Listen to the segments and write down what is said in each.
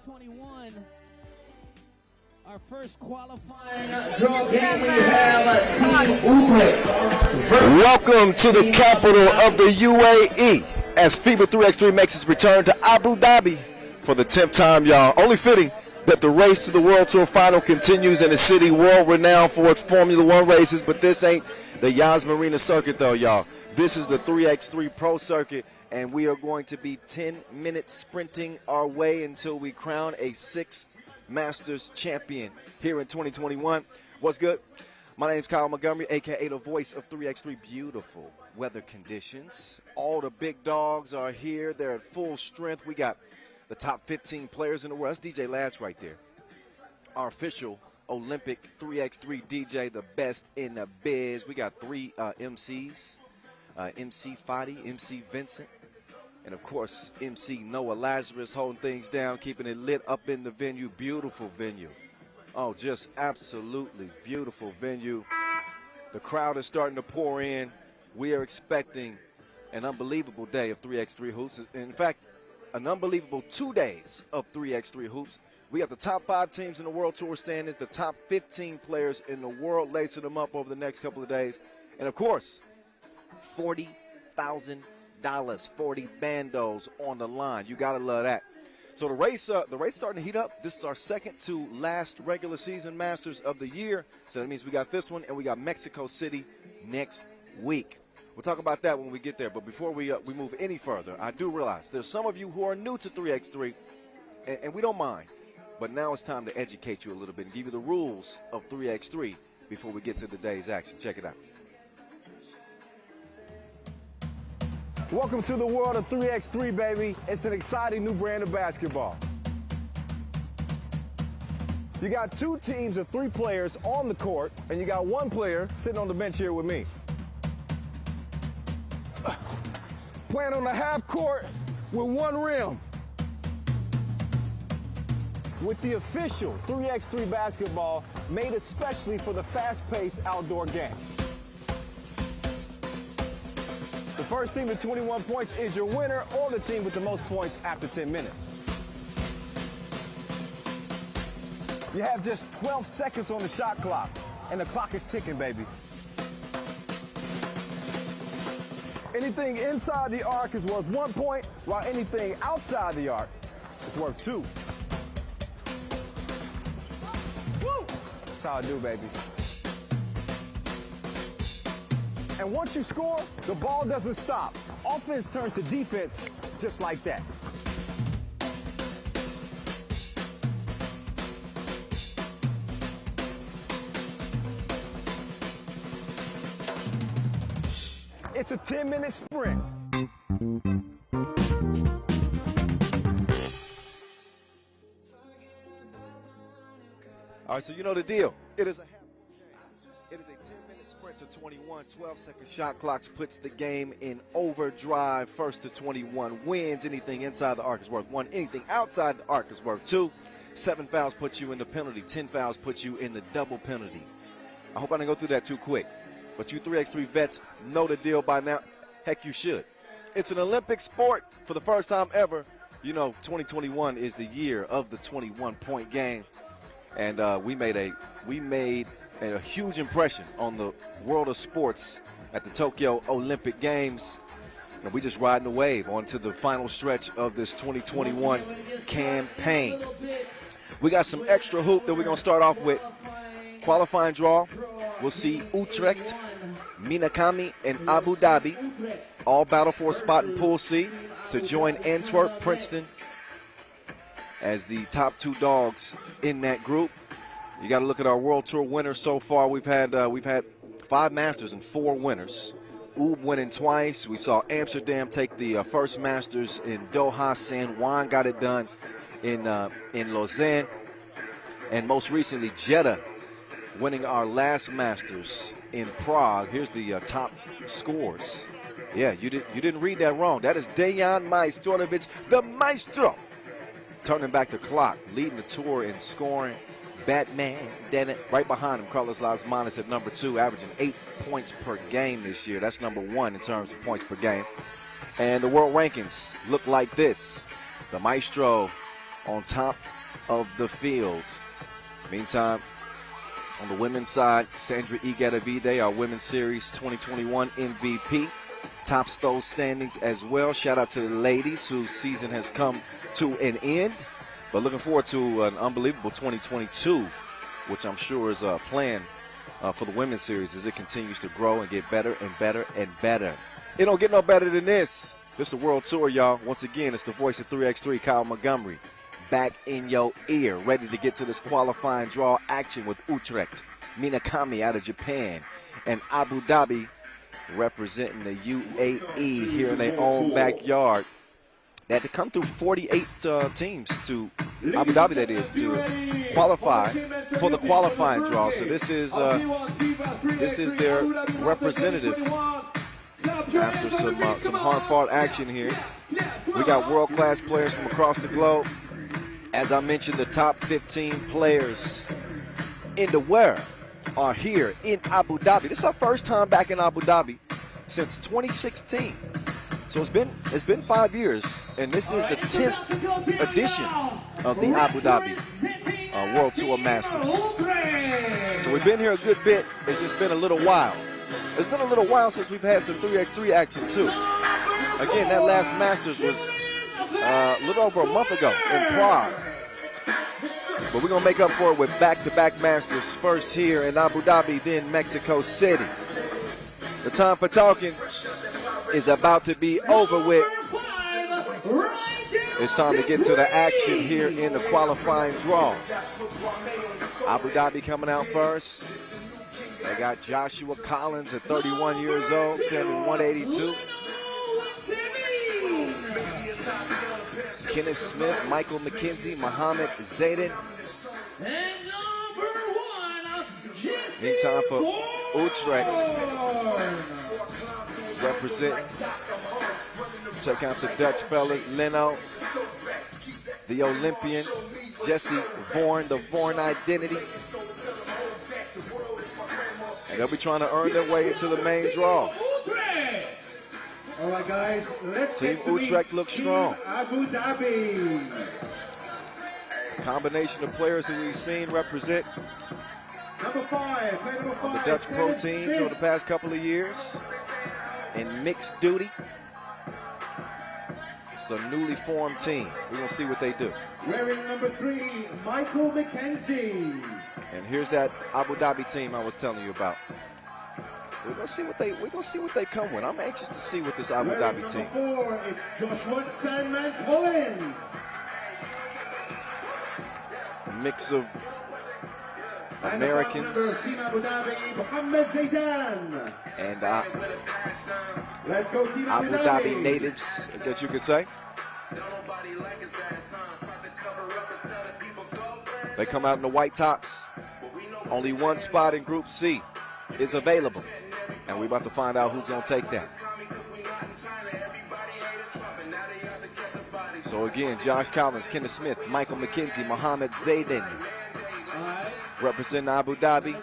2021, our first qualifying. Welcome to the capital of the UAE as FIBA 3x3 makes its return to Abu Dhabi for the 10th time, y'all. Only fitting that the race to the World Tour final continues in a city world-renowned for its Formula One races, but this ain't the Yas Marina circuit, though, y'all. This is the 3x3 Pro circuit, and we are going to be 10 minutes sprinting our way until we crown a 6th Masters champion here in 2021. What's good? My name's Kyle Montgomery, a.k.a. the voice of 3x3. Beautiful weather conditions. All the big dogs are here. They're at full strength. We got the top 15 players in the world. That's DJ Lads right there. Our official Olympic 3x3 DJ, the best in the biz. We got three MCs, MC Fadi, MC Vincent, and, of course, MC Noah Lazarus holding things down, keeping it lit up in the venue. Beautiful venue. Oh, just absolutely beautiful venue. The crowd is starting to pour in. We are expecting an unbelievable day of 3x3 hoops. In fact, an unbelievable 2 days of 3x3 hoops. We got the top 5 teams in the World Tour standings, the top 15 players in the world lacing them up over the next couple of days. And, of course, $40,000, 40 bandos on the line. You got to love that. So the race starting to heat up. This is our second to last regular season Masters of the year. So that means we got this one, and we got Mexico City next week. We'll talk about that when we get there. But before we move any further, I do realize there's some of you who are new to 3x3, and we don't mind. But now it's time to educate you a little bit and give you the rules of 3x3 before we get to the day's action. Check it out. Welcome to the world of 3x3, baby. It's an exciting new brand of basketball. You got 2 teams of 3 players on the court, and you got 1 player sitting on the bench here with me. Playing on the half court with 1 rim. With the official 3x3 basketball made especially for the fast-paced outdoor game. The first team to 21 points is your winner, or the team with the most points after 10 minutes. You have just 12 seconds on the shot clock, and the clock is ticking, baby. Anything inside the arc is worth 1 point, while anything outside the arc is worth 2. Woo! That's how I do, baby. And once you score, the ball doesn't stop. Offense turns to defense just like that. It's a 10-minute sprint. All right, so you know the deal. It is a 10-minute sprint to 21. 12-second shot clocks puts the game in overdrive. First to 21 wins. Anything inside the arc is worth 1. Anything outside the arc is worth 2. 7 fouls puts you in the penalty. 10 fouls puts you in the double penalty. I hope I didn't go through that too quick. But you 3x3 vets know the deal by now. Heck, you should. It's an Olympic sport for the first time ever. You know, 2021 is the year of the 21-point game. And we made a huge impression on the world of sports at the Tokyo Olympic Games. And we just riding the wave onto the final stretch of this 2021 campaign. We got some extra hoop that we're going to start off with. Qualifying draw, we'll see Utrecht, Minakami, and Abu Dhabi all battle for a spot in Pool C to join Antwerp, Princeton as the top 2 dogs in that group. You got to look at our World Tour winners so far. We've had 5 Masters and 4 winners. Ub winning twice. We saw Amsterdam take the first Masters in Doha. San Juan got it done in Lausanne, and most recently Jeddah winning our last Masters in Prague. Here's the top scores. Yeah, you didn't read that wrong. That is Dejan Majstorovic, the Maestro, turning back the clock, leading the tour in scoring. Batman, then right behind him, Carlos Lasmanis at number 2, averaging 8 points per game this year. That's number 1 in terms of points per game. And the world rankings look like this. The Maestro on top of the field. Meantime, on the women's side, Sandra Igedavide, our Women's Series 2021 MVP, tops those standings as well. Shout out to the ladies whose season has come to an end. But looking forward to an unbelievable 2022, which I'm sure is a plan for the Women's Series as it continues to grow and get better and better and better. It don't get no better than this. This is the World Tour, y'all. Once again, it's the voice of 3x3, Kyle Montgomery, back in your ear, ready to get to this qualifying draw action with Utrecht, Minakami out of Japan, and Abu Dhabi representing the UAE here in their own backyard. They had to come through 48 teams to Abu Dhabi, that is, to qualify for the qualifying draw. So this is their representative after some hard-fought action here. We got world-class players from across the globe. As I mentioned, the top 15 players in the world are here in Abu Dhabi. This is our first time back in Abu Dhabi since 2016. So it's been 5 years, and this is the 10th edition of the Abu Dhabi World Tour Masters. So we've been here a good bit. It's just been a little while. It's been a little while since we've had some 3x3 action too. Again, that last Masters was a little over a month ago in Prague. But we're going to make up for it with back-to-back Masters, first here in Abu Dhabi, then Mexico City. The time for talking is about to be over with. It's time to get to the action here in the qualifying draw. Abu Dhabi coming out first. They got Joshua Collins at 31 years old, standing 182. Kenneth Smith, Michael McKenzie, Mohammed Zayden. Meantime for Utrecht, representing, check out the Dutch fellas, Leno, the Olympian, Jesse Vorn, the Vorn identity. And they'll be trying to earn their way into the main draw. All right, guys, let's Team get to Utrecht looks strong. Abu Dhabi. Combination of players that we've seen represent Number five, the Dutch pro teams over the past couple of years in mixed duty. It's a newly formed team. We're going to see what they do. Wearing number 3, Michael McKenzie. And here's that Abu Dhabi team I was telling you about. We're gonna see what they come with. I'm anxious to see what this Abu Dhabi team. Number 4, it's Joshua Sandman Collins. A mix of And Americans Team Abu Dhabi, Mohammed Zaydan. and Let's go, Team Abu Dhabi natives, I guess you could say. They come out in the white tops. Only one spot in Group C is available. And we're about to find out who's going to take that. So again, Josh Collins, Kenneth Smith, Michael McKenzie, Mohammed Zayden. Representing Abu Dhabi,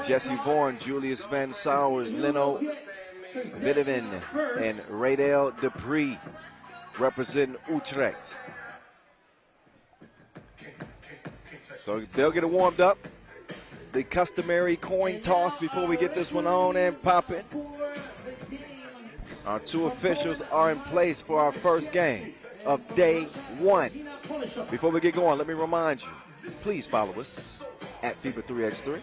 Jesse Vorn, Julius Van Sowers, Leno Videvin, and Radel Dupree. Representing Utrecht. So they'll get it warmed up. The customary coin toss before we get this one on and popping. Our two officials are in place for our first game of day 1. Before we get going, let me remind you, please follow us at FIBA 3x3.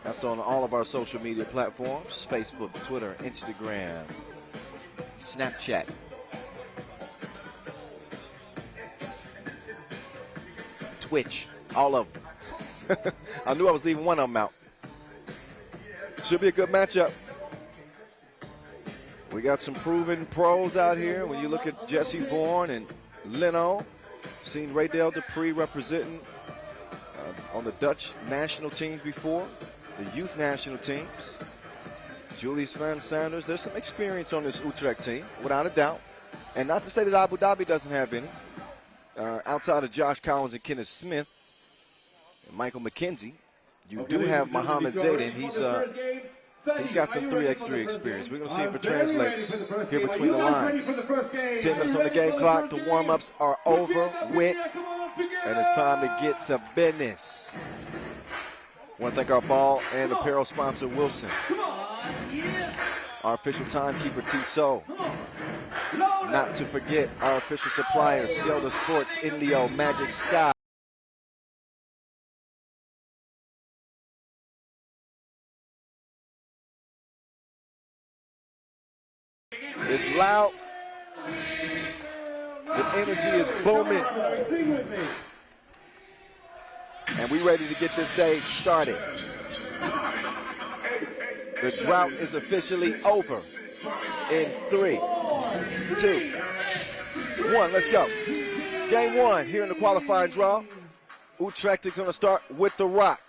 That's on all of our social media platforms, Facebook, Twitter, Instagram, Snapchat. Twitch, all of them. I knew I was leaving one of them out. Should be a good matchup. We got some proven pros out here. When you look at Jesse Vorn and Leno, seen Radel Dupree representing on the Dutch national teams before, the youth national teams. Julius Van Sanders, there's some experience on this Utrecht team, without a doubt. And not to say that Abu Dhabi doesn't have any. Outside of Josh Collins and Kenneth Smith, and Michael McKenzie, you do have Mohammed Zayden. He's got some 3x3 experience. We're going to see if it translates here between the lines. 10 minutes on the game clock. The warm-ups are over with. And it's time to get to business. I want to thank our ball and apparel sponsor, Wilson. Our official timekeeper, T-Soul. Not to forget our official suppliers, Skelter Sports, Indio, Magic Sky. It's loud. The energy is booming. And we ready to get this day started. The drought is officially over. In 3, 2, 1, let's go. Game 1 here in the qualifying draw. Utrecht is going to start with the rock.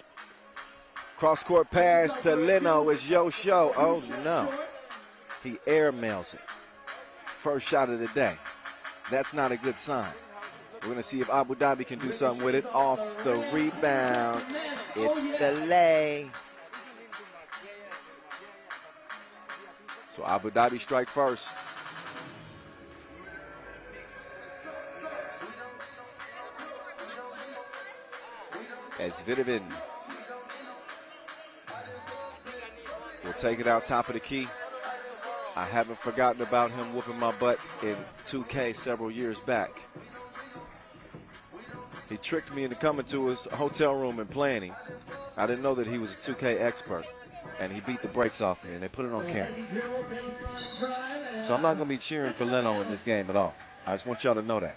Cross-court pass to Leno is yo show. Oh no. He airmails it. First shot of the day. That's not a good sign. We're going to see if Abu Dhabi can do something with it. Off the rebound. It's the lay. So Abu Dhabi strike first. As Vidovin will take it out top of the key. I haven't forgotten about him whooping my butt in 2K several years back. He tricked me into coming to his hotel room and playing him. I didn't know that he was a 2K expert. And he beat the brakes off me, and they put it on camera. So I'm not going to be cheering for Leno in this game at all. I just want y'all to know that.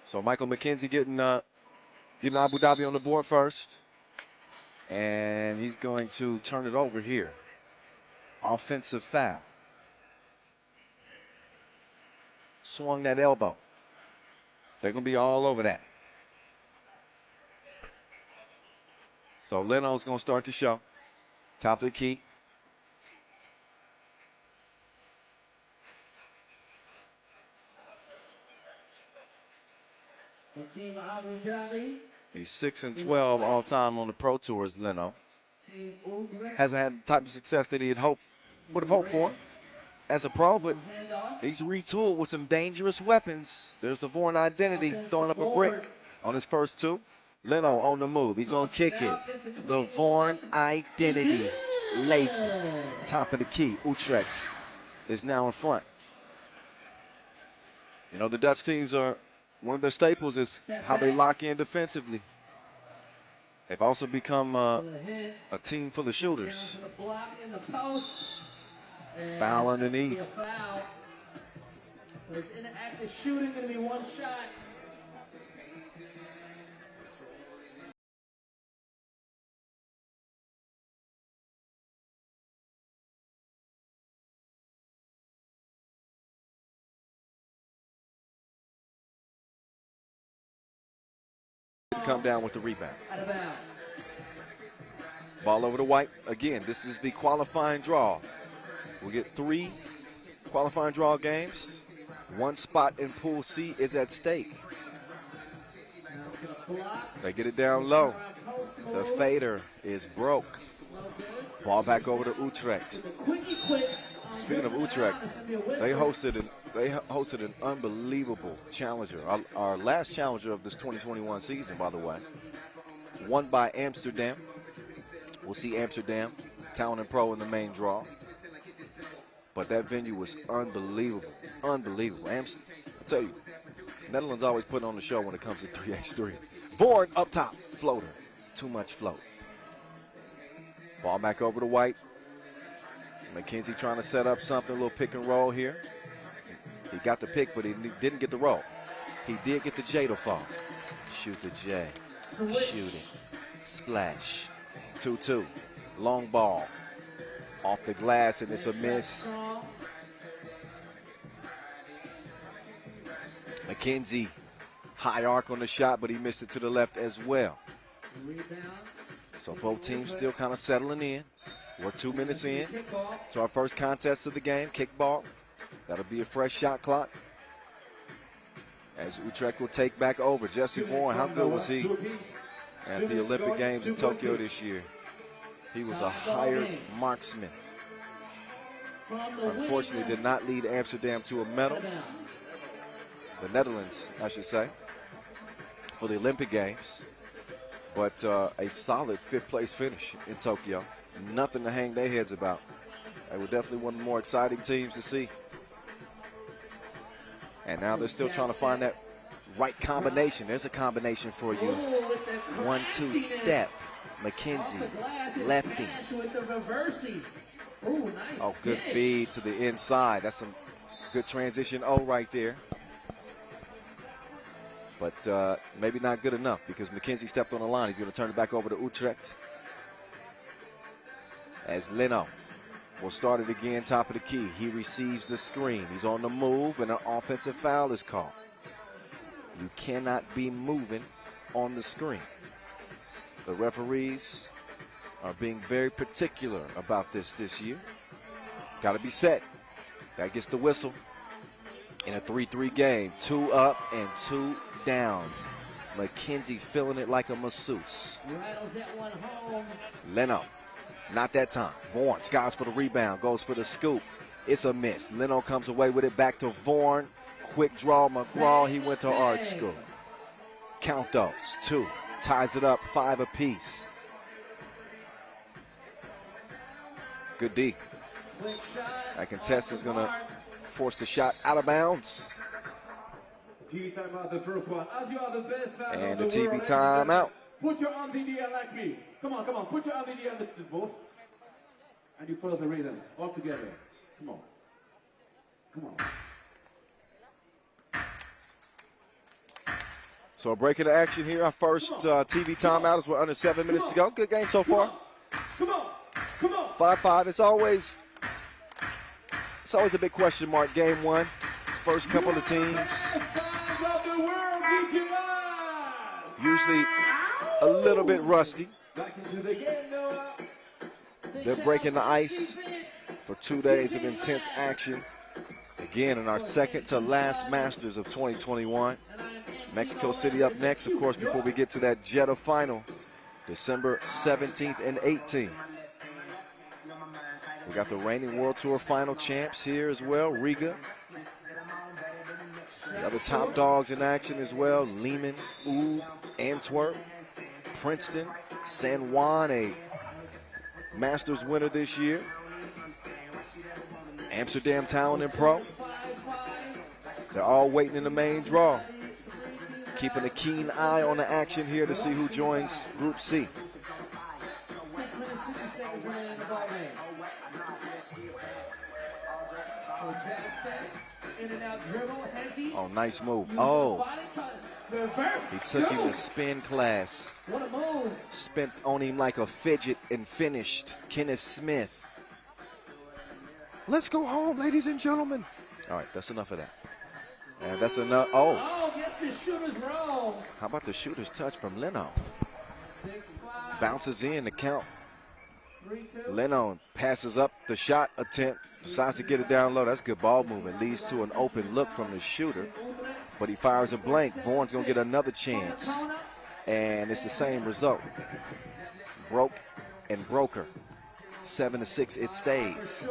So Michael McKenzie getting Abu Dhabi on the board first. And he's going to turn it over here. Offensive foul. Swung that elbow. They're going to be all over that. So Leno's going to start the show. Top of the key. He's 6-12 all time on the Pro Tours, Leno. Hasn't had the type of success that he would have hoped for as a pro, but he's retooled with some dangerous weapons. There's the Vorn identity throwing up a brick on his first two. Leno on the move. He's going to kick it. The Vorn identity laces. Top of the key. Utrecht is now in front. You know, the Dutch teams are, one of their staples is how they lock in defensively. They've also become a team full of shooters. Foul underneath. It's inactive shooting, going to be one shot. Come down with the rebound. Out of bounds. Ball over to White. Again, this is the qualifying draw. We'll get 3 qualifying draw games. 1 spot in Pool C is at stake. They get it down low. The fader is broke. Ball back over to Utrecht. Speaking of Utrecht, they hosted an unbelievable challenger. Our last challenger of this 2021 season, by the way. Won by Amsterdam. We'll see Amsterdam, Talent&Pro in the main draw. But that venue was unbelievable. Unbelievable. I'll tell you, Netherlands always put on the show when it comes to 3x3. Vorn up top. Floater. Too much float. Ball back over to White. McKenzie trying to set up something, a little pick and roll here. He got the pick, but he didn't get the roll. He did get the J to fall. Shoot the J. Shoot it. Splash. 2-2. Long ball. Off the glass, and it's a miss. McKenzie, high arc on the shot, but he missed it to the left as well. So both teams still kind of settling in. We're 2 minutes in to our first contest of the game, kickball. That'll be a fresh shot clock. As Utrecht will take back over. Jesse Warren, how good was he at the Olympic Games in Tokyo this year? He was a hired marksman. Unfortunately, did not lead Amsterdam to a medal. The Netherlands, I should say, for the Olympic Games. But a solid 5th place finish in Tokyo. Nothing to hang their heads about. They were definitely one of the more exciting teams to see. And now they're still trying to find that right combination. There's a combination for you. 1-2 step. McKenzie, lefty. Oh, good feed to the inside. That's some good transition right there. But maybe not good enough because McKenzie stepped on the line. He's going to turn it back over to Utrecht. As Leno will start it again, top of the key. He receives the screen. He's on the move, and an offensive foul is called. You cannot be moving on the screen. The referees are being very particular about this year. Got to be set. That gets the whistle. In a 3-3 game, 2 up and 2 down. McKenzie feeling it like a masseuse. Leno, not that time. Vaughan skies for the rebound, goes for the scoop. It's a miss. Leno comes away with it back to Vaughan. Quick draw, McGraw. He went to art school. Count those. 2. Ties it up, 5 apiece. Good D. That contest is going to force the shot out of bounds. TV timeout, the first one. As you are the best fan And of the the TV world, timeout. Put your arm in the air like me. Come on, come on. Put your arm in the air like this, both. And you follow the rhythm all together. Come on. Come on. So a break of the action here. Our first TV timeout as we're under 7 minutes to go. Good game so far. Come on. Come on. 5-5. It's always a big question mark. Game 1. First couple of teams. Usually a little bit rusty. They're breaking the ice for 2 days of intense action. Again, in our second to last Masters of 2021. Mexico City up next, of course, before we get to that Jeddah final, December 17th and 18th. We got the reigning World Tour final champs here as well, Riga. The other top dogs in action as well, Liman, Antwerp, Princeton, San Juan, a Masters winner this year. Amsterdam, Talent&Pro. They're all waiting in the main draw. Keeping a keen eye on the action here to see who joins Group C. 6 minutes, 50 seconds remaining in the ball game. So jab step, in and out dribble, Hezzy. Oh, nice move. Oh, he took him to spin class. What a move. Spent on him like a fidget and finished. Kenneth Smith. Let's go home, ladies and gentlemen. All right, that's enough of that. And that's enough. Oh, gets the shooter's roll. How about the shooter's touch from Leno? 6-5. Bounces in the count. 3-2. Leno passes up the shot attempt, decides to get it down low. That's good ball movement. Leads to an open look from the shooter, but he fires a blank. Vaughan's going to get another chance, and it's the same result. Broke and broker. 7-6, it stays.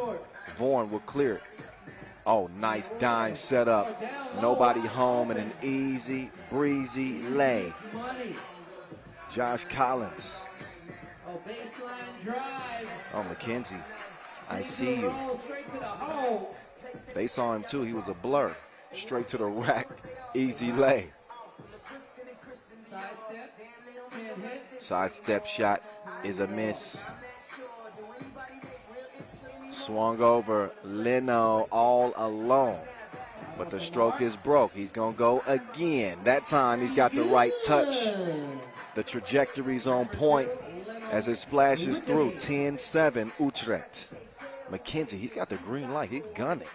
Vaughan will clear it. Oh, nice dime set up. Nobody home and an easy, breezy lay. Josh Collins. Oh, baseline drive. Oh, McKenzie, I see you. Straight to the hole. They saw him too. He was a blur. Straight to the rack. Easy lay. Sidestep. Can't hit. Sidestep shot is a miss. Swung over. Leno all alone. But the stroke is broke. He's going to go again. That time he's got the right touch. The trajectory's on point as it splashes through. 10-7 Utrecht. McKenzie, he's got the green light. He's gunning.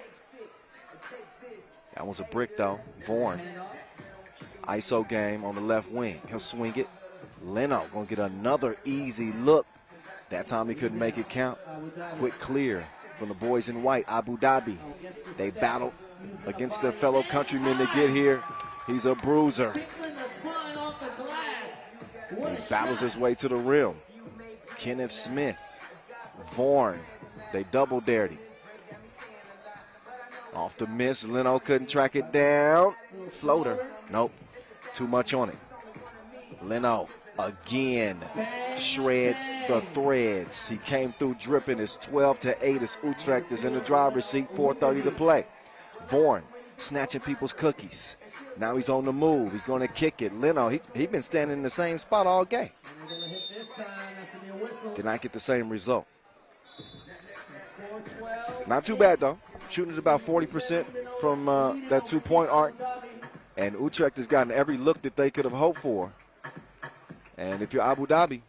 That was a brick, though. Vaughan. ISO game on the left wing. He'll swing it. Leno going to get another easy look. That time he couldn't make it count. Quick clear from the boys in white, Abu Dhabi. They battled against their fellow countrymen to get here. He's a bruiser. He battles his way to the rim. Kenneth Smith. Vaughan, they double dared him. Off the miss, Leno couldn't track it down. Floater, nope, too much on it. Leno again shreds the threads. He came through dripping. It's 12-8 as Utrecht is in the driver's seat, 4:30 to play. Vaughan snatching people's cookies. Now he's on the move. He's going to kick it. Leno, he been standing in the same spot all game. Did not get the same result. Not too bad, though. Shooting at about 40% from that two-point arc. And Utrecht has gotten every look that they could have hoped for. And if you're Abu Dhabi,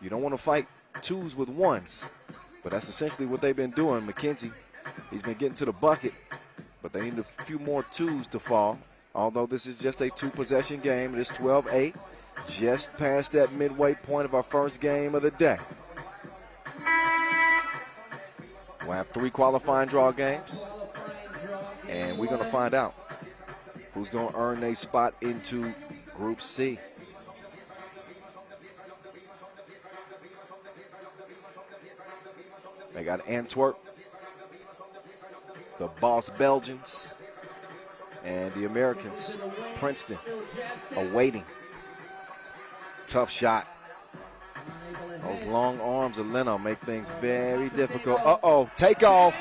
you don't want to fight twos with ones. But that's essentially what they've been doing. McKenzie, he's been getting to the bucket, but they need a few more twos to fall. Although this is just a two-possession game, it is 12-8, just past that midway point of our first game of the day. We'll have 3 qualifying draw games, and we're going to find out who's going to earn a spot into Group C. They got Antwerp, the boss Belgians, and the Americans, Princeton, awaiting. Tough shot. Those long arms of Leno make things very difficult. Uh-oh, take off.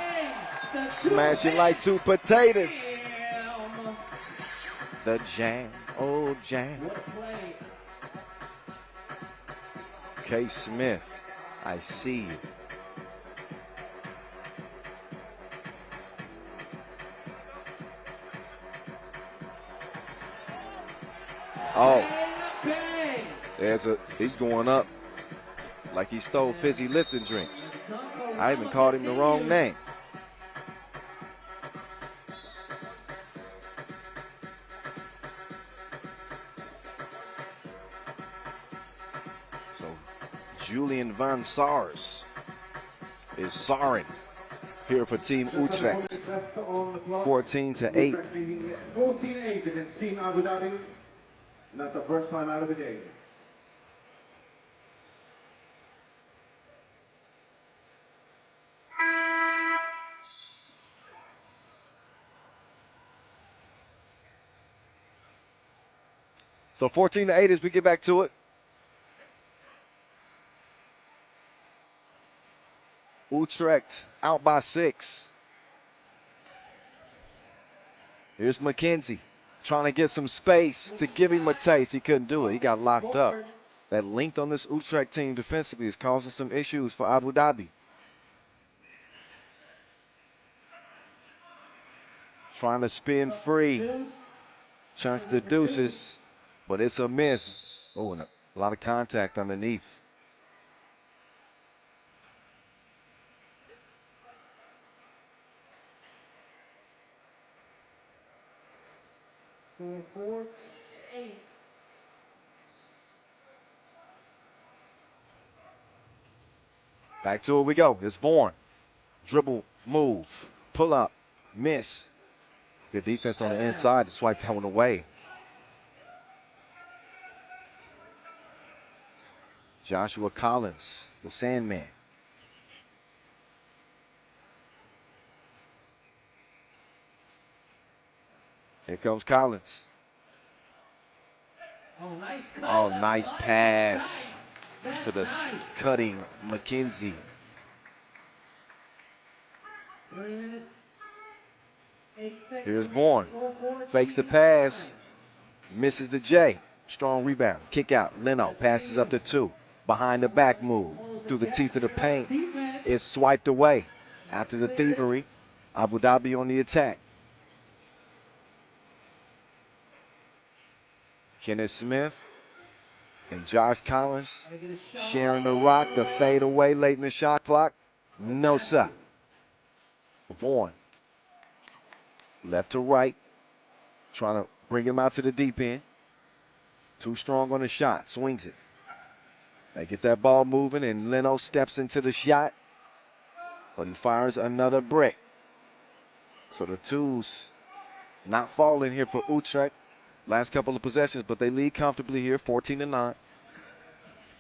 Smashing like 2 potatoes. The jam, oh jam. K. Smith, I see you. Oh, he's going up like he stole fizzy lifting drinks. I even called him the wrong name. So Julian van Sars is Sarin here for Team Utrecht. 14-8. 14-8 against Team Abu Dhabi. Not the first time out of the game. So 14-8 as we get back to it. Utrecht out by 6. Here's McKenzie trying to get some space to give him a taste. He couldn't do it. He got locked up. That length on this Utrecht team defensively is causing some issues for Abu Dhabi. Trying to spin free. Chunks the deuces, but it's a miss. Oh, and a lot of contact underneath. Back to it we go. It's Vaughan. Dribble, move, pull up, miss. Good defense on the inside to swipe that one away. Joshua Collins, the Sandman. Here comes Collins. Oh, nice pass to the cutting McKenzie. Here's Vaughan. Fakes the pass. Misses the J. Strong rebound. Kick out. Leno passes up to 2. Behind the back move. Through the teeth of the paint. It's swiped away. After the thievery, Abu Dhabi on the attack. Kenneth Smith and Josh Collins sharing the rock. The fade away late in the shot clock. No, sir. Vaughan. Left to right. Trying to bring him out to the deep end. Too strong on the shot. Swings it. They get that ball moving, and Leno steps into the shot. But he fires another brick. So the twos not falling here for Utrecht. Last couple of possessions, but they lead comfortably here, 14-9.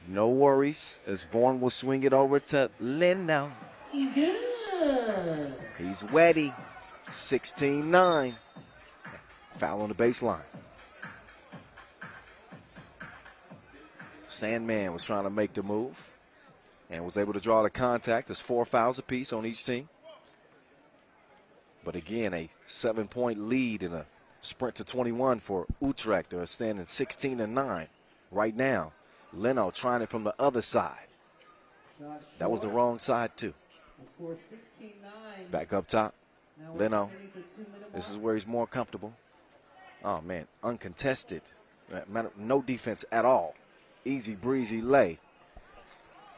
No worries, as Vaughn will swing it over to Leno. Good. He's wetty. 16-9. Foul on the baseline. Sandman was trying to make the move and was able to draw the contact. There's 4 fouls apiece on each team. But again, a 7-point lead in a sprint to 21 for Utrecht. They're standing 16-9 right now. Leno trying it from the other side. That was the wrong side too. Score 16-9. Back up top. Now we're Leno. heading for 2 minute This is mark. where he's more comfortable. Oh man, uncontested. No defense at all. Easy breezy lay.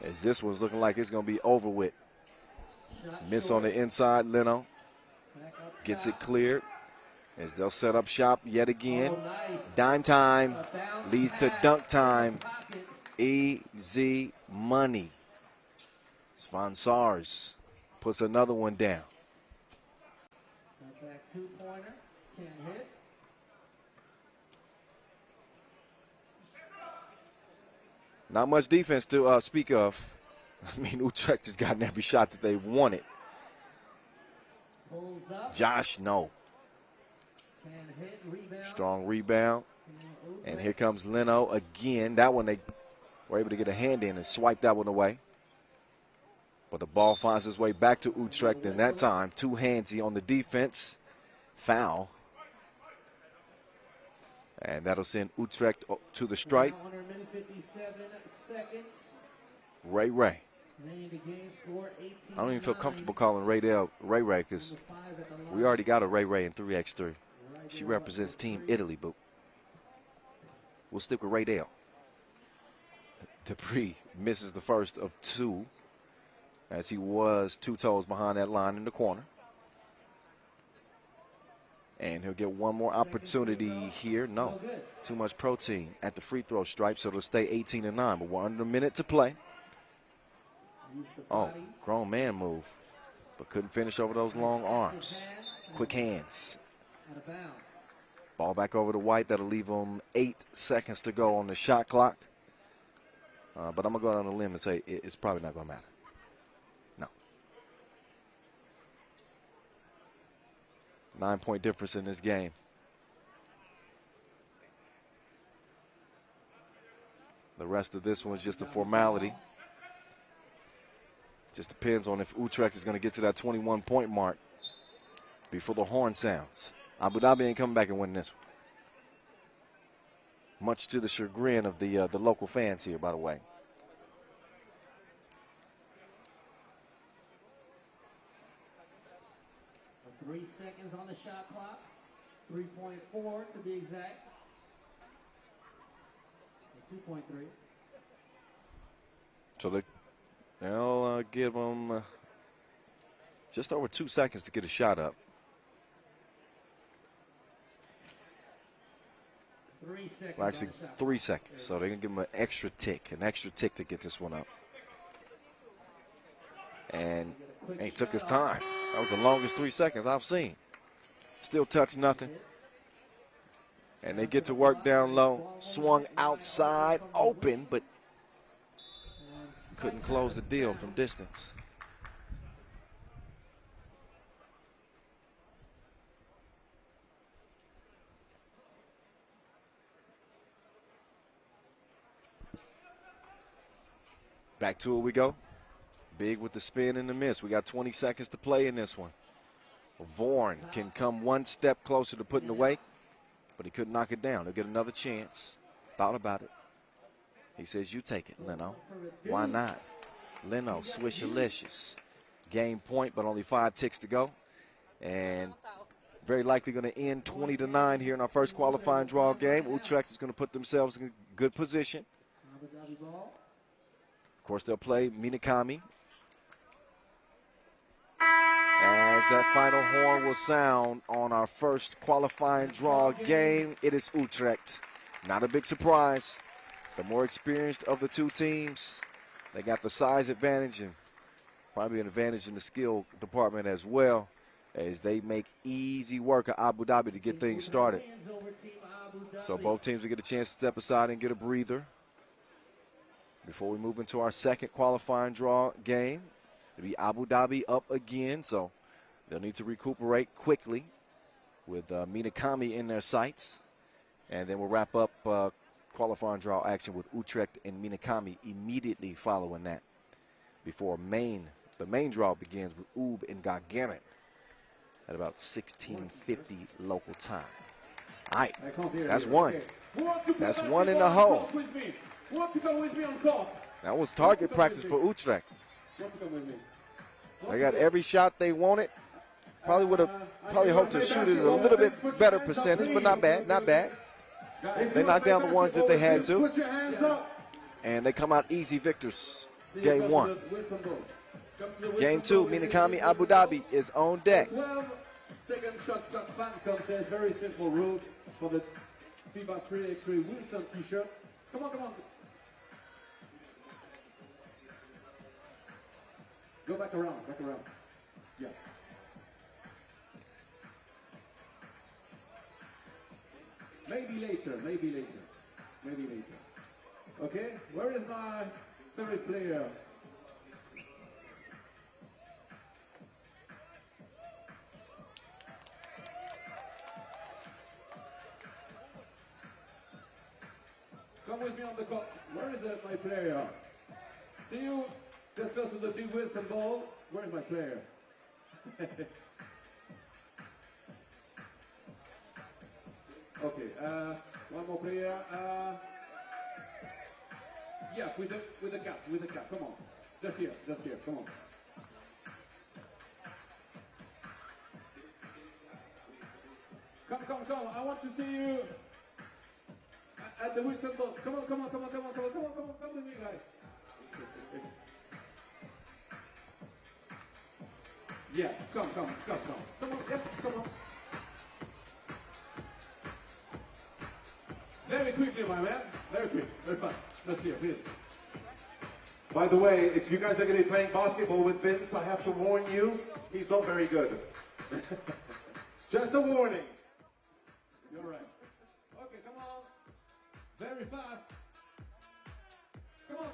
As this one's looking like it's going to be over with. Shot Miss short. on the inside. Leno Back up gets top. it cleared as they'll set up shop yet again. Oh, nice. Dime time A bounce leads to pass dunk in time. the pocket. Easy money. Svan Sars puts another one down. Step back 2-pointer. Can't hit. Not much defense to speak of. I mean, Utrecht has gotten every shot that they wanted. Pulls up. Josh, no. Can hit. Rebound. Strong rebound. And here comes Leno again. That one they were able to get a hand in and swipe that one away. But the ball finds its way back to Utrecht, and that time, too handsy on the defense. Foul. And that'll send Utrecht to the stripe. Now under a minute 57 seconds. Ray Ray. Remaining the game score 18. I don't even feel comfortable calling Ray Ray because we already got a Ray Ray in 3x3. She represents Team Italy, but we'll stick with Ray Dale. Dupree misses the first of 2 as he was 2 toes behind that line in the corner. And he'll get one more opportunity here. No, too much protein at the free throw stripe, so it'll stay 18-9. But we're under a minute to play. Oh, grown man move, but couldn't finish over those long arms. Quick hands. Out of bounds. Ball back over to White. That'll leave him 8 seconds to go on the shot clock. But I'm going to go out on a limb and say it's probably not going to matter. No. 9-point difference in this game. The rest of this one's just a formality. Just depends on if Utrecht is going to get to that 21-point mark before the horn sounds. Abu Dhabi ain't coming back and winning this one. Much to the chagrin of the local fans here, by the way. So 3 seconds on the shot clock. 3.4 to be exact. 2.3. So they'll give them just over 2 seconds to get a shot up. 3 seconds. Well, actually, on the shot 3 seconds. So they're going to give them an extra tick to get this one up. And he took his time. That was the longest 3 seconds I've seen. Still touched nothing. And they get to work down low. Swung outside, open, but couldn't close the deal from distance. Back to it we go. Big with the spin and the miss. We got 20 seconds to play in this one. Vaughn can come one step closer to putting away, but he couldn't knock it down. He'll get another chance. Thought about it. He says, you take it, Leno. Why not? Leno, swishalicious. Game point, but only 5 ticks to go. And very likely going to end 20-9 here in our first qualifying draw game. Utrecht is going to put themselves in a good position. Of course, they'll play Minakami. As that final horn will sound on our first qualifying draw game, it is Utrecht. Not a big surprise. The more experienced of the two teams, they got the size advantage and probably an advantage in the skill department as well, as they make easy work of Abu Dhabi to get things started. So both teams will get a chance to step aside and get a breather. before we move into our second qualifying draw game. It'll be Abu Dhabi up again, so they'll need to recuperate quickly with Minakami in their sights. And then we'll wrap up qualifying draw action with Utrecht and Minakami immediately following that before the main draw begins with Ub and Gagarin at about 16:50 local time. All right, that's one. That's one in the hole. That was target practice for Utrecht. They got every shot they wanted. Probably hoped to shoot it a little bit better percentage, but not bad, not bad. They knocked down the ones that they had to, and they come out easy victors. Game one. Game two, Minakami Abu Dhabi is on deck. 12 second shot fan contest. Very simple rule for the FIBA 3x3 Wilson t-shirt. Come on, come on. Go back around, back around. Yeah. Maybe later, maybe later, maybe later. Okay, where is my third player? Come with me on the court. Where is my player? See you. Just go to the big Wilson ball. Where is my player? Okay, one more player. Yeah, with the cap, come on. Just here, come on. Come. I want to see you at the Wilson ball. Come on, come with me, guys. Yeah, come on, yes, come on. Very quickly, my man. Very quick. Very fast. Let's see it, please. By the way, if you guys are going to be playing basketball with Vince, I have to warn you, he's not very good. Just a warning. You're right. Okay, come on. Very fast. Come on.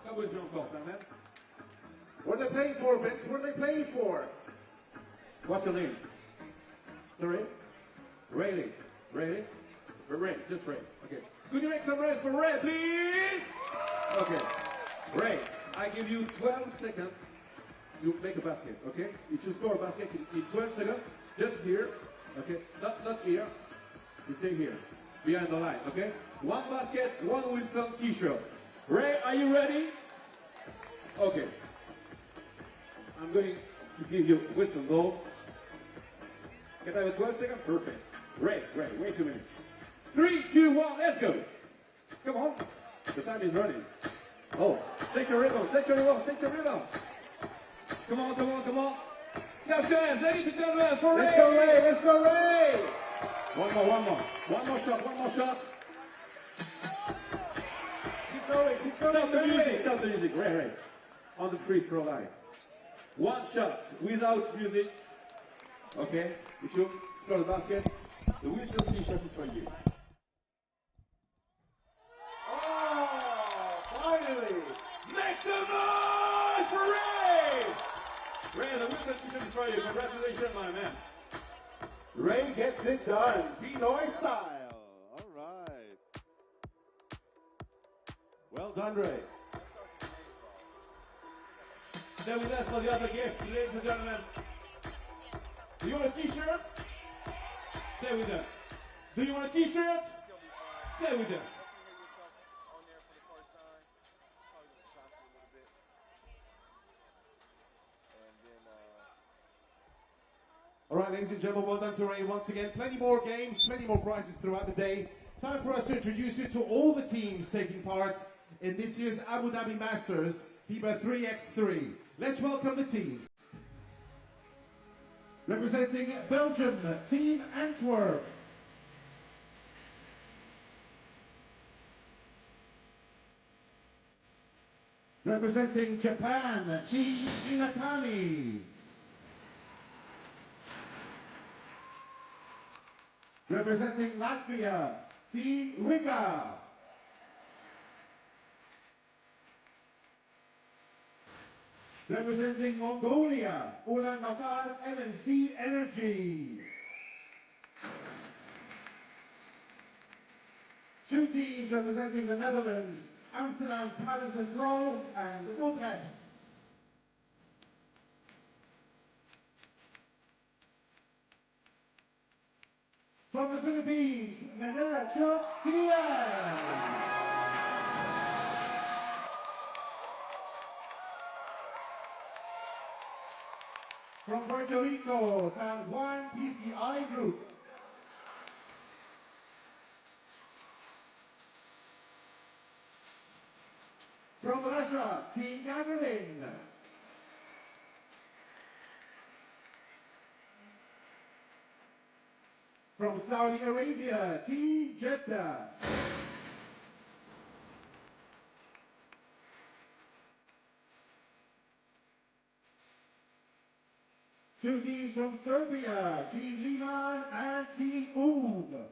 Come with me on court, man. What are they playing for, Vince? What are they playing for? What's your name? Sorry? Ray. Ray, just Ray. Okay. Could you make some rays for Ray, please? Okay. Ray, I give you 12 seconds to make a basket, okay? If you score a basket in 12 seconds, just here, okay? Not here. You stay here, behind the line, okay? One basket, one Wilson t-shirt. Ray, are you ready? Okay. I'm going to give you Wilson ball. Can I have a 12 second? Perfect. Ray, wait 2 minutes. 3, 2, 1, let's go. Come on. The time is running. Oh, take your rhythm. Come on. Clap your hands, ladies and gentlemen, for Ray. Let's go, Ray. One more. One more shot. Keep going. Stop the music. Ray. On the free throw line. One shot without music. Okay, if you score the basket, the Wilson t-shirt is for you. Oh, finally! Make some noise for Ray! Ray, the Wilson t-shirt is for you. Congratulations, my man. Ray gets it done. Pinoy style. All right. Well done, Ray. Stay with us for the other gift, ladies and gentlemen. Do you want a t-shirt? Stay with us. Do you want a t-shirt? Stay with us. All right, ladies and gentlemen, well done to Ray once again. Plenty more games, plenty more prizes throughout the day. Time for us to introduce you to all the teams taking part in this year's Abu Dhabi Masters FIBA 3x3. Let's welcome the teams. Representing Belgium, Team Antwerp. Representing Japan, Team Minakami. Representing Latvia, Team Riga. Representing Mongolia, UlaanbaatarMMC Energy. 2 teams representing the Netherlands, Amsterdam Talent&Pro and Utrecht. From the Philippines, ManilaChooks TM. From Puerto Rico, Juan PCI Group. From Russia, Team Gagarin. From Saudi Arabia, Team Jeddah. Two teams from Serbia, Team Liman and Team Ulaanbaatar.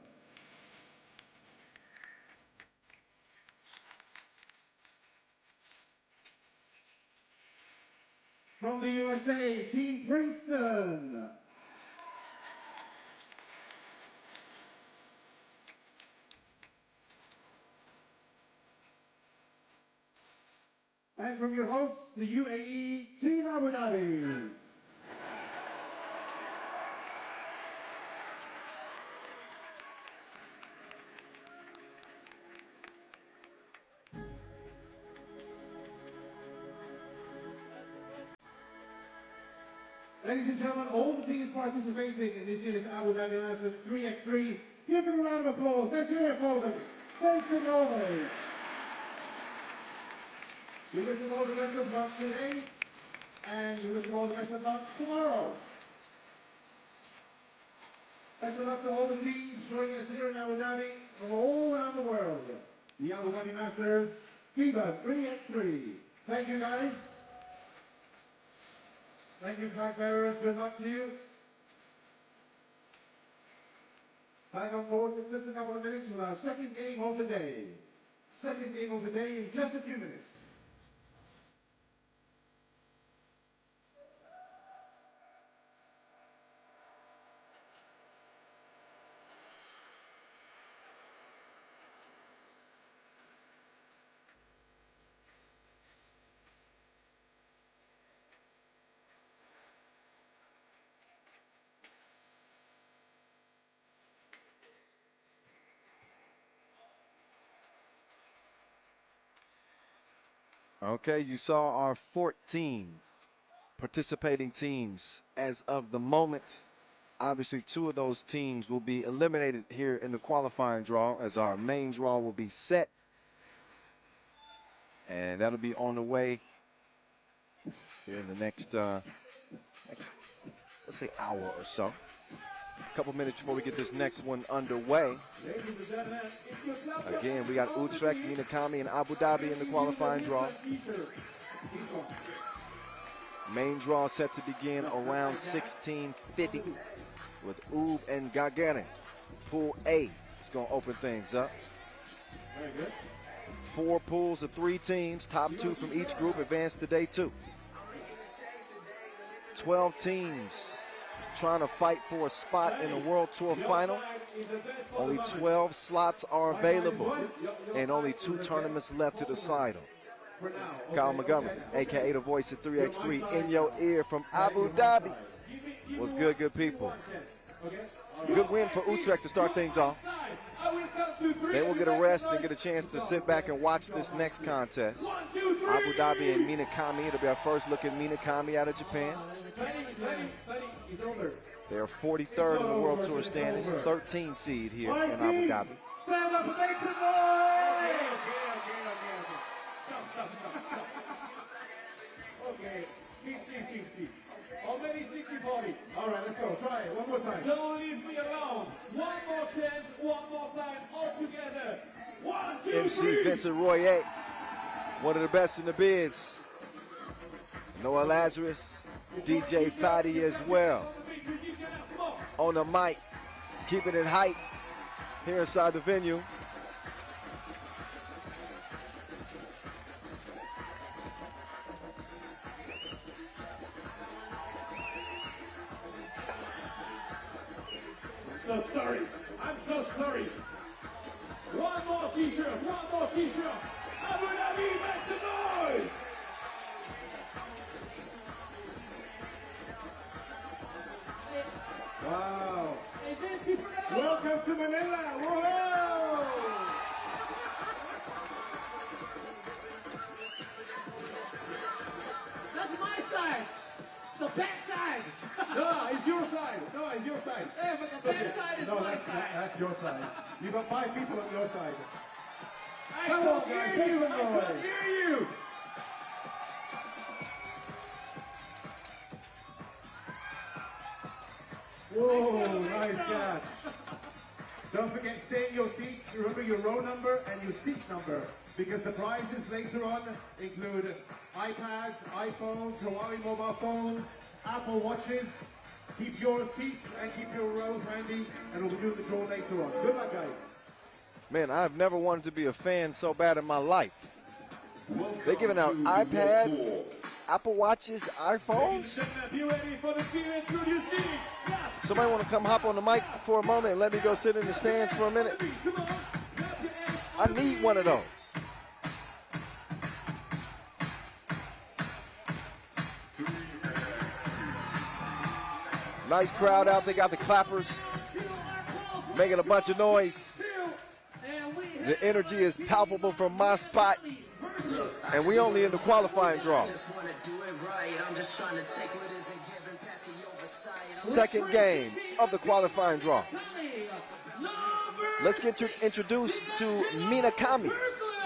From the USA, Team Princeton. And from your hosts, the UAE, Team Abu Dhabi. Ladies and gentlemen, all the teams participating in this year's Abu Dhabi Masters 3x3, give them a round of applause. Let's hear it for them. Thanks as always. We wish them all the best of luck today, and we wish them all the best of luck tomorrow. Best of luck to all the teams joining us here in Abu Dhabi from all around the world. The Abu Dhabi Masters FIBA 3x3. Thank you, guys. Thank you, flag bearers. Good luck to you. Back on board in just a couple of minutes with our second game of the day. Second game of the day in just a few minutes. Okay, you saw our 14 participating teams as of the moment. Obviously, 2 of those teams will be eliminated here in the qualifying draw, as our main draw will be set. And that'll be on the way here in the next let's say hour or so. A couple minutes before we get this next one underway. Again, we got Utrecht, Minakami, and Abu Dhabi in the qualifying draw. Main draw set to begin around 16:50 with Ub and Gagarin. Pool A is going to open things up. 4 pools of 3 teams. Top 2 from each group advance to day 2. 12 teams trying to fight for a spot in the World Tour final. Only 12 slots are available and only 2 tournaments left to decide on. Kyle Montgomery, a.k.a. the voice of 3x3, in your ear from Abu Dhabi. What's good, good people? Good win for Utrecht to start things off. They will get a rest and get a chance to sit back and watch this next contest. Abu Dhabi and Minakami. It'll be our first look at Minakami out of Japan. They are 43rd in the World Tour standings, 13 seed here in Abu Dhabi. Stand up and make some noise! Okay, 50-50. Already 60-40. All right, let's go. Try it one more time. Don't leave me alone. One more chance, one more time, all together. 1, 2, 3. MC Vincent Royer, one of the best in the biz. Noah Lazarus, DJ Fadi as well. On the mic, keeping it hype here inside the venue. So sorry. I'm so sorry. One more t-shirt. One more t-shirt. Abu Dhabi, make some noise. Wow. Hey, Vince, you forgot about Welcome to Manila. Whoa! That's my side. The back side. No, it's your side. No, it's your side. Hey, but the back side is No, my that's side. your side. You got 5 people on your side. I Come on, can't guys, hear make you. some I can't noise. hear you. Whoa, nice catch. Don't forget, stay in your seats. Remember your row number and your seat number, because the prizes later on include iPads, iPhones, Huawei mobile phones, Apple Watches. Keep your seats and keep your rows handy, and we'll be doing the draw later on. Good luck, guys. Man, I've never wanted to be a fan so bad in my life. They're giving out iPads, Apple Watches, iPhones. Be ready for the team introducing. Yeah. Somebody want to come hop on the mic for a moment and let me go sit in the stands for a minute? Come on. Clap your hands. I need one of those. Nice crowd out. They got the clappers making a bunch of noise. The energy is palpable from my spot. And we only in the qualifying draw. Second game of the qualifying draw. Let's get introduced to Minakami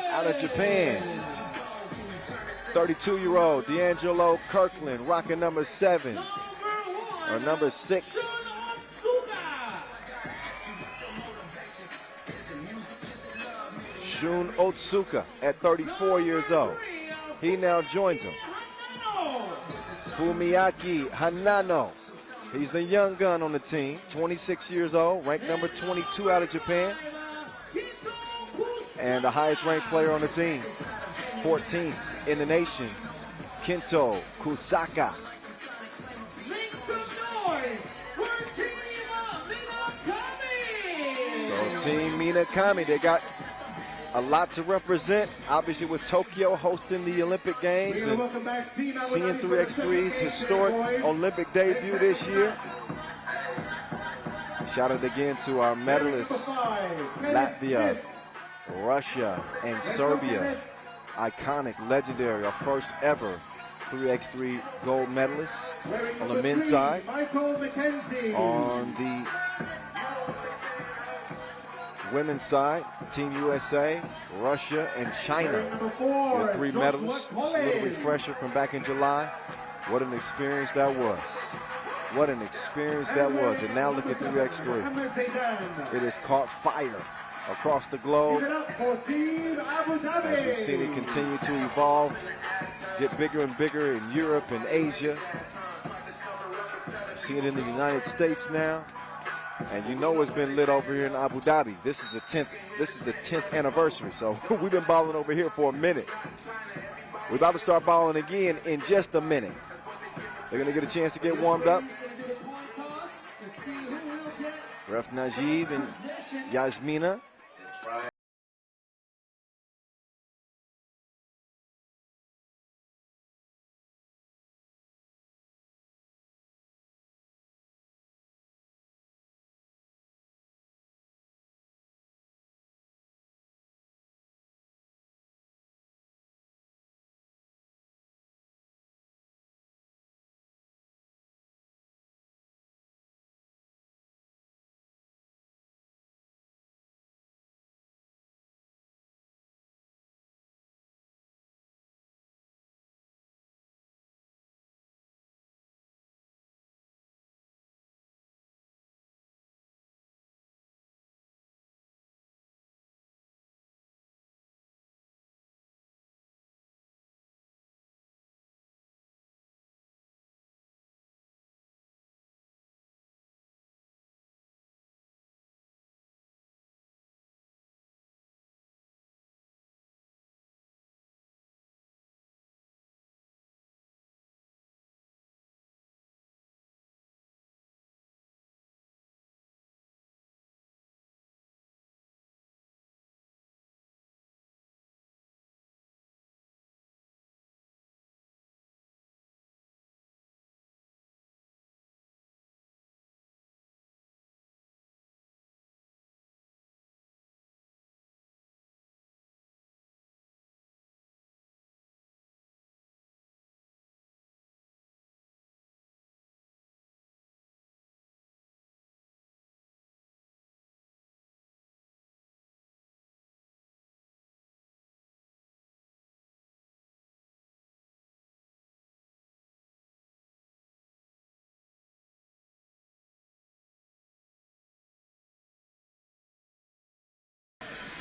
out of Japan. 32-year-old D'Angelo Kirkland rocking number 7 or number 6. Shun Otsuka at 34 years old. He now joins him. Fumiaki Hanano. He's the young gun on the team, 26 years old, ranked number 22 out of Japan. And the highest ranked player on the team, 14th in the nation, Kento Kusaka. So Team Minakami, they got a lot to represent, obviously with Tokyo hosting the Olympic Games and seeing 3x3's historic Olympic debut this year. Shout out again to our medalists, Latvia, Russia, and Serbia. Iconic, legendary, our first ever 3x3 gold medalists on the men's side. On the women's side, Team USA, Russia, and China. The 3 medalists. Just a little refresher from back in July. What an experience that was. What an experience that was. And now look at 3x3. It has caught fire across the globe. As we've seen it continue to evolve, get bigger and bigger in Europe and Asia. We've seen it in the United States now. And you know it's been lit over here in Abu Dhabi. This is the 10th. This is the 10th anniversary. So we've been balling over here for a minute. We're about to start balling again in just a minute. They're gonna get a chance to get warmed up. Ref Najib and Yasmina.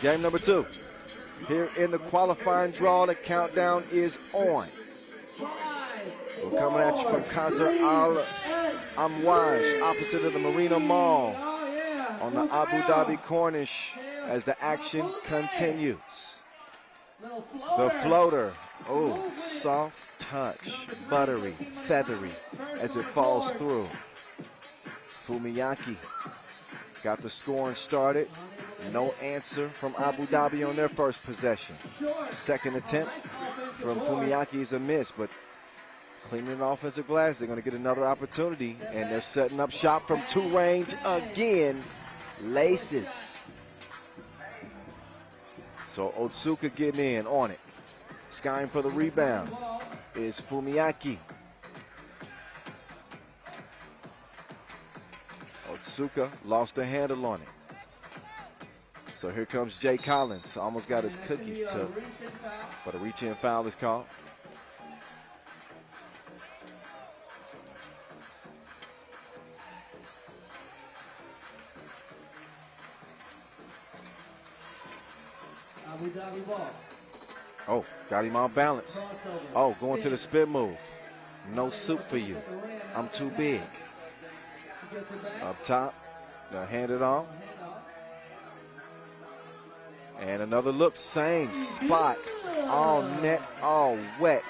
Game number 2. Here in the qualifying draw, the countdown is on. We're coming at you from Qasr Al Amwaj, opposite of the Marina Mall, on the Abu Dhabi Corniche, as the action continues. The floater, oh, soft touch, buttery, feathery, as it falls through. Fumiyaki got the scoring started. No answer from Abu Dhabi on their first possession. Second attempt from Fumiyaki is a miss, but cleaning an offensive glass, they're going to get another opportunity, and they're setting up shop from 2 range again. Laces. So Otsuka getting in on it. Skying for the rebound is Fumiyaki. Otsuka lost the handle on it. So here comes Jay Collins. Almost got his cookies took, but a reach-in foul is called. Abu Dhabi ball. Oh, got him off balance. Oh, going to the spin move. No soup for you. I'm too big. Up top, now hand it off. And another look, same spot. All net, all wet.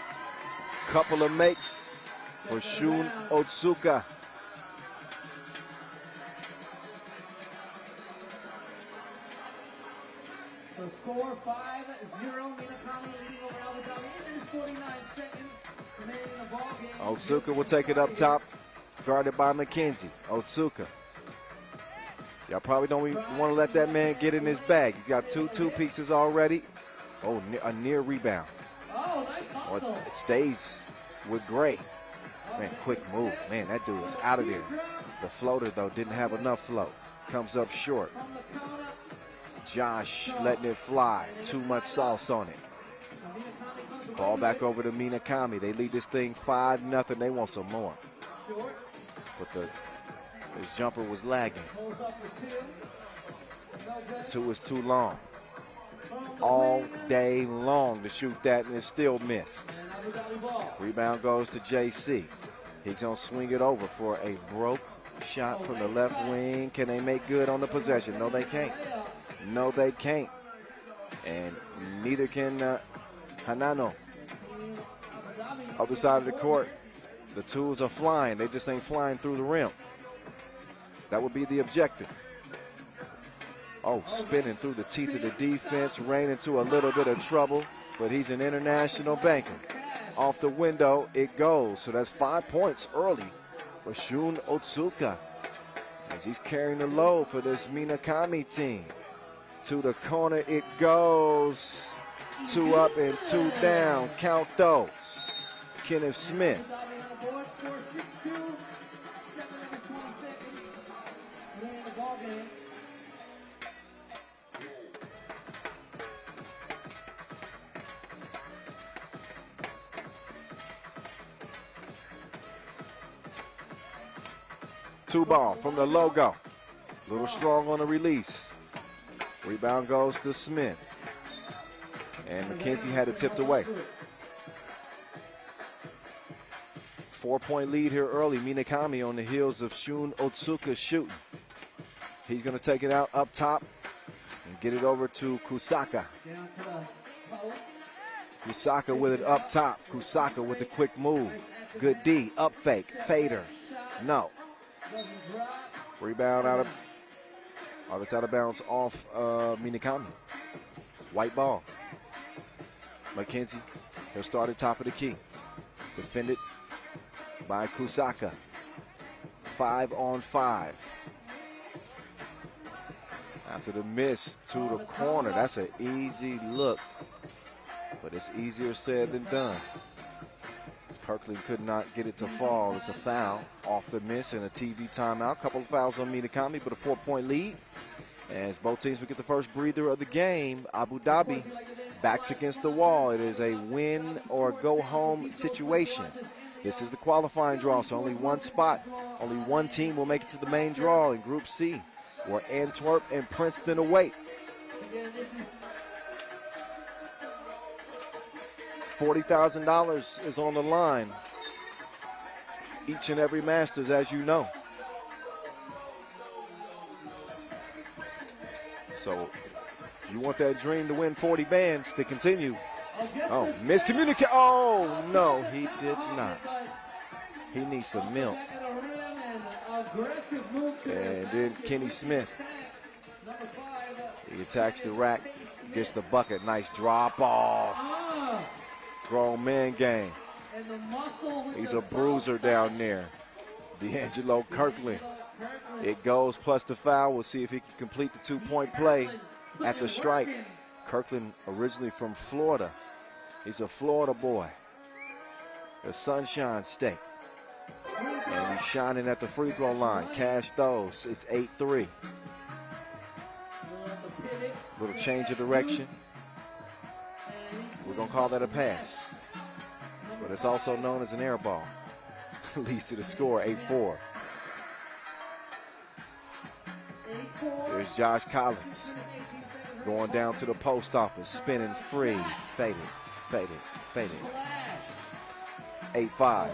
Couple of makes for Shun Otsuka. So score 5-0. Minakami leading over Abu Dhabi. It is 49 seconds remaining in the ball game. Otsuka will take it up top, guarded by McKenzie. Otsuka. Y'all probably don't want to let that man get in his bag. He's got two pieces already. Oh, a near rebound. Oh, nice hustle. It stays with Gray. Man, quick move. Man, that dude is out of there. The floater, though, didn't have enough float. Comes up short. Josh letting it fly. Too much sauce on it. Ball back over to Minakami. They lead this thing 5-0. They want some more. But his jumper was lagging. 2 is too long. All day long to shoot that, and it still missed. Rebound goes to JC. He's going to swing it over for a broke shot from the left wing. Can they make good on the possession? No, they can't. No, they can't. And neither can Hanano. Other side of the court, the tools are flying. They just ain't flying through the rim. That would be the objective. Oh, spinning through the teeth of the defense, ran into a little bit of trouble, but he's an international banker. Off the window, it goes. So that's 5 points early for Shun Otsuka, as he's carrying the load for this Minakami team. To the corner it goes. 2 up and 2 down. Count those. Kenneth Smith. Two ball from the logo. A little strong on the release. Rebound goes to Smith. And McKenzie had it tipped away. 4-point lead here early. Minakami on the heels of Shun Otsuka shooting. He's going to take it out up top and get it over to Kusaka. Kusaka with it up top. Kusaka with the quick move. Good D. Up fake. Fader. No. Rebound out of it's out of bounds off Minakami. White ball. McKenzie, he'll start at top of the key. Defended by Kusaka. 5-on-5. After the miss to the corner, that's an easy look, but it's easier said than done. Kirkland could not get it to fall. It's a foul off the miss and a TV timeout. Couple of fouls on Minakami, but a 4-point lead. As both teams will get the first breather of the game, Abu Dhabi backs against the wall. It is a win or go home situation. This is the qualifying draw, so only one spot. Only one team will make it to the main draw in Group C, where Antwerp and Princeton await. again, this is $40,000 is on the line. Each and every Masters, as you know. So you want that dream to win 40 bands to continue. Oh, miscommunicate. Oh, no, he did not. He needs some milk. And then Kenny Smith. He attacks the rack, gets the bucket. Nice drop off. Grown man game. He's a bruiser down there. D'Angelo Kirkland. It goes plus the foul. We'll see if he can complete the two-point play at the strike. Kirkland originally from Florida. He's a Florida boy. The Sunshine State. And he's shining at the free throw line. Cash those. It's 8-3. Little change of direction. We're going to call that a pass. But it's also known as an air ball. Leads to the score, 8-4. There's Josh Collins going down to the post office, spinning free, faded, faded, faded. 8-5.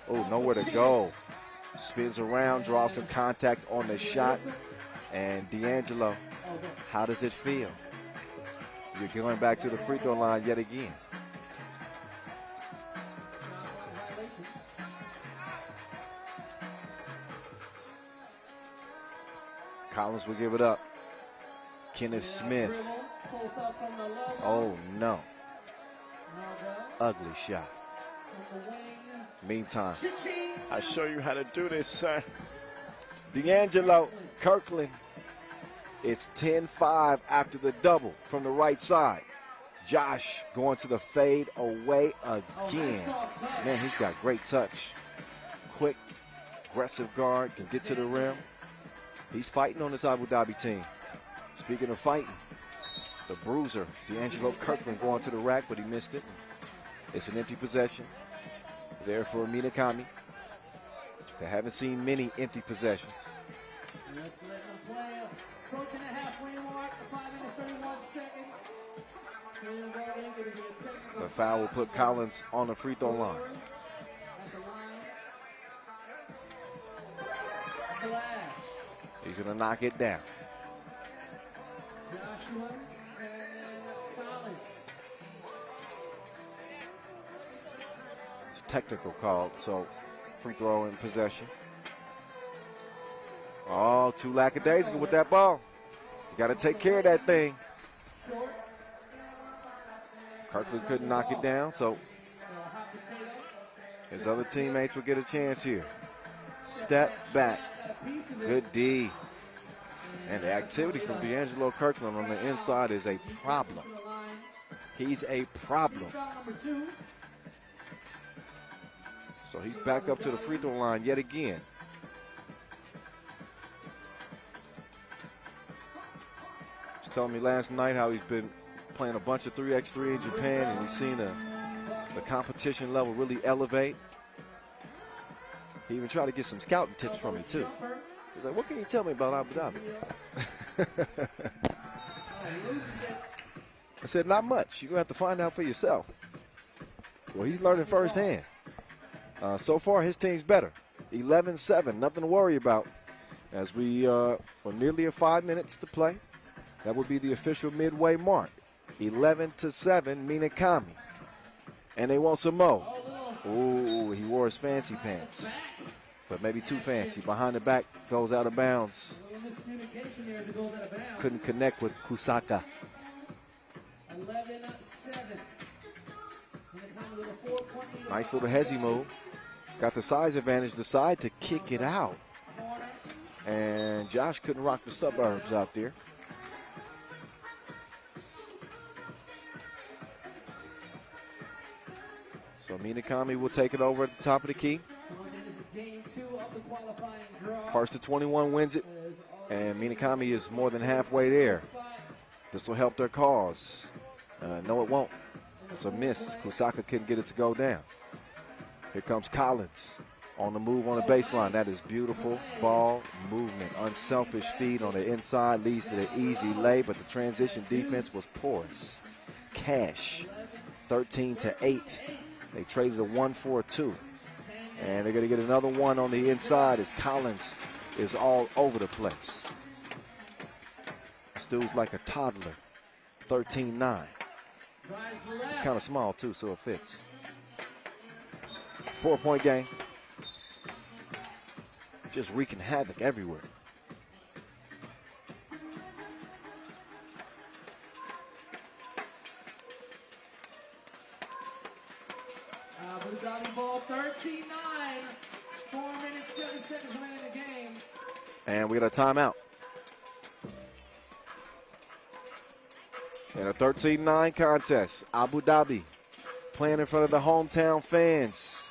Oh, nowhere to go. Spins around, draws some contact on the shot. And D'Angelo, how does it feel? You're going back to the free throw line yet again. Collins will give it up. Kenneth Smith. Oh, no. Ugly shot. Meantime, I show you how to do this, son. D'Angelo Kirkland. It's 10-5 after the double from the right side. Josh going to the fade away again. Man, he's got great touch. Quick, aggressive guard, can get to the rim. He's fighting on this Abu Dhabi team. Speaking of fighting, the bruiser, D'Angelo Kirkland, going to the rack, but he missed it. It's an empty possession there for Minakami. They haven't seen many empty possessions. Approaching the halfway mark, 5 minutes, 31 seconds. The foul will put Collins on the free throw line. He's going to knock it down. Joshua and Collins. It's a technical call, so free throw in possession. Oh, too lackadaisical with that ball. You got to take care of that thing. Kirkland couldn't knock it down, so his other teammates will get a chance here. Step back. Good D. And the activity from D'Angelo Kirkland on the inside is a problem. He's a problem. So he's back up to the free throw line yet again. He was telling me last night how he's been playing a bunch of 3x3 in Japan, and he's seen the competition level really elevate. He even tried to get some scouting tips from me, too. He's like, what can you tell me about Abu Dhabi? I said, not much. You're going to have to find out for yourself. Well, he's learning firsthand. So far, his team's better. 11-7, nothing to worry about. As we are nearly 5 minutes to play. That would be the official midway mark. 11-7, Minakami. And they want some more. Ooh, he wore his fancy pants. But maybe too fancy. Behind the back, goes out of bounds. Couldn't connect with Kusaka. 11-7. Nice little hezzy move. Got the size advantage, decide to kick it out. And Josh couldn't rock the suburbs out there. So Minakami will take it over at the top of the key. First to 21 wins it, and Minakami is more than halfway there. This will help their cause. No, it won't. It's a miss. Kusaka couldn't get it to go down. Here comes Collins on the move on the baseline. That is beautiful ball movement. Unselfish feed on the inside leads to the easy lay, but the transition defense was porous. Cash, 13-8. They traded a 1 for a 2. And they're going to get another one on the inside as Collins is all over the place. This dude's like a toddler, 13-9. It's kind of small, too, so it fits. 4-point game. Just wreaking havoc everywhere. Abu Dhabi ball, 13-9. 4 minutes, 7 seconds remaining in the game. And we got a timeout. In a 13-9 contest, Abu Dhabi playing in front of the hometown fans.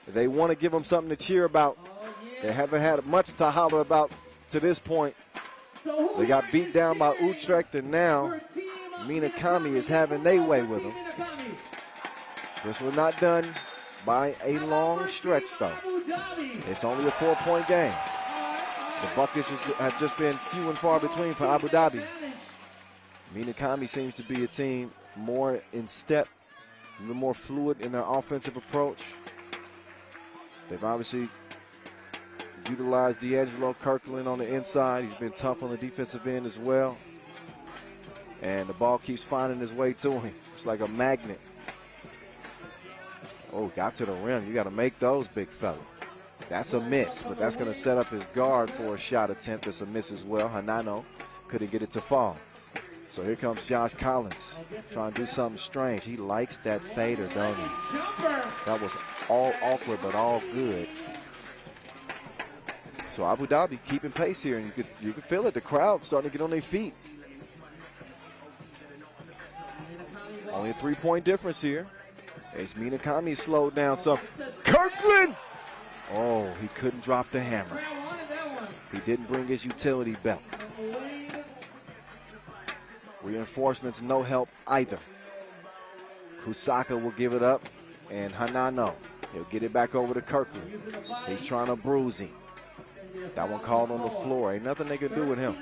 They want to give them something to cheer about. They haven't had much to holler about to this point. They got beat down by Utrecht, and now Minakami is having their way with them. This was not done by a long stretch, though. It's only a 4-point game. The buckets have just been few and far between for Abu Dhabi. Minakami seems to be a team more in step, a little more fluid in their offensive approach. They've obviously utilized D'Angelo Kirkland on the inside. He's been tough on the defensive end as well. And the ball keeps finding its way to him. It's like a magnet. Oh, got to the rim. You got to make those, big fella. That's a miss, but that's going to set up his guard for a shot attempt. That's a miss as well. Hanano couldn't get it to fall. So here comes Josh Collins trying to do something strange. He likes that fader, don't he? That was all awkward, but all good. So Abu Dhabi keeping pace here, and you can feel it. The crowd starting to get on their feet. Only a 3-point difference here. As Minakami slowed down some. Kirkland! Oh, he couldn't drop the hammer. He didn't bring his utility belt. Reinforcements, no help either. Kusaka will give it up, and Hanano, he'll get it back over to Kirkland. He's trying to bruise him. That one called on the floor. Ain't nothing they can do with him.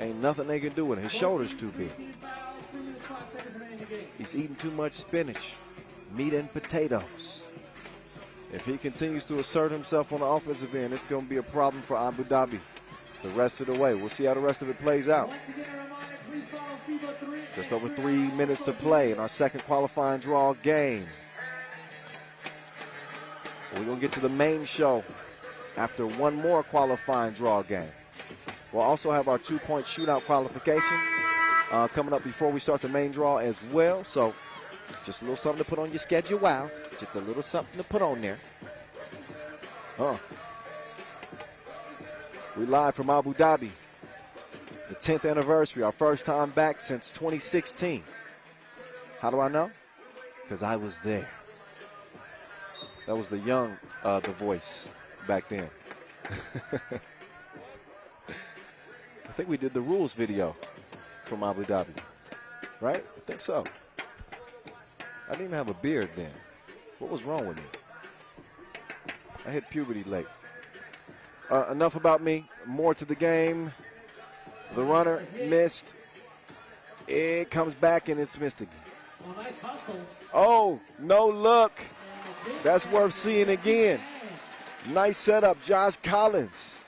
Ain't nothing they can do with him. His shoulder's too big. He's eating too much spinach, meat and potatoes. If he continues to assert himself on the offensive end, it's going to be a problem for Abu Dhabi the rest of the way. We'll see how the rest of it plays out. Just over 3 minutes to play in our second qualifying draw game. We're going to get to the main show after one more qualifying draw game. We'll also have our 2-point shootout qualification coming up before we start the main draw as well. So just a little something to put on your schedule. Wow. Just a little something to put on there. We live from Abu Dhabi. The 10th anniversary, our first time back since 2016. How do I know? Because I was there. That was the young, the voice back then. I think we did the rules video from Abu Dhabi, right? I think so. I didn't even have a beard then. What was wrong with me? I hit puberty late. Enough about me. More to the game. The runner missed. It comes back and it's missed again. Oh, no look. That's worth seeing again. Nice setup, Josh Collins.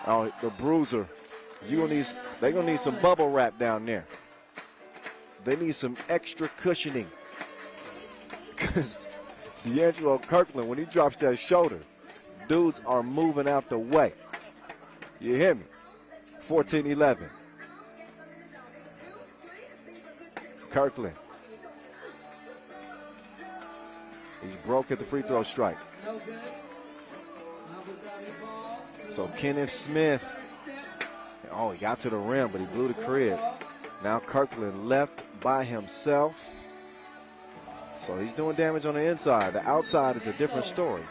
Oh, the bruiser. They're gonna need some bubble wrap down there. They need some extra cushioning. Because D'Angelo Kirkland, when he drops that shoulder, dudes are moving out the way. You hear me? 14-11. Kirkland. He's broke at the free throw strike. So Kenneth Smith. Oh, he got to the rim, but he blew the crib. Now Kirkland left by himself. So he's doing damage on the inside. The outside is a different story.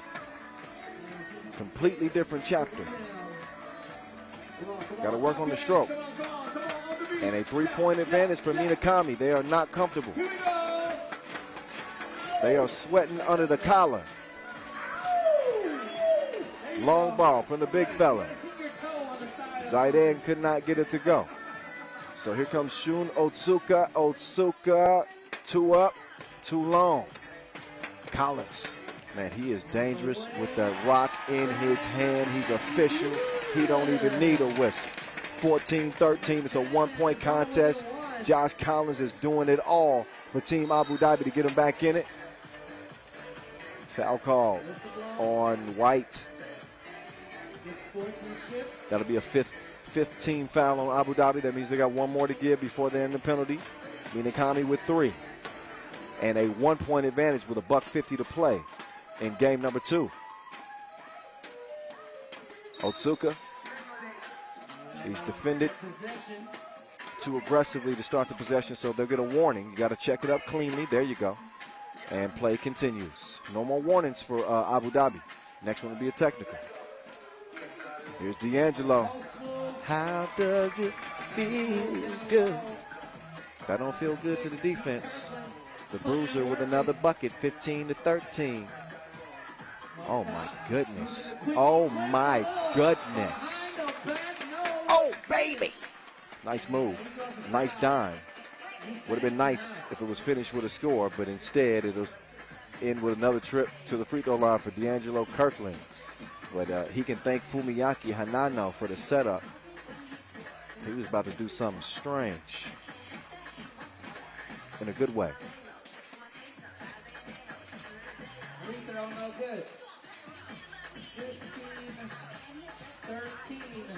Completely different chapter. Got to work on the stroke. And a 3-point advantage for Minakami. They are not comfortable. They are sweating under the collar. Long ball from the big fella. Zidane could not get it to go. So here comes Shun Otsuka. Otsuka, 2 up, 2 long. Collins, man, he is dangerous with that rock in his hand. He's official. He don't even need a whistle. 14-13, it's a 1-point contest. Josh Collins is doing it all for Team Abu Dhabi to get him back in it. Foul call on White. That'll be a 15 foul on Abu Dhabi. That means they got 1 more to give before they end the penalty. Minakami with 3. And a 1-point advantage with $1.50 to play in game number 2. Otsuka, he's defended too aggressively to start the possession, so they'll get a warning. You got to check it up cleanly. There you go. And play continues. No more warnings for Abu Dhabi. Next one will be a technical. Here's D'Angelo. How does it feel good? That don't feel good to the defense. The Bruiser with another bucket, 15-13. Oh, my goodness. Oh, my goodness. Oh, baby. Nice move. Nice dime. Would have been nice if it was finished with a score, but instead it was in with another trip to the free throw line for D'Angelo Kirkland. But he can thank Fumiyaki Hanano for the setup. He was about to do something strange. In a good way.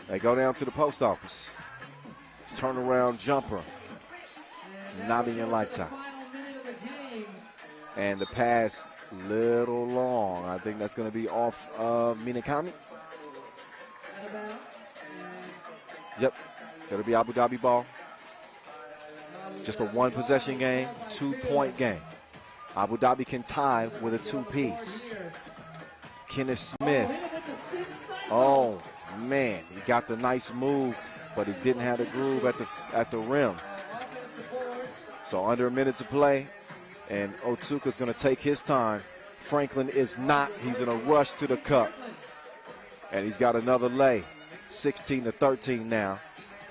They go down to the post office. Turnaround jumper. Not in your lifetime. And the pass, little long. I think that's going to be off of Minakami. Yep. Going to be Abu Dhabi ball. Just a 1-possession game, 2-point game. Abu Dhabi can tie with a 2-piece. Kenneth Smith. Oh, man. He got the nice move, but he didn't have the groove at the rim. So under a minute to play, and Otsuka's going to take his time. Franklin is not. He's in a rush to the cup. And he's got another lay. 16-13 now.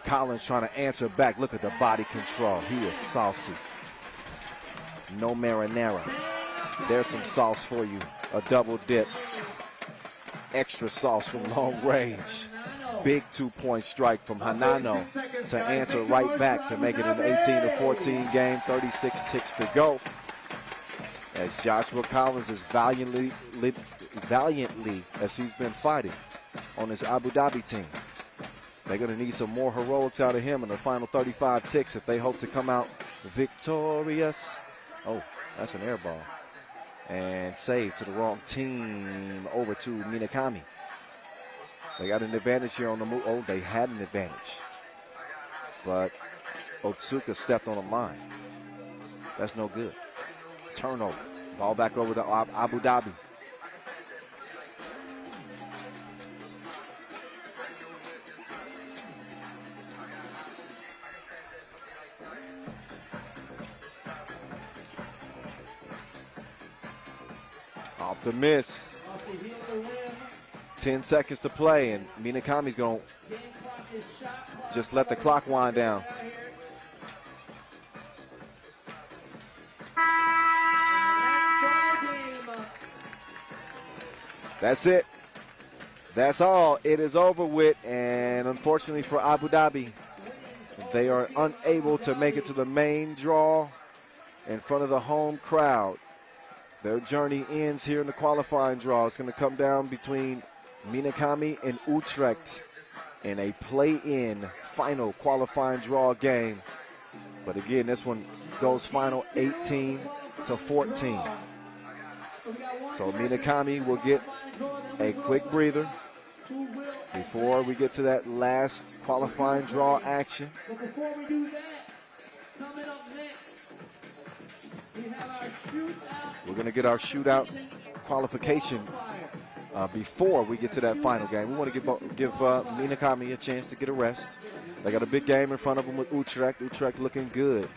Collins trying to answer back. Look at the body control. He is saucy. No marinara. There's some sauce for you. A double dip. Extra sauce from long range. Big 2-point strike from Hanano to answer right back to make it an 18-14 game. 36 ticks to go. As Joshua Collins is valiantly as he's been fighting on this Abu Dhabi team. They're going to need some more heroics out of him in the final 35 ticks if they hope to come out victorious. Oh, that's an air ball. And saved to the wrong team over to Minakami. They got an advantage here on the move. Oh, they had an advantage. But Otsuka stepped on a line. That's no good. Turnover. Ball back over to Abu Dhabi. Off the miss. 10 seconds to play, and Minakami's going to just let the clock wind down. That's it. That's all. It is over with, and unfortunately for Abu Dhabi, they are unable to make it to the main draw in front of the home crowd. Their journey ends here in the qualifying draw. It's going to come down between Minakami and Utrecht in a play-in final qualifying draw game. But again, this one goes final 18-14. So Minakami will get a quick breather before we get to that last qualifying draw action. But before we do that, coming up next, we have our shootout. We're going to get our shootout qualification before we get to that final game. We want to give Minakami a chance to get a rest. They got a big game in front of them with Utrecht. Utrecht looking good.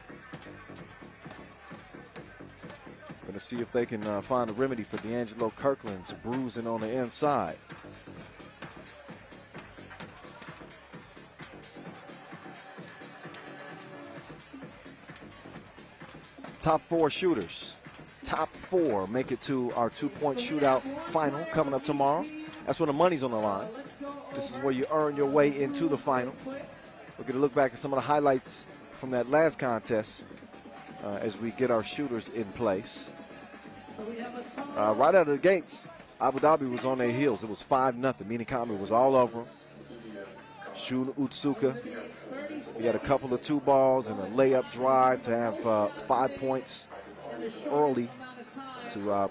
Going to to see if they can find a remedy for D'Angelo Kirkland's bruising on the inside. Top 4 shooters. Top 4 make it to our 2-point shootout final coming up tomorrow. That's when the money's on the line. This is where you earn your way into the final. We're going to look back at some of the highlights from that last contest as we get our shooters in place. Right out of the gates, Abu Dhabi was on their heels. It was 5-0. Minakami was all over them. Shun Utsuka. We had a couple of 2 balls and a layup drive to have 5 points early to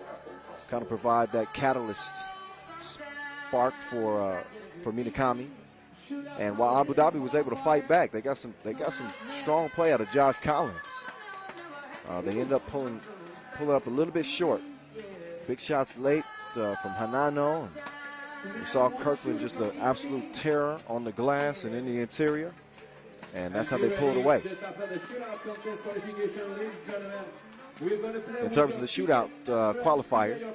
kind of provide that catalyst spark for Minakami. And while Abu Dhabi was able to fight back, they got some strong play out of Josh Collins. They ended up pulling up a little bit short. Big shots late from Hanano. We saw Kirkland just the absolute terror on the glass and in the interior. And that's how they pulled away. In terms of the shootout qualifier,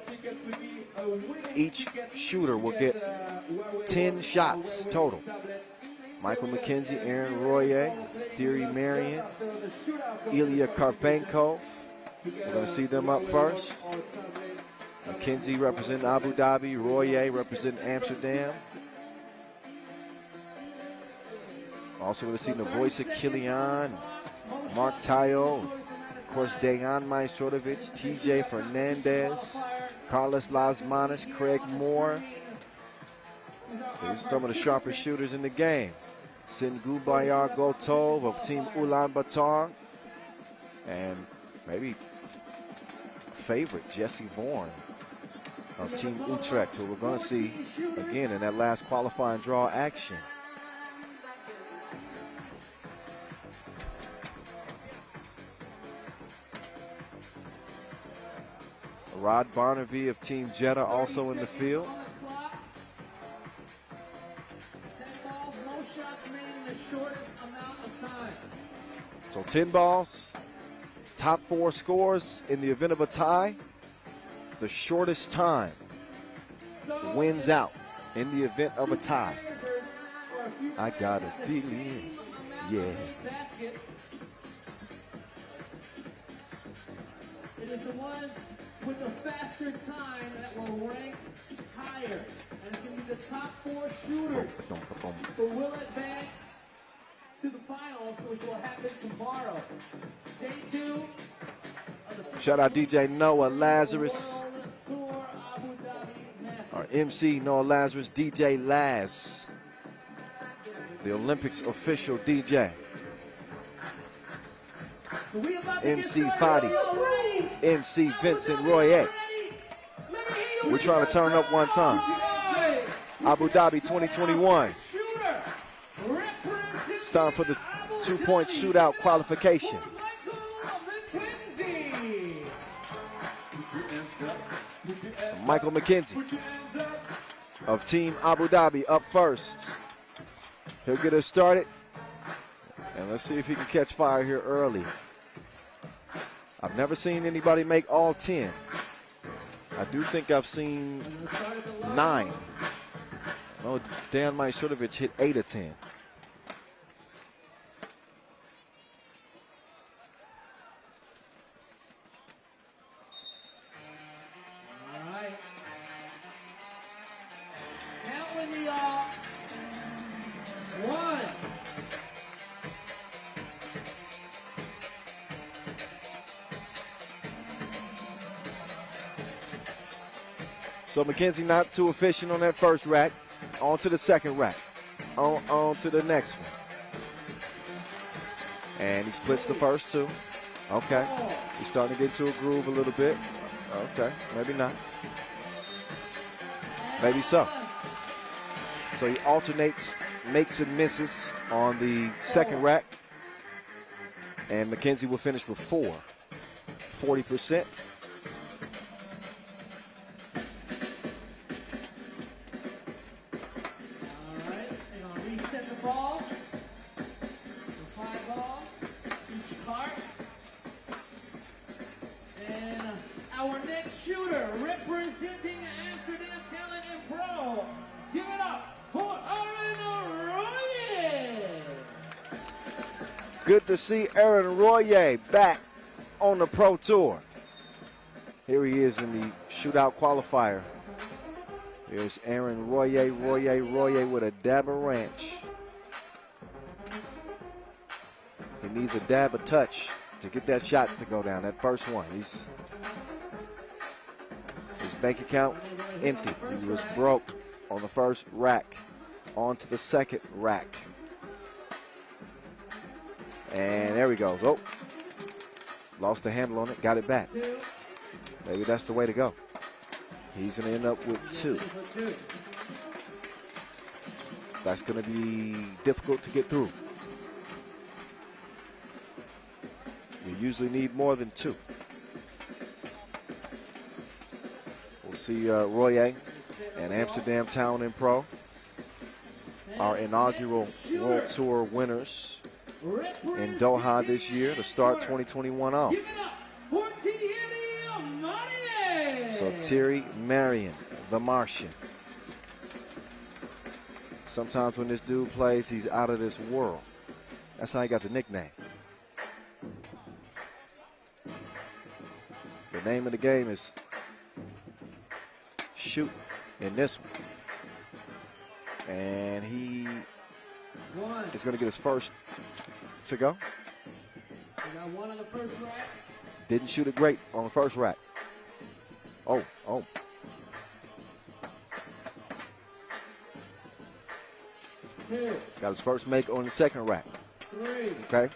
each shooter will get 10 shots total. Michael McKenzie, Aaron Royer, Thierry Marion, Ilya Karpenko. We're going to see them up first. McKenzie representing Abu Dhabi, Royer representing Amsterdam. Also going to see Navoisa Kilian, Mark Tayo, of course Dejan Majstorovic, TJ Fernandez, Carlos Lasmanis, Craig Moore. These are some of the sharpest shooters in the game. Singu Bayar Gotov of Team Ulaanbaatar. And maybe favorite, Jesse Vaughan of Team Utrecht, who we're going to see again in that last qualifying draw action. Rod Barnaby of Team Jeddah also in the field. So 10 balls, top 4 scores in the event of a tie. The shortest time wins out in the event of a tie. I got a feeling, yeah. It is the ones with the faster time that will rank higher. And it's going to be the top 4 shooters who will advance to the finals, which will happen tomorrow. Day 2 of the Shout out DJ Noah Lazarus. Our MC Noah Lazarus, DJ Laz. The Olympics official DJ. MC Fadi, MC Vincent Royer. We're trying to turn up one time. Abu Dhabi 2021. It's time for the 2-point shootout qualification. Michael McKenzie of Team Abu Dhabi up first. He'll get us started. And let's see if he can catch fire here early. I've never seen anybody make all 10. I do think I've seen 9. Oh, Dan Majstorovic hit 8 of 10. All right. Count with me, y'all. 1. So McKenzie not too efficient on that first rack. On to the second rack. On to the next one. And he splits the first 2. Okay. He's starting to get into a groove a little bit. Okay. Maybe not. Maybe so. So he alternates, makes and misses on the second rack. And McKenzie will finish with 4. 40%. Our Good to see Aaron Royer back on the Pro Tour. Here he is in the shootout qualifier. Here's Aaron Royer with a dab of ranch. He needs a dab of touch to get that shot to go down, that first one. His bank account empty. He was broke on the first rack. On to the second rack. And there he goes. Oh, lost the handle on it, got it back. Maybe that's the way to go. He's going to end up with 2. That's going to be difficult to get through. You usually need more than 2. We'll see Royer and Amsterdam Talent&Pro, our inaugural World Tour winners in Doha this year to start 2021 off. So Thierry Marion, the Martian. Sometimes when this dude plays, he's out of this world. That's how he got the nickname. The name of the game is shoot in this one. And he is going to get his first to go. Got 1 on the first rack. Didn't shoot it great on the first rack. Oh. Got his first make on the second rack. 3. Okay.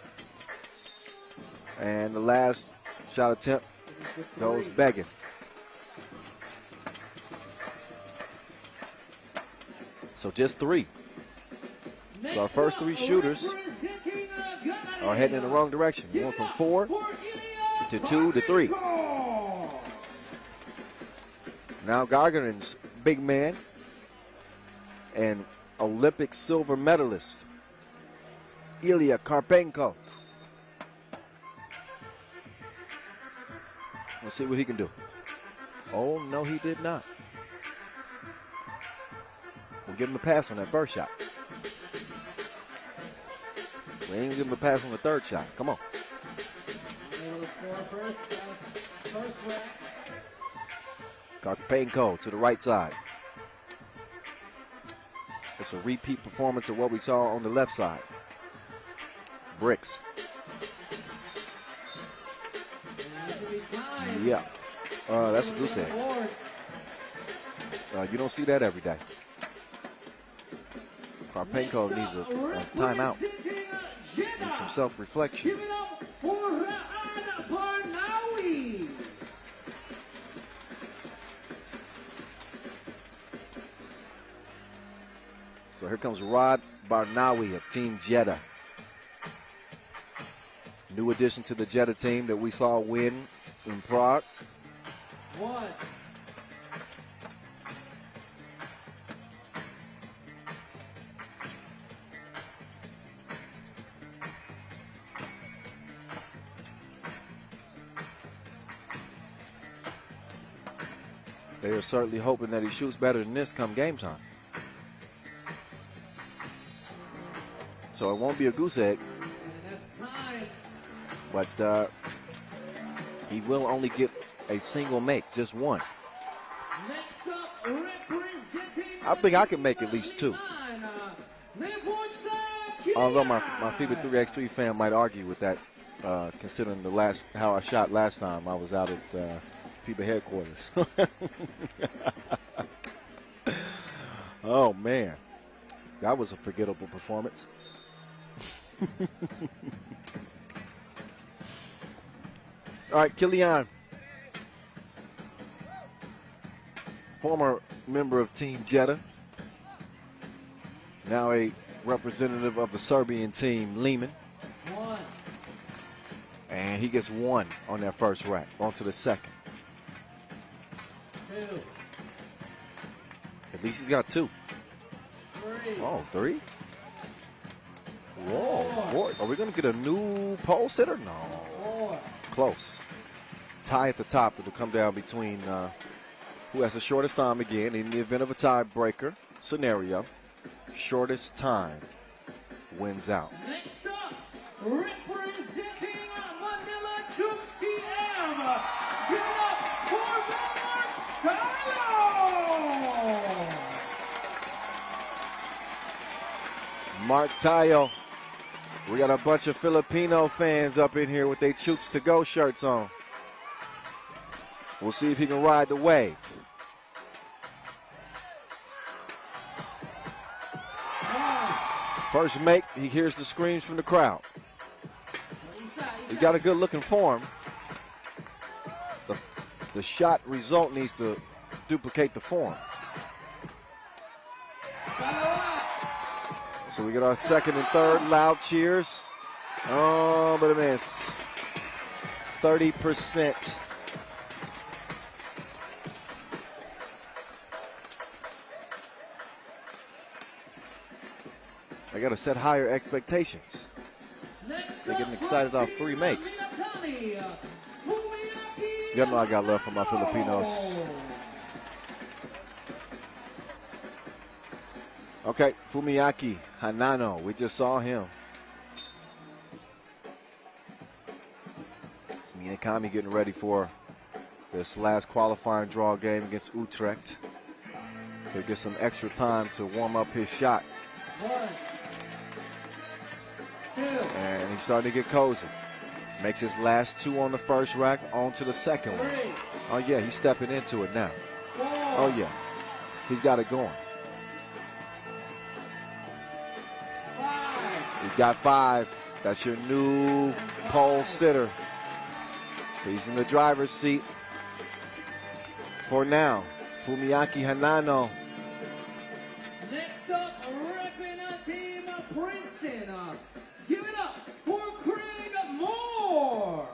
And the last shot attempt goes begging. So just 3. So our first 3 shooters are heading in the wrong direction. Going from 4 to 2 to 3. Now Gagarin's big man and Olympic silver medalist, Ilya Karpenko. We'll see what he can do. Oh, no, he did not. We'll give him a pass on that first shot. We ain't give him a pass on the third shot. Come on. Karpenko to the right side. It's a repeat performance of what we saw on the left side. Bricks. Yeah. That's a goose egg. You don't see that every day. Karpenko needs a timeout. Needs some self-reflection. So here comes Rod Barnawi of Team Jeddah. New addition to the Jeddah team that we saw win in Prague. 1. They are certainly hoping that he shoots better than this come game time. So it won't be a goose egg. But he will only get a single make, just 1. I think I can make at least 2. Although my FIBA 3x3 fan might argue with that, considering how I shot last time I was out at FIBA headquarters. Oh, man. That was a forgettable performance. All right, Kilian, former member of Team Jeddah, now a representative of the Serbian team, Liman. 1. And he gets 1 on that first rack. On to the second. 2. At least he's got 2. 3. Oh, 3? Whoa, 4. Are we going to get a new pole sitter? No. 4. Close. Tie at the top. It'll come down between who has the shortest time again in the event of a tiebreaker scenario. Shortest time wins out. Next up, Mark Tayo. We got a bunch of Filipino fans up in here with their Chooks to Go shirts on. We'll see if he can ride the wave. First make, he hears the screams from the crowd. He got a good looking form. The shot result needs to duplicate the form. So we get our second and third, loud cheers. Oh, but a miss. 30%. They got to set higher expectations. They're getting excited off 3 makes. You know I got love for my Filipinos. Okay, Fumiaki Hanano, we just saw him. It's Minakami getting ready for this last qualifying draw game against Utrecht. He'll get some extra time to warm up his shot. 1, 2. And he's starting to get cozy. Makes his last 2 on the first rack, on to the second one. Oh yeah, he's stepping into it now. 4. Oh yeah, he's got it going. 5. He's got 5. That's your new pole sitter. He's in the driver's seat for now. Fumiaki Hanano. Next up, repping team Princeton. Give it up for Craig Moore.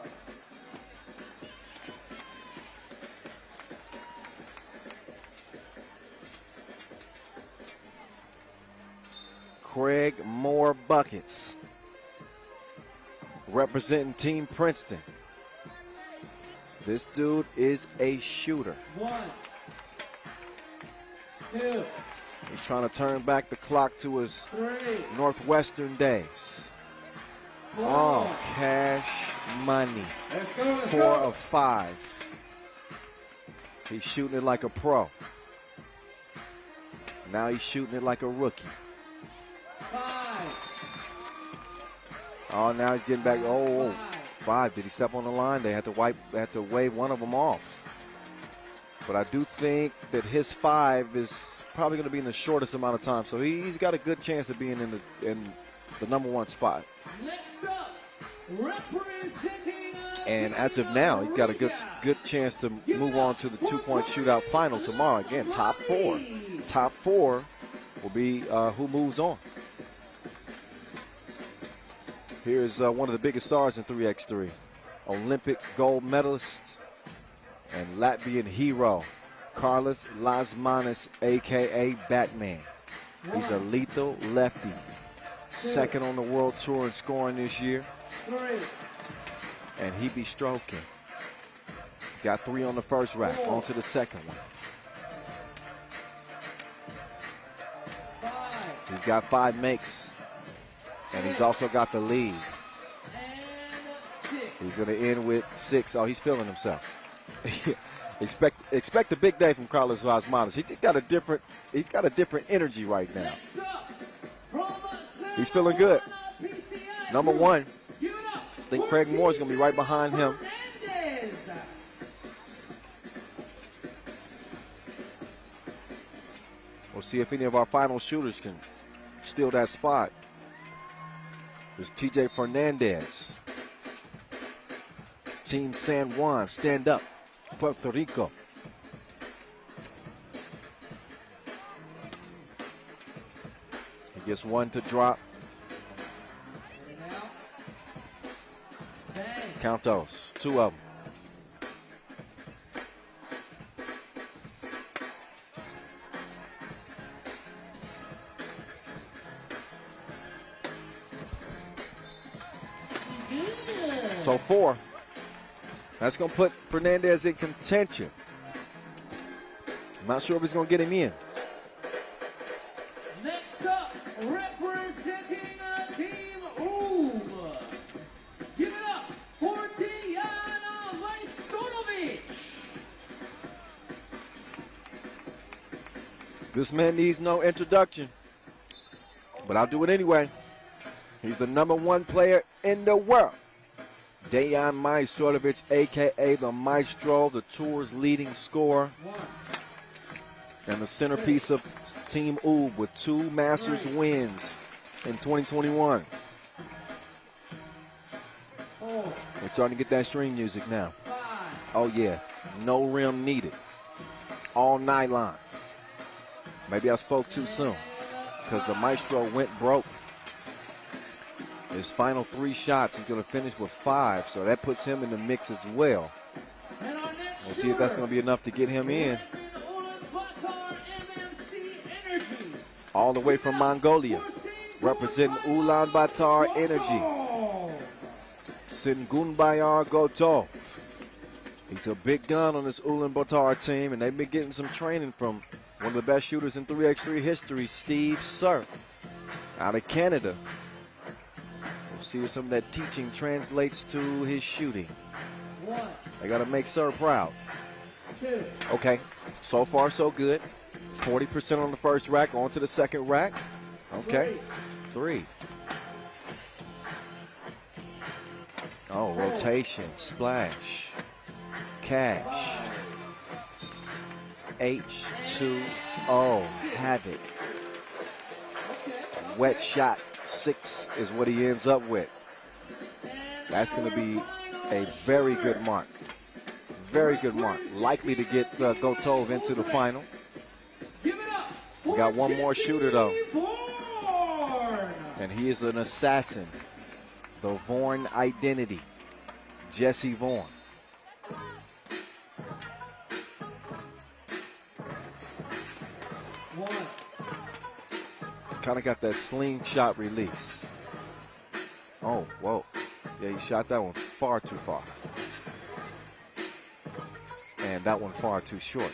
Craig Moore buckets. Representing Team Princeton. This dude is a shooter. 1, 2, He's trying to turn back the clock to his 3, Northwestern days. 4. Oh, cash money. Let's go, let's 4 go. of 5. He's shooting it like a pro. Now he's shooting it like a rookie. 5. Oh, now he's getting back. Oh, 5. Did he step on the line? They had to wave one of them off. But I do think that his 5 is probably going to be in the shortest amount of time. So he's got a good chance of being in the number 1 spot. Next up, representing And as of now, he's got a good chance to move on to the 2-point shootout final tomorrow. Again, top 4. Top 4 will be who moves on. Here's one of the biggest stars in 3x3. Olympic gold medalist and Latvian hero, Carlos Lasmanis, a.k.a. Batman. He's a lethal lefty. Second on the world tour in scoring this year. 3. And he be stroking. He's got 3 on the first rack. On to the second one. 5. He's got 5 makes. And he's also got the lead. And 6. He's going to end with 6. Oh, he's feeling himself. Expect a big day from Carlos Lasmanis. He's got a different energy right now. Next up, from He's feeling good. PCI, Number 1. give it up I think for Craig Moore's going to be right behind him. Fernandez. We'll see if any of our final shooters can steal that spot. There's TJ Fernandez. Team San Juan, stand up. Puerto Rico. He gets 1 to drop. Now, bang. Count those. 2 of them. So 4. That's going to put Fernandez in contention. I'm not sure if he's going to get him in. Next up, representing Team give it up for Diana Vajstonovic. This man needs no introduction. but I'll do it anyway. He's the #1 player in the world. Dejan Majstorovic, a.k.a. the Maestro, the tour's leading scorer, and the centerpiece of Team Oob with 2 Masters wins in 2021. We're starting to get that string music now. Oh, yeah. No rim needed. All nylon. Maybe I spoke too soon because the Maestro went broke. His final 3 shots, he's going to finish with 5, so that puts him in the mix as well. We'll see if that's going to be enough to get him in. All the way from Mongolia, representing Ulaanbaatar Energy. Singunbayar Goto. He's a big gun on this Ulaanbaatar team, and they've been getting some training from one of the best shooters in 3x3 history, Steve Sir, out of Canada. We'll see if some of that teaching translates to his shooting. They got to make Sir proud. Okay, so far so good. 40% on the first rack, on to the second rack. Okay, 3. Oh, rotation, splash, cash, H2O, havoc. Wet shot, 6 is what he ends up with. That's going to be a very good mark. Very good mark. Likely to get Gotov into the final. We got one more shooter, though. And he is an assassin. The Vaughn identity. Jesse Vaughn. He's kind of got that slingshot release. Oh, whoa. Yeah, he shot that one far too far. And that one far too short.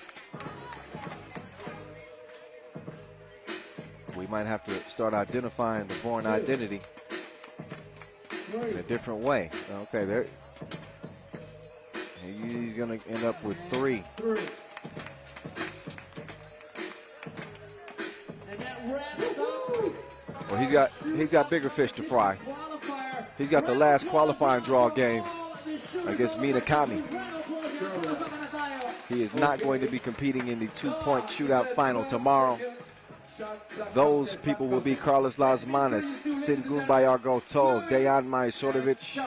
We might have to start identifying the Vaughn identity in a different way. Okay, there. He's going to end up with 3. Well, he's got bigger fish to fry. He's got the last qualifying draw game against Minakami. He is not going to be competing in the 2-point shootout final tomorrow. Those people will be Carlos Lasmanes, Singunbayar Goto, Dejan Majstorovic,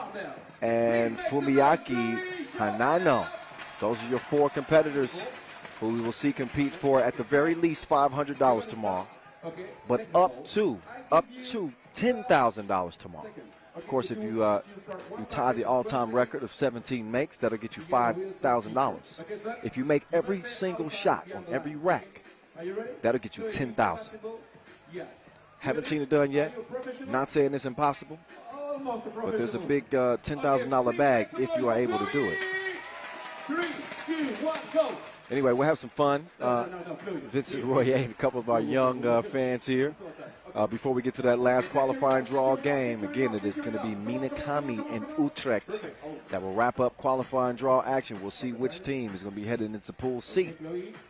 and Fumiaki Hanano. Those are your 4 competitors who we will see compete for at the very least $500 tomorrow, but up to $10,000 tomorrow. Of course, if you tie the all-time record of 17 makes, that'll get you $5,000. If you make every single shot on every rack, that'll get you $10,000. Haven't seen it done yet. Not saying it's impossible, but there's a big $10,000 bag if you are able to do it. 3, 2, 1, go. Anyway, we'll have some fun. Vincent Royer and a couple of our young fans here. Before we get to that last qualifying draw game, again, it is going to be Minakami and Utrecht that will wrap up qualifying draw action. We'll see which team is going to be headed into Pool C,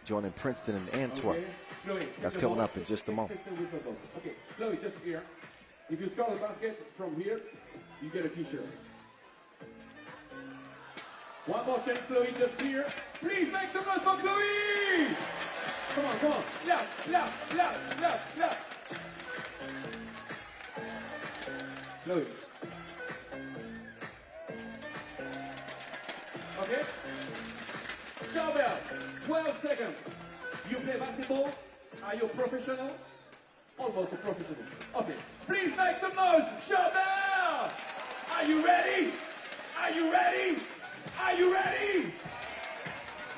joining Princeton and Antwerp. That's coming up in just a moment. Okay, Chloe, just here. If you score the basket from here, you get a t-shirt. One more chance, Chloe, just here. Please make some noise for Chloe! Come on, come on. Left, left, left, left, left. Chloe. Okay? Charbel, 12 seconds. You play basketball? Are you a professional? Almost a professional. Okay. Please make some noise. Charbel! Are you ready? Are you ready? Are you ready?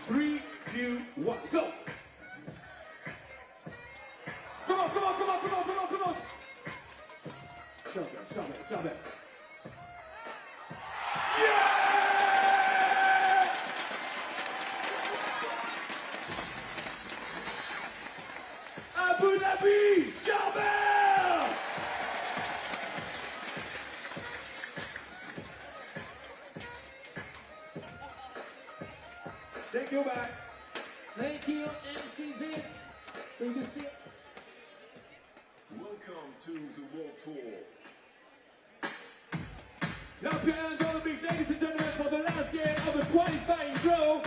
3, 2, 1, go! Come on, come on, come on, come on, come on, come on! Stop it. Yeah! Abu Dhabi, Charbel! Thank you, back. Thank you, MC Vince. Thank you, Welcome to Champions on the beach, ladies and gentlemen, for the last game of the qualifying draw,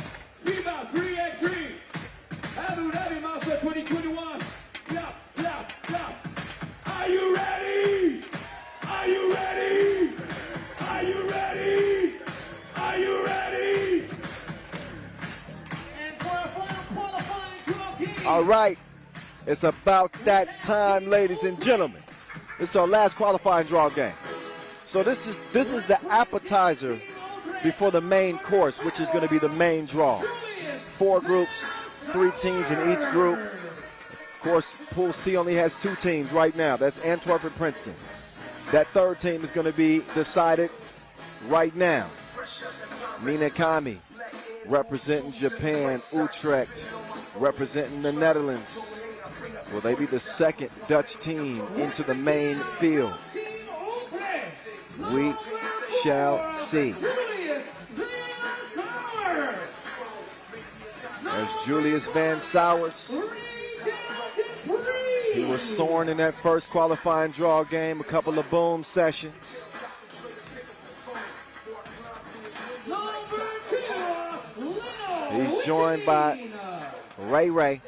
FIBA 3x3, Abu Dhabi Master 2021. Clap, clap, clap. Are you ready? Are you ready? Are you ready? Are you ready? And for our final qualifying draw game. All right, it's about that time, ladies and gentlemen. This is our last qualifying draw game. So this is the appetizer before the main course, which is going to be the main draw. 4 groups, 3 teams in each group. Of course, Pool C only has 2 teams right now. That's Antwerp and Princeton. That 3rd team is going to be decided right now. Minakami representing Japan, Utrecht representing the Netherlands. Will they be the 2nd Dutch team into the main field? We shall see. There's Julius Van Sowers. He was soaring in that first qualifying draw game, a couple of boom sessions. He's joined by Ray.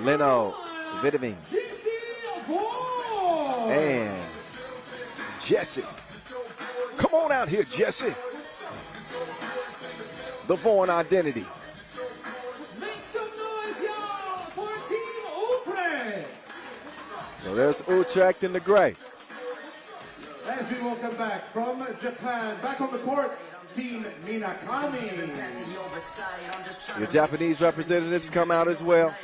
Leno Vitamine. And Jesse. Come on out here, Jesse. The Vaughn identity. Make some noise, y'all, for Team Utrecht. So there's Utrecht in the gray. As we welcome back from Japan, back on the court, Team Minakami. Your Japanese representatives come out as well.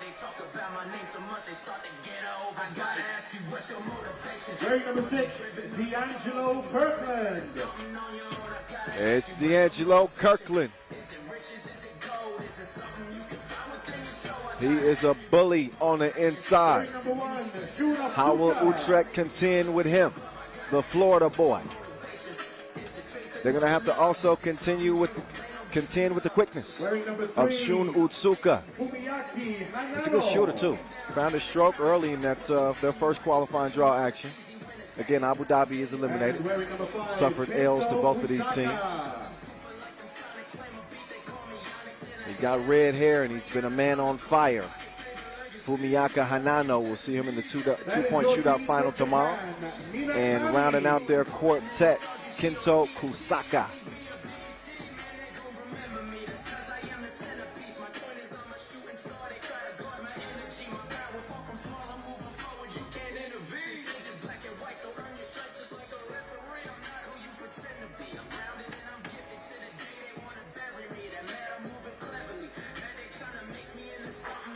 Wearing number 6, D'Angelo Kirkland. It's D'Angelo Kirkland. He is a bully on the inside. Number 1, How will Utrecht contend with him, the Florida boy? They're going to have to also contend with the quickness of Shun Utsuka. He's a good shooter too. Found a stroke early in that their first qualifying draw action. Again, Abu Dhabi is eliminated. Suffered L's to both of these teams. He got red hair and he's been a man on fire. Fumiyaka Hanano, we'll see him in the two-point shootout final tomorrow. And rounding out their quartet, Kento Kusaka.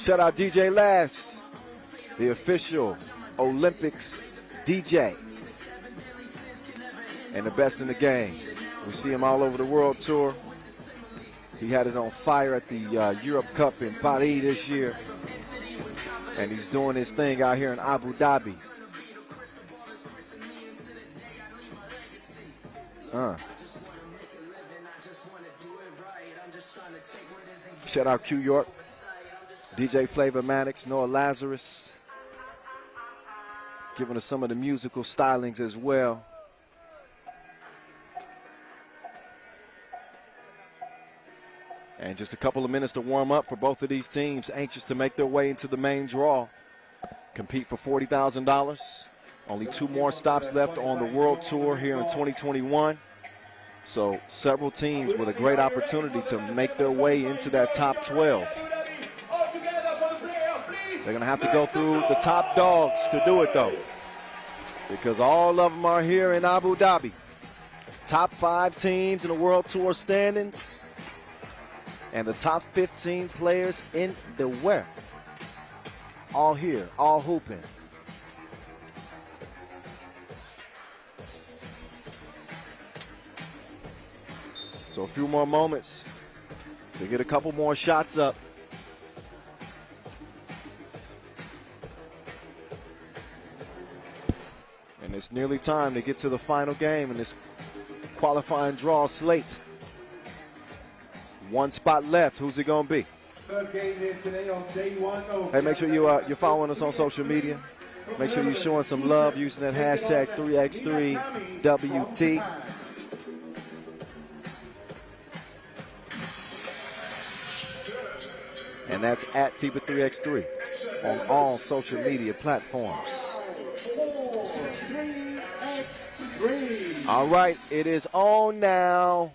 Shout out DJ Lass, the official Olympics DJ and the best in the game. We see him all over the world tour. He had it on fire at the Europe Cup in Paris this year. And he's doing his thing out here in Abu Dhabi. Shout out Q York, DJ Flavor Maddox, Noah Lazarus, giving us some of the musical stylings as well. And just a couple of minutes to warm up for both of these teams, anxious to make their way into the main draw. Compete for $40,000. Only 2 more stops left on the World Tour here in 2021. So several teams with a great opportunity to make their way into that top 12. They're going to have to go through the top dogs to do it, though, because all of them are here in Abu Dhabi. Top 5 teams in the World Tour standings and the top 15 players in the world. All here, all hooping. So a few more moments to get a couple more shots up. And it's nearly time to get to the final game in this qualifying draw slate. 1 spot left. Who's it going to be? Third game here today on day one. Hey, make sure you're following us on social media. Make sure you're showing some love using that hashtag 3x3WT. And that's at FIBA 3x3 on all social media platforms. All right, it is on now.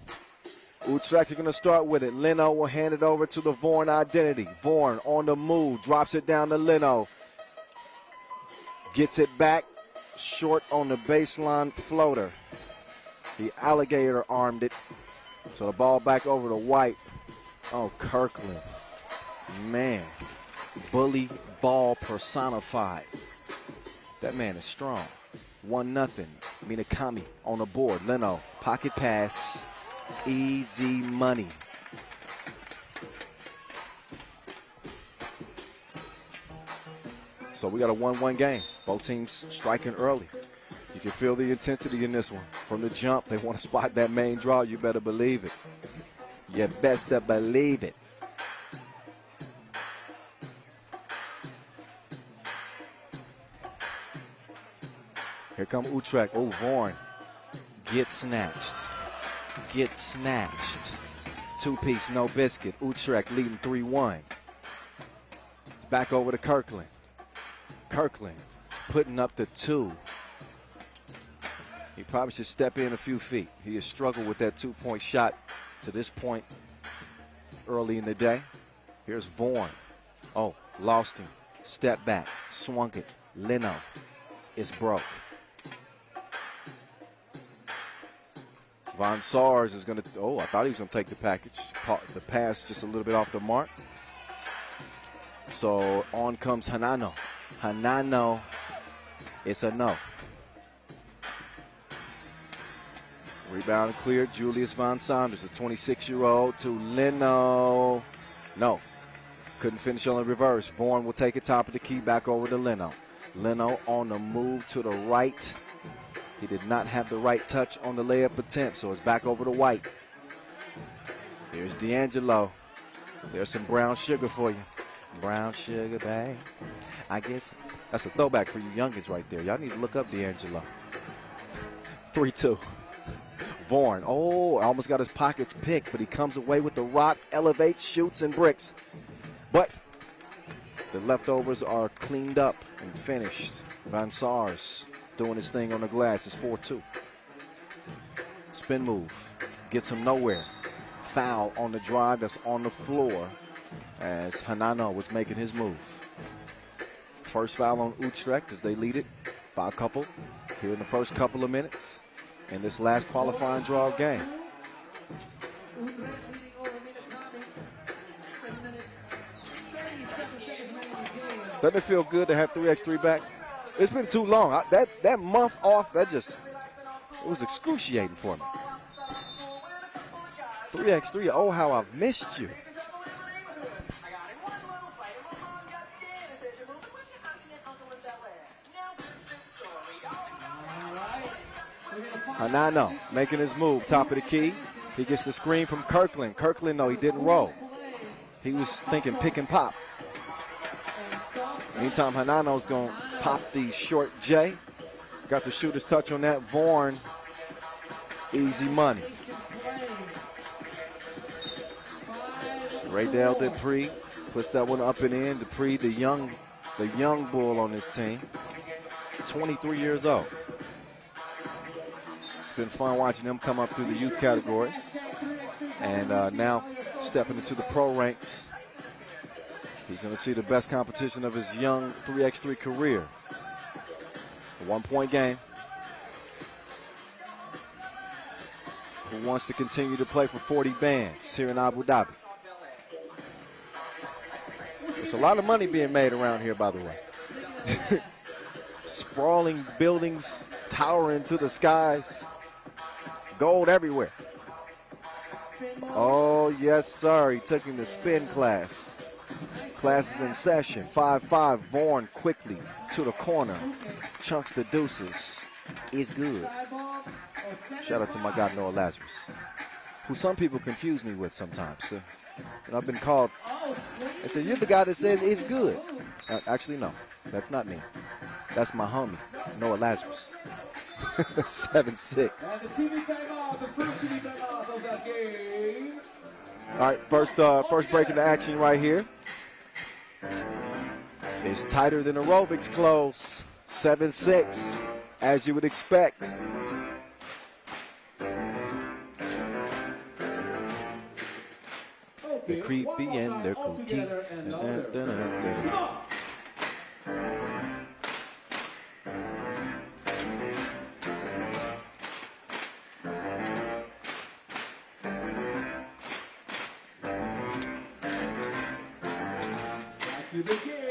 Utrecht are going to start with it. Leno will hand it over to the Vorn identity. Vorn on the move, drops it down to Leno. Gets it back, short on the baseline floater. The alligator armed it. So the ball back over to White. Oh, Kirkland. Man, bully ball personified. That man is strong. 1-0. Minakami on the board. Leno, pocket pass. Easy money. So we got a 1-1 game. Both teams striking early. You can feel the intensity in this one. From the jump, they want to spot that main draw. You better believe it. You best to believe it. Here come Utrecht. Oh, Vorn. Get snatched. Get snatched. Two-piece, no biscuit. Utrecht leading 3-1. Back over to Kirkland. Kirkland putting up the 2. He probably should step in a few feet. He has struggled with that 2-point shot to this point early in the day. Here's Vorn. Oh, lost him. Step back. Swung it. Leno is broke. Van Sars is going to, oh, I thought he was going to take the package. Caught the pass just a little bit off the mark. So on comes Hanano. Hanano, it's a no. Rebound cleared. Julius Van Saunders, a 26-year-old, to Leno. No. Couldn't finish on the reverse. Vorn will take it top of the key back over to Leno. Leno on the move to the right. He did not have the right touch on the layup attempt, so it's back over to White. Here's D'Angelo. There's some brown sugar for you. Brown sugar, babe. I guess that's a throwback for you youngins right there. Y'all need to look up D'Angelo. 3-2. Vorn. Oh, almost got his pockets picked, but he comes away with the rock, elevates, shoots, and bricks. But the leftovers are cleaned up and finished. Van Sars doing his thing on the glass. It's 4-2. Spin move. Gets him nowhere. Foul on the drive that's on the floor as Hanano was making his move. First foul on Utrecht as they lead it by a couple here in the first couple of minutes in this last qualifying draw game. Doesn't it feel good to have 3x3 back? It's been too long. That month off, it was excruciating for me. 3x3, oh, how I've missed you. Hanano making his move, top of the key. He gets the screen from Kirkland. Kirkland, no, he didn't roll. He was thinking pick and pop. Meantime, Hanano's going to pop the short J. Got the shooter's touch on that. Vorn, easy money. Raydell Dupree puts that one up and in. Dupree, the young bull on this team. 23 years old. It's been fun watching him come up through the youth categories. And now stepping into the pro ranks. He's going to see the best competition of his young 3x3 career. A 1-point game. Who wants to continue to play for 40 bands here in Abu Dhabi? There's a lot of money being made around here, by the way. Sprawling buildings towering to the skies. Gold everywhere. Oh, yes, sir. He took him to spin class. Class is in session. 5-5. Vorn quickly to the corner. Chunks the deuces. It's good. Shout out to my guy Noah Lazarus, who some people confuse me with sometimes. And I've been called. They said, you're the guy that says it's good. Actually, no. That's not me. That's my homie, Noah Lazarus. 7-6. And the TV timeout, the first TV timeout of that game. All right, first break in the action right here. It's tighter than aerobics close. 7-6, as you would expect. They're creepy and they're kooky.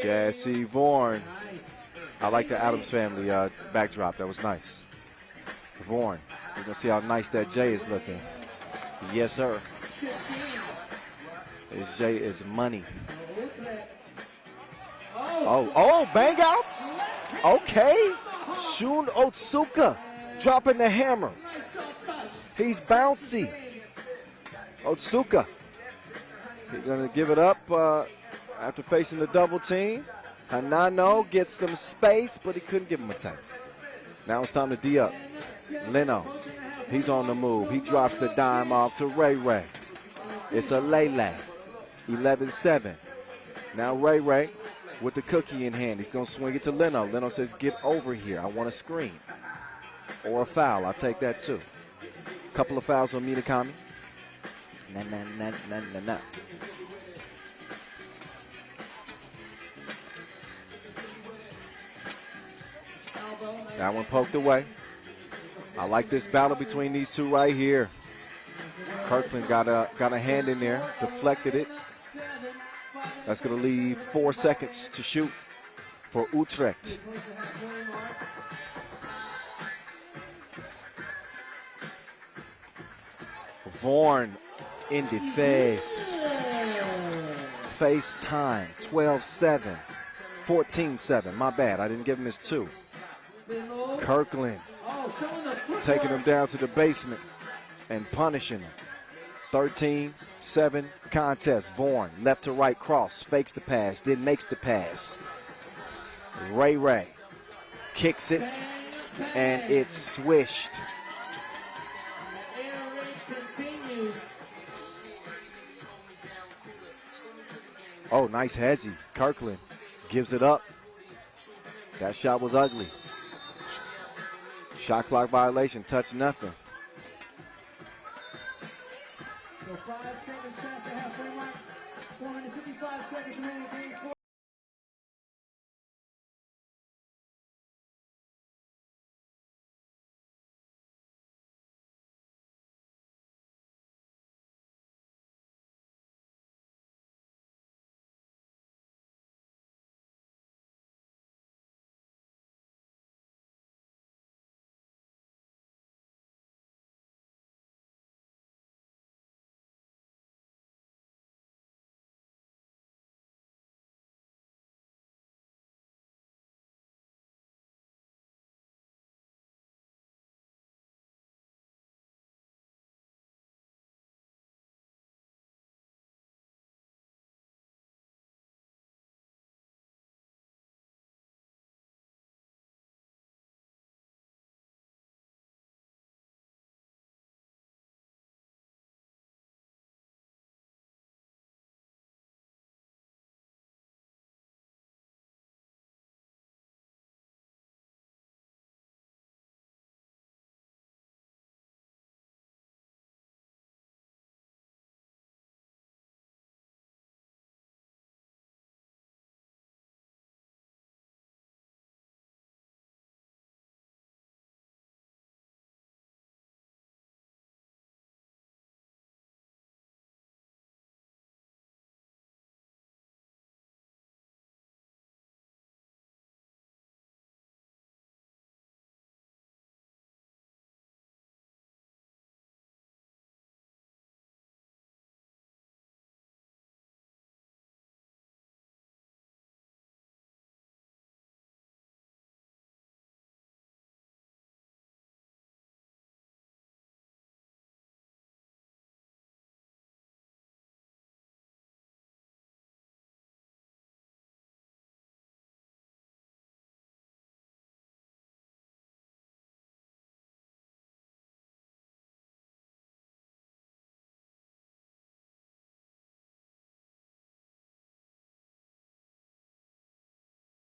Jesse Vaughan. I like the Adams Family backdrop. That was nice. Vaughan. We're going to see how nice that J is looking. Yes, sir. This J is money. Oh, bang outs? Okay. Shun Otsuka dropping the hammer. He's bouncy. Otsuka. He's going to give it up after facing the double team. Hanano gets some space, but he couldn't give him a taste. Now it's time to D up. Leno, he's on the move. He drops the dime off to Ray Ray. It's a Lele. 11-7. Now Ray Ray with the cookie in hand. He's going to swing it to Leno. Leno says, get over here. I want a screen. Or a foul. I'll take that too. Couple of fouls on Minakami. Nah. That one poked away. I like this battle between these two right here. Kirkland got a hand in there, deflected it. That's going to leave 4 seconds to shoot for Utrecht. Vaughan in the face. Face time, 12-7, 14-7. My bad, I didn't give him his 2. Kirkland taking him down to the basement and punishing him. 13-7 contest. Vaughan, left to right cross, fakes the pass, then makes the pass. Ray Ray kicks it, and it's swished. Oh, nice hezzy. Kirkland gives it up. That shot was ugly. Shot clock violation, touch nothing. So 5 seconds past the halfway mark. 455 seconds remaining.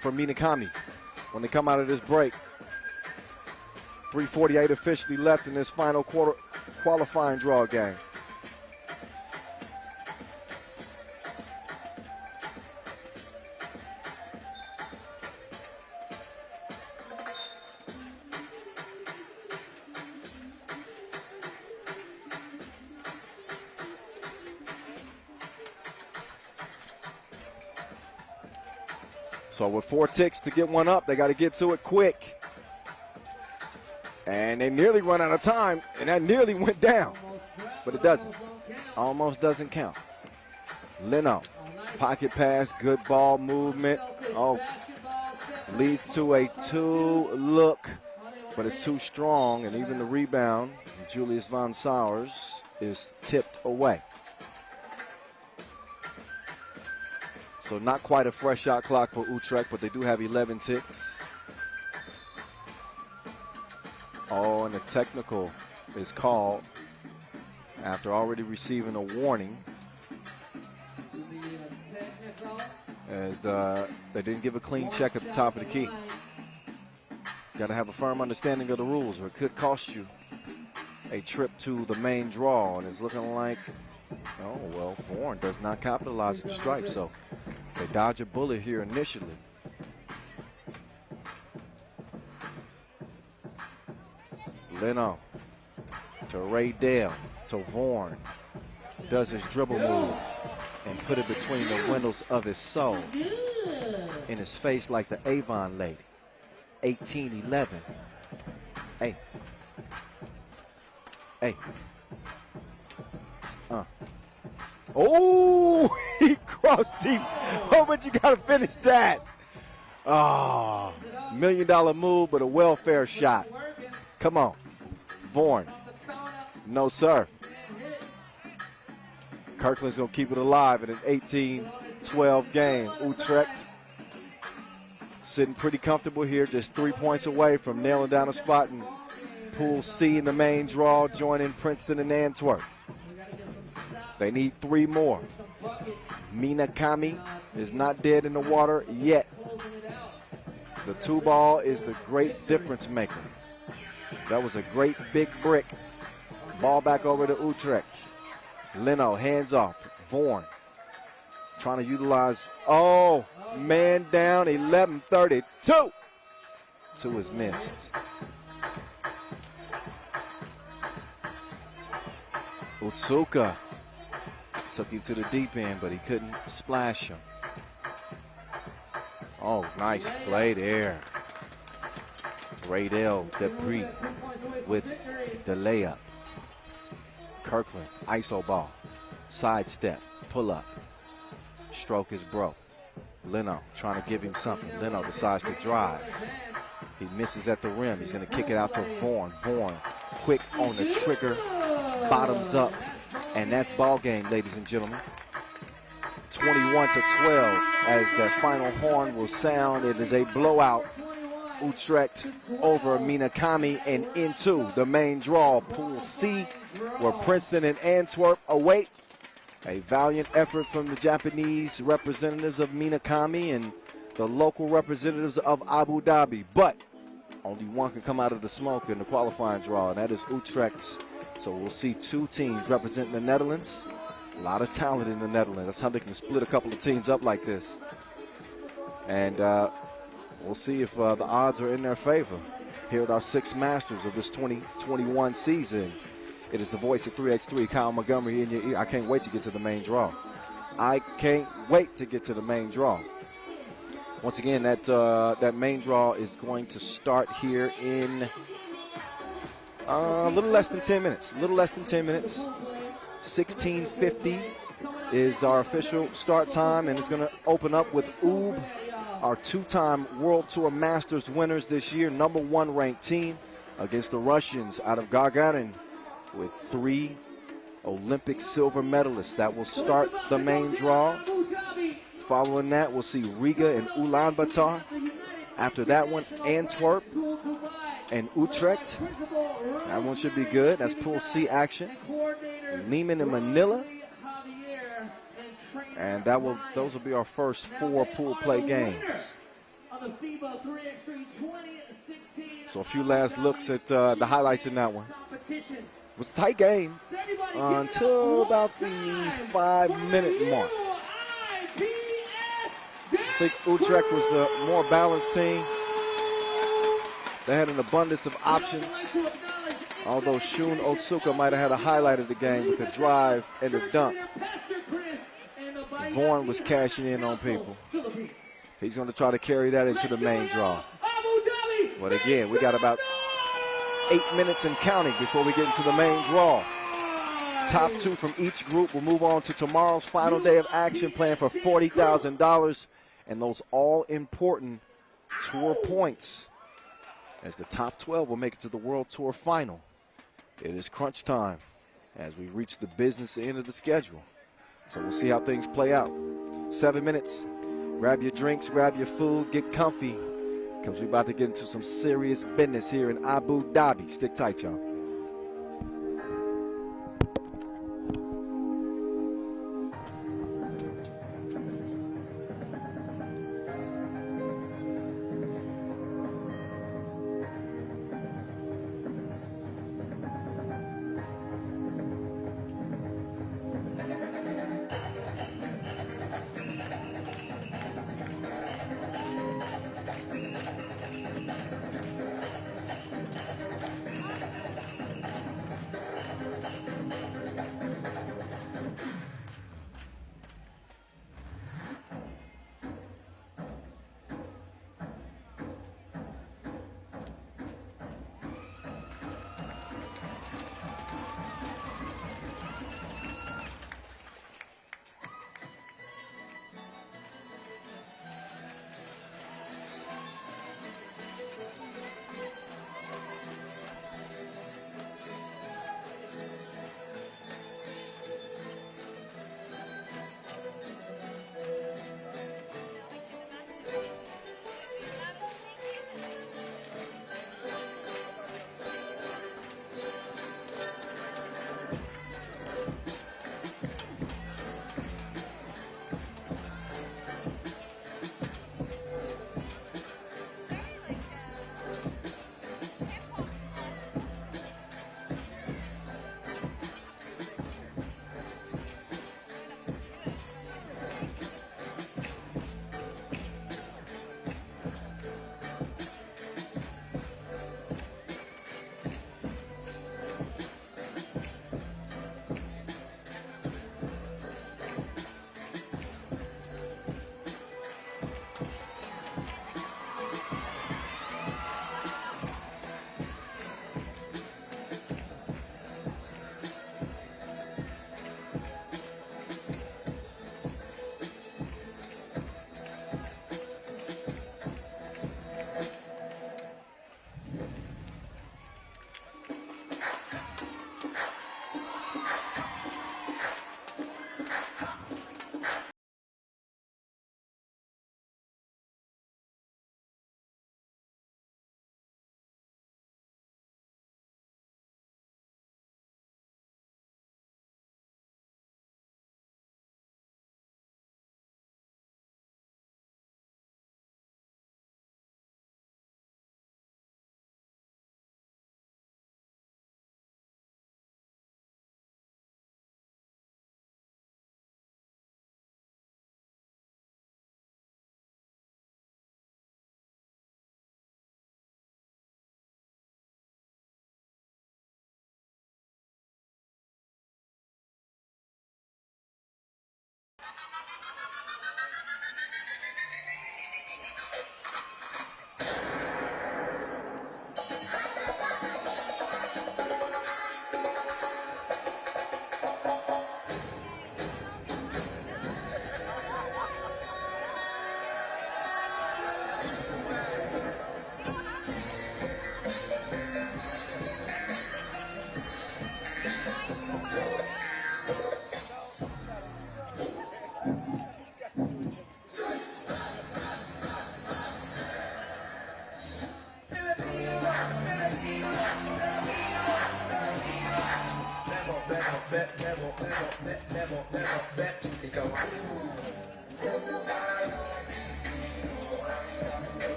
for Minakami when they come out of this break. 3:48 officially left in this final quarter qualifying draw game. So with 4 ticks to get one up, they got to get to it quick. And they nearly run out of time, and that nearly went down. But it doesn't. Almost doesn't count. Leno, pocket pass, good ball movement. Oh, leads to a 2 look, but it's too strong, and even the rebound, Julius Van Sowers, is tipped away. So not quite a fresh shot clock for Utrecht, but they do have 11 ticks. Oh, and the technical is called after already receiving a warning, as they didn't give a clean check at the top of the key. Got to have a firm understanding of the rules, or it could cost you a trip to the main draw. And it's looking like, oh, well, Vaughan does not capitalize on the stripe, so they dodge a bullet here initially. Leno to Ray Dale to Vaughan. Does his dribble move and put it between the windows of his soul. In his face like the Avon lady. 18-11. Hey. Hey. Oh, he crossed deep. Oh, but you got to finish that. Oh, $1 million move, but a welfare shot. Come on. Vaughan. No, sir. Kirkland's going to keep it alive in an 18-12 game. Utrecht sitting pretty comfortable here, just 3 points away from nailing down a spot in Pool C in the main draw, joining Princeton and Antwerp. They need 3 more. Minakami is not dead in the water yet. The 2-ball is the great difference maker. That was a great big brick. Ball back over to Utrecht. Leno, hands off. Vaughan trying to utilize. Oh, man down, 11-32. 2 is missed. Utsuka took you to the deep end, but he couldn't splash him. Oh, nice play there. Radel Dupree with the layup. Kirkland, iso ball, sidestep, pull up. Stroke is broke. Leno trying to give him something. Leno decides to drive. He misses at the rim. He's going to kick it out to Vaughan. Vaughan, quick on the trigger, bottoms up, and that's ball game, ladies and gentlemen. 21-12 as the final horn will sound. It is a blowout. Utrecht over Minakami and into the main draw, Pool C, where Princeton and Antwerp await. A valiant effort from the Japanese representatives of Minakami and the local representatives of Abu Dhabi. But only one can come out of the smoke in the qualifying draw, and that is Utrecht's. So we'll see 2 teams representing the Netherlands. A lot of talent in the Netherlands. That's how they can split a couple of teams up like this. And we'll see if the odds are in their favor. Here at our 6th Masters of this 2021 season. It is the voice of 3x3, Kyle Montgomery, in your ear. I can't wait to get to the main draw. I can't wait to get to the main draw. Once again, that main draw is going to start here in a little less than 10 minutes. 16:50 is our official start time, and it's going to open up with Ub, our 2-time World Tour Masters winners this year, #1 ranked team, against the Russians out of Gagarin, with 3 Olympic silver medalists. That will start the main draw. Following that, we'll see Riga and Ulaanbaatar. After that one, Antwerp and Utrecht. That one should be good. That's Pool C action. Liman and Manila. And those will be our first 4 pool play games. on the FIBA 3x3 2016. So a few last looks at the highlights in that one. It was a tight game until about the 5-minute mark. I think Utrecht was the more balanced team. They had an abundance of options, although Shun Otsuka might have had a highlight of the game with the drive and the dunk. Juan was cashing in on people. He's going to try to carry that into the main draw. But again, we got about 8 minutes and counting before we get into the main draw. Top 2 from each group will move on to tomorrow's final day of action, playing for $40,000 and those all-important tour points, as the top 12 will make it to the World Tour final. It is crunch time as we reach the business end of the schedule. So we'll see how things play out. 7 minutes. Grab your drinks, grab your food, get comfy, because we're about to get into some serious business here in Abu Dhabi. Stick tight, y'all.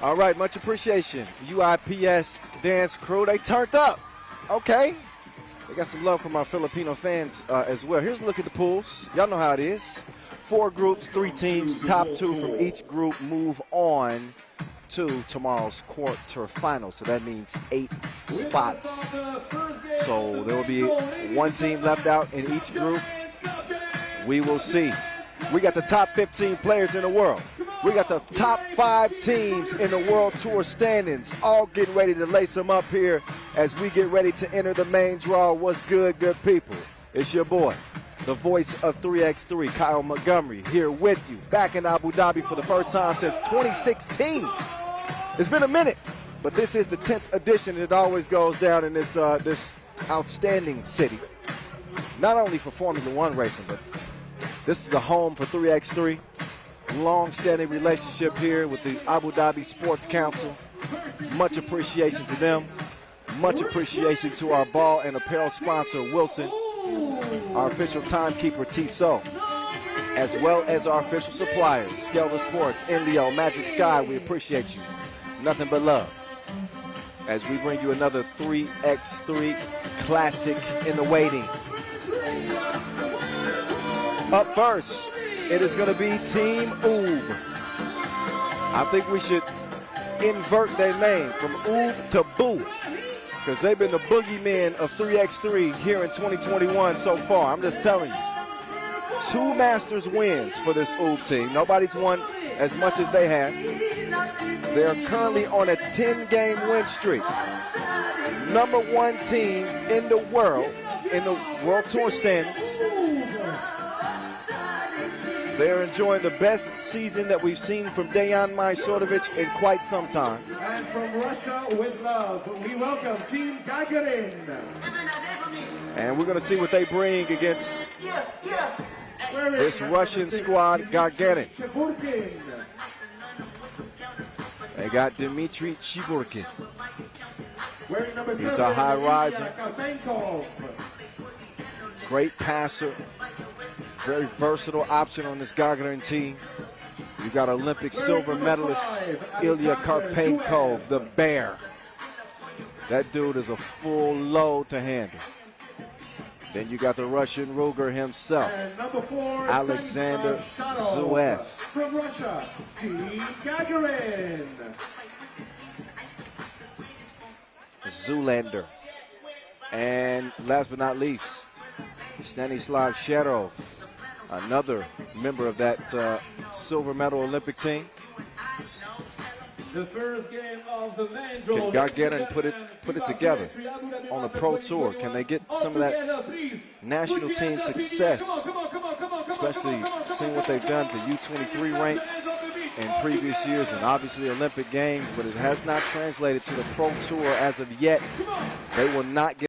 All right, much appreciation. UIPS dance crew, they turned up. Okay. We got some love from our Filipino fans as well. Here's a look at the pools. Y'all know how it is. 4 groups, 3 teams, top 2 from each group move on to tomorrow's quarterfinals. So that means 8 spots. So there will be 1 team left out in each group. We will see. We got the top 15 players in the world. We got the top 5 teams in the World Tour standings, all getting ready to lace them up here as we get ready to enter the main draw. What's good, good people? It's your boy, the voice of 3x3, Kyle Montgomery, here with you, back in Abu Dhabi for the first time since 2016. It's been a minute, but this is the 10th edition. It always goes down in this outstanding city, not only for Formula One racing, but this is a home for 3x3. Long-standing relationship here with the Abu Dhabi Sports Council. Much appreciation to them. Much appreciation to our ball and apparel sponsor, Wilson, our official timekeeper, Tissot, as well as our official suppliers, Skelter Sports, Indio, Magic Sky. We appreciate you. Nothing but love. As we bring you another 3x3 classic in the waiting. Up first, it is going to be Team Oob. I think we should invert their name from Oob to Boo, because they've been the boogeymen of 3x3 here in 2021 so far. I'm just telling you. 2 Masters wins for this Oob team. Nobody's won as much as they have. They're currently on a 10-game win streak. Number 1 team in the world, in the World Tour standings. They're enjoying the best season that we've seen from Dejan Majsorovic in quite some time. And from Russia with love, we welcome Team Gagarin. And we're going to see what they bring against this Russian squad, Gagarin. They got Dmitry Chiburkin. He's a high riser. Great passer. Very versatile option on this Gagarin team. You got Olympic silver medalist Ilya Karpenko, the bear. That dude is a full load to handle. Then you got the Russian Ruger himself, Alexander Zhuev. From Russia, Team Gagarin. Zoolander. And last but not least, Stanislav Sherov, another member of that silver medal Olympic team. The first game of the main Can Gagarin put it together on the Pro Tour? Can they get some of that national team success, especially seeing what they've done to U23 ranks in previous years and obviously Olympic Games, but it has not translated to the Pro Tour as of yet. They will not get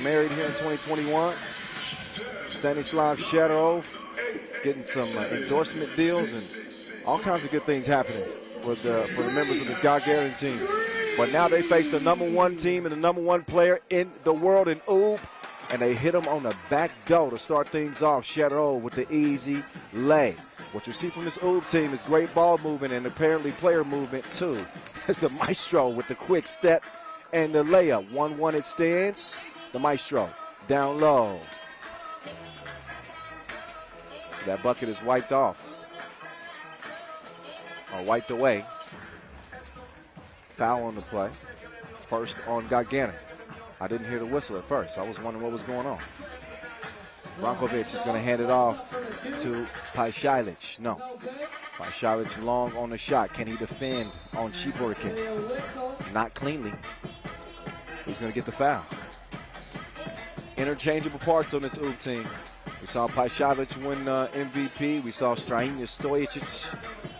married here in 2021. Stanislav Sherov getting some endorsement deals and all kinds of good things happening for the members of this Gagarin team. But now they face the number 1 team and the number 1 player in the world in Oob, and they hit him on the back door to start things off. Sherov with the easy lay. What you see from this Oob team is great ball movement and apparently player movement too. It's the Maestro with the quick step and the layup. 1-1 it stands. The Maestro down low. That bucket is wiped off. Or wiped away. Foul on the play. First on Gagarin. I didn't hear the whistle at first. I was wondering what was going on. Brankovic is going to hand it off to Pajsic. No. Pajsic long on the shot. Can he defend on Chiburkin? Not cleanly. He's going to get the foul. Interchangeable parts on this Oob team. We saw Pajsic win MVP. We saw Strahinja Stojic.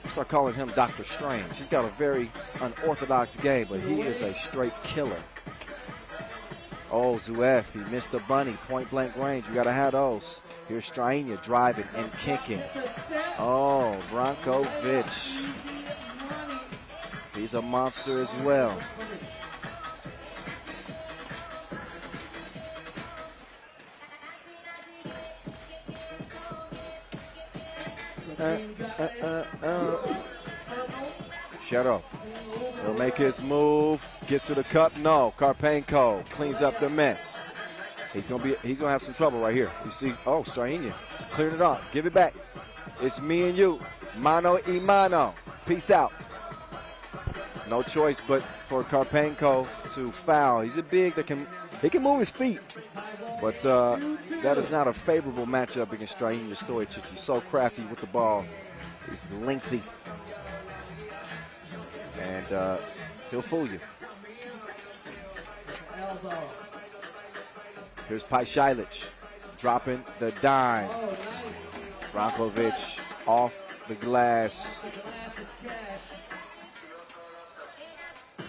We start calling him Dr. Strange. He's got a very unorthodox game, but he is a straight killer. Oh, Zuef, he missed the bunny. Point blank range. You got to have those. Here's Strahinja driving and kicking. Oh, Brankovic. He's a monster as well. Shut up. He'll make his move. Gets to the cup. No. Karpenko cleans up the mess. He's gonna have some trouble right here. You see, oh, Strahinja. He's clearing it off. Give it back. It's me and you. Mano y mano. Peace out. No choice but for Karpenko to foul. He's a big that can move his feet. But that is not a favorable matchup against Strahinja Stojic. He's so crafty with the ball. He's lengthy. And he'll fool you. Here's Pajsic dropping the dime. Brankovic off the glass.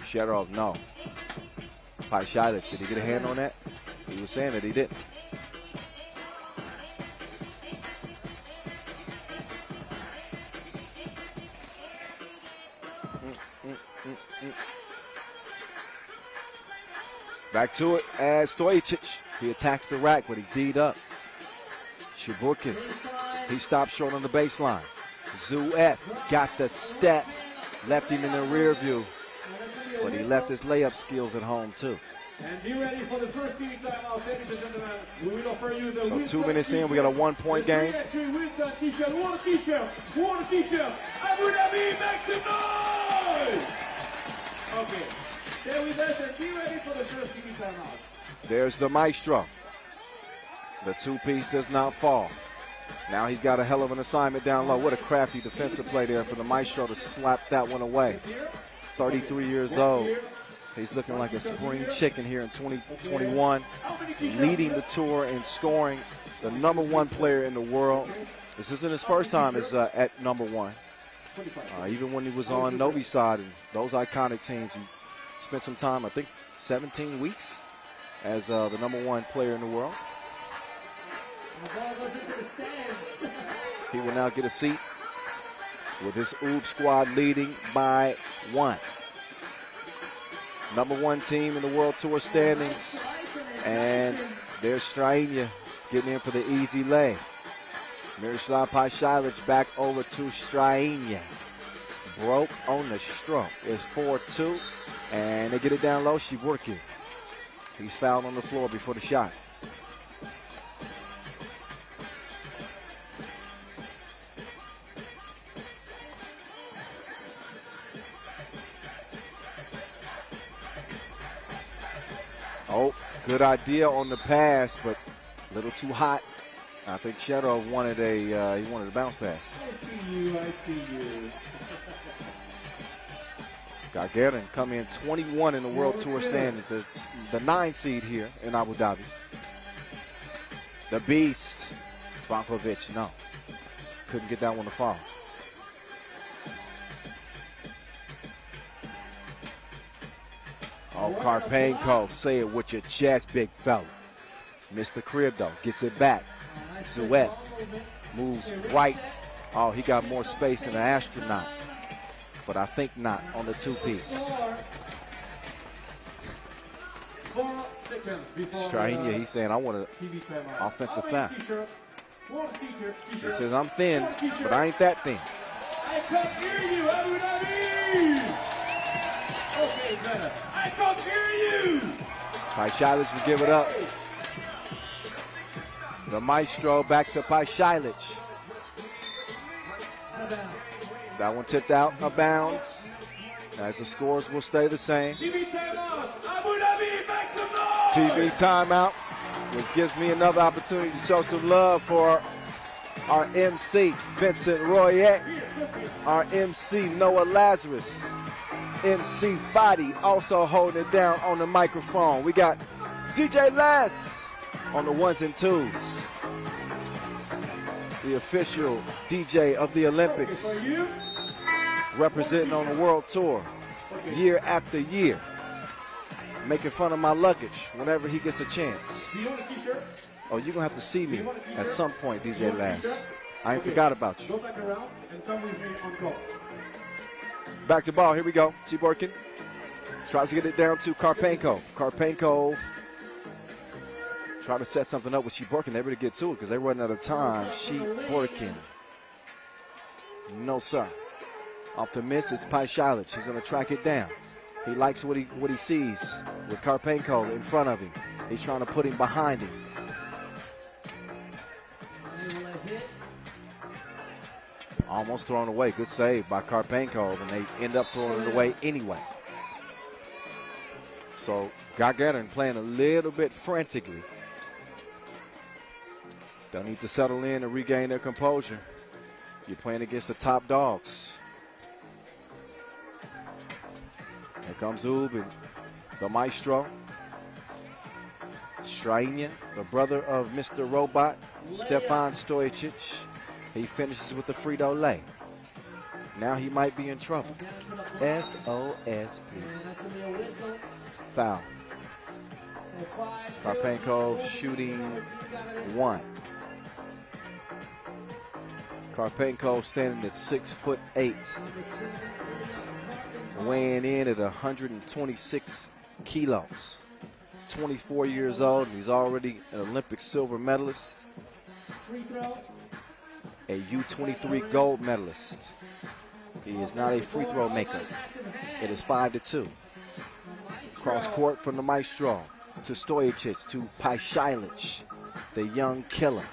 Sherov, no. Pajsic, did he get a hand on that? He was saying that he didn't. Back to it as Stojic. He attacks the rack, but he's D'd up. Chiburkin, he stopped short on the baseline. Zuef got the step, left him in the rear view, but he left his layup skills at home too. And be ready for the first TV timeout, ladies and gentlemen. We will offer you the So 2 minutes in, we got a 1-point game. T-shirt, one t-shirt. Abu Dhabi, make some noise! Okay, stay with us and be ready for the first TV timeout. There's the Maestro. The two-piece does not fall. Now he's got a hell of an assignment down low. What a crafty defensive play there for the Maestro to slap that one away. 33 years old. He's looking like a spring chicken here in 2021, leading the tour in scoring, the #1 player in the world. This isn't his first time as at #1. Even when he was on Novi Sad and those iconic teams, he spent some time, I think 17 weeks, as the #1 player in the world. He will now get a seat with his Oob squad leading by 1. #1 team in the World Tour standings. And there's Strahinja getting in for the easy lay. Miroslav Pajsic back over to Strahinja. Broke on the stroke. It's 4-2. And they get it down low. Chiburkin. He's fouled on the floor before the shot. Oh, good idea on the pass, but a little too hot. I think Shedov wanted a bounce pass. I see you. Gagarin come in 21 in the World Tour standings, the 9 seed here in Abu Dhabi. The Beast, Brankovic, no. Couldn't get that one to fall. Oh, Karpenko, say it with your chest, big fella. Missed the crib, though. Gets it back. Zuet moves right. Oh, he got more space than an astronaut. But I think not on the two-piece. 4 seconds before Strahinja, he's saying, I want an TV timeout. offensive foul. He says, I'm thin, but I ain't that thin. I can't hear you, Abu Dhabi! Okay, better. I can't hear you! Pajsic will give it up. The Maestro back to Pajsic. That one tipped out of bounds. As the scores will stay the same. TV timeout! Abu Dhabi, make some noise! TV timeout, which gives me another opportunity to show some love for our MC, Vincent Royette, our MC, Noah Lazarus, MC Fadi also holding it down on the microphone. We got DJ Les on the ones and twos, the official DJ of the Olympics, representing on the world tour year after year, making fun of my luggage whenever he gets a chance. Do you want a t-shirt? Oh, you're going to have to see me at some point, DJ Last. I ain't forgot about you. Go back around and come with me on call. Back to ball. Here we go. Chiborkin tries to get it down to Karpenkov. Karpenkov trying to set something up with Chiborkin. They're able to get to it because they're running out of time. Chiborkin. No, sir. Off the miss, it's Pajsic. He's going to track it down. He likes what he sees with Karpenkov in front of him. He's trying to put him behind him. Almost thrown away. Good save by Karpenkov, and they end up throwing it away anyway. So Gagarin playing a little bit frantically. They'll need to settle in and regain their composure. You're playing against the top dogs. Here comes Ub and the Maestro. Strainia, the brother of Mr. Robot, Stefan Stojicic. He finishes with the Frito-Lay. Now he might be in trouble. SOS, please. Foul. Karpenkov shooting one. Karpenkov standing at 6'8", weighing in at 126 kilos. 24 years old, and he's already an Olympic silver medalist. A U23 gold medalist. He is not a free throw maker. It is 5-2. Cross court from the Maestro to Stojicic to Pajsic, the young killer.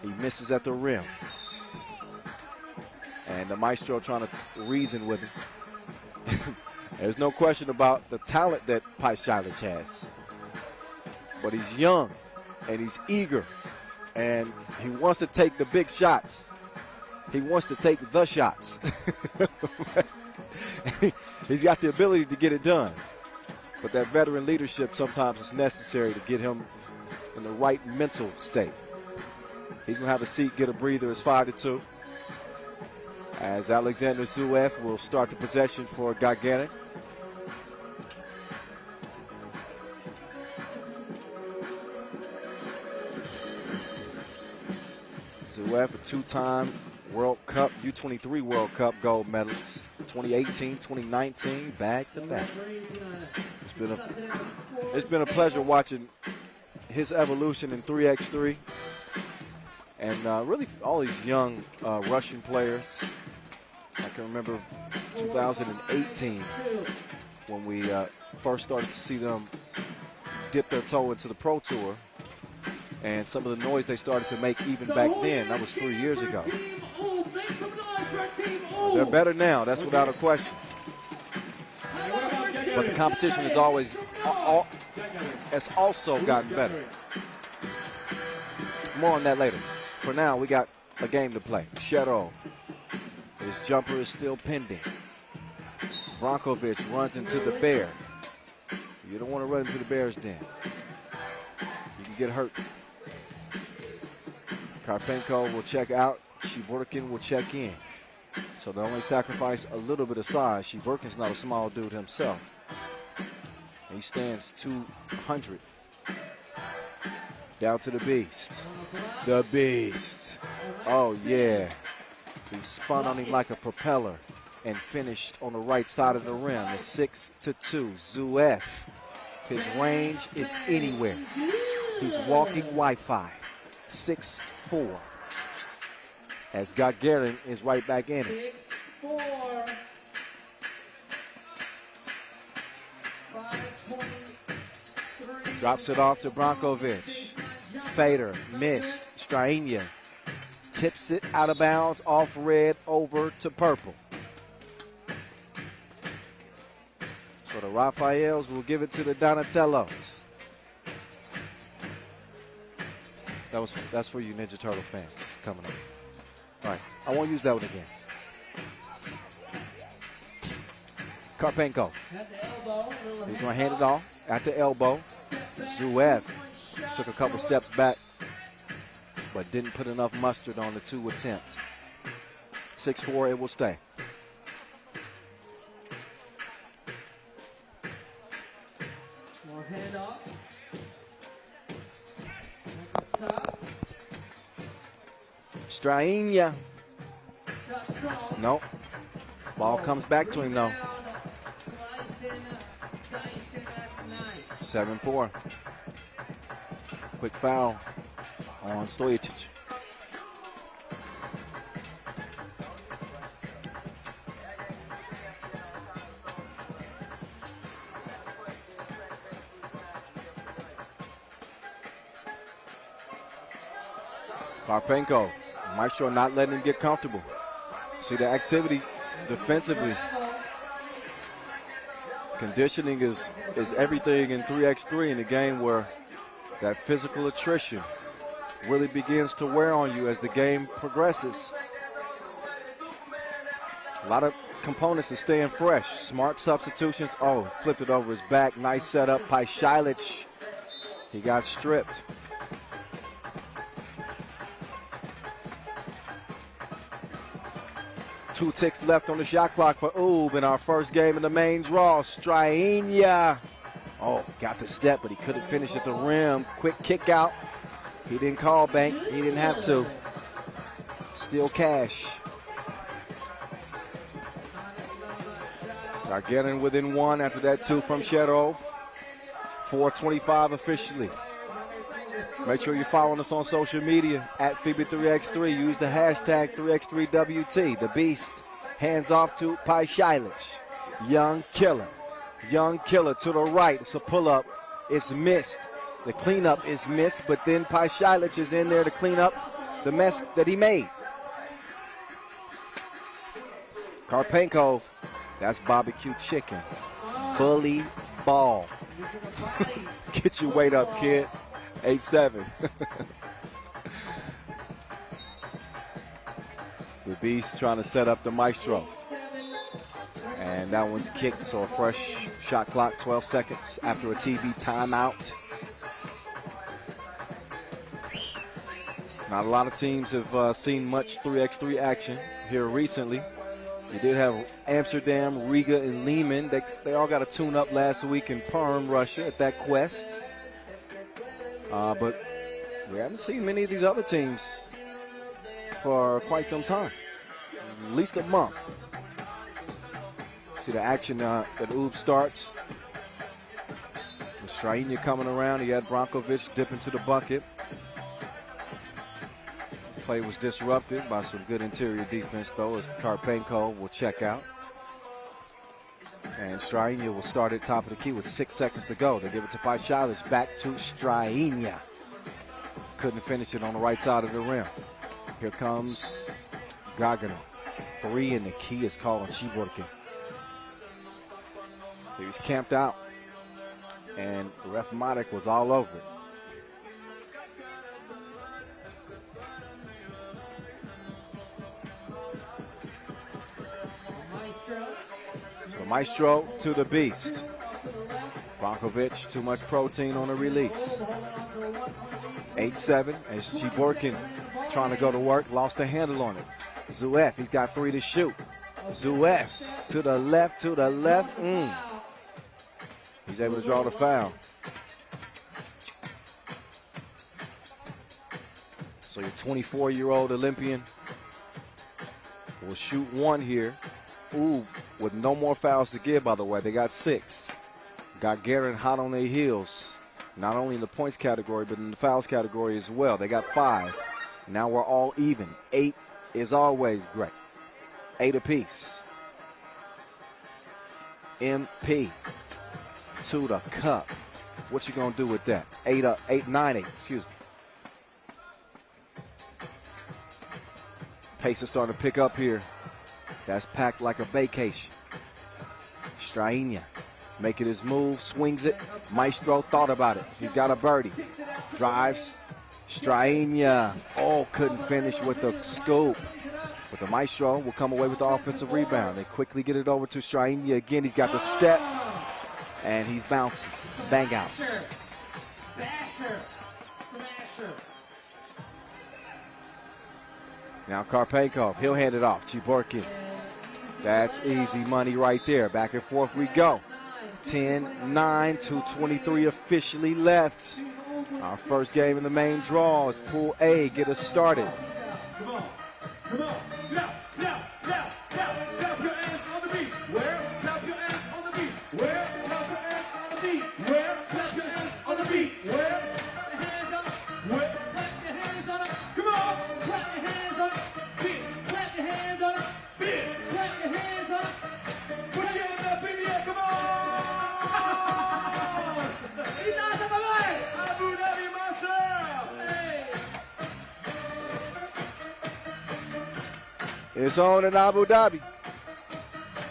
He misses at the rim. And the Maestro trying to reason with him. There's no question about the talent that Pajsic has. But he's young and he's eager. And he wants to take the big shots. He wants to take the shots. He's got the ability to get it done. But that veteran leadership sometimes is necessary to get him in the right mental state. He's going to have a seat, get a breather. It's 5-2. As Alexander Zuev will start the possession for Gagarin. Zuev, a two-time World Cup, U23 World Cup gold medalist. 2018, 2019, back-to-back. It's been a pleasure watching his evolution in 3x3. And really all these young Russian players. I can remember 2018 when we first started to see them dip their toe into the Pro Tour. And some of the noise they started to make even back then, that was 3 years ago. They're better now, that's without a question. But the competition has always, has also gotten better. More on that later. For now, we got a game to play. Sherov, his jumper is still pending. Brankovic runs into the bear. You don't want to run into the bear's den. You can get hurt. Karpenkov will check out. Chiborkin will check in. So they only sacrifice a little bit of size. Chiborkin's not a small dude himself. He stands 200. Down to the beast. The beast. Oh, yeah. He spun on him like a propeller and finished on the right side of the rim. It's 6-2. Zuev. His range is anywhere. He's walking Wi-Fi. 6'4". as Gagarin is right back in it. 6-4. 5-23. Drops it off to Brankovic. Fader missed. Strainia tips it out of bounds, off red, over to purple. So the Rafaels will give it to the Donatellos. That's for you Ninja Turtle fans coming up. All right, I won't use that one again. Karpenko. At the elbow. He's going to hand it off at the elbow. Zuev took a couple steps back, but didn't put enough mustard on the 2 attempts. 6-4, it will stay. More handoff. At the top. Strainia. Shot strong. Nope. Ball comes back to him, though. Slicing, dicing, that's nice. 7-4. Quick foul on Stojacic. Karpenko, Maestro not letting him get comfortable. See the activity defensively. Conditioning is everything in 3x3 in a game where that physical attrition really begins to wear on you as the game progresses. A lot of components are staying fresh. Smart substitutions. Oh, flipped it over his back. Nice setup. Pajcic. He got stripped. Two ticks left on the shot clock for Oob in our first game in the main draw. Strainia. Oh, got the step, but he couldn't finish at the rim. Quick kick out. He didn't call bank. He didn't have to. Still cash. Gagarin within 1 after that 2 from Shedov. 4:25 officially. Make sure you're following us on social media at FIBA 3x3. Use the hashtag 3x3WT. The Beast hands off to Pajcic. Young killer. Young killer to the right. It's a pull-up. It's missed. The cleanup is missed, but then Pajcic is in there to clean up the mess that he made. Karpenko, that's barbecue chicken. Bully ball. Get your weight up, kid. 8-7. The Beast trying to set up the Maestro. And that one's kicked, so a fresh shot clock, 12 seconds after a TV timeout. Not a lot of teams have seen much 3x3 action here recently. You did have Amsterdam, Riga, and Liman. They all got a tune-up last week in Perm, Russia, at that quest. But we haven't seen many of these other teams for quite some time, at least a month. See the action that Oob starts. With Strainia coming around, he had Brankovic dip into the bucket. Play was disrupted by some good interior defense, though, as Karpenko will check out. And Strainia will start at top of the key with 6 seconds to go. They give it to Pajcic, back to Strainia. Couldn't finish it on the right side of the rim. Here comes Gagarin. 3, and the key is called on Chiborkin. He was camped out, and ref Matic was all over it. So Maestro to the Beast. Brankovic, too much protein on the release. 8-7 as Chiborkin trying to go to work, lost the handle on it. Zuev, he's got 3 to shoot. Zuev to the left, He's able to draw the foul. So your 24-year-old Olympian will shoot 1 here. Ooh, with no more fouls to give, by the way. They got 6. Gagarin hot on their heels, not only in the points category, but in the fouls category as well. They got 5. Now we're all even. 8 is always great. 8 apiece. MP to the cup. What you gonna do with that? 9-8, excuse me. Pace is starting to pick up here. That's packed like a vacation. Strainia making his move, swings it. Maestro thought about it. He's got a birdie. Drives. Strainia. Oh, couldn't finish with the scoop. But the Maestro will come away with the offensive rebound. They quickly get it over to Strainia again. He's got the step. And he's bouncing. Bang outs. Now Karpenkov, he'll hand it off. Chiborkin. That's easy money right there. Back and forth we go. 10-9, 2:23 officially left. Our first game in the main draw is Pool A. Get us started. Come on. Come on. Now. Clap your hands on the beat. Where? Clap your hands on the beat. Where? Clap your hands on the beat. Where? Clap your hands on the beat. Where? Clap your hands up. Where? Clap your hands on it. Come on. Clap your hands on it. Beat. Clap your hands on it. Beat. Clap your hands on it. Put your hands up in the air. Come on. Abu Dhabi Master. Hey. It's on in Abu Dhabi.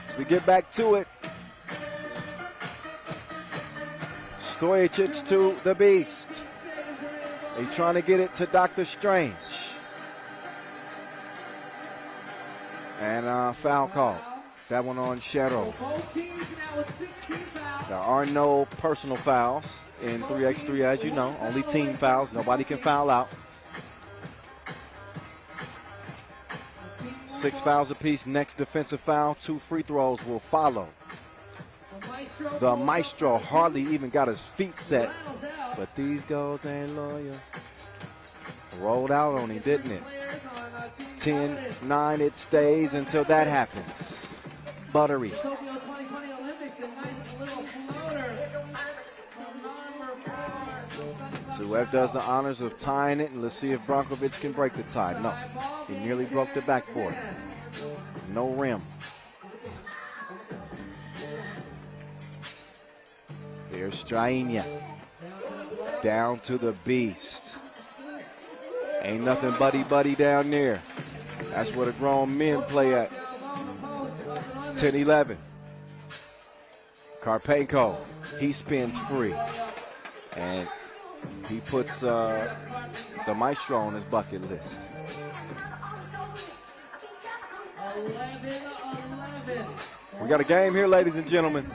As we get back to it. Stojicic to the beast. He's trying to get it to Dr. Strange. And foul call. That one on Shero. Both teams now with 16 fouls. There are no personal fouls in 3x3, as you know. Only team fouls. Nobody can foul out. 6 fouls apiece. Next defensive foul. 2 free throws will follow. The Maestro hardly even got his feet set. But these goals ain't loyal. Rolled out on him, didn't it? 10-9, it stays until that happens. Buttery. Tokyo 2020 Olympics, a nice little floater. Suev does the honors of tying it, and let's see if Brankovic can break the tie. No, he nearly broke the backboard. No rim. Here's Strainia. Down to the beast. Ain't nothing buddy down there. That's where the grown men play at. 10-11. Karpenko, he spins free. And he puts the Maestro on his bucket list. 11-11. We got a game here, ladies and gentlemen.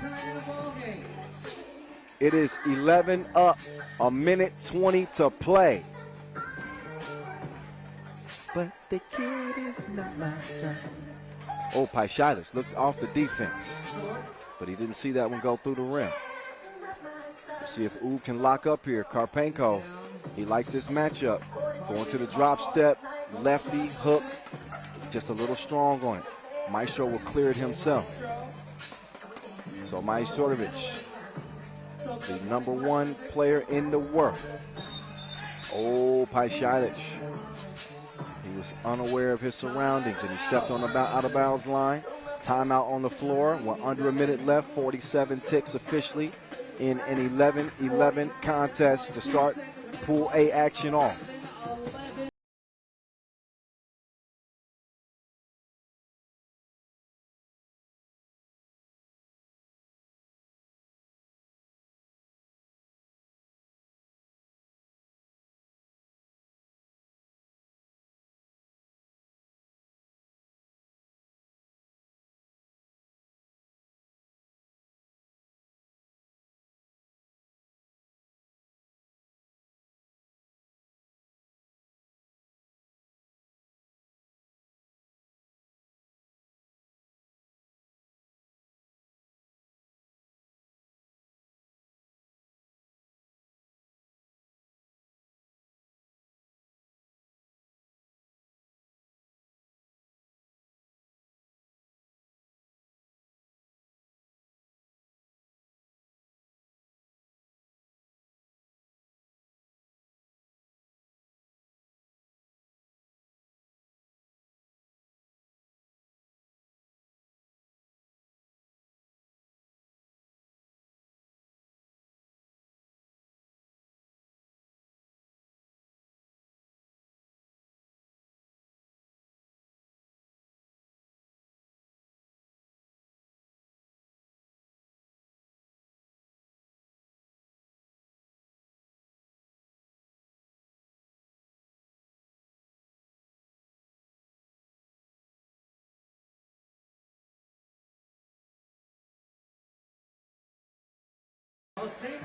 It is 11 up, a minute 20 to play. But the kid is not my son. Oh, Paishaitis looked off the defense, but he didn't see that one go through the rim. Let's see if Ub can lock up here. Karpenko, he likes this matchup. Going to the drop step, lefty, hook, just a little strong on it. Maestro will clear it himself. So Majstorovic, the #1 player in the world. Oh, Paishaitic. He was unaware of his surroundings, and he stepped on the out-of-bounds line. Timeout on the floor. We're under a minute left. 47 ticks officially in an 11-11 contest to start Pool A action off.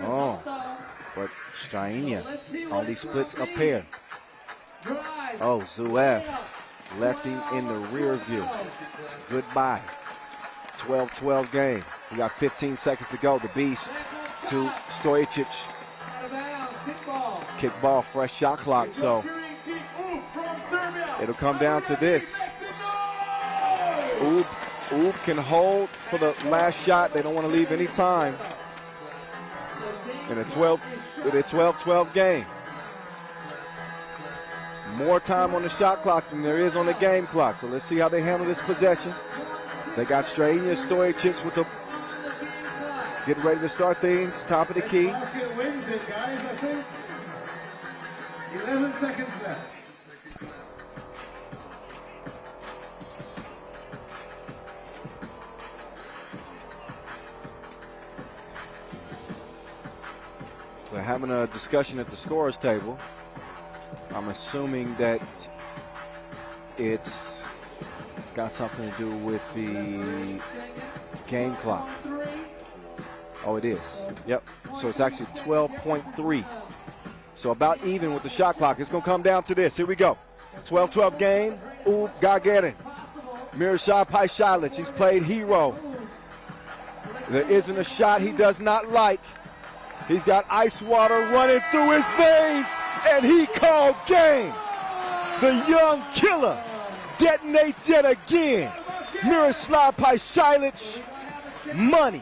Oh, but Strainia only splits a pair. Oh, Zuev left him in the rear view. Goodbye. 12-12 game. We got 15 seconds to go. The Beast to Stojicic. Kick ball, fresh shot clock. So it'll come down to this. Oob can hold for the last shot. They don't want to leave any time in a 12-12 game. More time on the shot clock than there is on the game clock. So let's see how they handle this possession. They got Strainia, Stojicic with the getting ready to start things. Top of the key. Basket wins it, guys, I think. 11 seconds left. We're having a discussion at the scorers table. I'm assuming that it's got something to do with the game clock. Oh, it is. Yep. So it's actually 12.3. So about even with the shot clock. It's going to come down to this. Here we go. 12-12 game. Gagarin. Miroslav Pajsic. He's played hero. There isn't a shot he does not like. He's got ice water running through his veins, and he called game. The young killer detonates yet again. Miroslav Pajsic, money.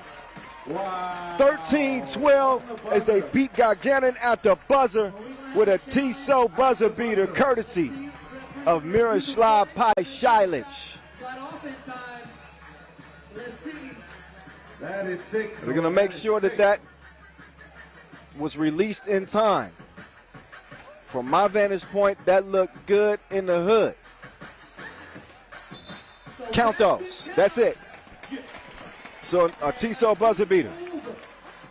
13-12 as they beat Gagarin at the buzzer with a Tissot buzzer beater courtesy of Miroslav Pajsic. That is sick. They're going to make sure that was released in time. From my vantage point, that looked good in the hood. Count those. That's it. So a Tissot buzzer beater.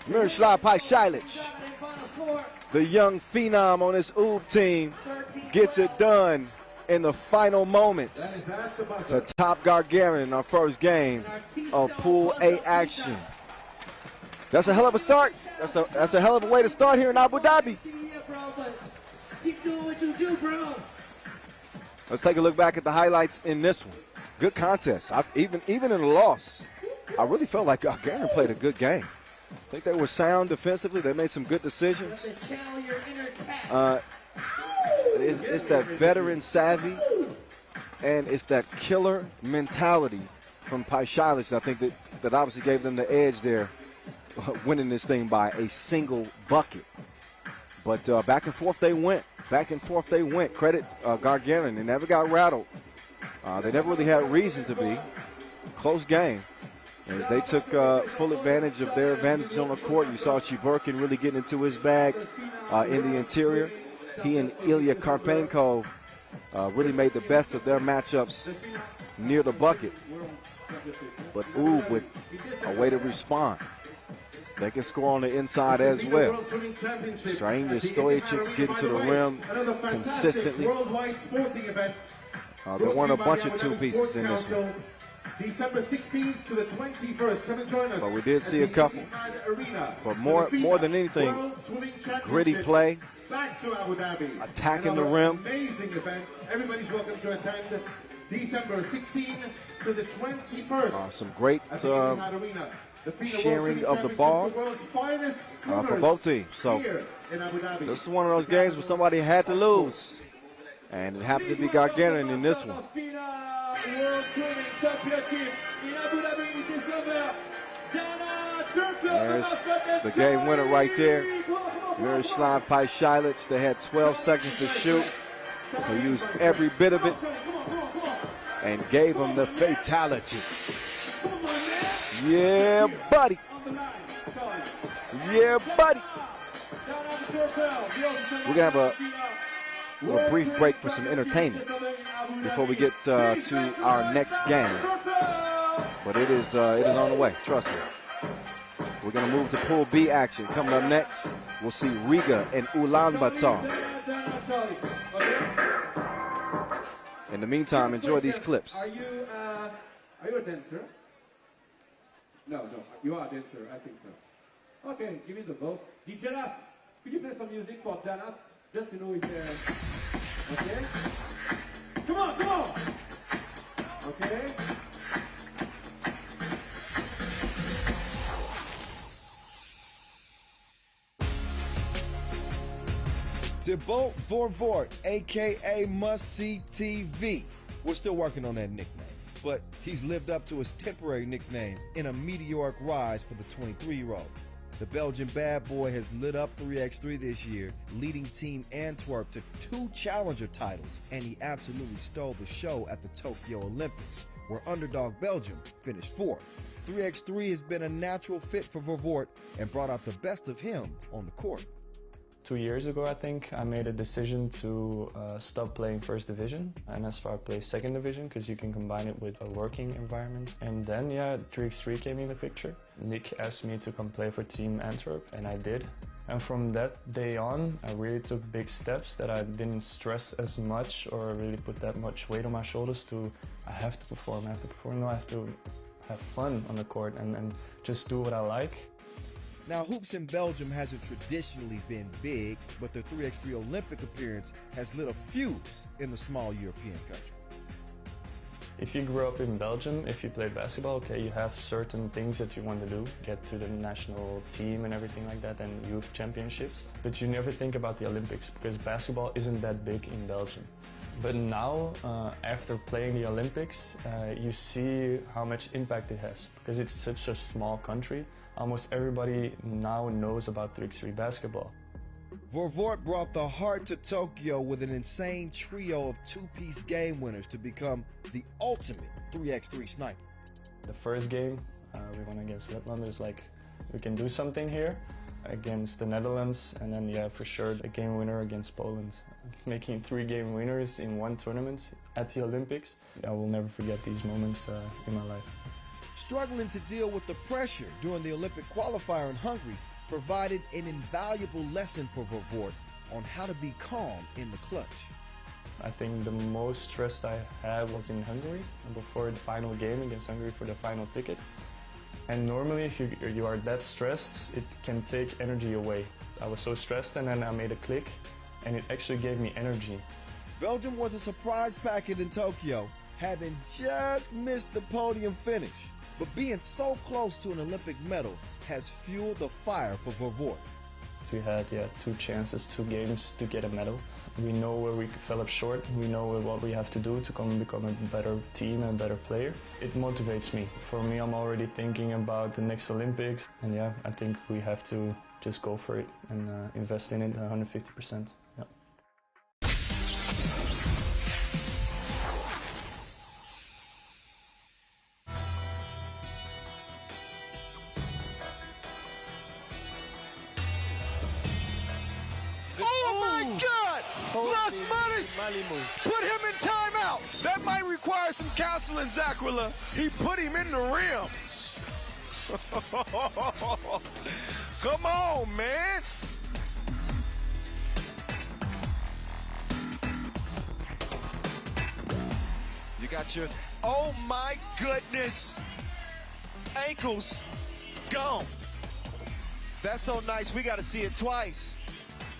Miroslav Pajsic, the young phenom on this Oob team, gets it done in the final moments to top Gagarin in our first game of Pool A action. That's a hell of a start. That's a hell of a way to start here in Abu Dhabi. Keep doing what you do, bro. Let's take a look back at the highlights in this one. Good contest. Even in a loss, I really felt like Gagarin played a good game. I think they were sound defensively. They made some good decisions. It's that veteran savvy, and it's that killer mentality from Pajsic. I think that obviously gave them the edge there, winning this thing by a single bucket. But back and forth they went. Credit Gagarin. They never got rattled. They never really had reason to be. Close game. As they took full advantage of their advantages on the court. You saw Chiburkin really getting into his bag in the interior. He and Ilya Karpenko really made the best of their matchups near the bucket. But Oob with a way to respond. They can score on the inside as well. Strainia, Stojicic getting to the rim consistently. There weren't a bunch of two pieces in this one. December 16th to the 21st. Come and join us. But we did see a couple. But more than anything, gritty play. Back to Abu Dhabi. Attacking the rim. Amazing event. Everybody's welcome to attend. December 16th to the 21st. Some great sharing of the ball for both teams. So this is one of those games where somebody had to lose. And it happened to be Gagarin in this one. There's the game winner right there. Miroslav Pajsic. They had 12 seconds to shoot. They used every bit of it and gave them the fatality. Yeah, buddy. Yeah, buddy. We're going to have a brief break for some entertainment before we get to our next game. But it is on the way, trust me. We're going to move to Pool B action. Coming up next, we'll see Riga and Ulaanbaatar. In the meantime, enjoy these clips. Are you a dancer? No, you are a dancer, I think so. Okay, give me the vote. DJ Las, could you play some music for Jana? Just to know he's there. Okay? Come on, come on! Okay? Thibaut Vorvoort, aka Must See TV. We're still working on that nickname, but he's lived up to his temporary nickname in a meteoric rise for the 23-year-old. The Belgian bad boy has lit up 3x3 this year, leading Team Antwerp to 2 challenger titles, and he absolutely stole the show at the Tokyo Olympics, where underdog Belgium finished 4th. 3x3 has been a natural fit for Vorvoort and brought out the best of him on the court. 2 years ago, I think, I made a decision to stop playing first division and I started playing second division because you can combine it with a working environment. And then, yeah, 3x3 came in the picture. Nick asked me to come play for Team Antwerp, and I did. And from that day on, I really took big steps that I didn't stress as much or really put that much weight on my shoulders to, I have to perform. No, I have to have fun on the court and just do what I like. Now, hoops in Belgium hasn't traditionally been big, but the 3x3 Olympic appearance has lit a fuse in the small European country. If you grew up in Belgium, if you played basketball, okay, you have certain things that you want to do, get to the national team and everything like that, and youth championships, but you never think about the Olympics because basketball isn't that big in Belgium. But now, after playing the Olympics, you see how much impact it has because it's such a small country. Almost everybody now knows about 3x3 basketball. Vorvoort brought the heart to Tokyo with an insane trio of 2-piece game winners to become the ultimate 3x3 sniper. The first game we won against Liman is like, we can do something here against the Netherlands, and then yeah, for sure the game winner against Poland. Making 3 game winners in one tournament at the Olympics. I will never forget these moments in my life. Struggling to deal with the pressure during the Olympic qualifier in Hungary provided an invaluable lesson for Vorvoort on how to be calm in the clutch. I think the most stress I had was in Hungary before the final game against Hungary for the final ticket. And normally if you are that stressed, it can take energy away. I was so stressed and then I made a click and it actually gave me energy. Belgium was a surprise packet in Tokyo, having just missed the podium finish. But being so close to an Olympic medal has fueled the fire for Vorvoort. We had 2 chances, 2 games to get a medal. We know where we fell up short. We know what we have to do to become a better team and a better player. It motivates me. For me, I'm already thinking about the next Olympics. And yeah, I think we have to just go for it and invest in it 150%. Yeah. Las Manos put him in timeout. That might require some counseling, Zakwila. He put him in the rim. Come on, man. You got your, oh my goodness, ankles gone. That's so nice. We got to see it twice.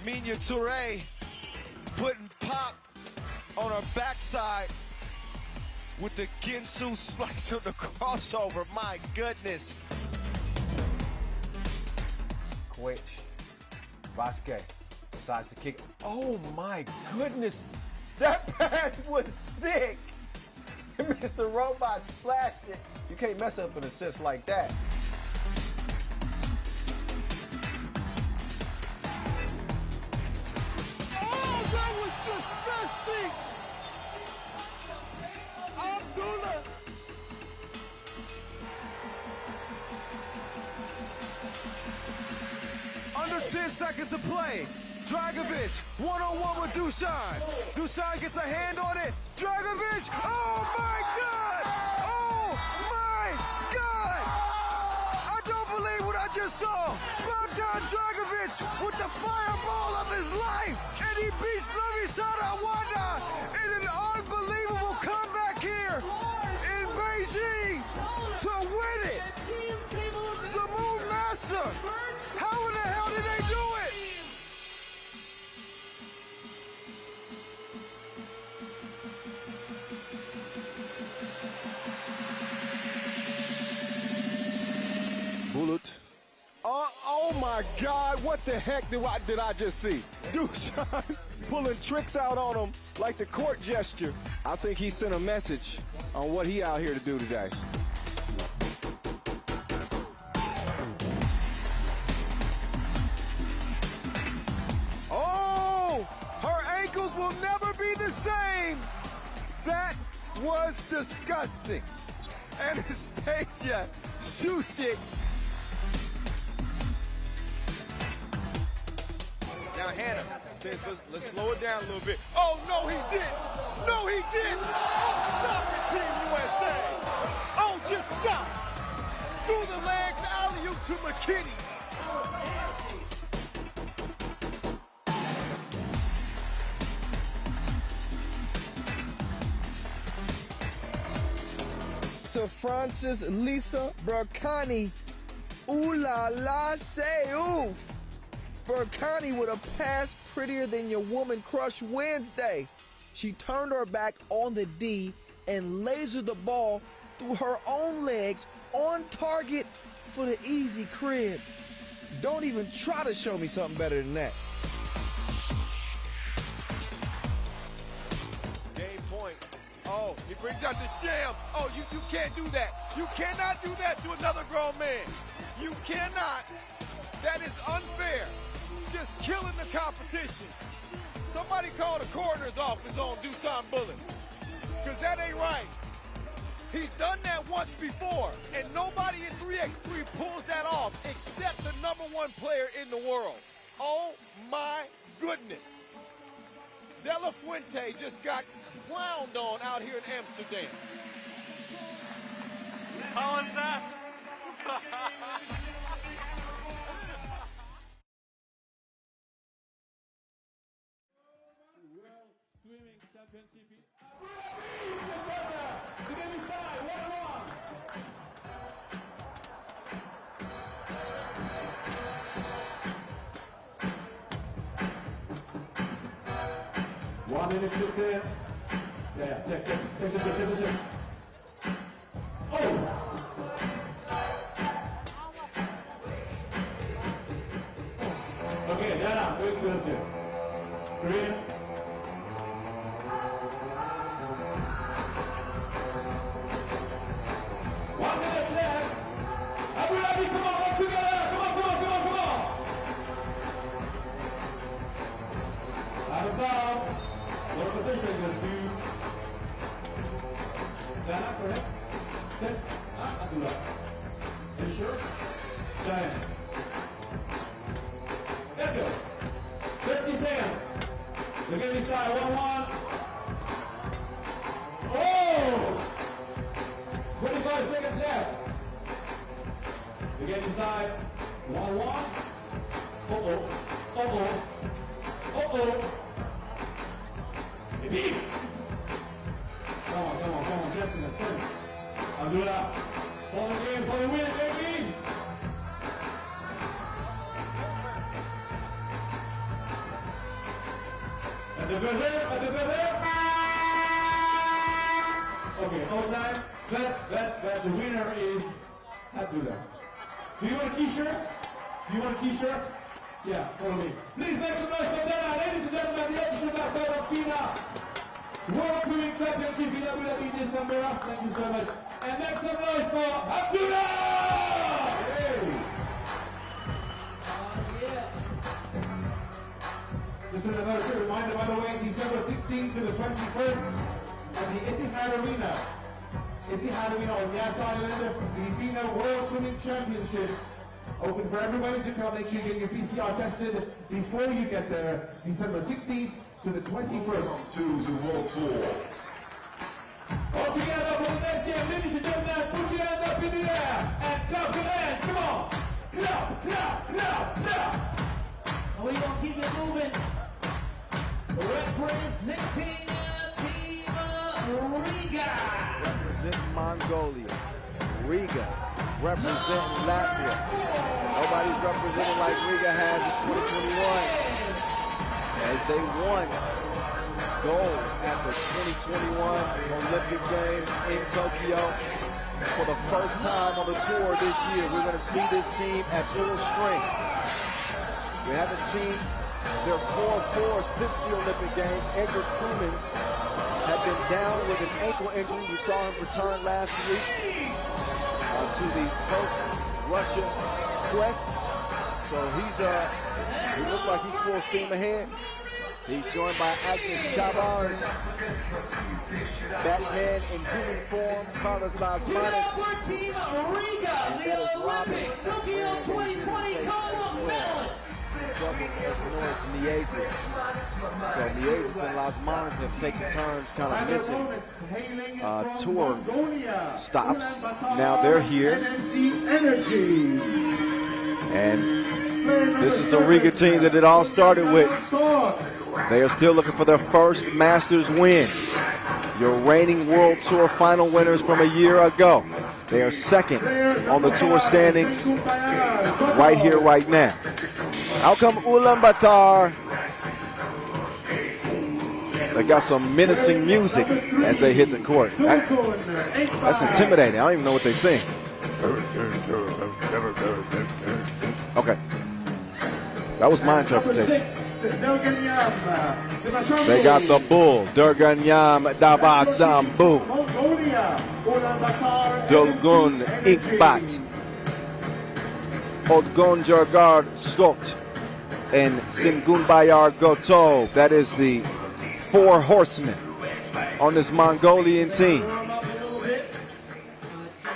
ManilaChooks putting pop on her backside with the Ginsu slice of the crossover. My goodness. Which Vasquez decides to kick. Oh my goodness, that pass was sick. Mr. Robot splashed it. You can't mess up an assist like that. Oh, that was disgusting. Abdullah. Under 10 seconds to play. Dragovic, one-on-one with Dusan. Dusan gets a hand on it. Dragovic, oh my God! Oh my God! I don't believe what I just saw. Bogdan Dragovic with the fireball of his life. And he beats Novisada Wanda in an unbelievable comeback here in Beijing to win it. Zamoon Master my God, what the heck did I just see? Dushan pulling tricks out on him like the court gesture. I think he sent a message on what he out here to do today. Oh, her ankles will never be the same. That was disgusting. Anastasia Shusik. Now Hannah says, let's slow it down a little bit. Oh, no, he didn't. No, he didn't. Oh, stop it, Team USA. Oh, just stop. Through the legs, alley-oop to McKinney. Sir Francis Lisa Berkani. Ooh la la, say oof. Berkani with a pass prettier than your woman crush Wednesday. She turned her back on the D and lasered the ball through her own legs on target for the easy crib. Don't even try to show me something better than that. Game point. Oh, he brings out the sham. Oh, you can't do that. You cannot do that to another grown man. You cannot. That is unfair. Just killing the competition. Somebody call the coroner's office on Dushan Bullet, because that ain't right. He's done that once before, and nobody in 3x3 pulls that off except the #1 player in the world. Oh my goodness. De La Fuente just got clowned on out here in Amsterdam. How was that? World Swimming Championship in Abu Dhabi. The game is tied, 1-1. One minute, sister. Yeah, take the shot. Oh! Okay, Jana, going to the screen. Abu Dhabi, come on, work together! Come on! Out of bounds. What a position, let's do. Dana, correct? Yes? Abdullah. Are you sure? Giant. Let's go. 30 seconds. The game is tied, 1-1. Oh! 25 seconds left. The game is tied, 1-1. Uh-oh. Maybe. Come on, Jackson, that's it. Abdullah, for the game, for the win, baby. At the buzzer. Okay, all time. But the winner is Abdullah. Do you want a t-shirt? Yeah, follow me. Please make some noise for Dana. Ladies and gentlemen, the official mascot of FIBA World Swimming Championship in Abu Dhabi this summer. Thank you so much. And make some noise for Abdullah! Hey! This is another quick reminder, by the way, December 16th to the 21st at the Etihad Arena. Etihad Arena on Yas Island, the FIBA World Swimming Championships. Open for everybody to come. Make sure you get your PCR tested before you get there. December 16th to the 21st. To World Tour. All together for the next game. Ladies and gentlemen, push your hands up in the air and clap your hands. Come on. Clap. And we're going to keep it moving. Representing Team Riga. Representing Mongolia. Riga. Representing Latvia. Nobody's representing like Riga has in 2021. As they won gold at the 2021 Olympic Games in Tokyo. For the first time on the tour this year, we're going to see this team at full strength. We haven't seen their core four since the Olympic Games. Edgar Krumins had been down with an ankle injury. We saw him return last week to the Russia quest. So he looks like he's full steam ahead. He's joined by Agnes Chavez, Batman in human form, Carlos Lasmanis. Team Riga, the Olympic Tokyo 2020 gold medalist. So Miezis and Lasmanis have taken turns kind of missing tour stops. Now they're here. And this is the Riga team that it all started with. They are still looking for their first Masters win. Your reigning World Tour final winners from a year ago. They are second on the tour standings right here, right now. Out come Ulaanbaatar. They got some menacing music as they hit the court. That's intimidating. I don't even know what they sing. Okay. That was my interpretation. They got the bull. Durganyam Davasambu. Dolgun Inkbat. Odgon Jargar Skot. And Singun Bayar Goto. That is the four horsemen on this Mongolian team.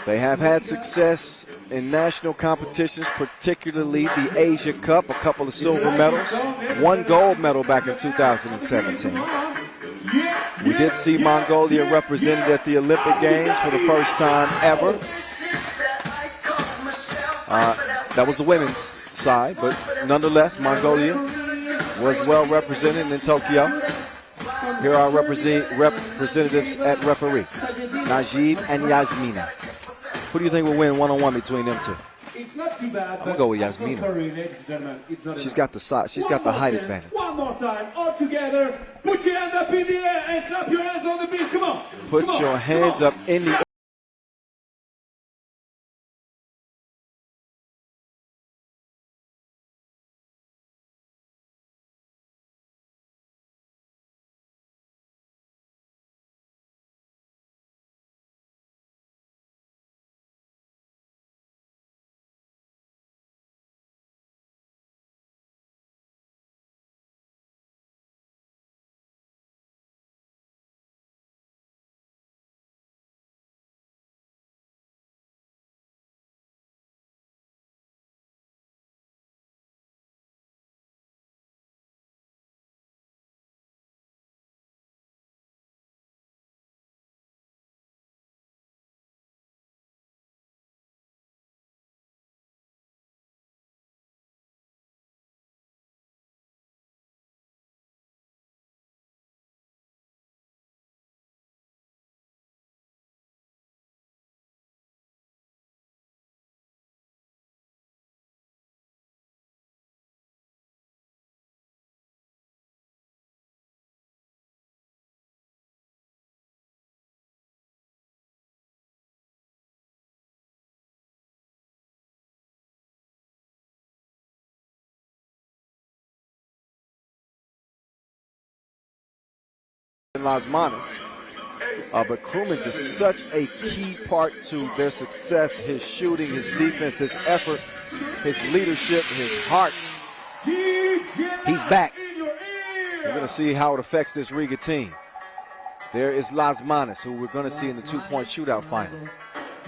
They have had success in national competitions, particularly the Asia Cup, a couple of silver medals, one gold medal back in 2017. We did see Mongolia represented at the Olympic Games for the first time ever. That was the women's side, but nonetheless, Mongolia was well represented in Tokyo. Here are representatives at referee, Najib and Yasmina. Who do you think will win one-on-one between them two? It's not too bad. I'm gonna go with Yasmina. Sorry, ladies and gentlemen, it's not She's enough. got the size. She's got the height advantage. One more time, all together. Put your hand up in the air and clap your hands on the beat. Come on. Put Come on. your hands up in the Lasmanis. But Krumins is such a key part to their success. His shooting, his defense, his effort, his leadership, his heart. He's back. We're going to see how it affects this Riga team. There is Lasmanis, who we're going to see in the two-point shootout final.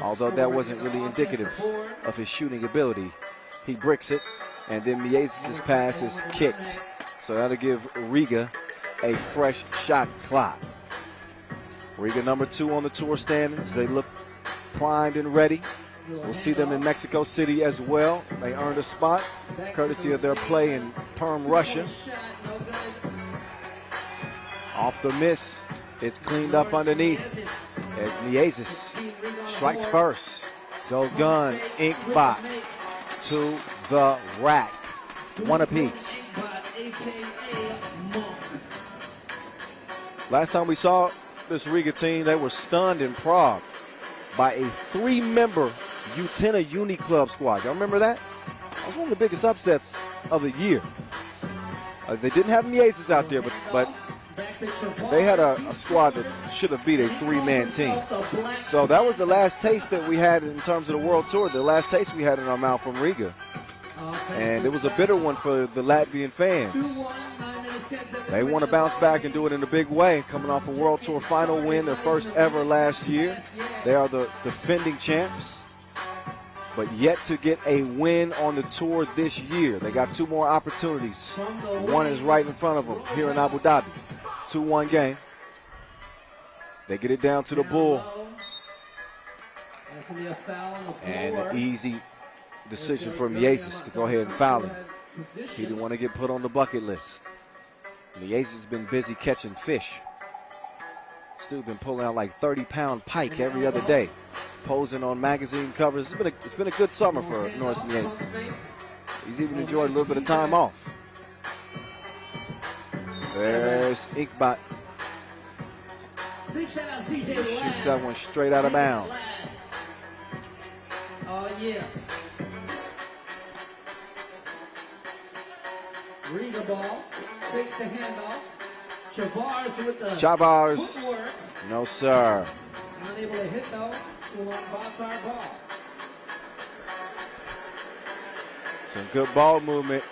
Although that wasn't really indicative of his shooting ability. He bricks it, and then Miezis' pass is kicked. So that'll give Riga a fresh shot clock. Riga number 2 on the tour standings. They look primed and ready. We'll see them in Mexico City as well. They earned a spot courtesy of their play in Perm, Russia. Off the miss, it's cleaned up underneath as Miezis strikes first. Dogun Inkbot to the rack. One apiece. Last time we saw this Riga team, they were stunned in Prague by a 3-member Utena Uni Club squad. Y'all remember that? That was one of the biggest upsets of the year. They didn't have Mieses out there, but they had a squad that should have beat a three-man team. So that was the last taste that we had in terms of the World Tour, the last taste we had in our mouth from Riga. And it was a bitter one for the Latvian fans. They want to bounce back and do it in a big way, coming off a World Tour final win, their first ever last year. They are the defending champs, but yet to get a win on the tour this year. They got two more opportunities. One is right in front of them here in Abu Dhabi. 2-1 game. They get it down to the bull. And an easy decision for Mieses to go ahead and foul him. He didn't want to get put on the bucket list. Mieses has been busy catching fish. Still been pulling out like 30-pound pike every other day, posing on magazine covers. It's been a good summer for Norris Mieses. He's even enjoyed a little bit of time off. There's Inkbot. Shoots that one straight out of bounds. Oh, yeah. Riga ball. Takes the handoff. Chavars with the footwork. No, sir. Unable to hit, though. Ulaanbaatar ball. Some good ball movement.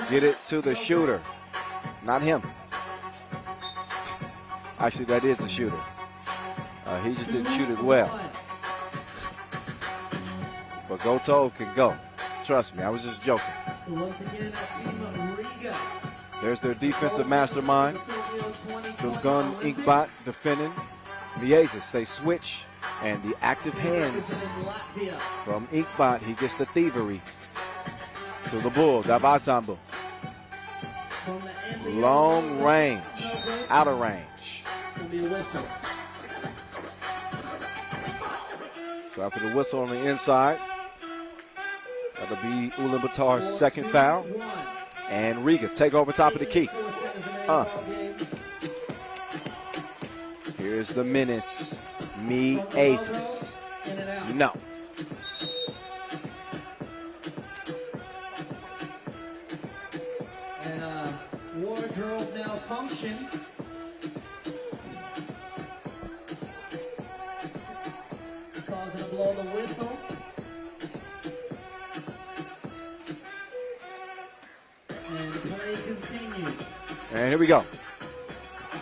Get it to the shooter. Not him. Actually, that is the shooter. He just didn't shoot it well. But Goto can go. Trust me, I was just joking. So once again, that team of Riga. There's their defensive mastermind. Gun Inkbot defending. Mieses, they switch. And the active hands from Inkbot. He gets the thievery. To the bull, Davasambu. Long range. Out of range. So after the whistle on the inside, that'll be Ulaanbaatar's second foul. And Riga take over top of the key. Here's the menace. Mieses. No. And wardrobe malfunction. Causing a blow the whistle. And the play continues. And here we go.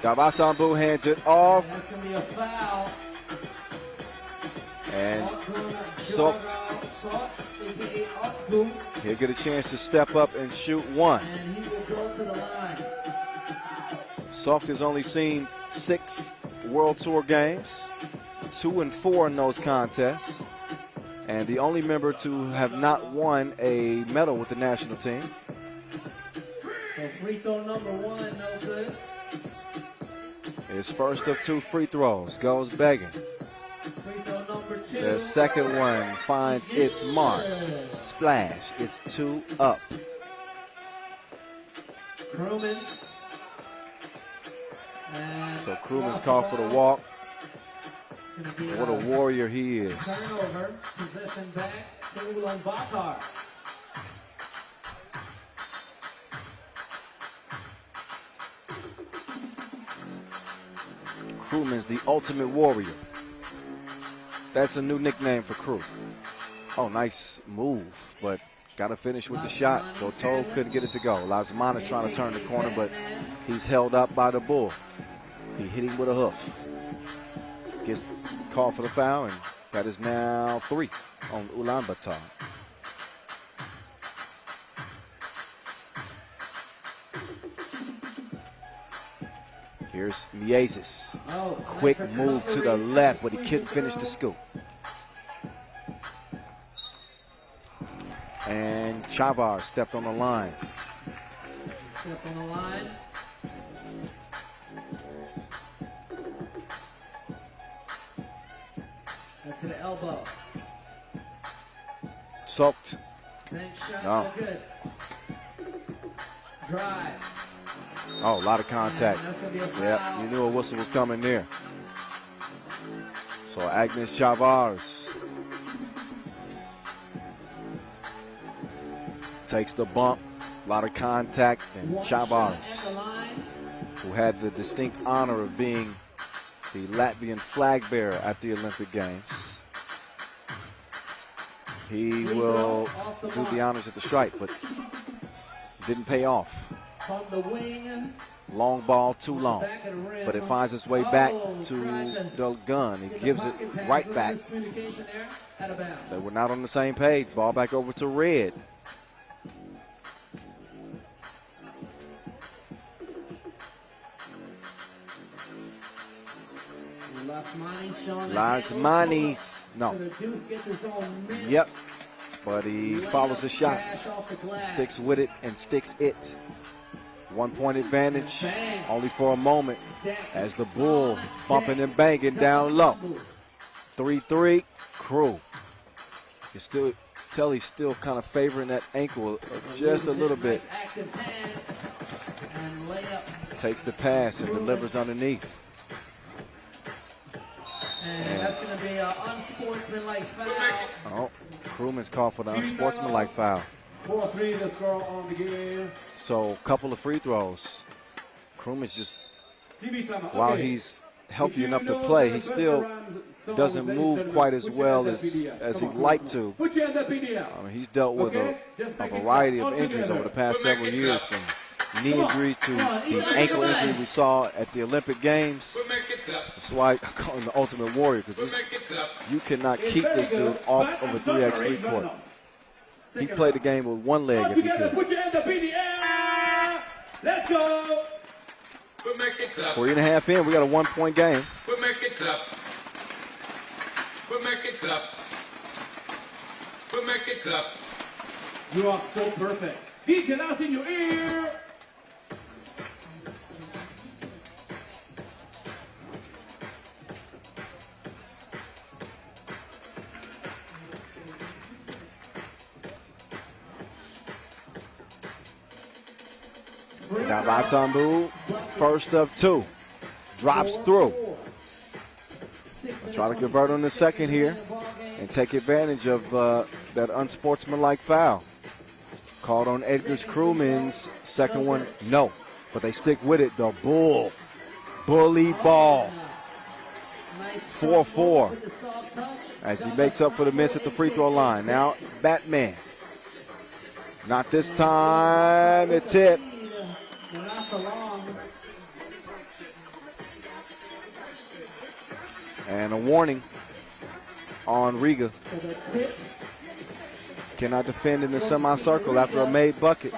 Davasambu hands it off. That's going to be a foul. And Sok, he'll get a chance to step up and shoot one. And he will go to the line. Sok has only seen 6 World Tour games, 2 and 4 in those contests, and the only member to have not won a medal with the national team. So free throw number 1, no good. His first of 2 free throws goes begging. Free throw number 2. The second one finds its mark. Splash. It's 2 up. Krumens. So Krumens called for the walk. What a warrior he is. Turnover. Possession back to Ulaanbaatar. Krumens, the ultimate warrior. That's a new nickname for Crew. Oh, nice move, but got to finish with the shot. Goto couldn't get it to go. Lazman is trying to turn the corner, but he's held up by the bull. He hit him with a hoof. Gets called for the foul, and that is now 3 on Ulaanbaatar. Here's Mieses. Quick move to the left, but he couldn't finish the scoop. And Chavar stepped on the line. Step on the line. That's an elbow. Soaked. Bank shot, No. no good. Drive. Oh, a lot of contact. That's gonna be a foul. Yep, you knew a whistle was coming there. So Agnes Chavars. takes the bump, a lot of contact, and Chavars, who had the distinct honor of being the Latvian flag bearer at the Olympic Games. He will do the honors at the strike, but didn't pay off. From the wing. Long ball, too long, but it finds its way back to the gun. He gives it right back. They were not on the same page. Ball back over to Red. Lasmanis, no. Yep, but he follows the shot, sticks with it and sticks it. 1 point advantage, only for a moment, as the Bull is bumping and banging down low. 3-3, Crew. You still tell he's still kind of favoring that ankle just a little bit. Takes the pass and delivers underneath. And that's going to be an unsportsmanlike foul. Oh, Crewman's called for the unsportsmanlike foul. 4-3 the score on the game. So a couple of free throws. Crewman's just, while he's healthy enough to play, he still doesn't move quite as well as he'd like to. He's dealt with a variety of injuries over the past several years, from knee injuries to the ankle injury we saw at the Olympic Games. That's why I call him the Ultimate Warrior, because you cannot keep this dude off of a 3x3 court. He played the game with one leg if he could. Put your hand up in the air. Let's go. 3.5 in, we got a 1 point game. You are so perfect. DJ, that's in your ear. Sambu, first of two, drops through. I'll try to convert on the second here and take advantage of that unsportsmanlike foul. Called on Edgar's Crewman's second one, no, but they stick with it. The bully ball, 4-4, as he makes up for the miss at the free throw line. Now Batman, not this time, it's hit. And a warning on Riga. Cannot defend in the semicircle after a made bucket.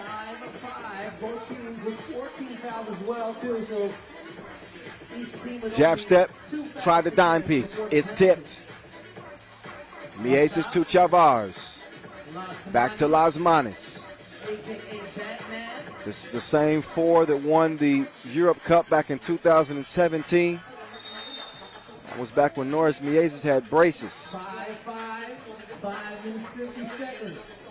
Jab step, tried the dime piece. It's tipped. Mieses to Chavars. Back to Lasmanis. This is the same four that won the Europe Cup back in 2017. That was back when Norris Mieses had braces. 5 minutes, 50 seconds.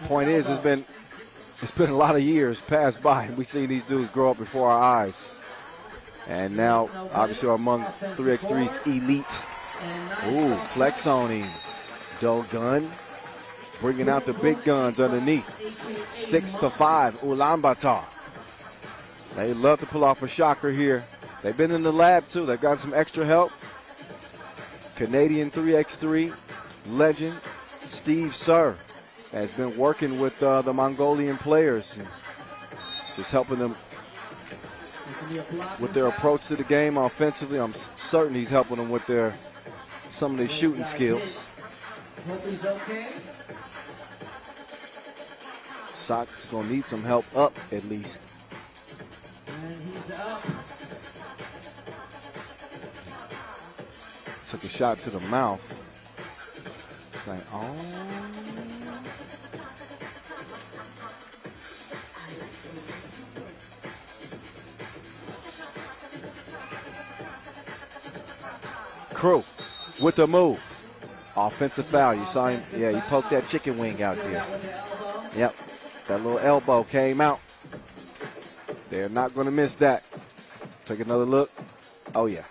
Point is, it's been a lot of years passed by, and we see these dudes grow up before our eyes. And now, obviously, are among 3x3's elite. Ooh, flex on him. Dogun, bringing out the big guns underneath. 6-5, Ulaanbaatar. They love to pull off a shocker here. They've been in the lab, too. They've got some extra help. Canadian 3x3 legend Steve Sir has been working with the Mongolian players and just helping them with their approach to the game offensively. I'm certain he's helping them with some of their shooting skills. Sock's going to need some help up at least. And he's up. Took a shot to the mouth. It's like, oh. Crew with the move. Offensive foul. You saw him. Yeah, he poked that chicken wing out there. Yep. That little elbow came out. They're not going to miss that. Take another look. Oh, yeah.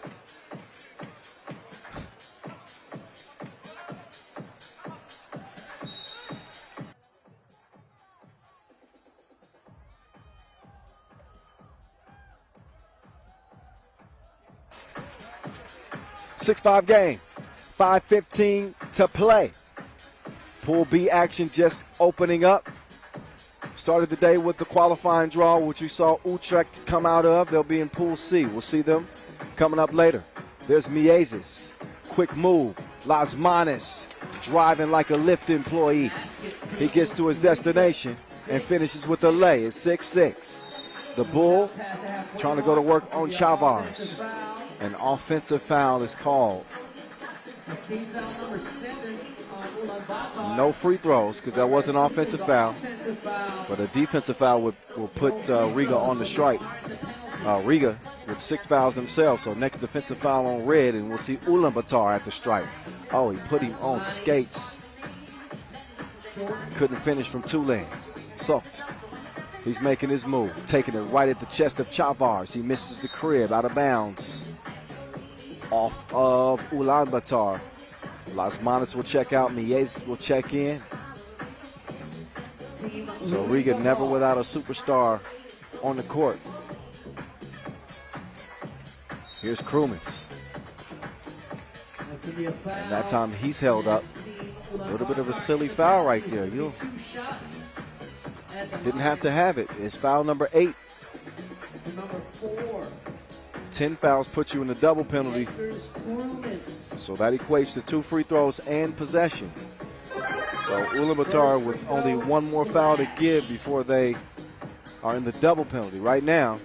6-5 game. 5:15 to play. Pool B action just opening up. Started the day with the qualifying draw, which you saw Utrecht come out of. They'll be in Pool C. We'll see them coming up later. There's Miezes. Quick move. Las Manes driving like a Lyft employee. He gets to his destination and finishes with a lay. It's 6-6. The Bull trying to go to work on Chavars. An offensive foul is called. No free throws because that was an offensive foul. But a defensive foul will put Riga on the stripe. Riga with 6 fouls themselves, so next defensive foul on red, and we'll see Ulaanbaatar at the stripe. Oh, he put him on skates. Couldn't finish from Tulane. Soft. He's making his move, taking it right at the chest of Chavars. He misses the crib, out of bounds. Off of Ulaanbaatar. Las Manes will check out. Miezes will check in. So Riga never without a superstar on the court. Here's Krumens. And that time he's held up. A little bit of a silly foul right there. You didn't have to have it. It's foul number 8. 10 fouls put you in the double penalty. So that equates to 2 free throws and possession. So Ulaanbaatar with only 1 more foul to give before they are in the double penalty. Right now,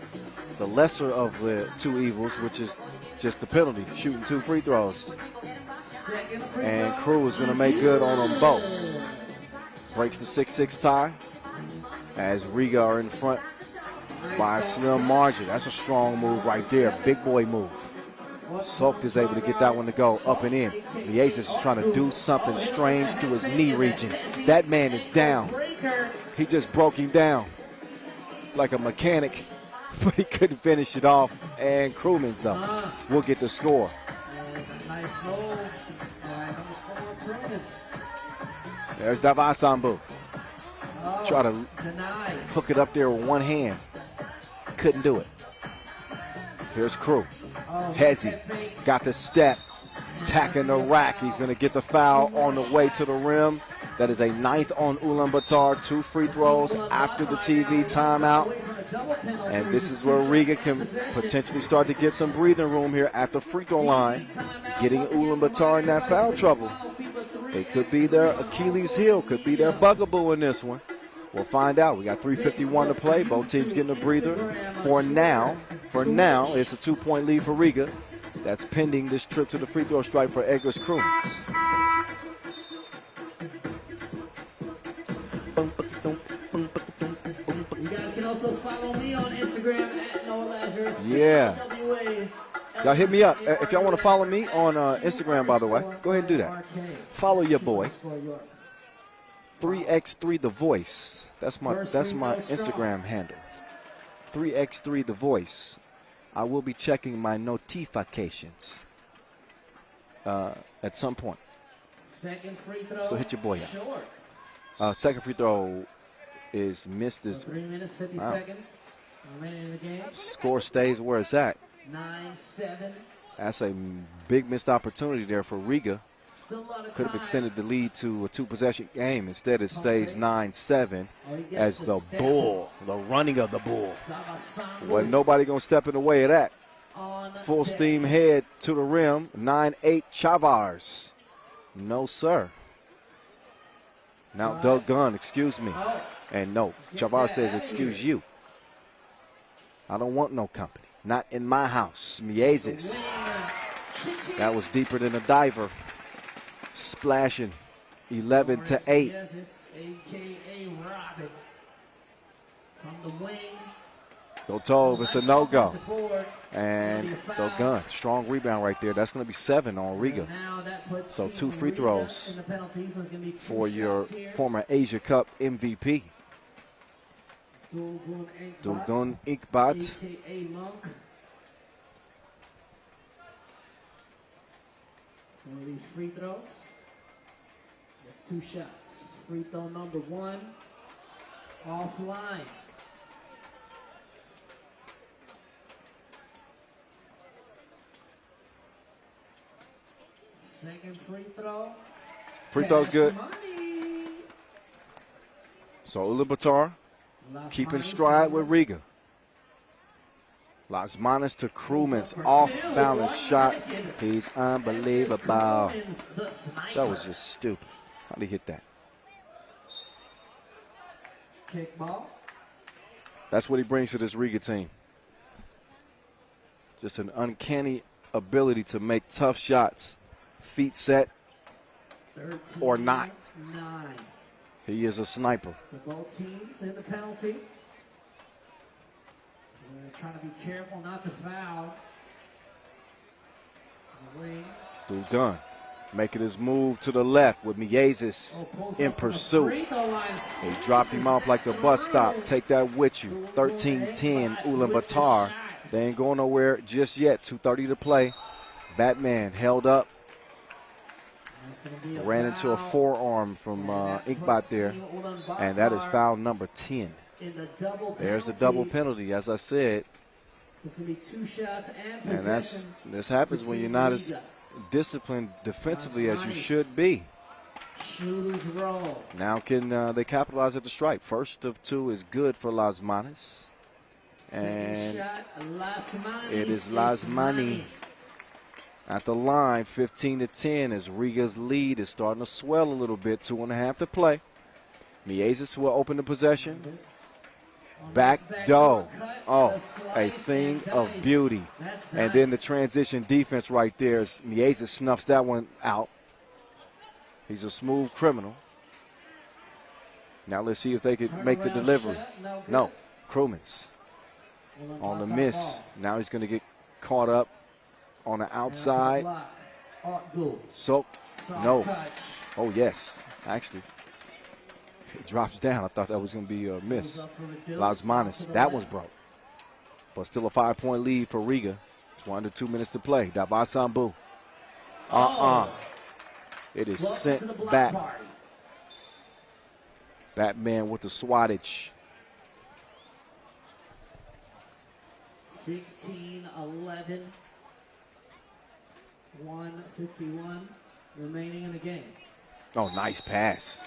the lesser of the 2 evils, which is just the penalty, shooting 2 free throws. And Crew is going to make good on them both. Breaks the 6-6 tie as Riga are in front by a slim margin. That's a strong move right there. Big boy move. Soaked is able to get that one to go up and in. Miezes is trying to do something strange to his knee region. That man is down. He just broke him down like a mechanic, but he couldn't finish it off. And Krumens, though, will get the score. There's Davasambu. Try to hook it up there with one hand. Couldn't do it. Here's Crew. Hezzy got the step, tacking the rack. He's going to get the foul on the way to the rim. That is a 9th on Ulaanbaatar. 2 free throws after the TV timeout. And this is where Riga can potentially start to get some breathing room here at the free throw line. Getting Ulaanbaatar in that foul trouble. It could be their Achilles heel, could be their bugaboo in this one. We'll find out. We got 3:51 to play. Both teams getting a breather. For now, it's a 2-point lead for Riga. That's pending this trip to the free throw stripe for Edgar's Krumens. You guys can also follow me on Instagram at Noah Lazarus. Yeah. Y'all hit me up. If y'all want to follow me on Instagram, by the way, go ahead and do that. Follow your boy. 3x3 The Voice. That's my Instagram handle. 3x3 The Voice. I will be checking my notifications at some point. Second free throw. So hit your boy out. Second free throw is missed. 3 minutes, 50 seconds remaining in the game. Score stays where it's at. 9-7. That's a big missed opportunity there for Riga. Could have extended the lead to a 2-possession game. Instead, it stays 9-7 as the Bull, the running of the Bull. Well, nobody going to step in the way of that. Full steam head to the rim. 9-8 Chavars. No, sir. Now, Doug Gunn, excuse me. And no, Chavars says, excuse you. I don't want no company. Not in my house. Miezes. That was deeper than a diver. Splashing 11-8. AKA Robin. From the wing. Go Tove, it's a no-go. And go Gun. Strong rebound right there. That's going to be 7 on Riga. So 2 free throws for your former Asia Cup MVP. Dogun Inkbat. AKA Monk. Some of these free throws. That's 2 shots. Free throw number 1. Offline. Second free throw. Free throw's good. Money. So Ulaanbaatar keeping stride with Riga. Las Manos to Krumens, off balance shot. He's unbelievable. That was just stupid. How'd he hit that? Kick ball. That's what he brings to this Riga team. Just an uncanny ability to make tough shots. Feet set or not. 9. He is a sniper. So both teams in the penalty. We're trying to be careful not to foul. Dugan making his move to the left with Miezis in pursuit. They dropped him off like the bus stop. Take that with you. 13-10 Ulaanbaatar. They ain't going nowhere just yet. 2:30 to play. Batman held up. Ran into a forearm from Inkbot there. And that is foul number 10. There's the double penalty, as I said. And this happens when you're not as disciplined defensively as you should be. Now can they capitalize at the stripe? First of 2 is good for Las Manos. And it is Las Manos at the line, 15-10, as Riga's lead is starting to swell a little bit. 2.5 to play. Miezis will open the possession. Back door. Oh, a thing of beauty. And then the transition defense right there as Miezis snuffs that one out. He's a smooth criminal. Now let's see if they could make the delivery. No, Krumens on the miss. Now he's going to get caught up on the outside. So, no. Oh, yes, actually. It drops down. I thought that was going to be a miss. Las Manos, that one's broke. But still a 5-point lead for Riga. It's 1 to 2 minutes to play. Dabasambu. It is sent back. Batman with the swattage. 16-11. 1:51 remaining in the game. Oh, nice pass.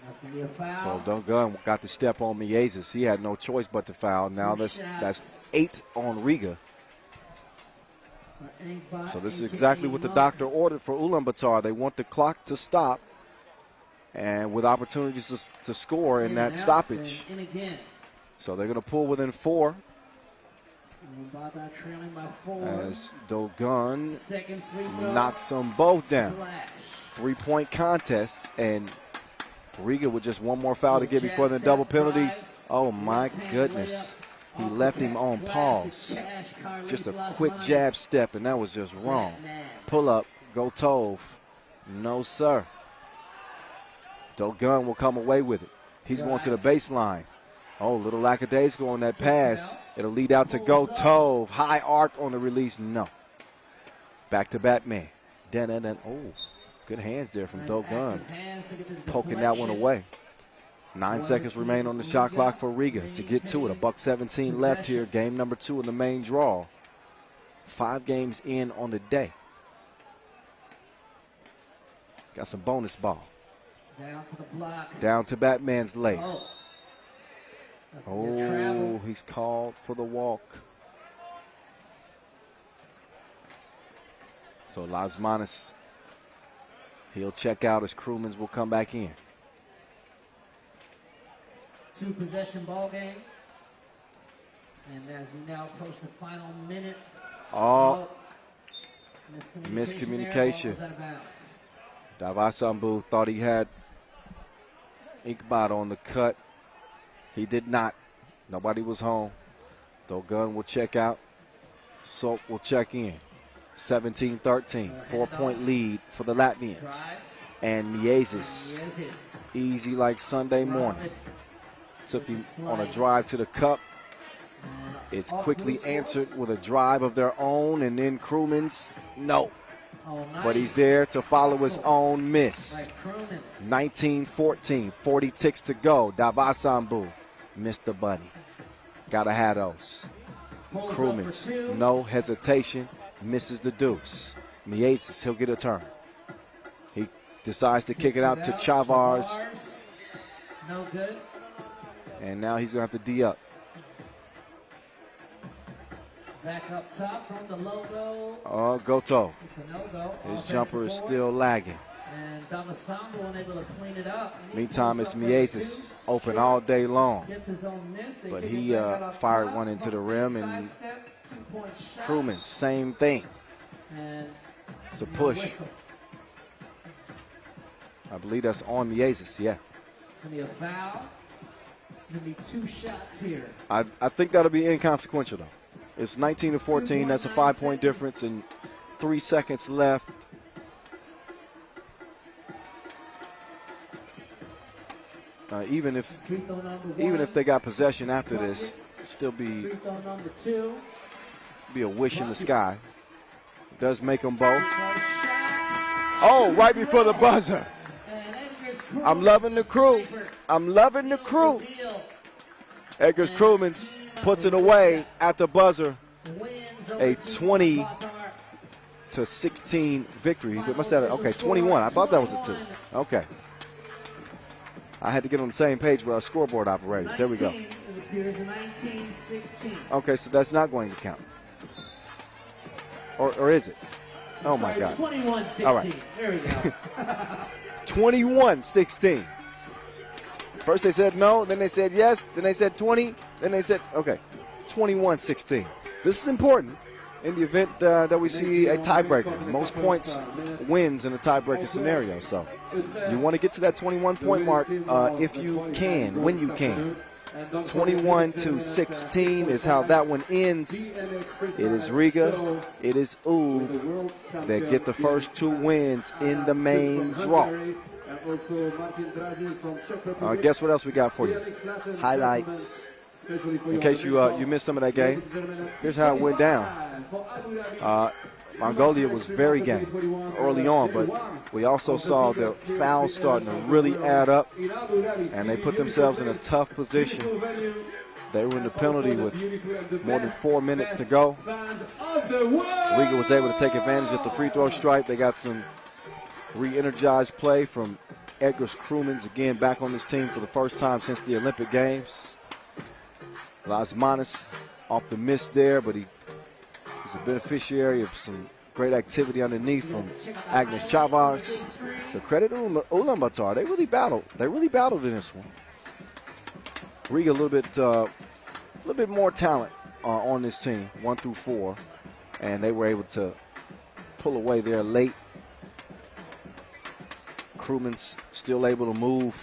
That's going to be a foul. So Dugan got the step on Miezis. He had no choice but to foul. Now that's 8 on Riga. So this is exactly what the doctor ordered for Ulaanbaatar. They want the clock to stop and with opportunities to score in that stoppage. So they're going to pull within 4. As Dugan knocks them both down. 3-point contest, and Riga with just one more foul to get before the double penalty. Oh my goodness. He left him on pause. Just a quick jab step, and that was just wrong. Pull up, go Tove. No, sir. Dugan will come away with it. He's going to the baseline. Oh, little lackadaisical on that pass. It'll lead out to Go Tove. High arc on the release. No. Back to Batman. Oh, good hands there from Dugan. Poking that one away. 9 seconds remain on the shot clock for Riga to get to it. $1:17 left here. Game number 2 in the main draw. 5 games in on the day. Got some bonus ball. Down to the block. Down to Batman's leg. Oh, he's called for the walk. So Las Manos, he'll check out as Krumens will come back in. 2-possession ball game. And as we now approach the final minute. Oh, miscommunication. Dabasambu thought he had Inkbot on the cut. He did not. Nobody was home. Dugan will check out. Sok will check in. 17-13. 4-point lead for the Latvians. And Miezis, easy like Sunday morning. Took him on a drive to the cup. It's quickly answered with a drive of their own, and then Krumens, no. But he's there to follow his own miss. 19-14, 40 ticks to go. Dabasambu missed the bunny. Gotta have those. Krumens, no hesitation, misses the deuce. Miasis, he'll get a turn. He decides to kick it out to Chavars. No good. And now he's going to have to D up. Back up top from the logo. Oh, Goto. It's a no-go. His jumper is still lagging. And Damasambo unable to clean it up. Meantime, it's Miasis, open all day long. Gets his own miss. They But kick he it back out fired top. one into the rim, and Sidestep, 2-point shot. Crewman, same thing. And It's a push. whistle. I believe that's on Miasis, yeah. It's going to be a foul. It's going to be 2 shots here. I think that'll be inconsequential, though. It's 19-14. That's a 5-point difference, and 3 seconds left. Even if they got possession after this, it'd still be Free throw number 2. a wish in the sky. It does make them both. Oh, right before the buzzer. I'm loving the crew. I'm loving the crew. Edgar's Crewman puts it away at the buzzer. A 20-16 victory. What's that? Okay, 21. I thought that was a 2. Okay. I had to get on the same page with our scoreboard operators. There we go. It appears 19-16. Okay, so that's not going to count. Or is it? Oh, my God. 21-16. All right. There we go. 21-16. First they said no, then they said yes, then they said 20, then they said, okay, 21-16. This is important in the event that we see a tiebreaker. Most points wins in a tiebreaker scenario. So you want to get to that 21-point mark if you can, when you can. 21-16 is how that one ends. It is Riga, it is U that get the first 2 wins in the main draw. Guess what else we got for you? Highlights. In case you missed some of that game, here's how it went down. Mongolia was very game early on, but we also saw the fouls starting to really add up, and they put themselves in a tough position. They were in the penalty with more than 4 minutes to go. Riga was able to take advantage of the free throw stripe. They got some re-energized play from Edgar's Crewmans, again back on this team for the first time since the Olympic Games. Lasmanis off the miss there, but he was a beneficiary of some great activity underneath from Agnes Chavars. The credit to Ulaanbaatar. They really battled. They really battled in this one. Riga a little bit more talent on this team, 1 through 4, and they were able to pull away there late. Crewman's still able to move,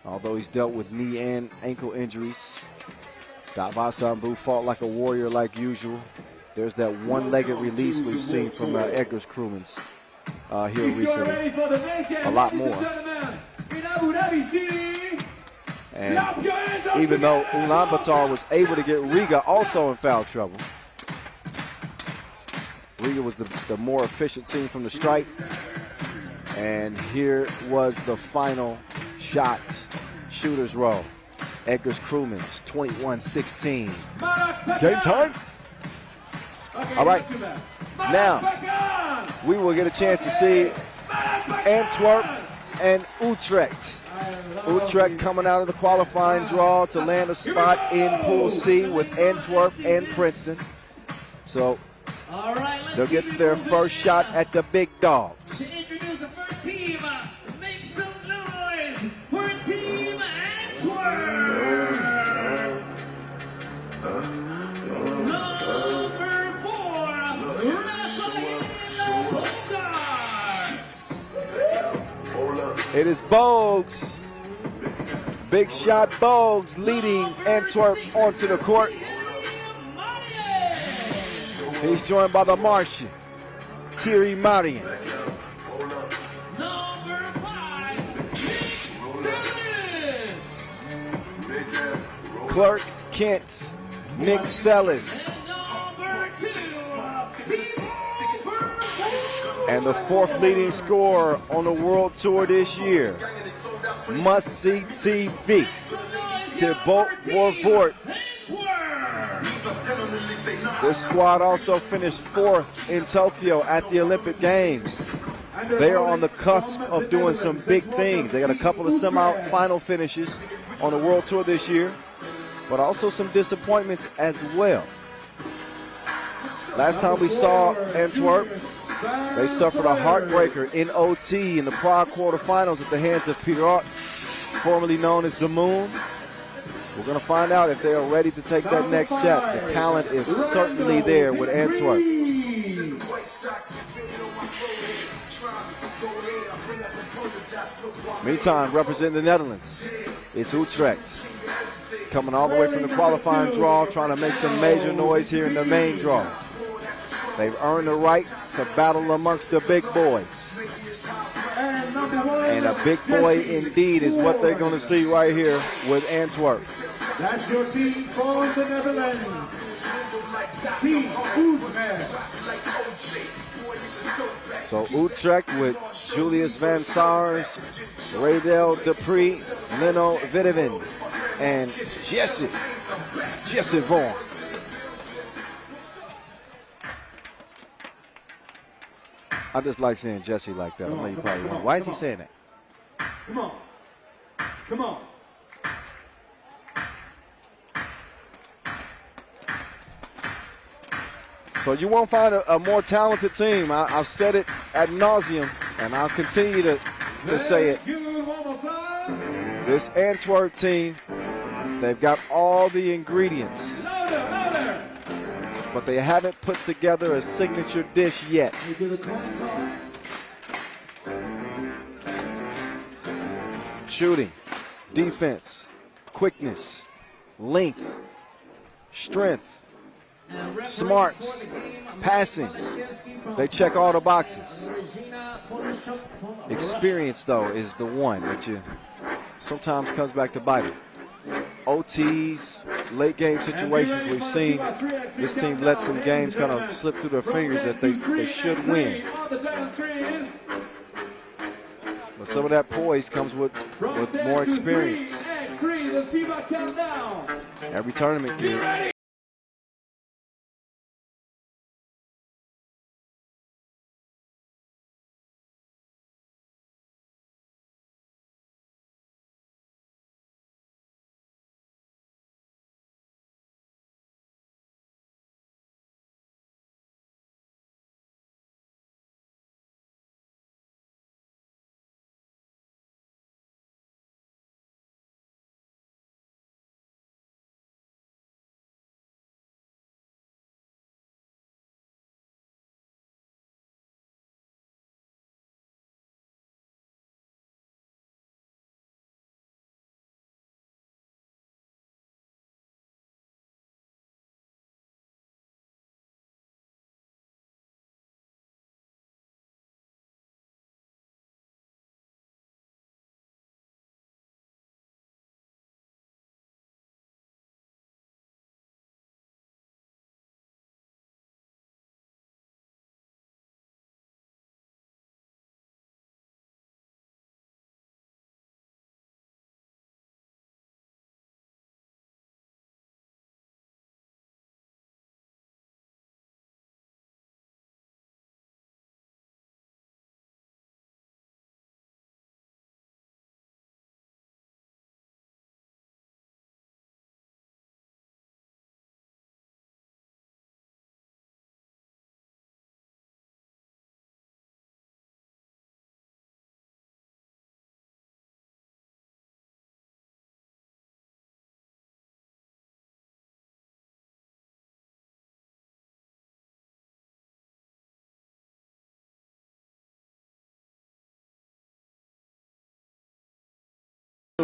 although he's dealt with knee and ankle injuries. Davasambu fought like a warrior like usual. There's that one-legged release we've seen from Edgar's Crewmans here recently. A lot more. And even though Ulaanbaatar was able to get Riga also in foul trouble, Riga was the more efficient team from the stripe. And here was the final shot. Shooter's roll. Edgar's Crewmans, 21-16. Game time. All right. Now, we will get a chance to see Antwerp and Utrecht. Utrecht coming out of the qualifying draw to land a spot in Pool C with Antwerp and Princeton. So they'll get their first shot at the big dogs. To introduce the first team, make some noise for Team Antwerp. Number 4, Raphael Bogarts. It is Bogues. Big shot Bogues leading Antwerp onto the court. He's joined by the Martian, Thierry Marien. Number 5, Nick Sellis. Clark Kent, Nick Sellis. Number 2, Timo. And the 4th leading scorer on the World Tour this year. Must-see TV. Thibaut Bourvort. This squad also finished 4th in Tokyo at the Olympic Games. They are on the cusp of doing some big things. They got a couple of semi-final finishes on the World Tour this year, but also some disappointments as well. Last time we saw Antwerp, they suffered a heartbreaker in OT in the Prague quarterfinals at the hands of Pirot, formerly known as Zamoon. We're going to find out if they are ready to take that next step. The talent is certainly there with Antwerp. Meantime, representing the Netherlands, it's Utrecht. Coming all the way from the qualifying draw, trying to make some major noise here in the main draw. They've earned the right to battle amongst the big boys. And a big boy indeed is what they're going to see right here with Antwerp. That's your team from the Netherlands. Team Utrecht. So Utrecht with Julius Van Sars, Raydel Dupree, Leno Videvin, and Jesse Vaughan. I just like saying Jesse like that. I know you probably won't. Why is he saying that? Come on. Come on. So you won't find a more talented team. I've said it ad nauseum, and I'll continue to say it. This Antwerp team, they've got all the ingredients, but they haven't put together a signature dish yet. Shooting, defense, quickness, length, strength, smarts, passing. They check all the boxes. Experience, though, is the one that you sometimes comes back to bite it. OTs, late game situations, we've seen this team let some games kind of slip through their fingers that they should win. But some of that poise comes with more experience. Every tournament you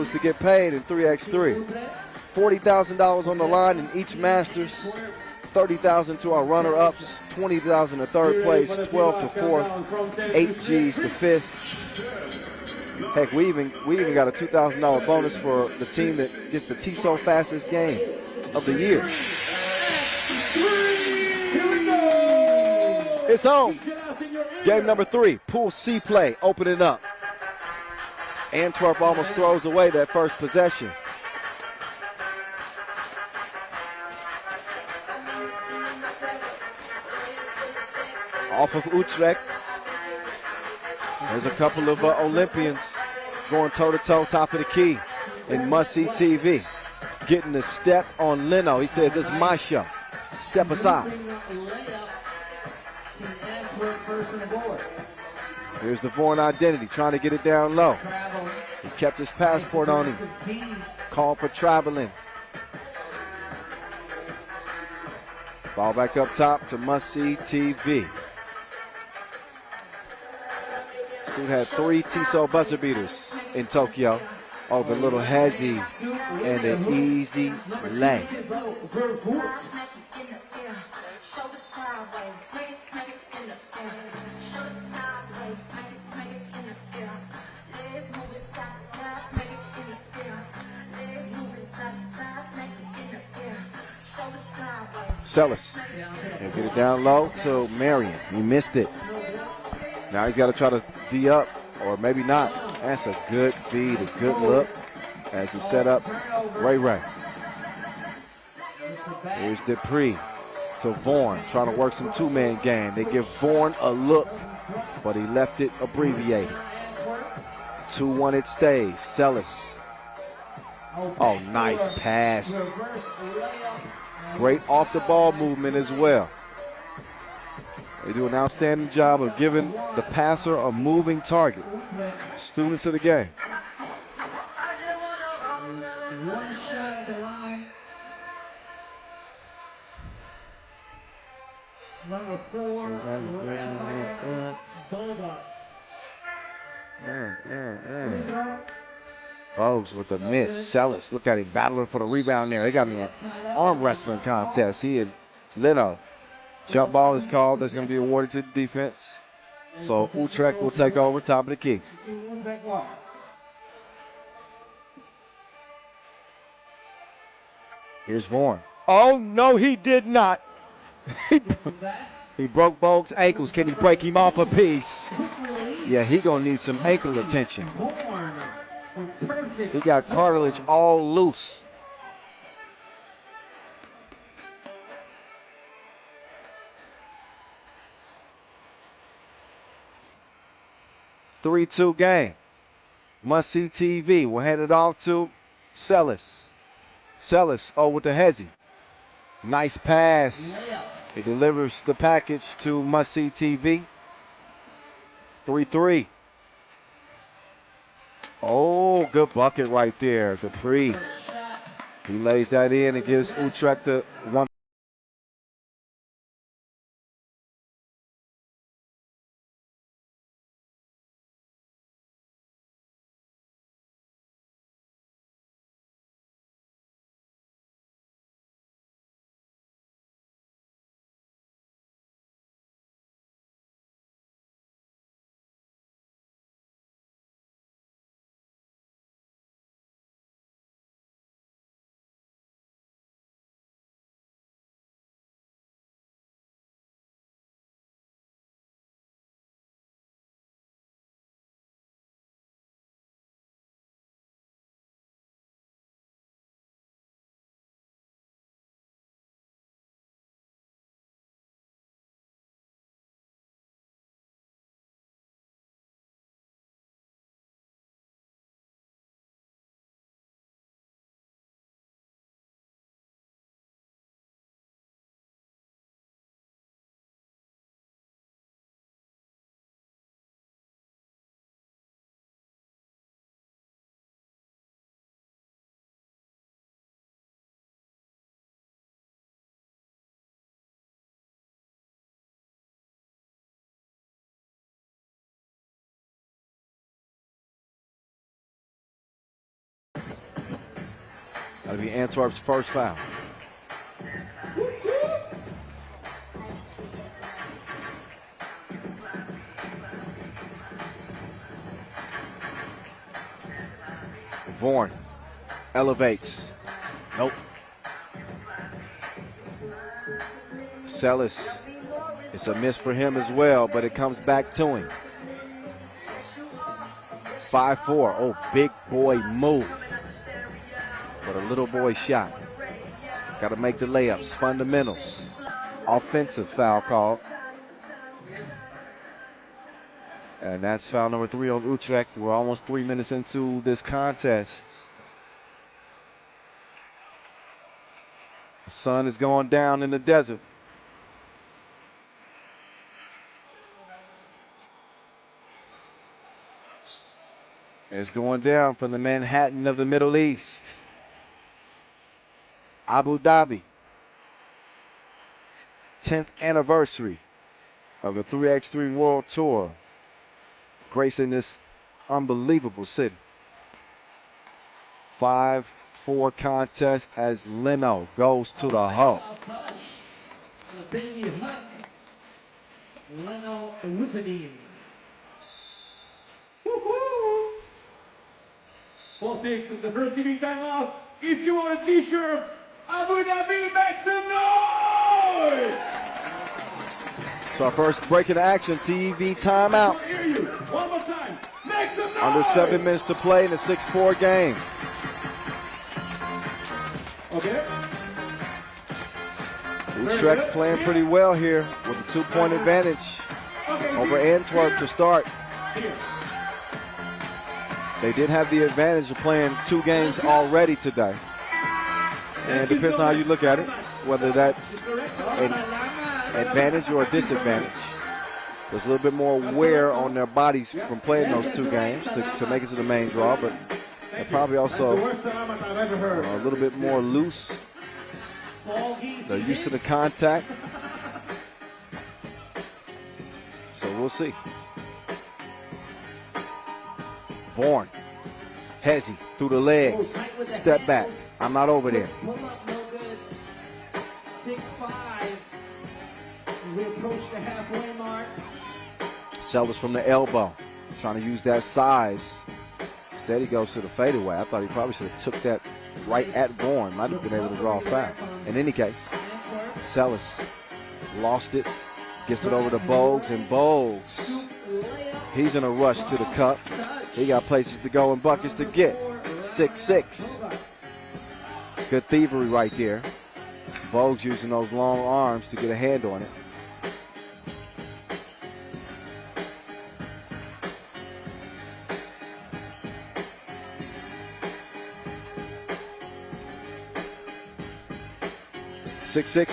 to get paid in 3x3. $40,000 on the line in each Masters, $30,000 to our runner-ups, $20,000 to third place, $12,000 to fourth, $8Gs to fifth. Heck, we even got a $2,000 bonus for the team that gets the TSO fastest game of the year. It's on. Game number 3, Pool C play, opening up. Antwerp almost throws away that first possession. Off of Utrecht. There's a couple of Olympians going toe-to-toe, top of the key in must-see TV. Getting the step on Leno. He says, it's my show. Step aside. Here's the Vaughan identity, trying to get it down low. He kept his passport on him. Called for traveling. Ball back up top to must-see TV. Dude had 3 Tissot buzzer beaters in Tokyo. Oh, the little hezzy and an easy lay. Sellis. And get it down low to Marion. He missed it. Now he's got to try to D up, or maybe not. That's a good feed, a good look as he set up Ray Ray. Here's Dupree to Vaughan, trying to work some two-man game. They give Vaughan a look, but he left it abbreviated. 2-1 it stays. Sellis. Oh, nice pass. Great off-the-ball movement as well. They do an outstanding job of giving the passer a moving target. Students of the game. One shot at the line. Number 4, Bulldog. Foes with a miss. Sellis, look at him battling for the rebound there. They got an arm wrestling contest. He and Leno. Jump ball is called. That's going to be awarded to the defense. So Utrecht will take over top of the key. Here's Vaughan. Oh, no, he did not. He broke Bogue's ankles. Can he break him off a piece? Yeah, he going to need some ankle attention. He got cartilage all loose. (3-2) game. Must-see TV. We'll hand it off to Sellis. Sellis, oh, with the hezzy. Nice pass. He delivers the package to must-see TV. 3-3. Oh, good bucket right there. Dupree. He lays that in and gives Utrecht the 1. That'll be Antwerp's first foul. Vaughan elevates. Nope. Sellis. It's a miss for him as well, but it comes back to him. 5-4. Oh, big boy move. But a little boy shot. Got to make the layups. Fundamentals. offensive foul called. And that's foul number 3 on Utrecht. We're almost 3 minutes into this contest. The sun is going down in the desert. It's going down from the Manhattan of the Middle East. Abu Dhabi. 10th anniversary of the 3x3 World Tour, gracing this unbelievable city. 5-4 contest as Leno goes to the hole. Leno Lutadine. Well, thanks to the first TV timeout. If you want a t-shirt, Abu Dhabi, make some noise! So our first break in action, TV timeout. One more time, make some noise! Under 7 minutes to play in a 6-4 game. Okay. Utrecht playing pretty well here with a 2-point advantage over Antwerp to start. They did have the advantage of playing 2 games already today. And it depends on how you look at it, whether that's an advantage or a disadvantage. There's a little bit more wear on their bodies from playing those 2 games to make it to the main draw, but they're probably also a little bit more loose. They're used to the contact. So we'll see. Vaughan, Hezzy through the legs, step back. I'm not over there. Pull up, no good. 6'5". We approach the halfway mark. Sellers from the elbow, trying to use that size. Instead he goes to the fadeaway. I thought he probably should have took that right at Vaughan. Might have been able to draw a foul. In any case, Sellers lost it, gets it over to Bogues, and Bogues, he's in a rush to the cup. He got places to go and buckets to get. 6'6". Good thievery right there. Bogues using those long arms to get a hand on it.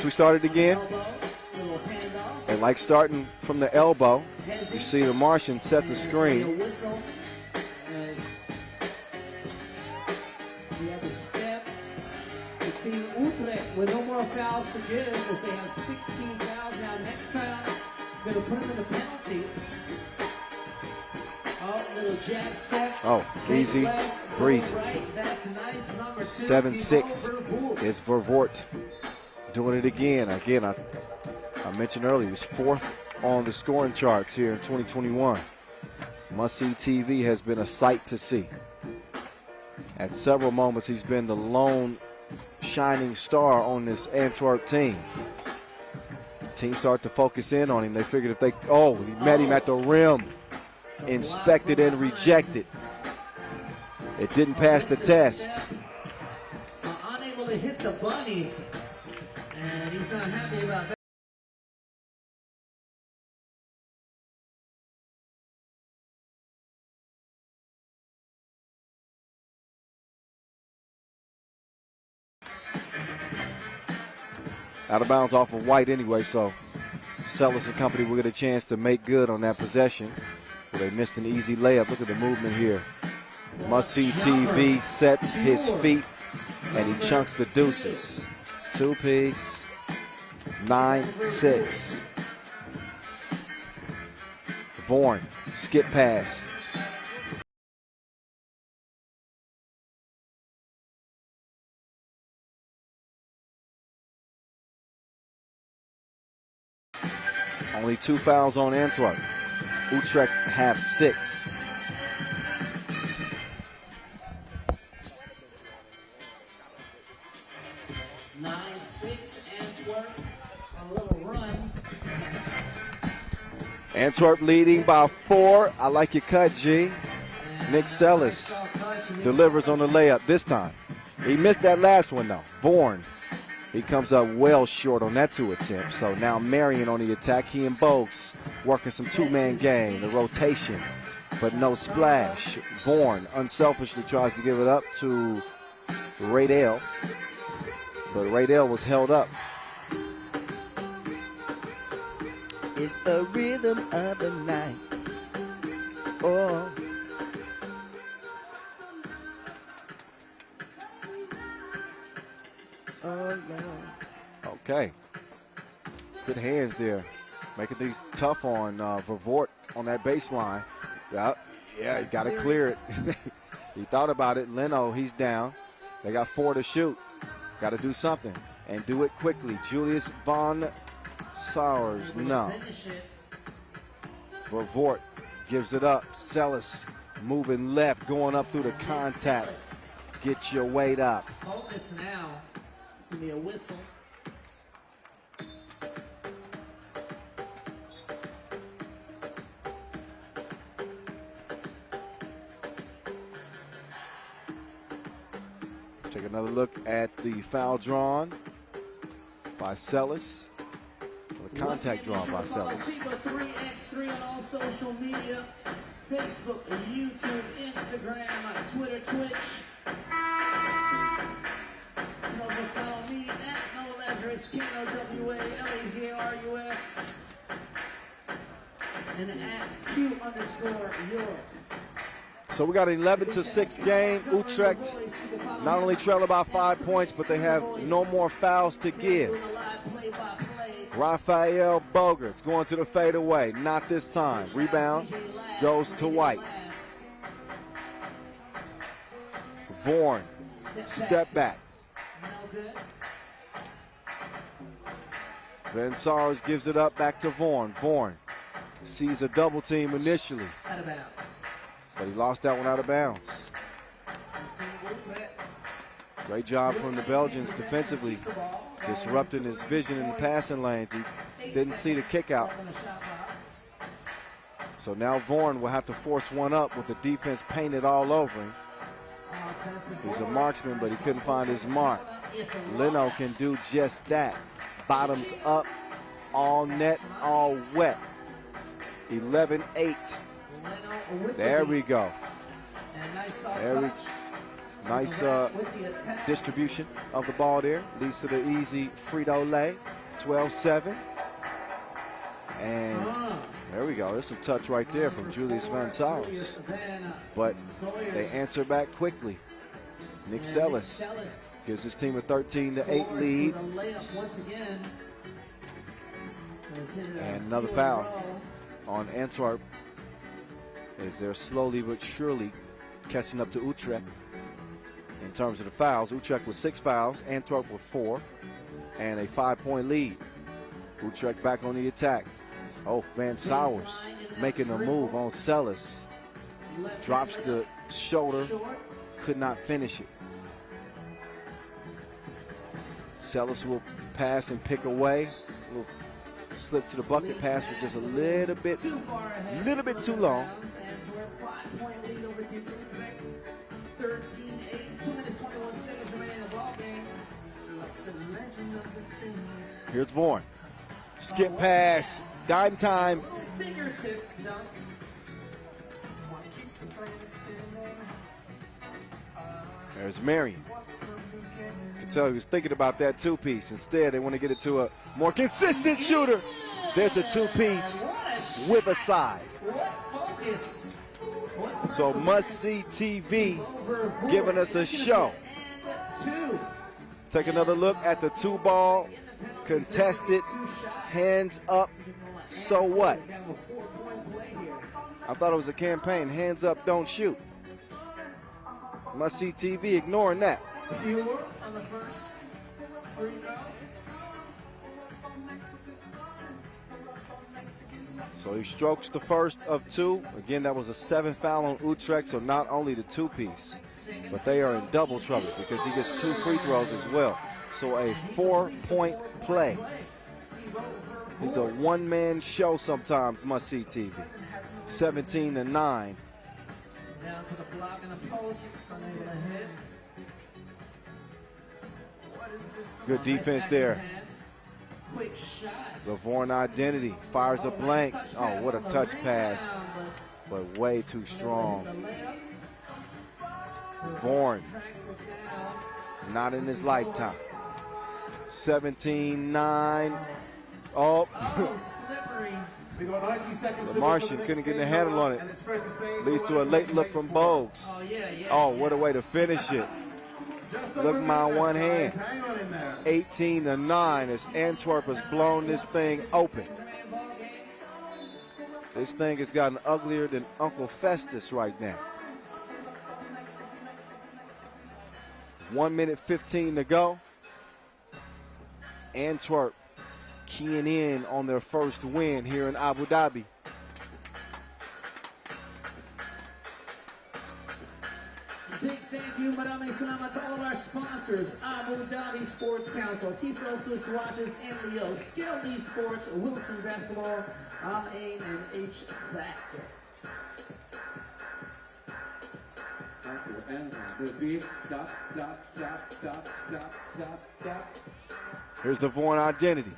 We started again. And like starting from the elbow, you see the Martian set the screen. Utrecht with no more fouls to give as they have 16 fouls now. Next foul, going to put them in the penalty. Oh, little jab step. Oh, easy, breezy. Right. That's nice. Number 7-6 is Vervoort doing it again. Again, I mentioned earlier, he was 4th on the scoring charts here in 2021. Must-see TV has been a sight to see. At several moments, he's been the lone shining star on this Antwerp team. The team started to focus in on him. They figured if they, he met him at the rim, inspected and rejected. It didn't pass the test. Unable to hit the bunny, and he's not happy about that. Out of bounds off of White anyway, so Sellers and company will get a chance to make good on that possession. They missed an easy layup. Look at the movement here. Must-see TV sets his feet, and he chunks the deuces. 2-piece, 9-6. Vaughan, skip pass. Only 2 fouls on Antwerp. Utrecht have 6. Antwerp leading by 4. I like your cut, G. Nick Sellers delivers on the layup this time. He missed that last one, though. Vaughan He comes up well short on that 2 attempts. So now Marion on the attack. He and Bogues working some 2-man game, the rotation, but no splash. Vaughn unselfishly tries to give it up to Raydell, but Raydell was held up. It's the rhythm of the night. Oh. Oh, no. Okay. Good hands there. Making things tough on Vervoort on that baseline. Yeah, he got to clear it. He thought about it. Leno, he's down. They got 4 to shoot. Got to do something and do it quickly. Julius Von Sowers, no. Vervoort gives it up. Sellis moving left, going up through the contact. Get your weight up. Focus now. It's going to be a whistle. Take another look at the foul drawn by Sellis. The contact drawn by Sellis. FIBA 3x3 on all social media. Facebook, YouTube, Instagram, Twitter, Twitch. You can also follow me at Noah Lazarus, KNOWALAZARUS, and at Q_Europe. So we got an 11-6 game. Utrecht not only trail by 5 points, but they have no more fouls to give. Raphael Bogarts going to the fadeaway. Not this time. Rebound goes to White. Vaughn, step back. Van Sars gives it up back to Vaughn. Vaughn sees a double team initially, but he lost that one out of bounds. Great job from the Belgians defensively, disrupting his vision in the passing lanes. He didn't see the kick out. So now Vaughn will have to force one up with the defense painted all over him. He's a marksman, but he couldn't find his mark. Leno can do just that. Bottoms up, all net, all wet. 11-8. There we go. Nice distribution of the ball there. Leads to the easy Frito-Lay. 12-7. And there we go. There's some touch right there from Julius Van Sowers. But they answer back quickly. Nick Sellis gives his team a 13-8 lead. And another foul on Antwerp as they're slowly but surely catching up to Utrecht in terms of the fouls. Utrecht with 6 fouls, Antwerp with 4, and a 5-point lead. Utrecht back on the attack. Oh, Van Sowers making a move on Sellis. Drops the shoulder, could not finish it. Sellis will pass and pick away. Will slip to the bucket. Pass was just a little bit too long. Here's Vaughn. Skip pass. Dime time. There's Marion. You can tell he was thinking about that 2-piece. Instead, they want to get it to a more consistent shooter. There's a 2-piece with a side. So must-see TV giving us a show. Take another look at the 2-ball. Contested. Hands up. So what? I thought it was a campaign. Hands up, don't shoot. Must-see TV ignoring that. So he strokes the first of 2. Again, that was a 7th foul on Utrecht, so not only the 2-piece, but they are in double trouble because he gets 2 free throws as well. So a 4-point play. He's a one-man show sometimes, must-see TV. 17-9. Down to the block and the post, unable to hit. Good defense there. Quick shot. The Vaughan identity fires a blank. Oh, what a touch pass, but way too strong. Vaughan, not in his lifetime. 17-9. Oh, We got 90 seconds the Martian couldn't get the handle on it. Leads to a late look from Bogues. Oh, what a way to finish it. Look at my one hand. 18-9 as Antwerp has blown this thing open. This thing has gotten uglier than Uncle Festus right now. 1 minute 15 to go. Antwerp keying in on their first win here in Abu Dhabi. Big thank you, Madame Salamat, to all of our sponsors: Abu Dhabi Sports Council, T-Cell Swiss Watches, and Leo, Skill Lee Sports, Wilson Basketball, Al-Ain, and H-Factor. And the beat, dot, dot, dot, dot, dot, dot, dot. Here's the Vaughan identity.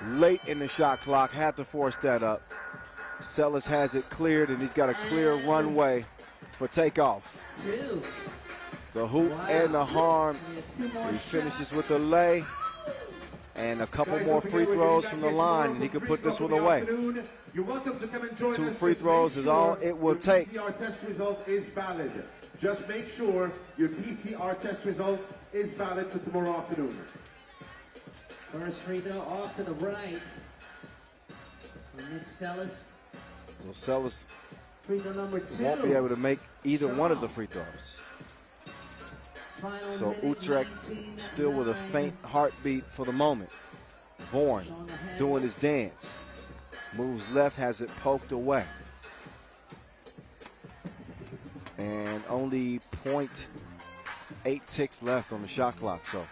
Late in the shot clock, had to force that up. Sellis has it cleared, and he's got a clear runway for takeoff. Two. The hoop and the harm. He finishes with the lay and a couple more free throws from the line, and he can put this one away. You're welcome to come and join us. 2 free throws is all it will take. Your PCR test result is valid. Just make sure your PCR test result is valid for tomorrow afternoon. First free throw off to the right. Nick Sellis. So Sellis Free throw number 2. won't be able to make either one of the free throws. Final So minute, Utrecht 19-9. still with a faint heartbeat for the moment. Vaughan doing his dance. Moves left, has it poked away. And only 0.8 ticks left on the shot clock. So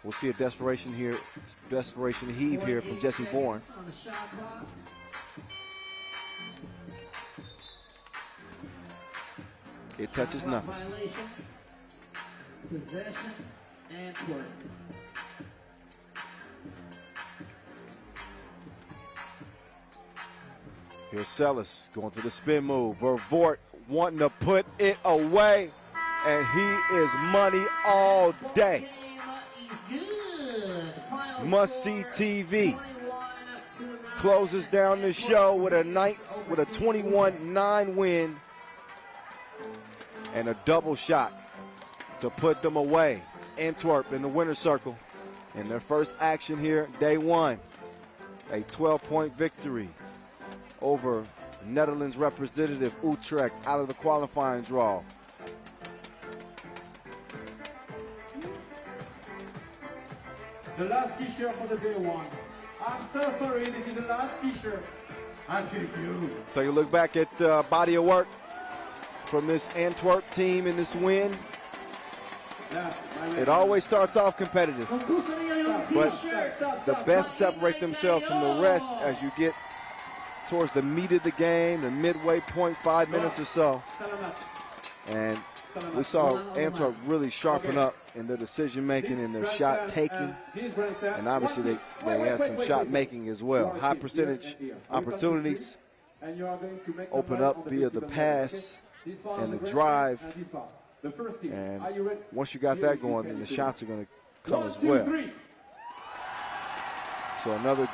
we'll see a desperation heave here from Jesse Vaughan. On the shot clock. It touches Shot clock nothing. Violation. Possession. Antwerp. Here's Sellis going to the spin move. Vervoort wanting to put it away, and he is money all day. Must see TV. Closes down the show with a 21-9 win and a double shot to put them away. Antwerp in the winner's circle in their first action here, day 1. A 12-point victory over Netherlands representative Utrecht out of the qualifying draw. The last t-shirt for the day 1. I'm so sorry, this is the last t-shirt. I'm kidding you. Take a look back at the body of work from this Antwerp team in this win. It always starts off competitive, but the best separate themselves from the rest as you get towards the meat of the game, the midway point, 5 minutes or so. And we saw Antwerp really sharpen up in their decision making and their shot taking, and obviously they had some shot making as well. High percentage opportunities open up via the pass and the drive, and once you got that going, then the shots are going to come as well. So another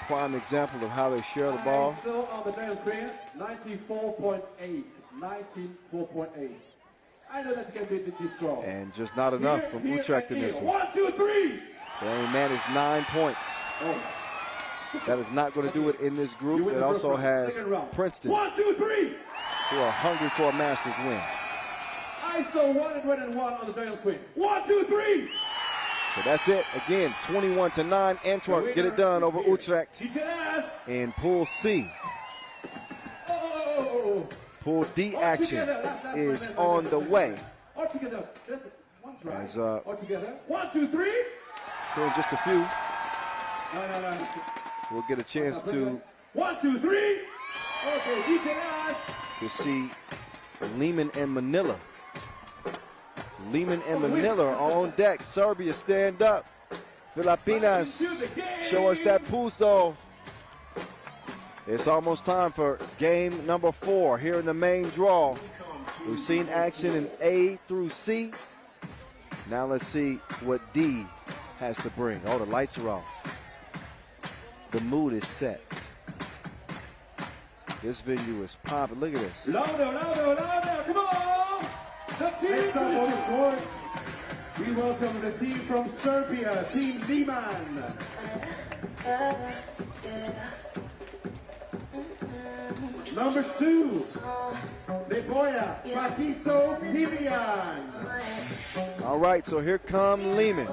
prime example of how they share the ball. Still on the dial screen, 94.8. 94.8. I know that you can beat this score. And just not enough from Utrecht in this one. 1, 2, 3. They only managed 9 points. That is not going to do it in this group. It also has Princeton, 1, 2, 3. who are hungry for a Masters win. I saw 101 on the dial screen. 1, 2, 3. So that's it. Again, 21-9. Antwerp get it done over Utrecht in Pool C. Pool D action is on the way. As All together. 1, 2, 3. here in just a few, No. we'll get a chance to 1, 2, 3. Okay, see Liman and Manila Liman and Manila are on deck. Serbia, stand up. Filipinas, show us that puso. It's almost time for game number 4 here in the main draw. We've seen action in A through C. Now let's see what D has to bring. Oh, the lights are off. The mood is set. This venue is popping. Look at this. Louder, louder, louder, come on! Next up on the court, we welcome the team from Serbia, Team Liman. Number 2, Leboya Patito Pimian. All right, so here come Liman.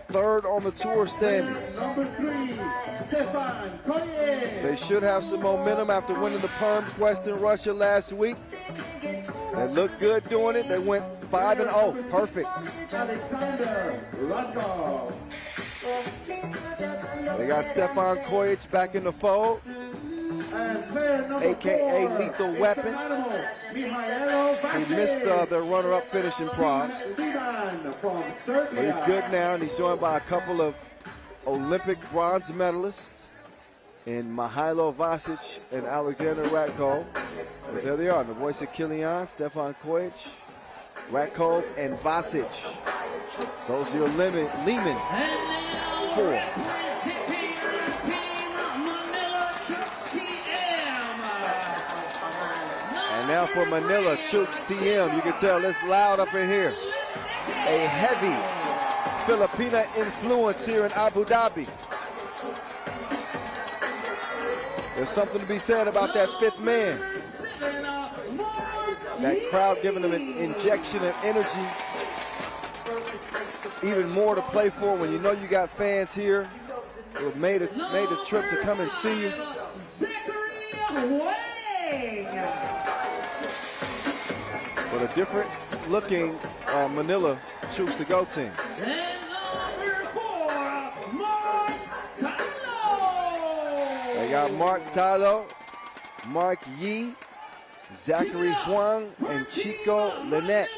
Third on the tour standings. Number 3, Stefan Koye. They should have some momentum after winning the Perm Quest in Russia last week. They looked good doing it. They went 5-0. Perfect. Alexander Radkov. They got Stefan Kojic back in the fold, And player number AKA 4, Lethal Weapon. He missed the runner-up finish in Prague. From Serbia. But he's good now, and he's joined by a couple of Olympic bronze medalists in Mihailo Vasic and Alexander Radkov. But there they are, the voice of Kilian, Stefan Kojic, Radkov, and Vasic. Those are your Liman 4. And now for ManilaChooks TM. You can tell it's loud up in here. A heavy Filipina influence here in Abu Dhabi. There's something to be said about that 5th man. That crowd giving them an injection of energy. Even more to play for when you know you got fans here who have made a trip to come and see you. But a different looking ManilaChooks to go team. They got Mark Talo, Mark Yee, Zachary Juan, and Chico Lynette.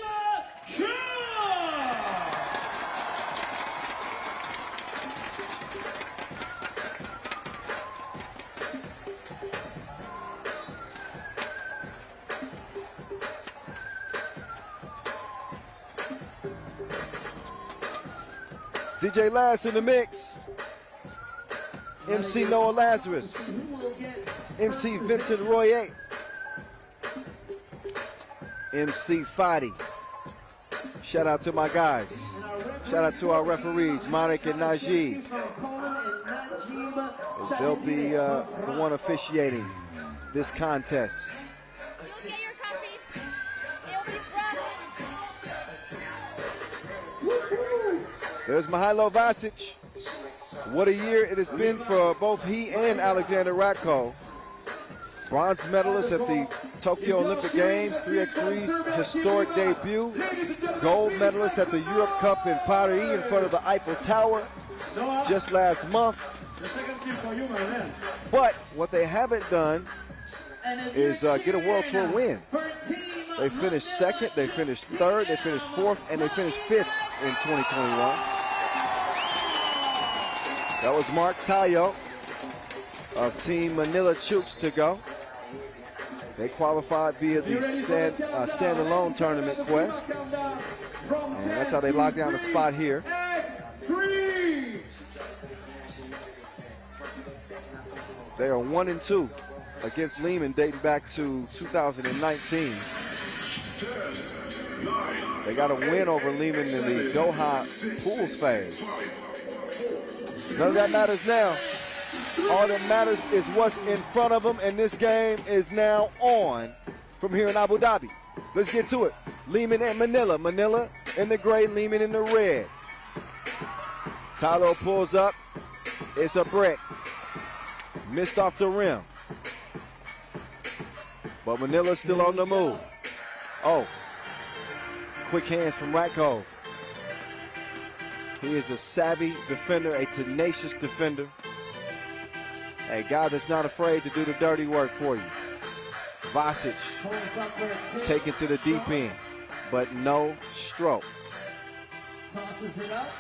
DJ Lass in the mix. MC Noah Lazarus. MC Vincent Royer. MC Fadi. Shout out to my guys. Shout out to our referees, Marek and Najee, as they'll be the one officiating this contest. There's Mihailo Vasic. What a year it has been for both he and Alexander Radkov. Bronze medalist at the Tokyo Olympic Games, 3x3's historic debut. Gold medalist at the Europe Cup in Paris in front of the Eiffel Tower just last month. But what they haven't done is get a World Tour win. They finished 2nd, they finished 3rd, they finished 4th, and they finished 5th in 2021. That was Mark Tayo of Team ManilaChooks to go. They qualified via the standalone tournament quest. And that's how they locked down the spot here. They are 1-2 against Liman dating back to 2019. They got a win over Liman in the Doha pools phase. None of that matters now. All that matters is what's in front of them, and this game is now on from here in Abu Dhabi. Let's get to it. Liman and Manila. Manila in the gray, Liman in the red. Talo pulls up. It's a brick. Missed off the rim. But Manila's still on the move. Oh. Quick hands from Radkov. He is a savvy defender, a tenacious defender. A guy that's not afraid to do the dirty work for you. Vasic Pulls up for a two. taken to the deep end, but no stroke. Tosses it up.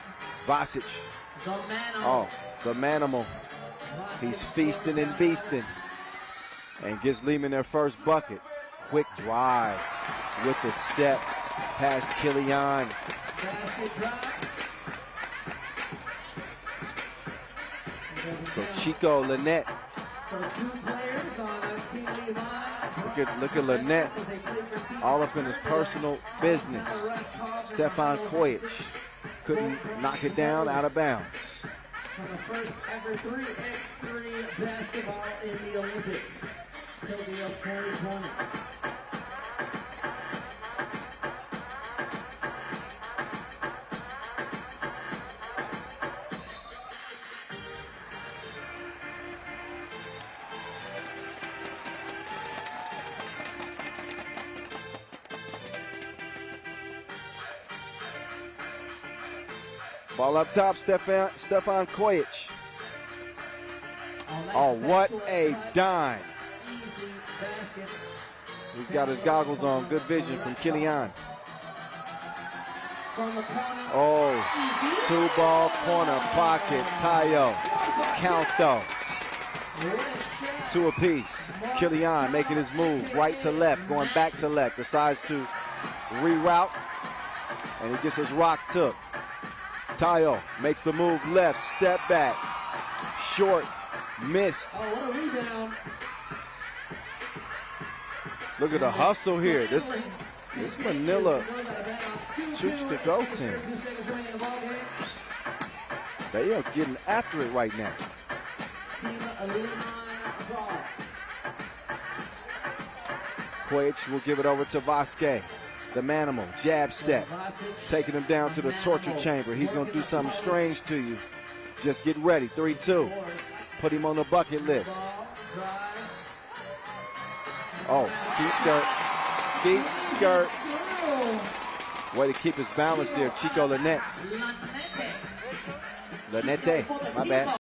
Vasic, The man oh, the manimal. He's feasting and feasting. And gives Liman their first bucket. Quick drive with the step past Killian. basket drives. So Chico Lynette, So two players on Team Liman. look at Lynette, all up in his personal business. Stefan Kojic couldn't knock it down out of bounds. For the first ever 3x3 basketball in the Olympics. Tokyo 2020. Ball up top, Stefan Kojic. Oh, what a dime. Easy baskets. He's got his goggles on. Good vision from Killian. From the corner. Oh, two-ball corner pocket. Tayo. Count those. What a shot. Two apiece. Killian making his move. Right to left. Going back to left. Decides to reroute. And he gets his rock took. Tayo makes the move left. Step back. Short. Missed. Oh, what a rebound. Look at the hustle here. This Manila Chooks the go team. They are getting after it right now. Kojic will give it over to Vasquez. The manimal, jab step, taking him down to the torture chamber. He's going to do something strange to you. Just get ready. 3-2. Put him on the bucket list. Oh, skeet skirt. Way to keep his balance there, Chico Lynette. Lynette, my bad.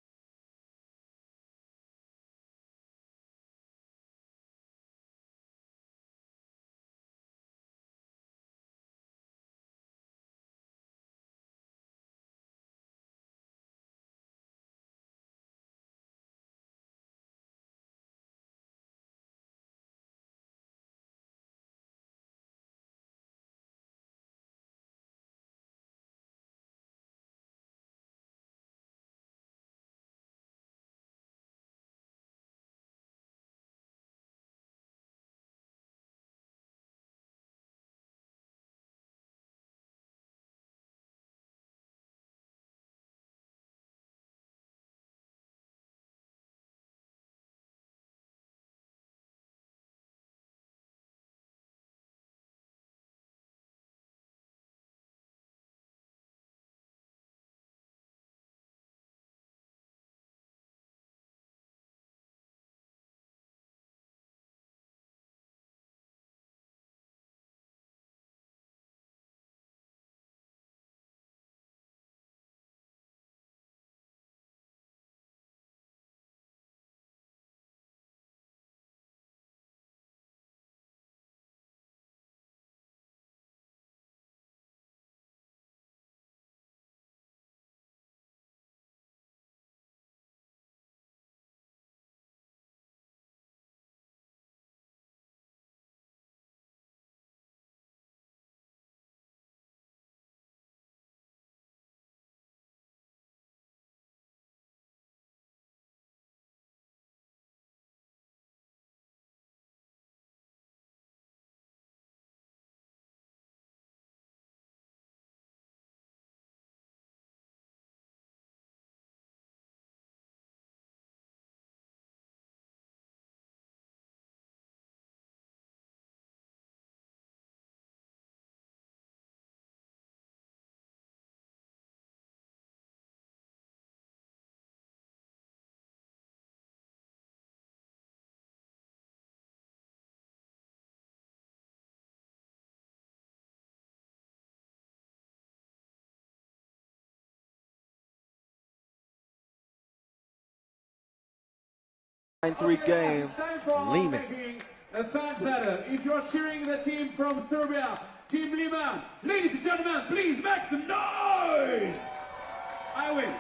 Nine-3 game, Liman A fans battle. If you're cheering the team from Serbia, Team Liman, ladies and gentlemen, please make some noise! I win.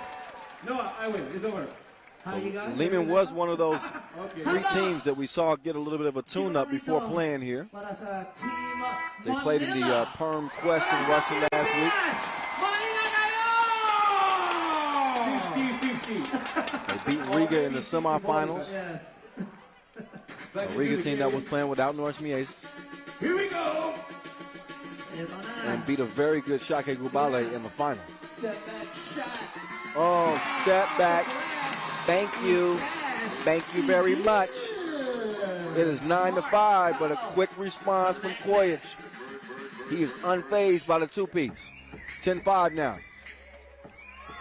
Noah, I win. It's over. How you guys? Liman was one of those Okay. three teams that we saw get a little bit of a tune-up before playing here. But as a team, They played in the Perm Quest in Russia last week. Manila! 50-50. They beat Riga in the semifinals. Yes. A Riga team that was playing without Norris Mies Here we go. and beat a very good Shake Gubale in the final. Step back shot. Oh, step back. Thank you. Thank you very much. It is 9-5, but a quick response from Kojic. He is unfazed by the two-piece. 10-5 now.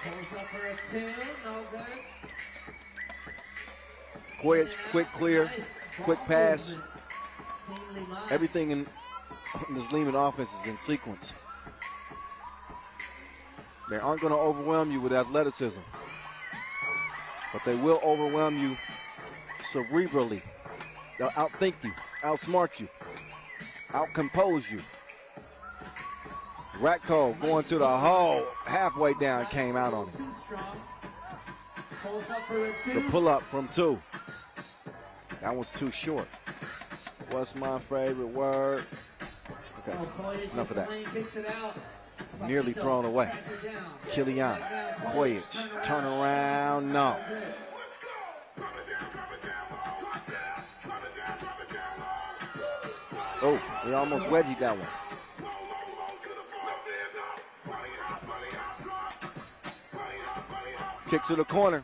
Pulls up for a two. No good. Kojic, quick clear, Nice quick ball pass. movement. Cleanly lined. Everything in this Liman offense is in sequence. They aren't going to overwhelm you with athleticism, but they will overwhelm you cerebrally. They'll outthink you, outsmart you, outcompose you. Ratko going to the hole, halfway down, came out on him. Too strong. Pulls up for a two. The pull-up from two. That one's too short. What's my favorite word? Okay, enough of that. Kicks it out. Nearly thrown away. Passes it down. Kilian, Kojic, turn around, no. Oh, they almost wedgied that one. Kick to the corner.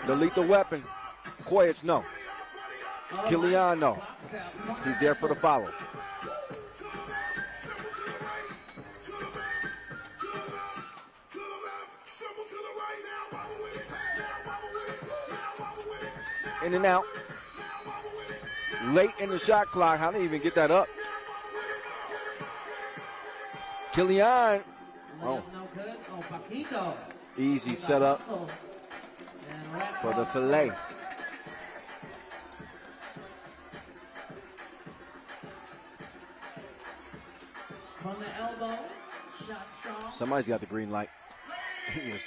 The lethal weapon. Kojic, no. Kilian, no. He's there for the follow. In and out. Late in the shot clock. How did he even get that up? Kilian. Oh, No good. Oh, Paquito. easy setup for the fillet. From the elbow. Shot strong. Somebody's got the green light. He is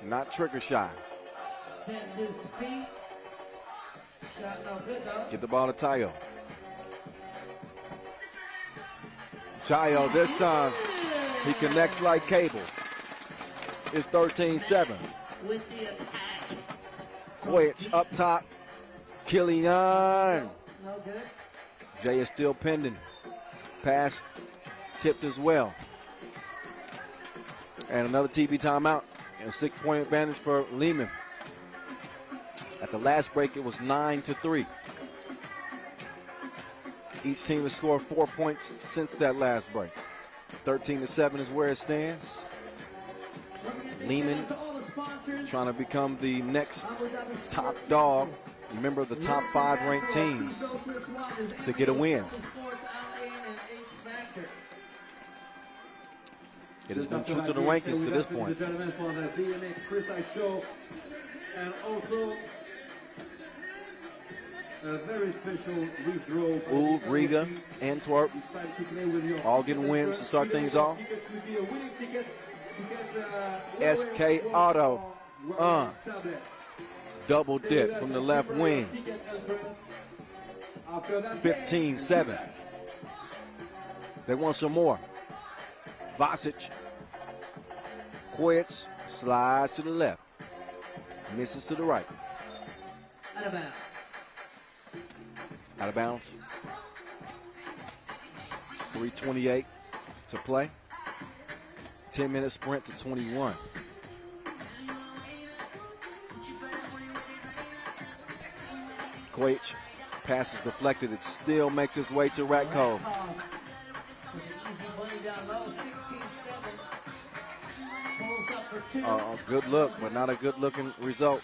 not trigger shy. Sends his feet. Shot no good though. Get the ball to Tayo. Tayo this time, he connects like cable. It's 13-7. With the attack. Kojic up top. Kilian. No good. Jay is still pending. Pass tipped as well. And another TV timeout. And a 6-point advantage for Liman. At the last break, it was 9-3. Each team has scored 4 points since that last break. 13-7 is where it stands. Liman trying to become the next top dog. Remember the top 5 ranked teams to get a win. It has been true to the rankings to this point. And also a very special withdrawal. Riga, Antwerp, all getting wins to start things off. SK Auto, double dip from the left wing. 15-7. They want some more. Vasic. Kojic slides to the left. Misses to the right. Out of bounds. Out of bounds. 3:28 to play. 10-minute sprint to 21. Kojic, pass is deflected. It still makes its way to Ratko. Good look, but not a good-looking result.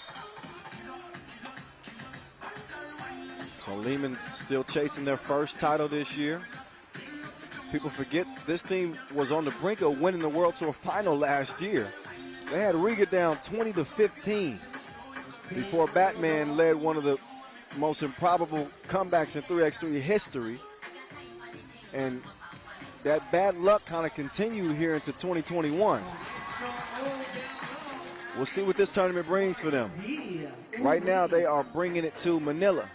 So Liman still chasing their first title this year. People forget this team was on the brink of winning the World Tour final last year. They had Riga down 20-15 before Batman led one of the most improbable comebacks in 3x3 history. And that bad luck kind of continued here into 2021. We'll see what this tournament brings for them. Right now, they are bringing it to Manila.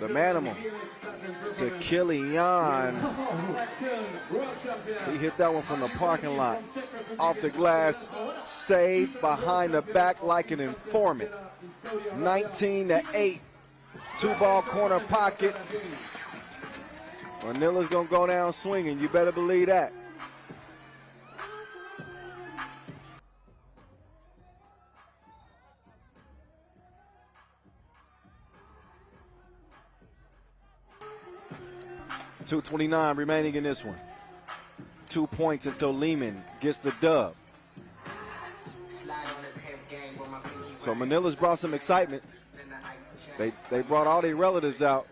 The Manimal to Kilian. He hit that one from the parking lot. Off the glass, saved behind the back like an informant. 19-8. 2-ball corner pocket. Manila's going to go down swinging. You better believe that. .229 remaining in this one. 2 points until Liman gets the dub. So Manila's brought some excitement. They brought all their relatives out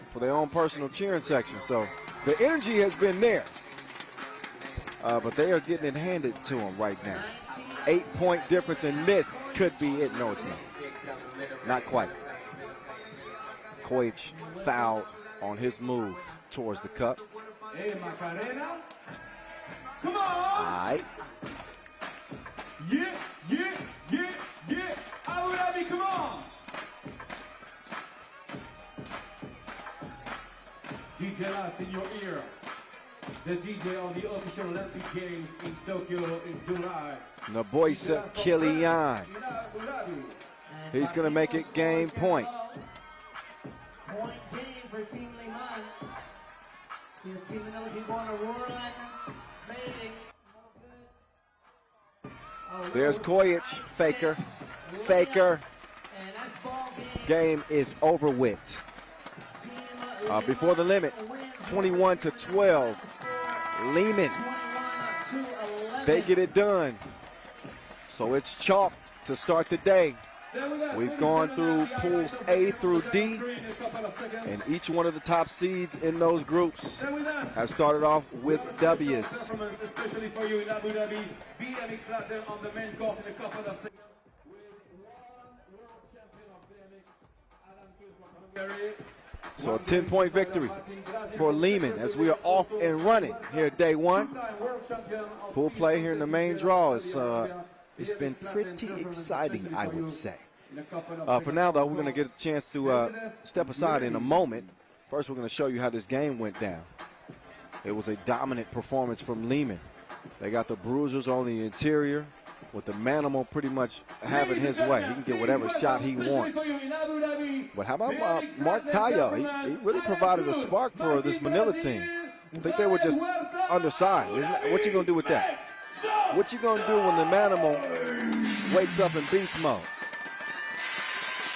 for their own personal cheering section. So the energy has been there. But they are getting it handed to them right now. 8-point difference, and this could be it. No, it's not. Not quite. Koich fouled on his move towards the cup. Hey, Macarena. Come on. All right. Yeah. Abu Dhabi, come on. DJ Last in your ear. The DJ on the official Olympic Games in Tokyo in July. Naboisa Kilian. He's going to make it game point. Point game for Team Liman. Team Manila can go on a run. There's Koich, Faker. Game is over with. Before the limit, 21-12. Liman, they get it done. So it's chalk to start the day. We've gone through pools A through D, and each one of the top seeds in those groups have started off with W's. Especially for you in Abu Dhabi, BMX Platinum on the main court in a couple of seconds. So a 10-point victory for Liman as we are off and running here day one. Pool play here in the main draw is it's been pretty exciting, I would say. For now, though, we're going to get a chance to step aside in a moment. First, we're going to show you how this game went down. It was a dominant performance from Liman. They got the bruisers on the interior, with the Manimal pretty much having his way. He can get whatever shot he wants. But how about Mark Tayo? He really provided a spark for this Manila team. I think they were just undersized. What you going to do with that? What you going to do when the Manimal wakes up in beast mode?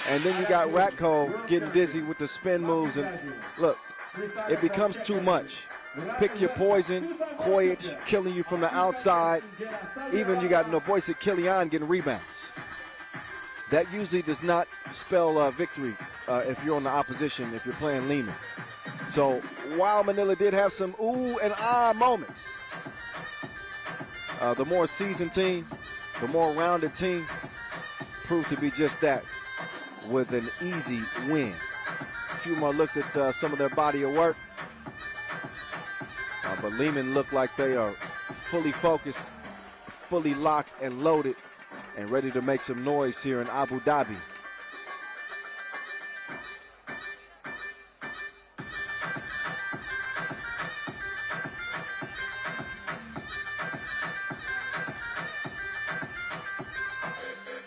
And then you got Ratko getting dizzy with the spin moves. And look, it becomes too much. Pick your poison. Koich killing you from the outside. Even you got Naboisa Kilian getting rebounds. That usually does not spell victory if you're on the opposition, if you're playing Liman. So while Manila did have some ooh and ah moments, the more seasoned team, the more rounded team proved to be just that, with an easy win. A few more looks at some of their body of work. But Liman look like they are fully focused, fully locked and loaded, and ready to make some noise here in Abu Dhabi.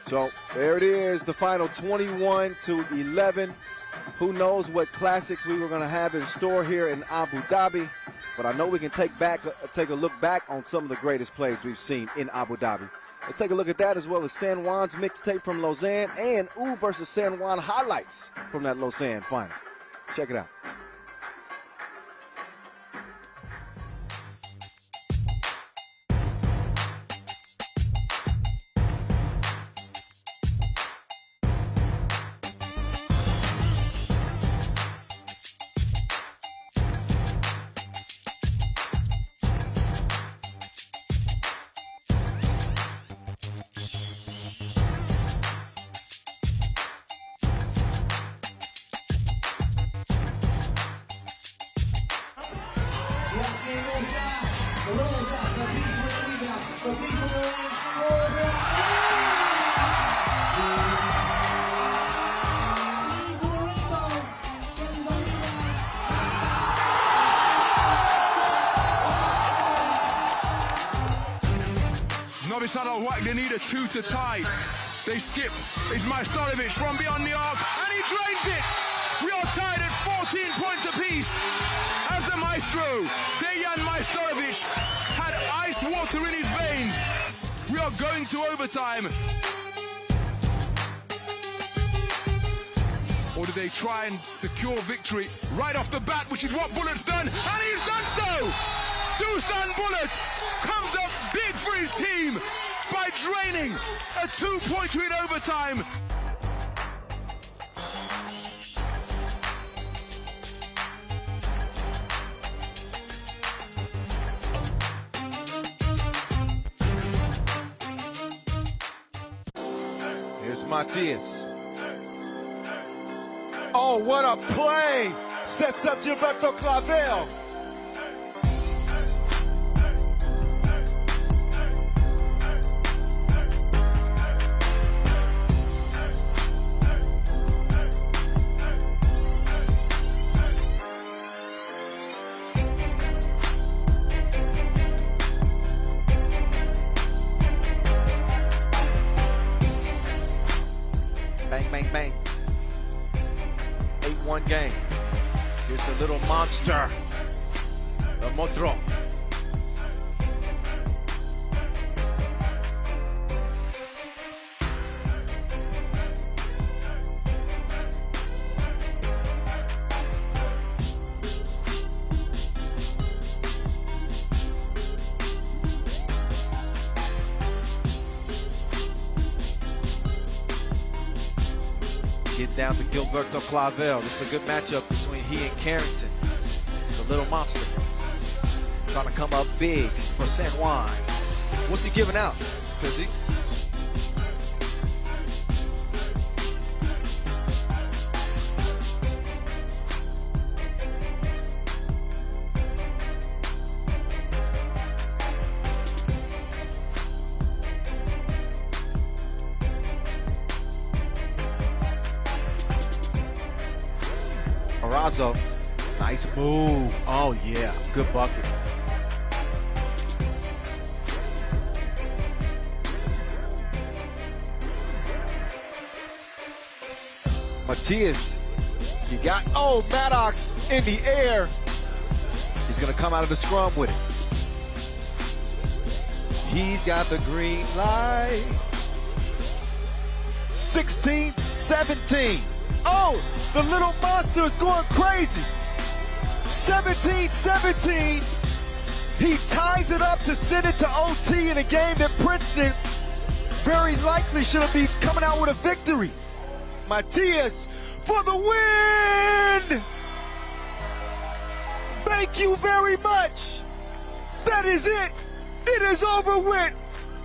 So there it is, the final 21-11. Who knows what classics we were going to have in store here in Abu Dhabi, but I know we can take a look back on some of the greatest plays we've seen in Abu Dhabi. Let's take a look at that, as well as San Juan's mixtape from Lausanne and U versus San Juan highlights from that Lausanne final. Check it out. Novi Sad Al-Waq, they need a 2 to tie. They skip. It's Majstorovic from beyond the arc, and he drains it. We are tied at 14 points apiece. As the maestro, Dejan Majstorovic, had ice water in his veins. We are going to overtime. Or do they try and secure victory right off the bat, which is what Bullet's done, and he's done so! Dusan Bullet comes up big for his team by draining a 2-pointer in overtime. Here's Matias. Oh, what a play! Sets up Gilberto Clavel. Bang, bang, bang. 8-1 game. Here's the little monster, the Motro. Get down to Gilberto Clavel. This is a good matchup between he and Carrington. The little monster. Trying to come up big for San Juan. What's he giving out? Because he... Arazo, nice move. Oh yeah, good bucket. Matias, you got, oh, Maddox in the air. He's gonna come out of the scrum with it. He's got the green light. 16-17. Oh, the little monster is going crazy. 17-17. He ties it up to send it to OT in a game that Princeton very likely should have been coming out with a victory. Matias for the win. Thank you very much. That is it. It is over with.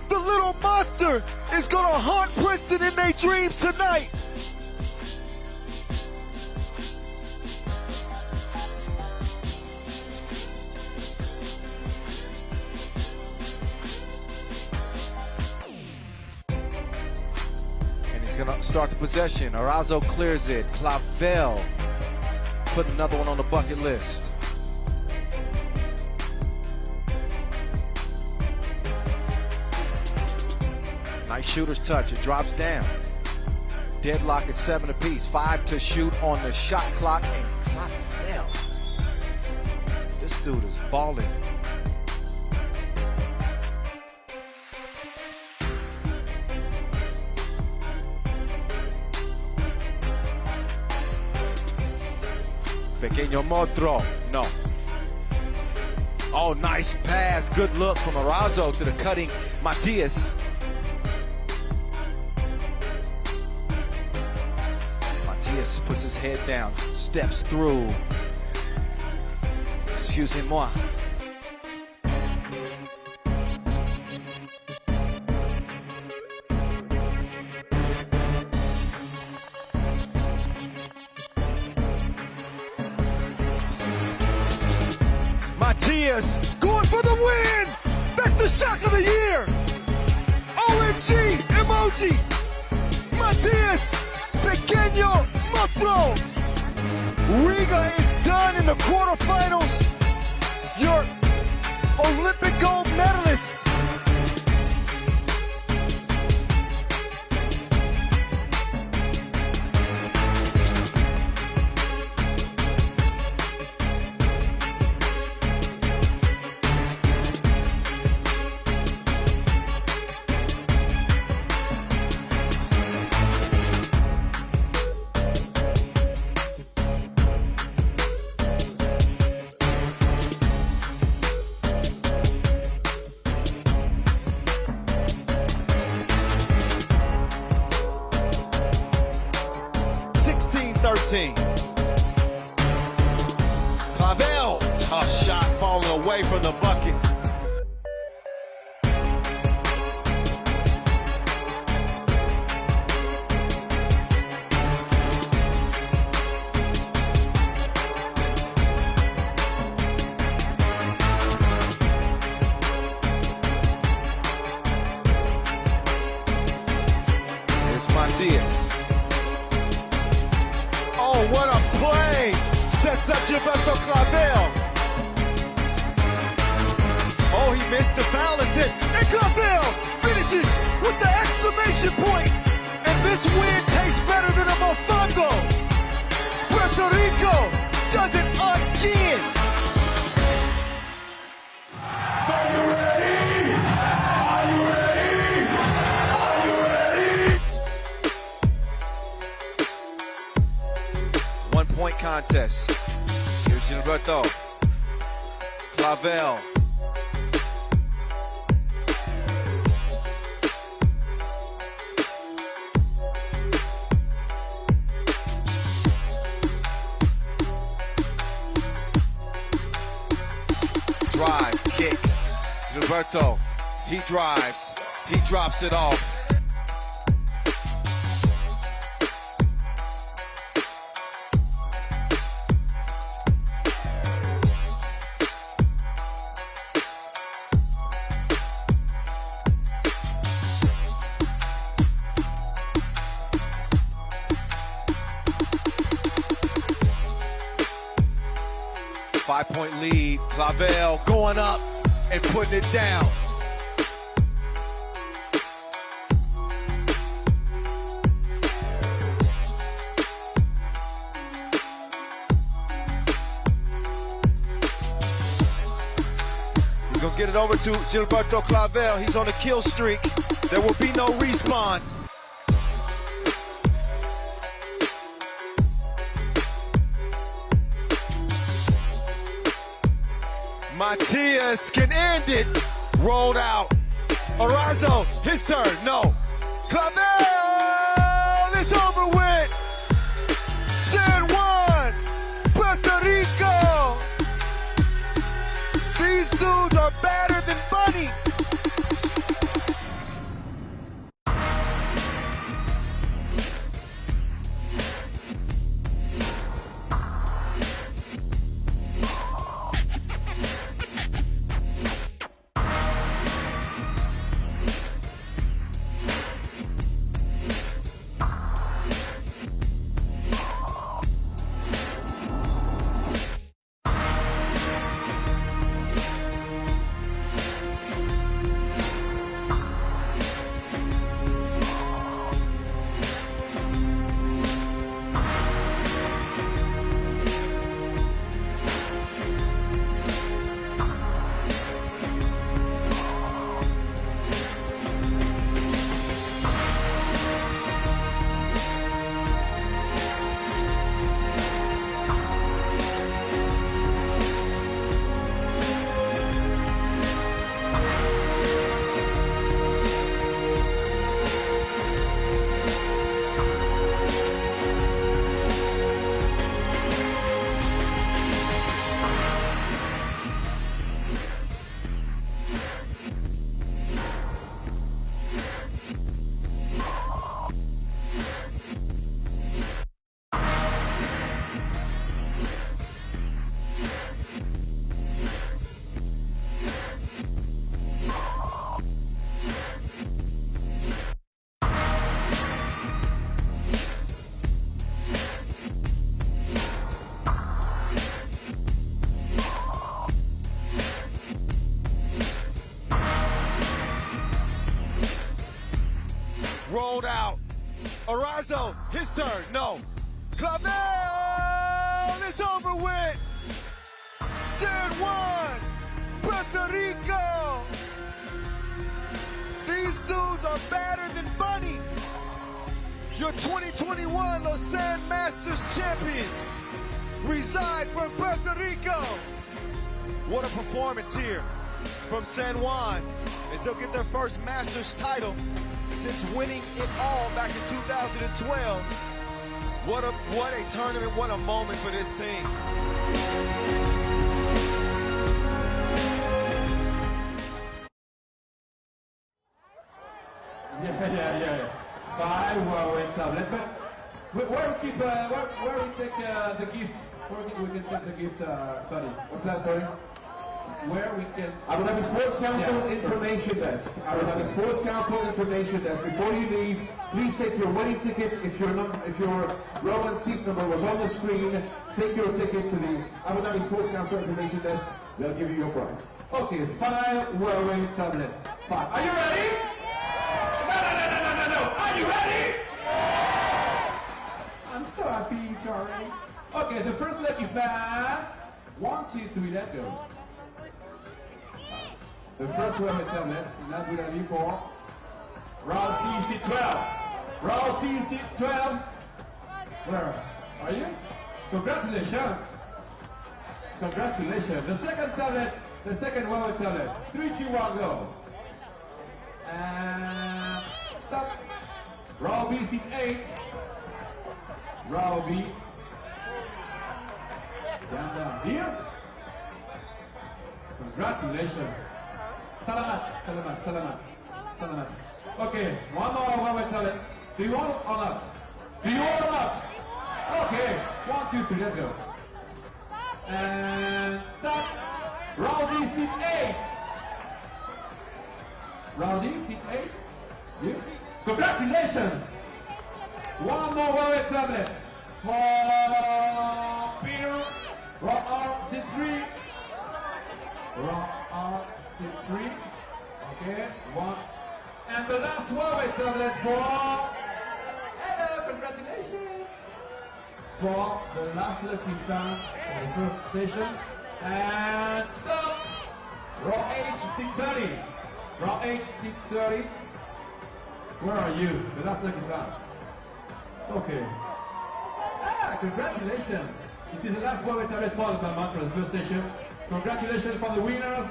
The little monster is going to haunt Princeton in their dreams tonight. He's gonna start the possession. Arazo clears it. Clavel put another one on the bucket list. Nice shooter's touch. It drops down. Deadlock at 7 apiece. 5 to shoot on the shot clock. And Clavel. This dude is balling. Pequeño Motro, no. Oh, nice pass. Good look from Arazo to the cutting Matias. Matias puts his head down, steps through. Excusez-moi. Matias going going for the win! That's the shock of the year! OMG emoji! Matias Pequeño Monthro! Riga is done in the quarterfinals. Your Olympic gold medalist. Clavel, tough shot falling away from the bucket. Here's Matias. Oh, what a play! Sets up Gilberto Clavel. Oh, he missed the foul attempt. And Clavel finishes with the exclamation point. And this win tastes better than a mofongo. Puerto Rico does it again. Are you ready? Are you ready? Are you ready? 1 point contest. Here's Gilberto. Clavel. Drive, kick. Gilberto, he drives. He drops it off. Five-point lead. Clavel going up and putting it down. He's going to get it over to Gilberto Clavel. He's on a kill streak. There will be no respawn. Matias can end it. Rolled out. Arazo, his turn. No. Clavel is over with. San Juan, Puerto Rico. These dudes are better than Bunny. rolled out. Arazo, his turn, no. Clavel, it's over with. San Juan, Puerto Rico. These dudes are better than Bunny. Your 2021 Lausanne Masters champions reside from Puerto Rico. What a performance here from San Juan as they'll get their first Masters title since winning it all back in 2012. What a tournament, what a moment for this team. Yeah. 5 Huawei tablet. But where we keep, where we take the gift? Where we can take the gift, buddy? What's that, sorry? Where we can... Abu Dhabi Sports Council Information Desk. Abu Dhabi Sports Council Information Desk. Before you leave, please take your wedding ticket. If your row and seat number was on the screen, take your ticket to the Abu Dhabi Sports Council Information Desk. They'll give you your prize. Okay, 5 Huawei tablets. 5. Are you ready? No. Are you ready? I'm so happy, Gagarin. Okay, the first lucky fan. 1, 2, 3, let's go. The first Huawei tablet in Abu Dhabi for round CC12. Round CC12. Where are you? Congratulations. Congratulations. The second tablet, the second Huawei tablet. 3, 2, 1, go. And stop. Round B, seat 8. Round B. Down here. Congratulations. Salamat. Okay, one more Huawei tablet. Do you want it or not? Do you want it or not? Okay, 1, 2, 3, let's go. And stop. Round D, seat 8. Round D, seat 8. You? Congratulations. One more Huawei tablet for Peter. Round R, seat 3. Round R, seat 3. Okay, 1. And the last Huawei tablet for... Hello, congratulations. For the last lucky fan for the first station. And stop. Row H, seat 30. Row H, seat 30. Where are you? The last lucky fan. Okay. Congratulations. This is the last Huawei tablet for the Ulaanbaatar, the first station. Congratulations for the winners.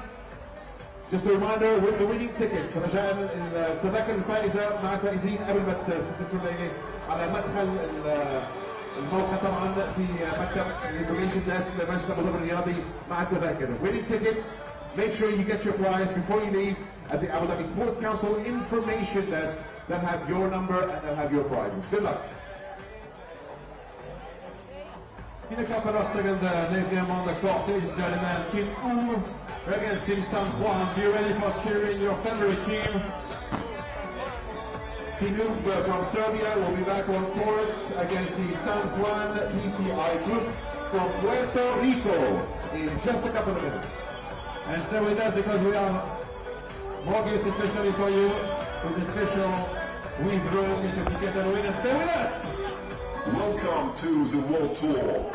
Just a reminder, with the winning tickets رجاء التذاكر الفائزة مع الفائزين قبل ما تدخل على مدخل الموقع طبعا في مكتب الانفورميشن ديسك لمجلس ابو ظبي الرياضي مع التذاكر. Winning tickets, make sure you get your prize before you leave at the Abu Dhabi Sports Council Information Desk. They'll have your number and they'll have your prizes. Good luck. In a couple of seconds, next game on the court, ladies and gentlemen, Team U against Team San Juan. Be ready for cheering your favorite team. Team U from Serbia will be back on courts against the San Juan PCI group from Puerto Rico in just a couple of minutes. And stay with us because we have more gifts especially for you with a special win draw, tickets and winners. Stay with us! Welcome to the World Tour.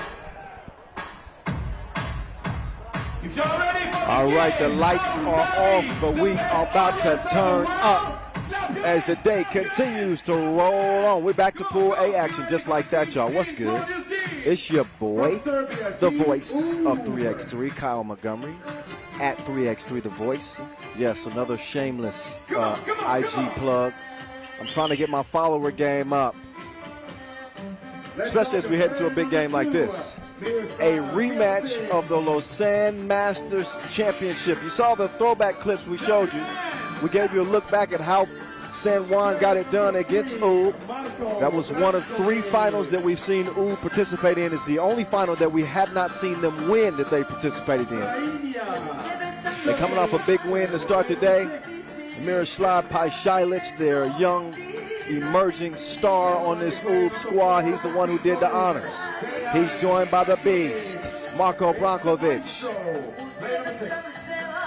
If you're ready for the All right, the game, lights are off, but we are about to turn up as the day continues to roll on. We're back to Pool A action just like that, y'all. What's good? It's your boy, the voice of 3x3, Kyle Montgomery, at 3x3 The Voice. Yes, another shameless IG plug. I'm trying to get my follower game up, especially as we head into a big game like this. A rematch of the Lausanne Masters Championship. You saw the throwback clips we showed you. We gave you a look back at how San Juan got it done against U. That was one of 3 finals that we've seen U participate in. It's the only final that we have not seen them win that they participated in. They're coming off a big win to start the day. Miroslav Pajsilic, their young emerging star on this ULB squad. He's the one who did the honors. He's joined by the beast, Marko Brankovic,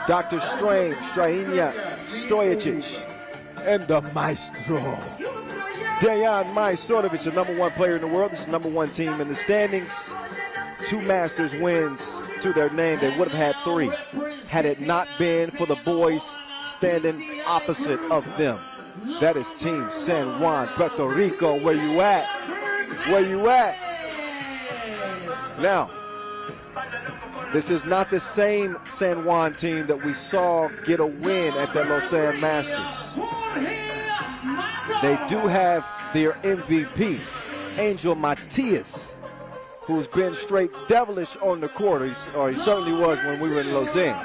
Dr. Strange, Strahina Stojicic, and the maestro, Dejan Majstorovic, the #1 player in the world. This is the #1 team in the standings. 2 Masters wins to their name. They would have had 3 had it not been for the boys standing opposite of them. That is Team San Juan, Puerto Rico. Where you at? Where you at? Now, this is not the same San Juan team that we saw get a win at the Lausanne Masters. They do have their MVP, Angel Matias, who's been straight devilish on the court, or he certainly was when we were in Lausanne.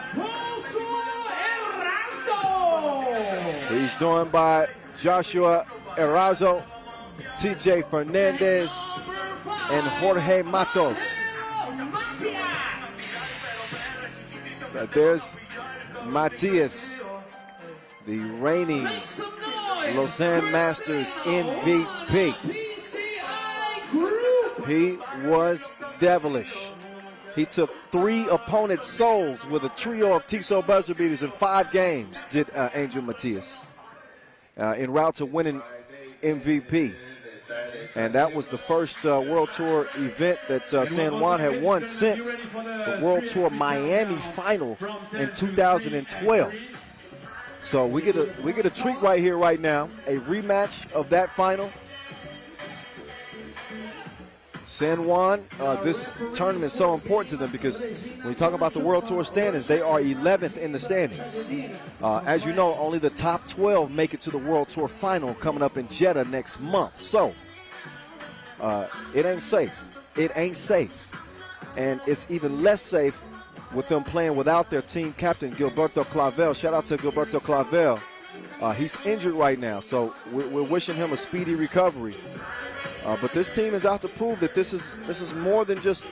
He's joined by Joshua Erazo, TJ Fernandez, and Jorge Matos. There's Matias, the reigning Lausanne Masters MVP. He was devilish. He took 3 opponents' souls with a trio of Tissot buzzer beaters in 5 games, did Angel Matias, en route to winning MVP. And that was the first World Tour event that San Juan had won since the World Tour Miami final in 2012. So we get a treat right here, right now, a rematch of that final. San Juan, this tournament is so important to them because when you talk about the World Tour standings, they are 11th in the standings. As you know, only the top 12 make it to the World Tour final coming up in Jeddah next month. So it ain't safe. It ain't safe. And it's even less safe with them playing without their team captain, Gilberto Clavel. Shout out to Gilberto Clavel. He's injured right now, so we're wishing him a speedy recovery. But this team is out to prove that this is more than just,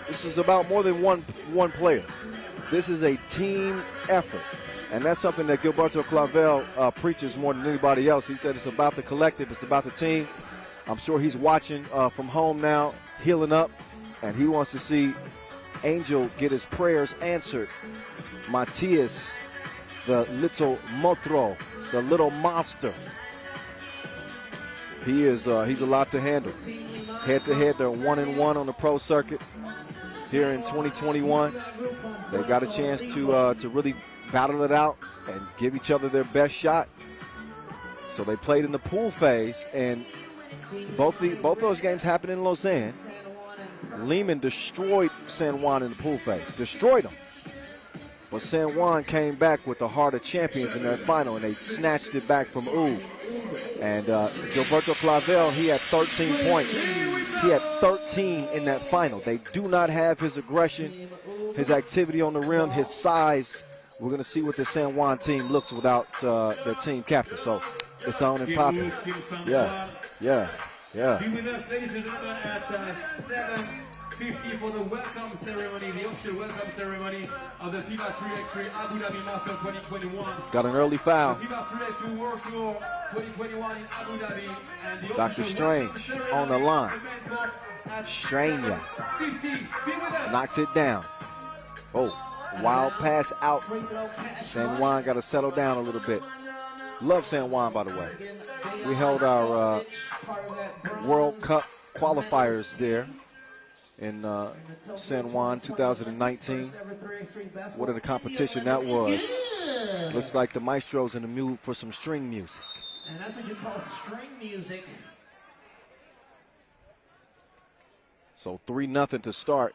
this is about more than one player. This is a team effort, and that's something that Gilberto Clavel preaches more than anybody else. He said it's about the collective, it's about the team. I'm sure he's watching from home now, healing up, and he wants to see Angel get his prayers answered. Matias, the little motro, the little monster. He's a lot to handle. Head-to-head, they're 1-1 on the pro circuit here in 2021. They got a chance to really battle it out and give each other their best shot. So they played in the pool phase, and both those games happened in Lausanne. Liman destroyed San Juan in the pool phase, destroyed them. But San Juan came back with the heart of champions in their final, and they snatched it back from Ub. And Gilberto Clavel, he had 13 points. He had 13 in that final. They do not have his aggression, his activity on the rim, his size. We're going to see what the San Juan team looks without their team captain. So it's on and popping. Yeah. Be with us, ladies and gentlemen, at 7:50 for the welcome ceremony, the official welcome ceremony of the FIBA 3x3 Abu Dhabi Masters 2021. Got an early foul. The FIBA 3x3 World Tour 2021 in Abu Dhabi. And the Dr. Strange on the line. Stranger knocks it down. Oh, wild pass out. San Juan got to settle down a little bit. Love San Juan, by the way. We held our World Cup qualifiers there in San Juan 2019. What a competition that was. Looks like the maestro's in the mood for some string music. And that's what you call string music. So 3-0 to start.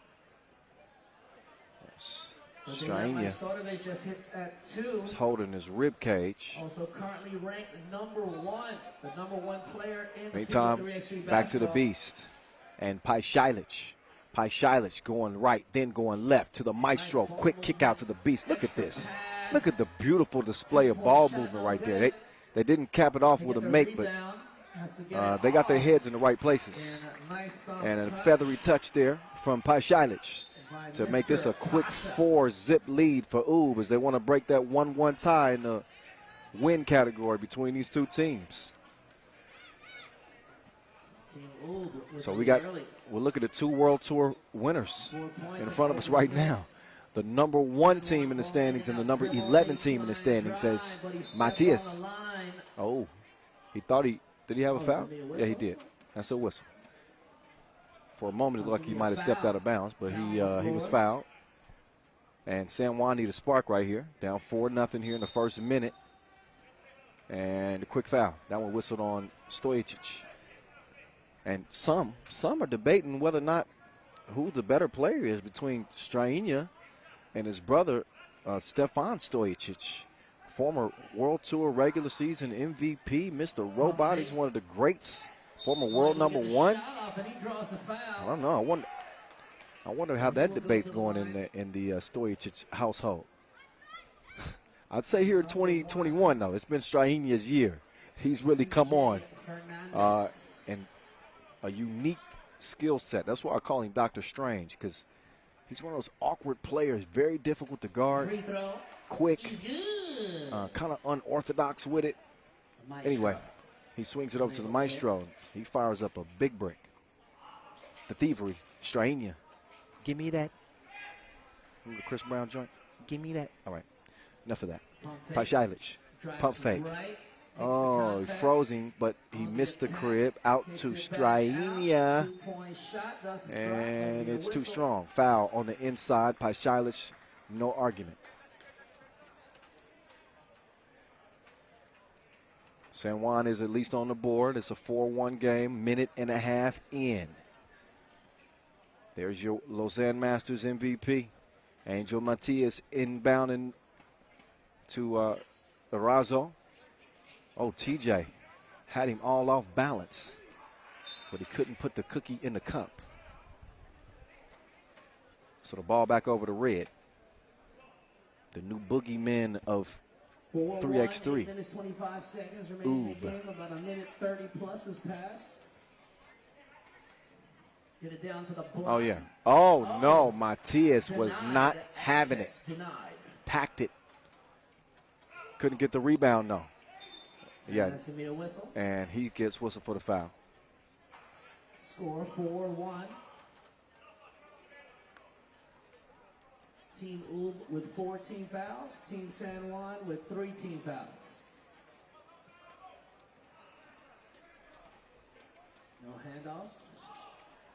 Straina is holding his rib cage. Also currently ranked #1, the #1 player in Meantime, back to the beast. And Pajšić going right, then going left to the maestro. Quick kick out to the beast. Look at this. Look at the beautiful display of ball movement right there. They didn't cap it off with a make, but they got their heads in the right places. And a feathery touch there from Pajšić to make this a quick 4-zip lead for Ub as they want to break that 1-1 tie in the win category between these two teams. So we'll look at the 2 World Tour winners in front of us right now. The #1 team in the standings and the #11 team in the standings as Matias. Oh, he thought he Did he have a foul? Yeah, he did. That's a whistle. For a moment, it looked like he might have stepped out of bounds, but he was fouled. And San Juan need a spark right here. Down 4-0 here in the first minute. And a quick foul. That one whistled on Stojacic. And some are debating whether or not who the better player is between Strainia and his brother, Stefan Stojacic. Former World Tour regular season MVP, Mr. Robot. He's one of the greats. Former world number 1. I don't know. I wonder how that debate's going in the Stojacic household. I'd say here in 2021, though, it's been Strainia's year. He's really come on. And a unique skill set. That's why I call him Dr. Strange, because he's one of those awkward players, very difficult to guard, quick, kind of unorthodox with it. Anyway, he swings it over to the Maestro. He fires up a big break. The thievery, Strainia. Give me that. Remember the Chris Brown joint? Give me that. All right, enough of that. Pashailic, pump fake. Oh, he froze him, but he missed the crib. Out to Strainia. And it's too strong. Foul on the inside. Pashailic, no argument. San Juan is at least on the board. It's a 4-1 game, minute and a half in. There's your Lausanne Masters MVP. Angel Matias inbounding to Arazo. Oh, TJ had him all off balance, but he couldn't put the cookie in the cup. So the ball back over to Red. The new boogeyman of 3x3. Oob. About a minute 30 plus has passed. Get it down to the block. Oh, yeah. Oh, no. Matias was not having it. Packed it. Couldn't get the rebound, though. Yeah. That's going to be a whistle. And he gets whistle for the foul. Score 4-1. Team Ub with 4 team fouls. Team San Juan with 3 team fouls. No handoff.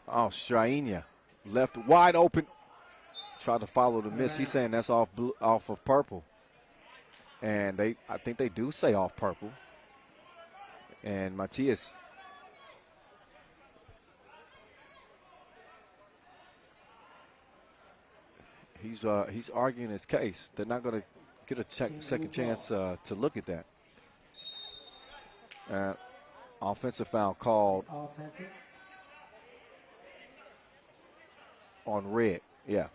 Oh, Strainia left wide open. Tried to follow the miss. He's saying that's off of purple. And I think they do say off purple. And Matias. He's arguing his case. They're not going to get a second chance to look at that. Offensive foul called. Offensive. On Red, yeah.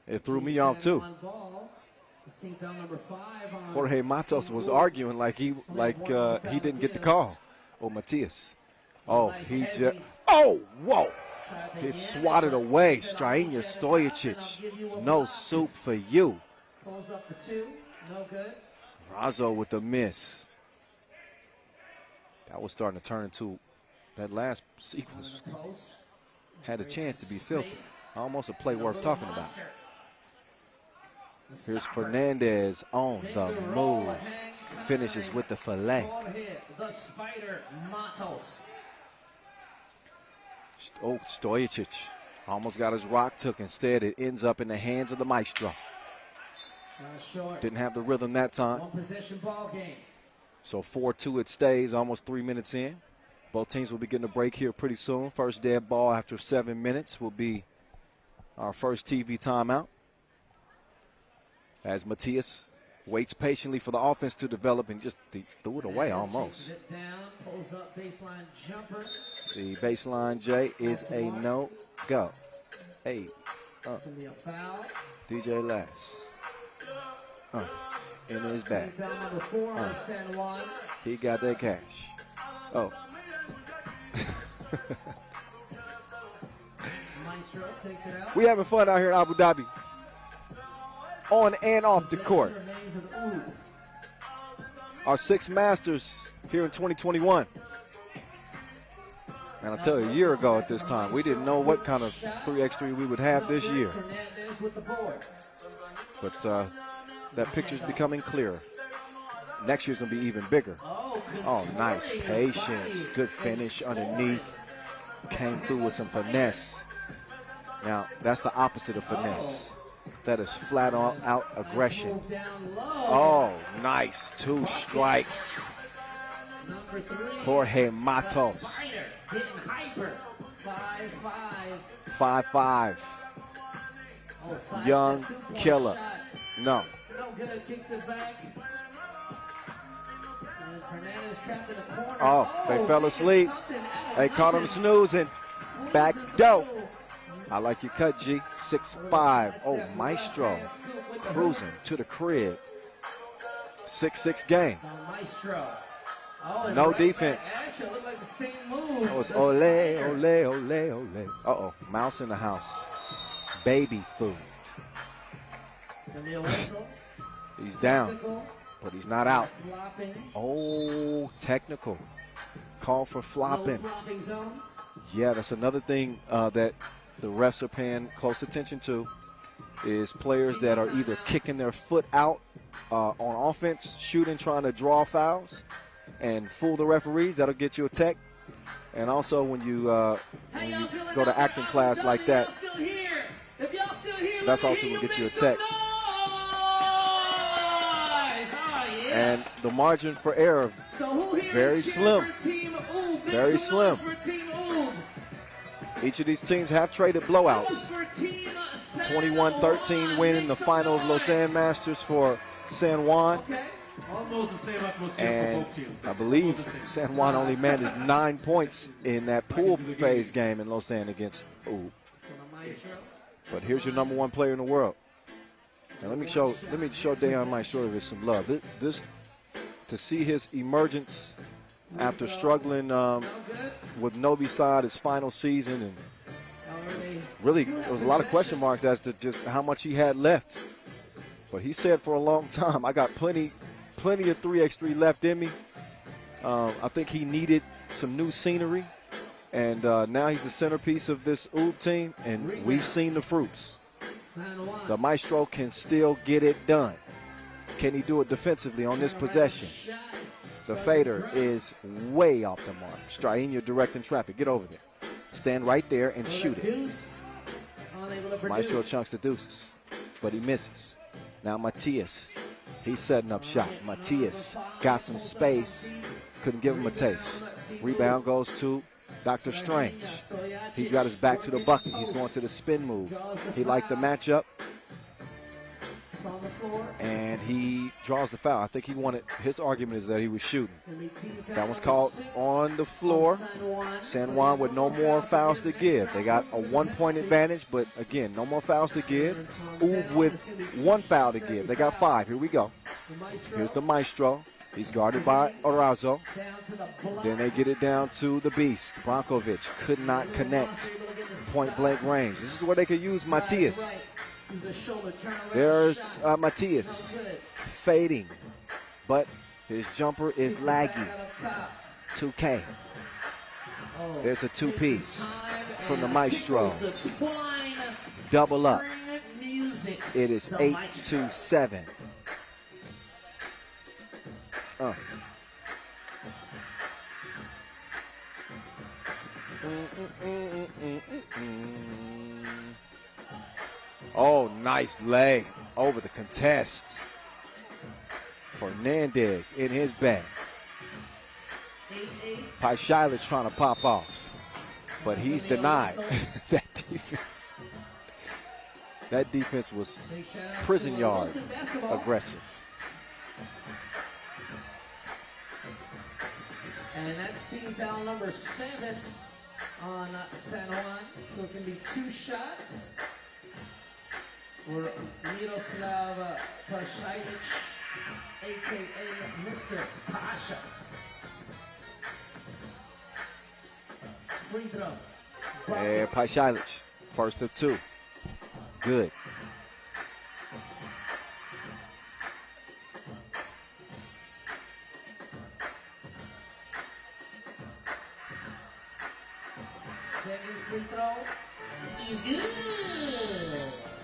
It threw me off too. Jorge Matos was arguing like he didn't get the call. Oh, Matias. Oh, he just. Oh, whoa! He swatted away. Strainia Stojacic. No soup for you. Pulls up for 2. No good. Razzo with the miss. That was starting to turn into that last sequence. Had a chance to be filthy. Almost a play worth talking about. Here's Fernandez on the move. Finishes with the fillet. The Spider Matos. Oh, Stojacic almost got his rock took. Instead, it ends up in the hands of the Maestro. Didn't have the rhythm that time. 1 possession ball game. So 4-2 it stays, almost 3 minutes in. Both teams will be getting a break here pretty soon. First dead ball after 7 minutes will be our first TV timeout. As Matias waits patiently for the offense to develop and just threw it away almost. It down, pulls up baseline jumper. The baseline J is a no-go. Hey, Be a foul. DJ Lass. In his bag. Foul number 4 on San Juan. He got that cash. Oh. Maestro takes it out. We having fun out here in Abu Dhabi. On and off the court. Our 6th Masters here in 2021. And I'll tell you, a year ago at this time, we didn't know what kind of 3x3 we would have this year. But that picture's becoming clearer. Next year's going to be even bigger. Oh, Oh, nice patience. Good finish underneath. Came through with some finesse. Now, that's the opposite of finesse. That is flat out aggression. Oh, nice. 2 strikes. Jorge Matos. 5-5. Young killer. No. Oh, they fell asleep. They caught him snoozing. Back dope. I like your cut, G. 6-5. Oh, Maestro cruising to the crib. 6-6 game. No defense. Oh, it's ole, ole, ole, ole. Uh-oh, mouse in the house. Baby food. He's down, but he's not out. Oh, technical. Call for flopping. Yeah, that's another thing that the refs are paying close attention to is players that are either kicking their foot out on offense, shooting, trying to draw fouls, and fool the referees. That'll get you a tech. And also when you go to acting class like that, that's also going to get you a tech. And the margin for error, very slim. Very slim. Each of these teams have traded blowouts. 21-13 win in the final of Lausanne Masters for San Juan. And I believe San Juan only managed 9 points in that pool phase game in Lausanne against Ooh. But here's your #1 player in the world. And let me show Dejan Maestro this some love. This to see his emergence after struggling with Novi Sad his final season, and really there was a lot of question marks as to just how much he had left. But he said for a long time, I got plenty of 3x3 left in me. I think he needed some new scenery, and now he's the centerpiece of this UB team, and we've seen the fruits. The Maestro can still get it done. Can he do it defensively on this possession? The fader is way off the mark. Strainio directing traffic. Get over there. Stand right there and shoot it. Maestro chunks the deuces, but he misses. Now Matias, he's setting up shot. Matias got some space, couldn't give him a taste. Rebound goes to Dr. Strange. He's got his back to the bucket. He's going to the spin move. He liked the matchup, and he draws the foul. I think his argument is that he was shooting. That was called on the floor. San Juan with no more fouls to give. They got a 1-point advantage, but again, no more fouls to give. UB with 1 foul to give. They got 5. Here we go. Here's the Maestro. He's guarded by Arazo. Then they get it down to the Beast. Brankovic could not connect. Point blank range. This is where they could use Matias. There's Matias fading, but his jumper is laggy. 2K. There's a 2-piece from the Maestro. Double up. It is 8-7. Oh, nice leg over the contest. Fernandez in his bag. Paishailich trying to pop off, but he's denied. That defense was prison yard aggressive. And that's team foul number 7 on San Juan. So it's going to be 2 shots for Miroslav Paishailich, a.k.a. Mr. Pasha. Free throw. And Paishailich, first of 2. Good. Second free throw is good.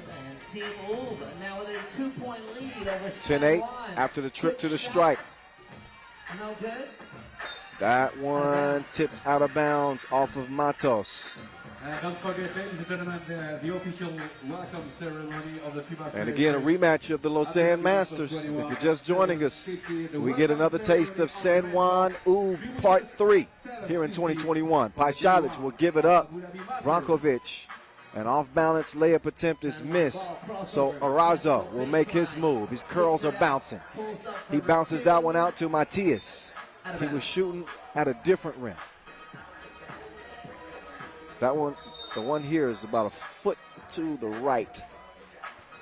And Team UB now with a 2-point lead over 10-8 after the trip to the stripe. No good. That one tipped out of bounds off of Matos. Don't forget, ladies and gentlemen, the official welcome ceremony of the FIBA 3x3. And again, a rematch of the Lausanne Masters. If you're just joining us, we get another taste of San Juan Oob Part 3 here in 2021. Pajcic will give it up. Brankovic, an off-balance layup attempt is missed. So Arazo will make his move. His curls are bouncing. He bounces that one out to Matias. He was shooting at a different rim. That one, the one here is about a foot to the right.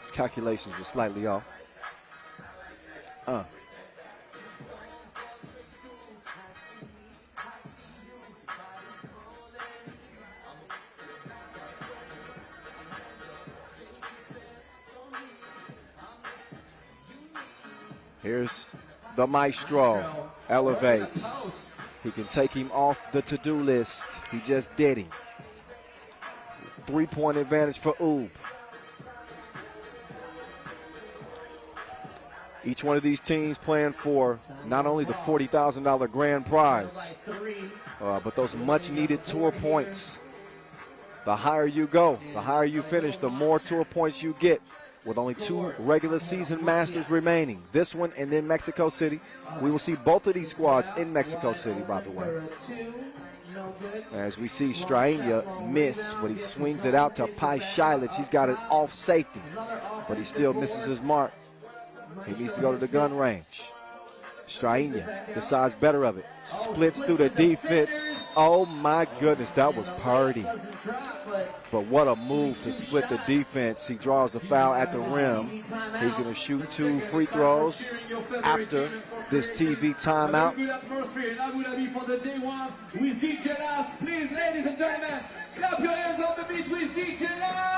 His calculations were slightly off. Here's the maestro, elevates. He can take him off the to-do list. He just did him. 3-point advantage for Oob. Each one of these teams playing for not only the $40,000 grand prize, but those much-needed tour points. The higher you go, the higher you finish, the more tour points you get. With only 2 regular season Masters remaining, this one and then Mexico City. We will see both of these squads in Mexico City, by the way. As we see Strahinja miss, but he swings it out to Pajcic. He's got it off safety, but he still misses his mark. He needs to go to the gun range. Strahinja decides better of it. Splits through the defense. Oh my goodness, that was Purdy. But what a move to split the defense. He draws the foul at the rim. He's going to shoot 2 free throws after this TV timeout. Good atmosphere in Abu Dhabi for the day one with DJ Last. Please, ladies and gentlemen, clap your hands on the beat with DJ Last.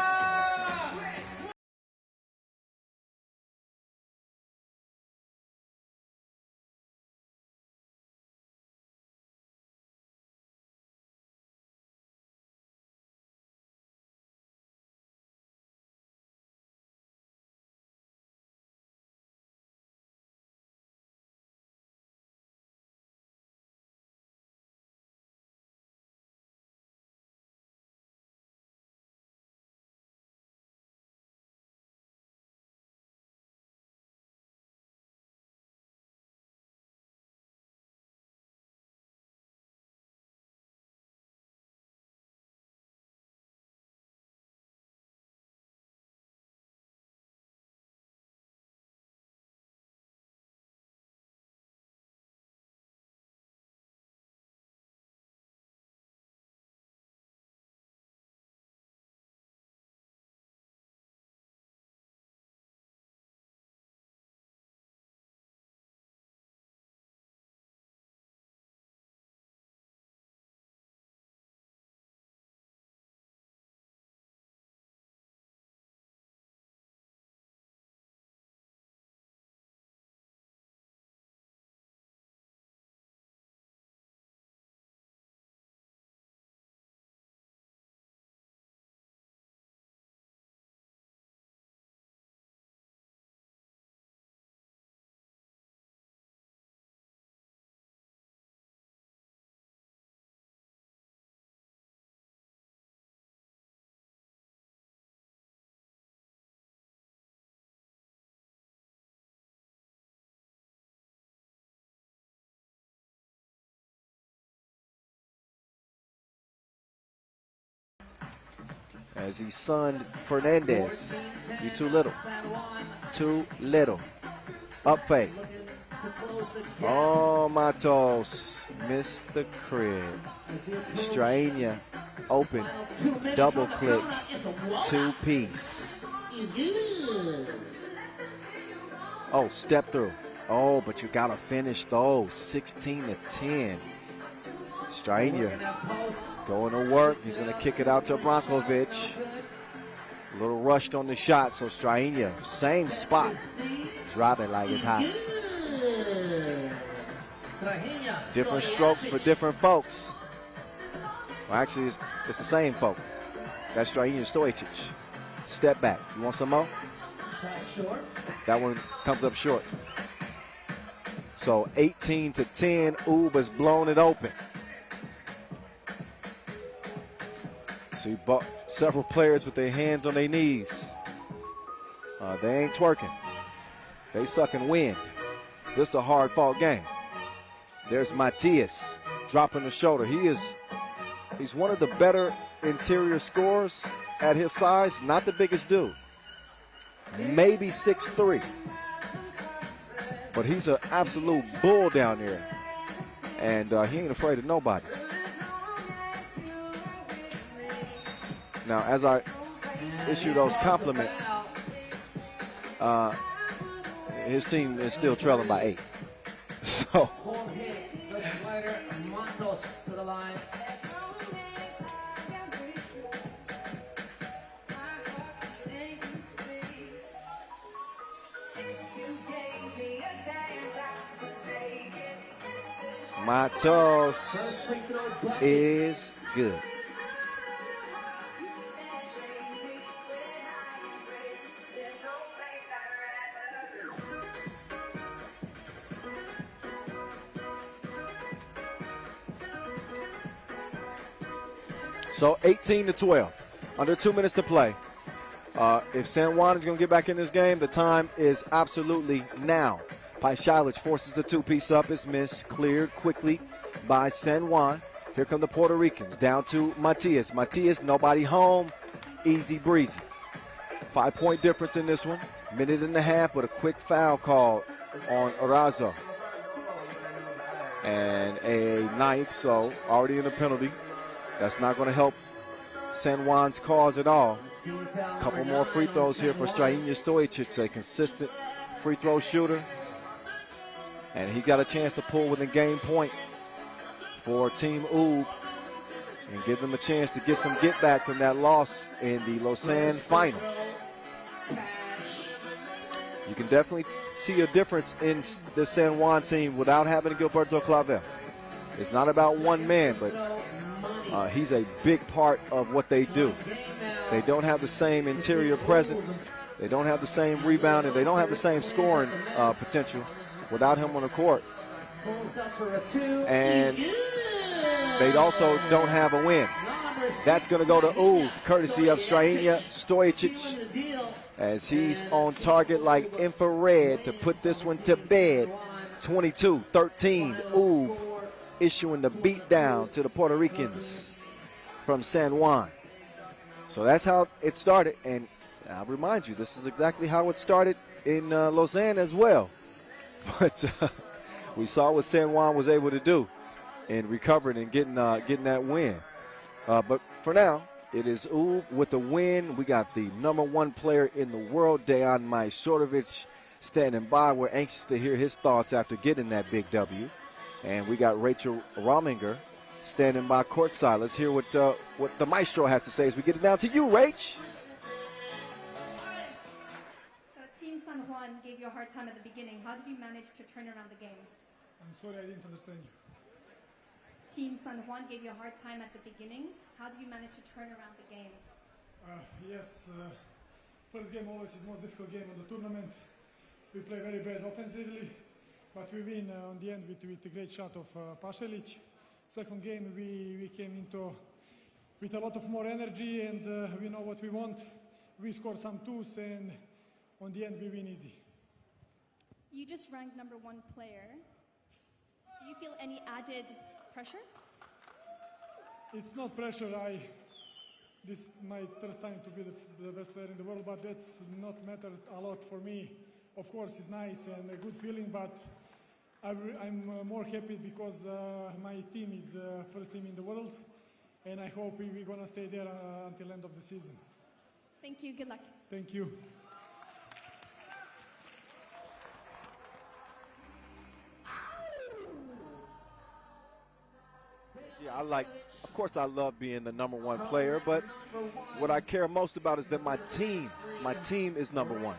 As he sunned Fernandez. You too little. Too little. Up fake. Oh, Matos missed the crib. Strahinja open. Double click. 2-piece. Oh, step through. Oh, but you got to finish those. 16-10. Strahinja going to work. He's going to kick it out to Brankovic. A little rushed on the shot, so Strahinja, same spot. Drop it like it's hot. Different strokes for different folks. Well, actually, it's the same folk. That's Strahinja Stojic. Step back. You want some more? That one comes up short. So 18-10, Ub has blown it open. So you bought several players with their hands on their knees. They ain't twerking. They sucking wind. This is a hard-fought game. There's Matthias dropping the shoulder. He's one of the better interior scorers at his size. Not the biggest dude. Maybe 6'3". But he's an absolute bull down there. And he ain't afraid of nobody. Now, as I issue those compliments, his team is still trailing by 8. So. Matos is good. So 18-12, under 2 minutes to play. If San Juan is going to get back in this game, the time is absolutely now. Paishalic forces the two-piece up. It's missed, cleared quickly by San Juan. Here come the Puerto Ricans, down to Matias. Matias, nobody home, easy breezy. 5-point difference in this one. Minute and a half, but a quick foul call on Arazo. And a ninth, so already in the penalty. That's not going to help San Juan's cause at all. A couple more free throws here for Strajinja Stojicic, a consistent free throw shooter. And he got a chance to pull within game point for Team Ub and give them a chance to get some get back from that loss in the Lausanne final. You can definitely see a difference in the San Juan team without having Gilberto Clavel. It's not about one man, but he's a big part of what they do. They don't have the same interior presence. They don't have the same rebounding. They don't have the same scoring potential without him on the court. And they also don't have a win. That's going to go to Ub, courtesy of Strajinja Stojicic, as he's on target like infrared to put this one to bed. 22-13, Ub issuing the beatdown to the Puerto Ricans from San Juan. So that's how it started, and I'll remind you, this is exactly how it started in Lausanne as well. But we saw what San Juan was able to do in recovering and getting that win. But for now, it is Ub with the win. We got the #1 player in the world, Dejan Majstorovic, standing by. We're anxious to hear his thoughts after getting that big W. And we got Rachel Rominger standing by courtside. Let's hear what the maestro has to say as we get it down to you, Rach. So Team San Juan gave you a hard time at the beginning. How did you manage to turn around the game? I'm sorry, I didn't understand you. Team San Juan gave you a hard time at the beginning. How did you manage to turn around the game? Yes, first game always is the most difficult game of the tournament. We play very bad offensively, but we win on the end with a great shot of Pašalić. Second game we came into with a lot of more energy, and we know what we want. We score some twos, and on the end we win easy. You just ranked #1 player. Do you feel any added pressure? It's not pressure. This is my first time to be the best player in the world, but that's not mattered a lot for me. Of course, it's nice and a good feeling, but I'm more happy because my team is first team in the world, and I hope we're gonna stay there until end of the season. Thank you. Good luck. Thank you. Yeah, of course I love being the #1 player, but what I care most about is that my team is #1.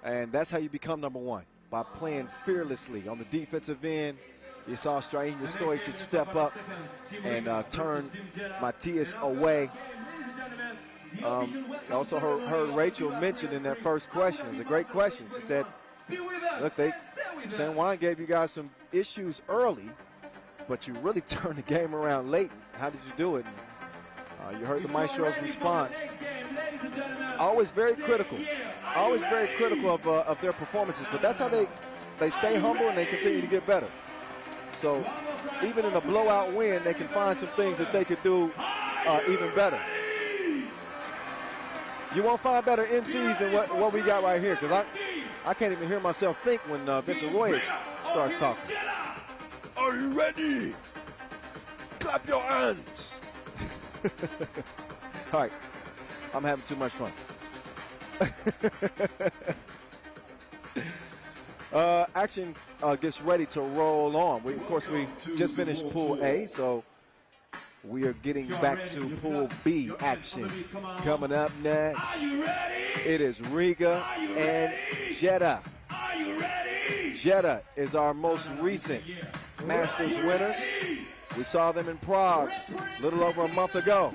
And that's how you become #1, by playing fearlessly. On the defensive end, you saw Strajinja Stojicic step up and turn Matias away. I also heard Rachel mention in that first question, it's a great question. She said, look, San Juan gave you guys some issues early, but you really turned the game around late. How did you do it? You heard the Maestro's response. Always very critical. Always very critical of their performances, but that's how they stay humble and they continue to get better. So even in a blowout win, they can find some things that they could do even better. You won't find better MCs than what we got right here, because I can't even hear myself think when Vincent Roy starts talking. Are you ready? Clap your hands. All right, I'm having too much fun. Action gets ready to roll on. Of course, we just finished Pool A, so we are getting back to Pool B action. Coming up next, it is Riga and Jeddah. Jeddah is our most recent Masters winners. We saw them in Prague a little over a month ago.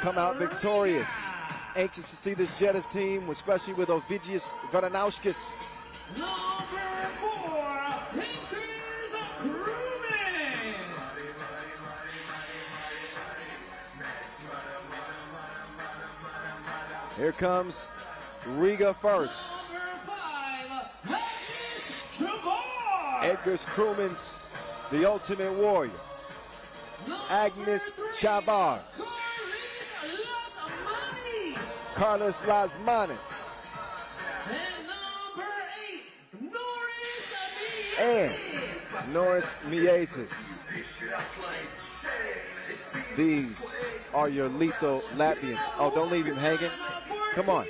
Come out victorious. Anxious to see this Jeddah's team, especially with Ovidius Varanauskas. Number 4, Pinkers Grooming. Here comes Riga first. Number 5, Edgar's Crewman's the Ultimate Warrior. Agnes Chavars. Carlos Las Manes. And number 8, And Norris Miasis. These are your lethal Latvians. Oh, don't leave him hanging. Come on.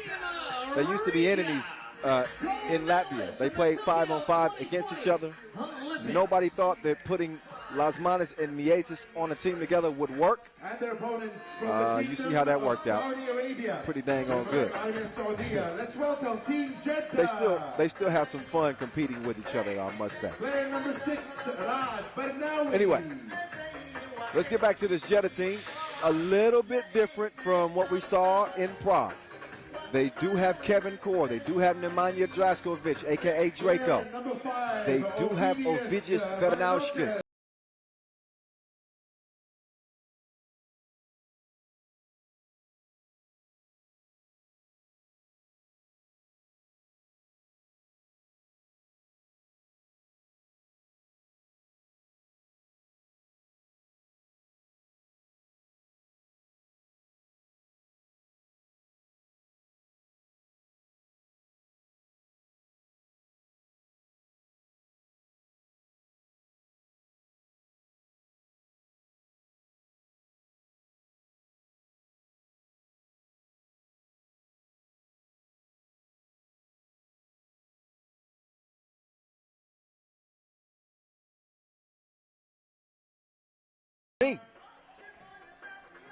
They used to be enemies in Latvia. They played 5-on-5 against each other. Nobody thought that putting Las Manes and Miasis on a team together would work. And their opponents from You see how that worked out. Saudi Arabia. Pretty dang on good. Let's welcome Team Jeddah. They still have some fun competing with each other, I must say. Player number 6, Rad Bernawi. Anyway, let's get back to this Jeddah team. A little bit different from what we saw in Prague. They do have Kevin Core. They do have Nemanja Draskovic, a.k.a. Draco. Number 5, They do have Ovidius Varanauskas.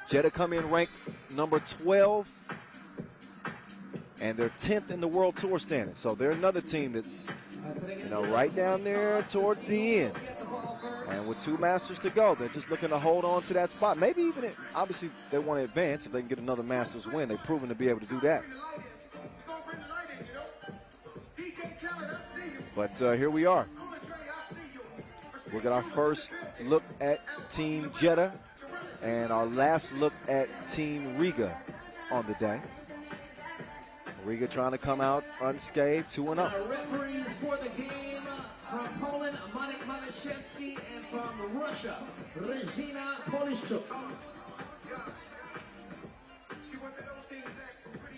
Jeddah come in ranked number 12, and they're 10th in the World Tour standings. So they're another team that's, right down there towards the end. And with 2 Masters to go, they're just looking to hold on to that spot. Maybe even, obviously, they want to advance if they can get another Masters win. They've proven to be able to do that. But here we are. We'll get our first look at Team Jeddah and our last look at Team Riga on the day. Riga trying to come out unscathed, 2-0. Referees for the game from Poland, Manik Malashevsky, and from Russia, Regina Polishchuk.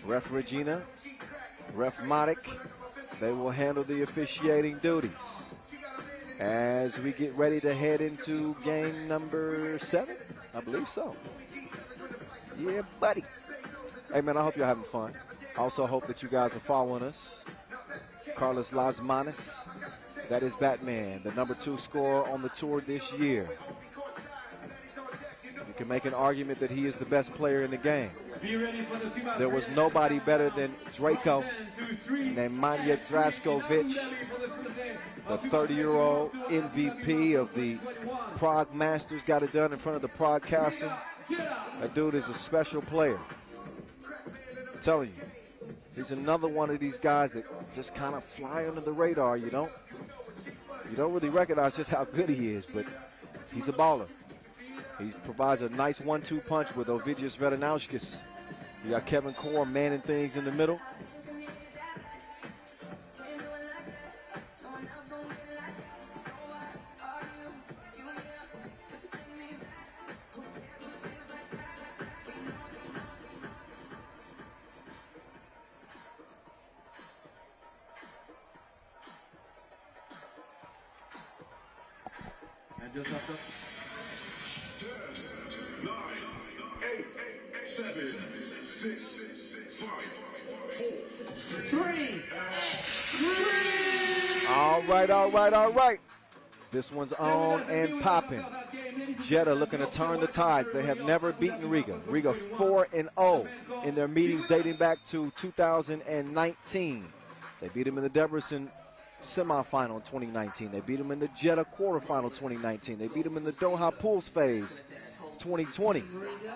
Ref Regina, Ref Manik, they will handle the officiating duties as we get ready to head into game number 7. I believe so. Yeah, buddy. Hey, man, I hope you're having fun. I also hope that you guys are following us. Carlos Las Manes, that is Batman, the number 2 scorer on the tour this year. You can make an argument that he is the best player in the game. There was nobody better than Draco, Nemanja Draskovic, the 30-year-old MVP of the Prague Masters, got it done in front of the Prague Castle. That dude is a special player. I'm telling you, he's another one of these guys that just kind of fly under the radar. You don't You don't really recognize just how good he is, but he's a baller. He provides a nice 1-2 punch with Ovidius Veranauskas. You got Kevin Core manning things in the middle. And just after. 10, 9, 8, 7, 6, 5, 4, 3. All right. This one's on and popping. Jeddah looking to turn the tides. They have never beaten Riga. Riga 4-0 in their meetings dating back to 2019. They beat them in the Debrecen semifinal in 2019. They beat them in the Jeddah quarterfinal 2019. They beat them in the Doha pools phase 2020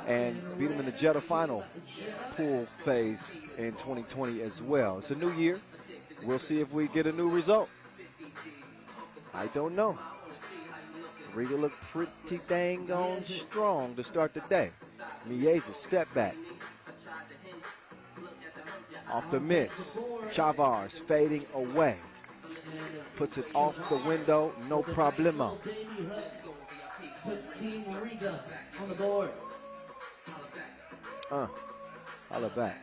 and beat them in the Jeddah final pool phase in 2020 as well. It's a new year. We'll see if we get a new result. I don't know. Riga looked pretty dang on strong to start the day. Miez's step back. Off the miss. Chavars fading away. Puts it off the window, no problemo. Puts Team Riga on the board. Holla back.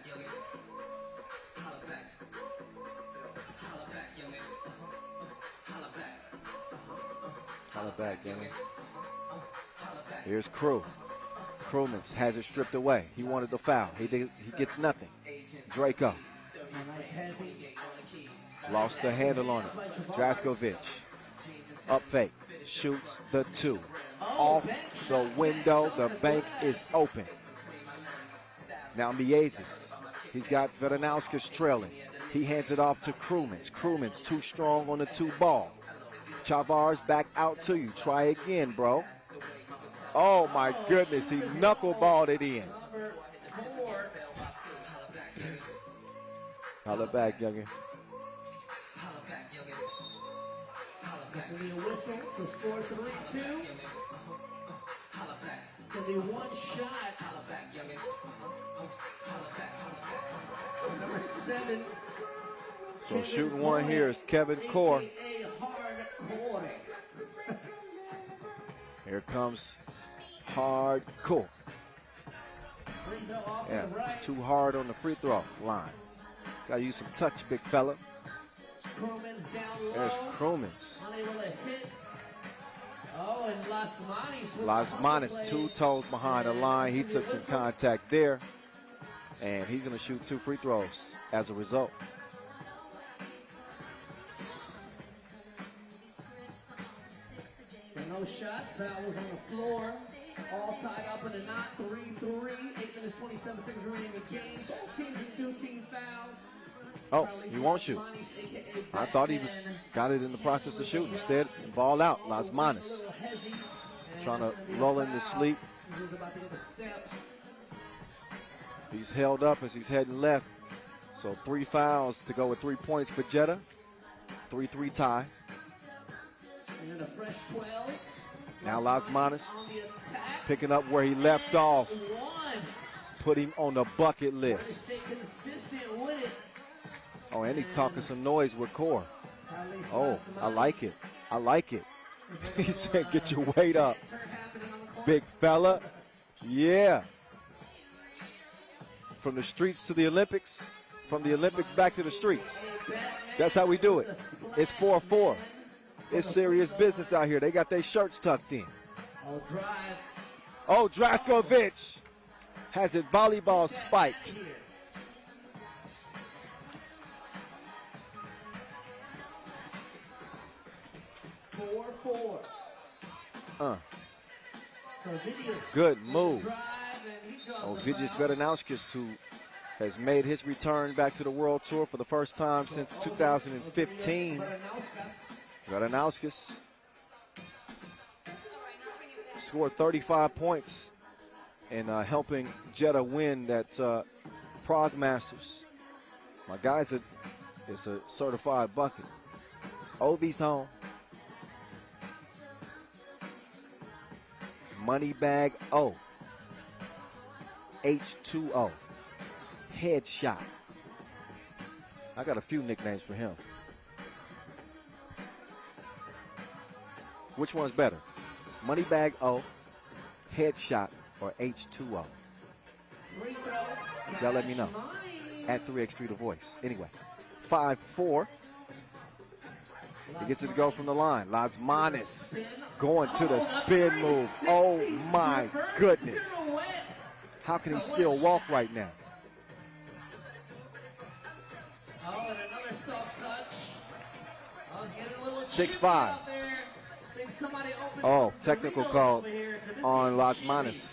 Holla back, young. Here's Crew. Crewmans has it stripped away. He wanted the foul. He gets nothing. Draco. Nice hezzy. Lost the handle on it. Draskovic. Up fake. Shoots the 2. Off the window. The bank is open. Now Miez's. He's got Veranauskas trailing. He hands it off to Crewmans. Crewmans too strong on the 2 ball. Chavars back out to you. Try again, bro. Oh my goodness. He knuckleballed it in. Holla back, youngin. It's going to be a whistle, so score 3-2. It's going to be one shot. Number 7. So shooting one here is Kevin Core. Here comes Hardcore. Yeah, too hard on the free throw line. Got to use some touch, big fella. There's Crewmans. Oh, and Lasmanis 2 toes behind the line. He took some contact there. And he's going to shoot 2 free throws as a result. No shot. Fouls on the floor. All tied up in a knot. 3-3. 8 minutes, 27 seconds remaining in the game. Both teams with 2 team fouls. Oh, he won't shoot. I thought he got it in the process of shooting. Instead, ball out. Lasmanis trying to roll him to sleep. He's held up as he's heading left. So 3 fouls to go with 3 points for Jeddah. 3-3 tie. Now Lasmanis picking up where he left off. Put him on the bucket list. Oh, and he's talking some noise with Core. Oh, I like it. I like it. He said, get your weight up, big fella. Yeah. From the streets to the Olympics, from the Olympics back to the streets. That's how we do it. It's 4-4. It's serious business out here. They got their shirts tucked in. Oh, Draskovic has it volleyball spiked. Good move. Ovidius Veranauskas, who has made his return back to the World Tour for the first time since 2015. Veranauskas scored 35 points in helping Jeddah win that Prague Masters. My guy's is a certified bucket. Ovi's home. Moneybag O. H2O. Headshot. I got a few nicknames for him. Which one's better? Moneybag O, Headshot, or H2O? Y'all let me know. At 3x3 The Voice. Anyway, 5-4. He gets it to go from the line. Ulaanbaatar going to the spin move. Oh my goodness. How can he still walk right now? Oh, and another soft touch. I was getting a little 6-5. out there. Think somebody opened Oh, technical call over here, 'cause this on thing's Ulaanbaatar.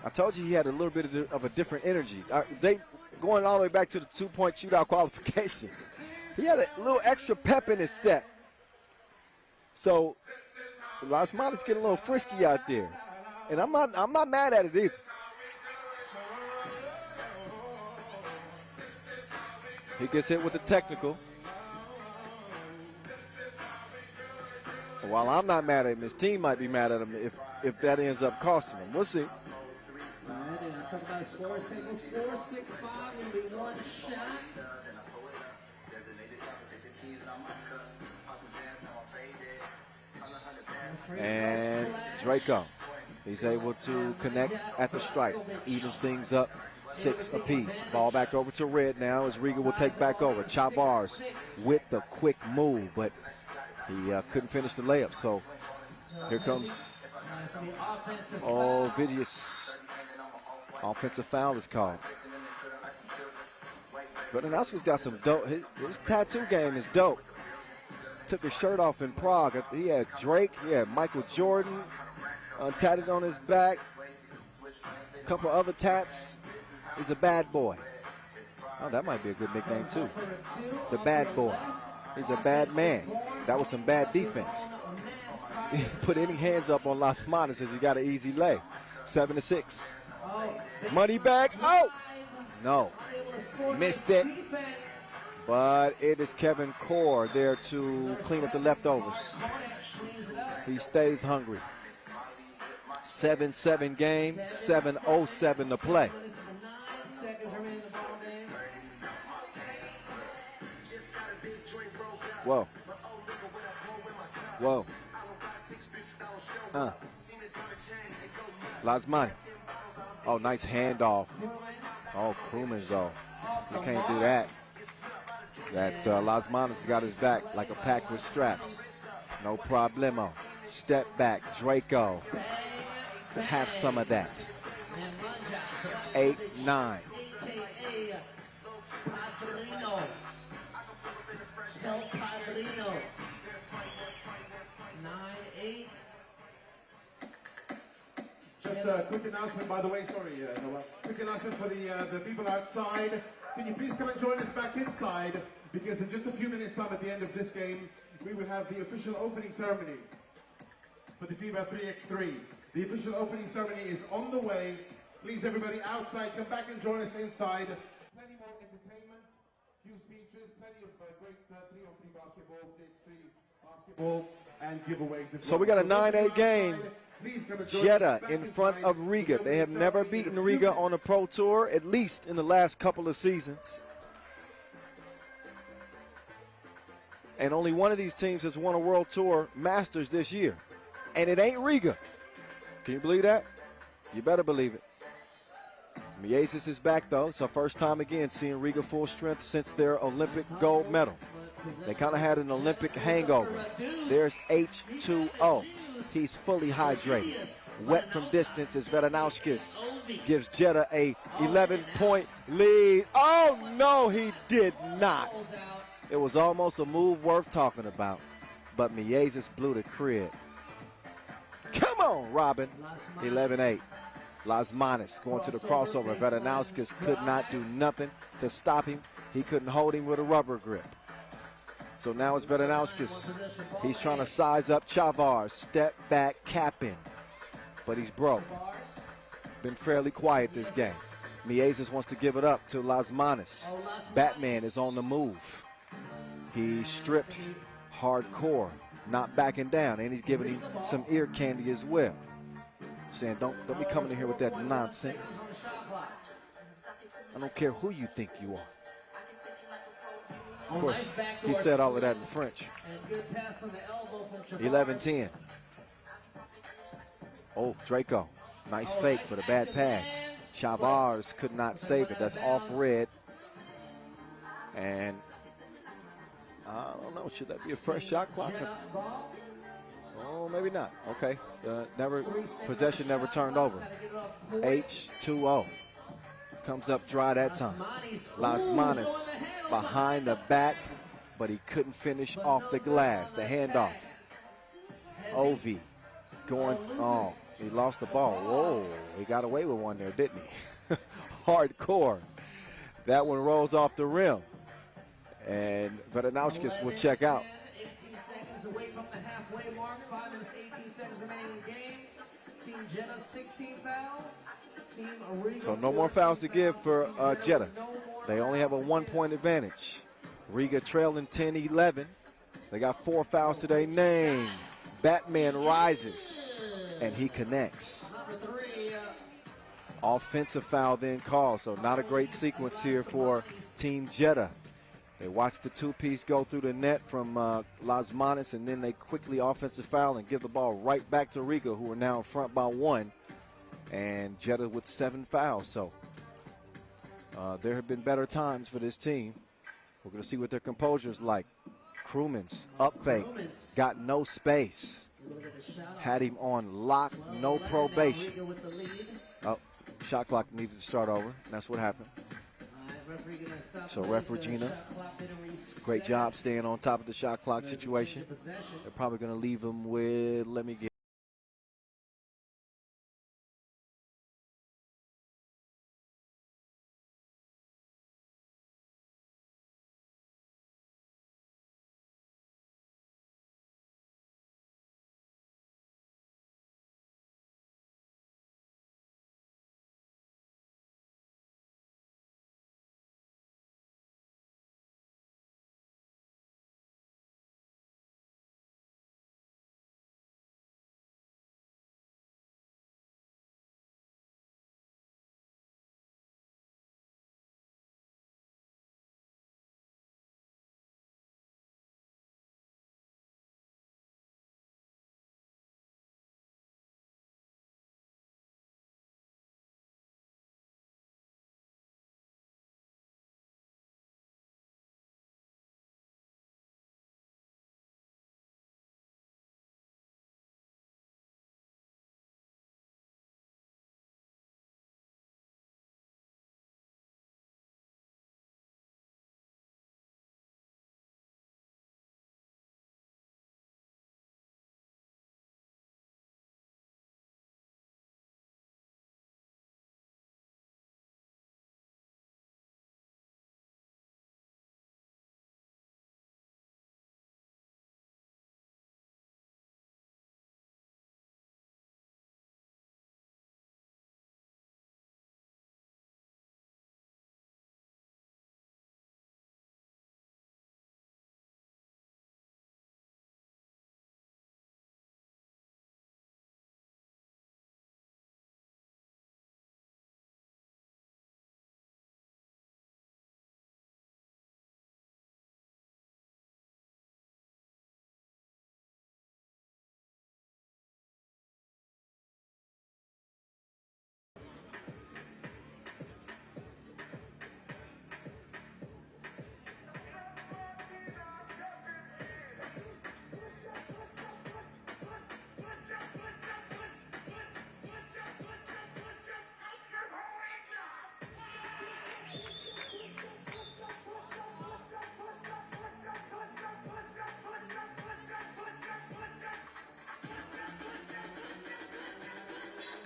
I told you he had a little bit of a different energy. They going all the way back to the 2-point shootout qualification. He had a little extra pep in his step. So Ulaanbaatar's getting a little frisky out there, and I'm not mad at it either. He gets hit with the technical. While I'm not mad at him, his team might be mad at him if that ends up costing him. We'll see. All right, and I'll talk about scores. Table score 6-5 will be one shot. And Draco, he's able to connect at the stripe, evens things up 6 apiece. Ball back over to Red now as Riga will take back over. Chavars with the quick move, but he couldn't finish the layup. So here comes, Vidius. Offensive foul is called. But Anasco's got some dope. His tattoo game is dope. Took his shirt off in Prague. He had Drake, he had Michael Jordan tatted on his back. A couple other tats. He's a bad boy. Oh, that might be a good nickname too. The bad boy. He's a bad man. That was some bad defense. He put any hands up on Ulaanbaatar says he got an easy lay. 7-6. Money back. Oh! No. Missed it. But it is Kevin Core there to clean up the leftovers. He stays hungry. 7-7 game, 7:07 to play. Whoa. Whoa. Ulaanbaatar. Oh, nice handoff. Oh, Krumans though. You can't do that. That Ulaanbaatar's got his back like a pack with straps. No problemo. Step back, Draco. Have some of that. 8-9. Just a quick announcement, by the way. Sorry, Noah. Quick announcement for the people outside. Can you please come and join us back inside? Because in just a few minutes' time at the end of this game, we will have the official opening ceremony for the FIBA 3x3. The official opening ceremony is on the way. Please, everybody outside, come back and join us inside. Plenty more entertainment, few speeches, plenty of great 3-on-3 basketball, 3x3 basketball, and giveaways as well. So we got a 9-8 game. Jeddah in front of Riga. They have never beaten Riga on a pro tour, at least in the last couple of seasons. And only one of these teams has won a world tour Masters this year. And it ain't Riga. Can you believe that? You better believe it. Miasis is back, though. It's our first time again seeing Riga full strength since their Olympic gold medal. They kind of had an Olympic hangover. There's H2O. He's fully hydrated. Wet from distance as Veranauskas gives Jeddah a 11-point lead. Oh, no, he did not. It was almost a move worth talking about. But Miasis blew the crib. Come on, Robin. 11-8. Ulaanbaatar going to the crossover. Veranauskas could not do nothing to stop him. He couldn't hold him with a rubber grip. So now it's Veranauskas. He's trying to size up Chavars. Step back, capping. But he's broke. Been fairly quiet this game. Miasis wants to give it up to Ulaanbaatar. Batman is on the move. He stripped hardcore, not backing down, and he's giving him some ear candy as well. saying, don't be coming in here with that nonsense. I don't care who you think you are. Of course, he said all of that in French. 11-10. Oh, Draco. Nice fake, but a bad pass. Chavars could not save it. That's off red. And I don't know. Should that be a fresh shot clock? Oh, maybe not. Okay. Possession never turned over. H2O. Comes up dry that time. Las Manos behind the back, but he couldn't finish off the glass. The handoff. Ovi going, oh, he lost the ball. Whoa, he got away with one there, didn't he? Hardcore. That one rolls off the rim. And Vedanauskis will check out. 18 seconds away from the halfway mark. 5 minutes, 18 seconds remaining in the game. Team Jeddah, 16 fouls. So no more fouls to give for Jeddah. They only have a 1-point advantage. Riga trailing 10-11. They got 4 fouls to their name. Batman rises, and he connects. Offensive foul then called, so not a great sequence here for Team Jeddah. They watch the two-piece go through the net from Las Manos, and then they quickly offensive foul and give the ball right back to Riga, who are now in front by 1. And Jeddah with 7 fouls. So there have been better times for this team. We're going to see what their composure is like. Krumans, up fake, got no space. Had him on lock, no probation. Oh, shot clock needed to start over, and that's what happened. So Ref Regina, great job staying on top of the shot clock situation. They're probably going to leave him with, let me get.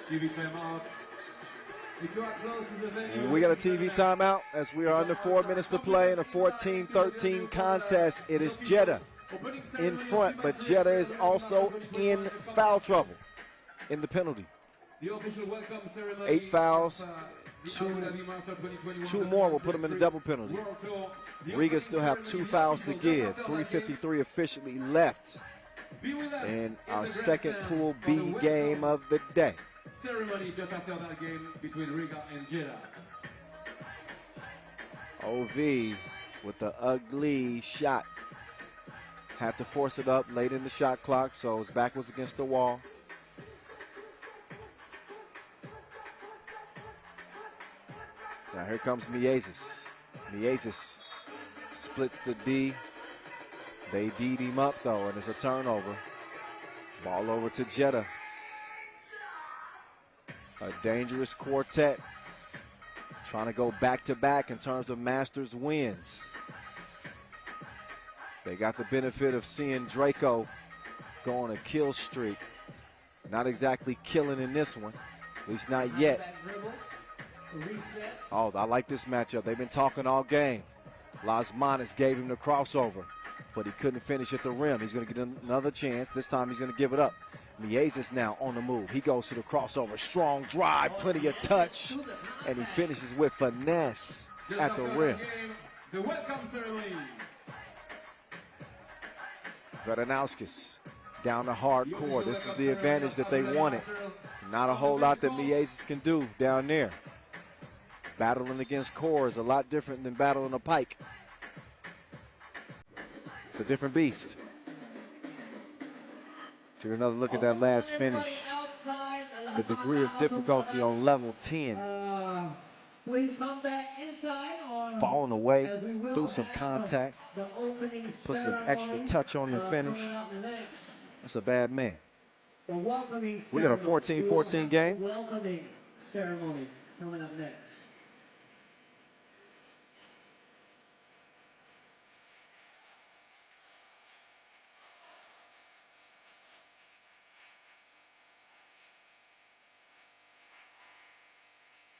TV timeout. If you are close to the venue, we got a TV timeout as we are under 4 minutes to play in a 14-13 contest. It is Jeddah in front, but Jeddah is also in foul trouble in the penalty. the official welcome ceremony 8 fouls, of the Abu Dhabi Master 2021 two more will put them in a double penalty. Riga still have 2 fouls to give. 3:53 officially left in our second Pool B game of the day. ceremony just after that game between Riga and Jeddah. OV with the ugly shot. Had to force it up late in the shot clock, so his back was against the wall. Now here comes Miezis. Miezis splits the D. They D'd him up though, and it's a turnover. Ball over to Jeddah. A dangerous quartet. Trying to go back-to-back in terms of Masters wins. They got the benefit of seeing Draco go on a kill streak. Not exactly killing in this one, at least not yet. Oh, I like this matchup. They've been talking all game. Las Manas gave him the crossover, but he couldn't finish at the rim. He's going to get another chance. This time he's going to give it up. Miezis now on the move. He goes to the crossover. Strong drive, plenty of touch, and he finishes with finesse at the rim. The welcome ceremony. Vedanowskis down the hardcore. This is the advantage that they wanted. Not a whole lot that Miezis can do down there. Battling against core is a lot different than battling a pike. It's a different beast. Take another look at that last finish. The degree of difficulty on level 10. Please come back inside on Falling away, do some contact, put some extra touch on the finish. That's a bad man. We got a 14-14 game. Welcoming ceremony coming up next.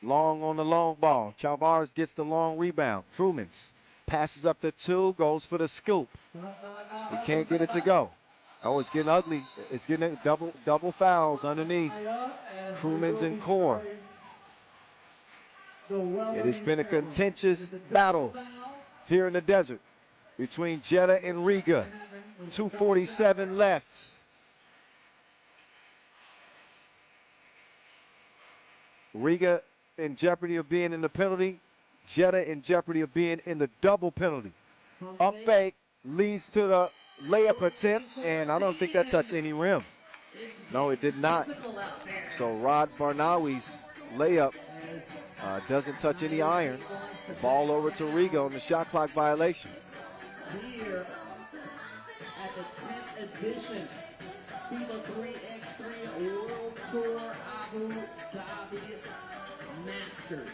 Long on the long ball. Chavars gets the long rebound. Krumans passes up the 2, goes for the scoop. He can't get it to go. Oh, it's getting ugly. It's getting double fouls underneath. Krumans and core. It has been a contentious battle here in the desert between Jeddah and Riga. 2:47 left. Riga in jeopardy of being in the penalty. Jeddah in jeopardy of being in the double penalty. Up fake leads to the layup attempt, and I don't think that touched any rim. No, it did not. So Rod Barnawi's layup doesn't touch any iron. Ball over to Riga on the shot clock violation. Here at the 10th edition FIBA 3x3 World Tour Abu Dhabi Masters.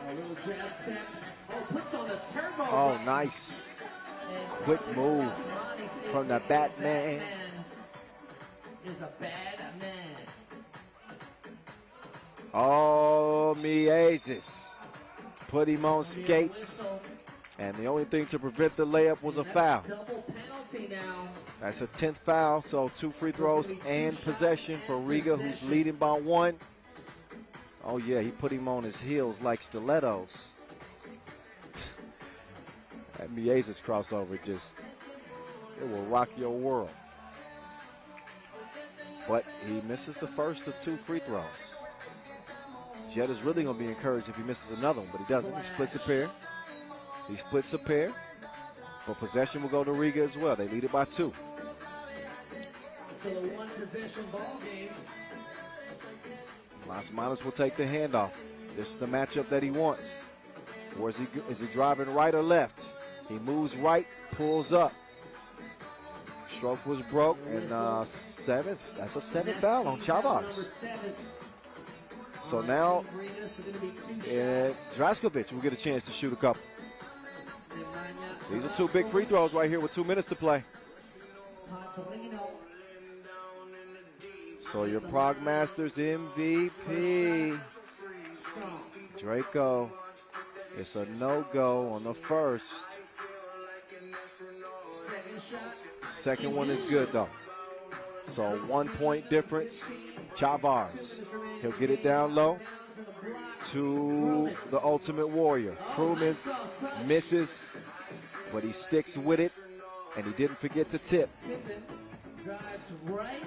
A little jab step. Oh, puts on the turbo. Oh, nice. Quick move from the Batman. Is a bad man. Oh, Miezis put him on skates, and the only thing to prevent the layup was a foul. Double penalty now. That's a 10th foul, so 2 free throws and possession for Riga, who's leading by 1. Oh, yeah, he put him on his heels like stilettos. That Miezis crossover just, it will rock your world. But he misses the first of 2 free throws. Jeddah's really going to be encouraged if he misses another one, but he doesn't. He splits a pair. He splits a pair. But possession will go to Riga as well. They lead it by 2. Still a 1-possession ball game. Las Manas will take the handoff. This is the matchup that he wants. Or is he driving right or left? He moves right, pulls up. Stroke was broke, and 7th. That's a 7th foul on Chavars. So now, Draskovic will get a chance to shoot a couple. These are 2 big free throws right here with 2 minutes to play. So your Prague Masters MVP, Draco. It's a no-go on the first. Second one is good, though. So 1-point difference. Chavars. He'll get it down low to the Ultimate Warrior. Krumans misses, but he sticks with it, and he didn't forget to tip. Drives right,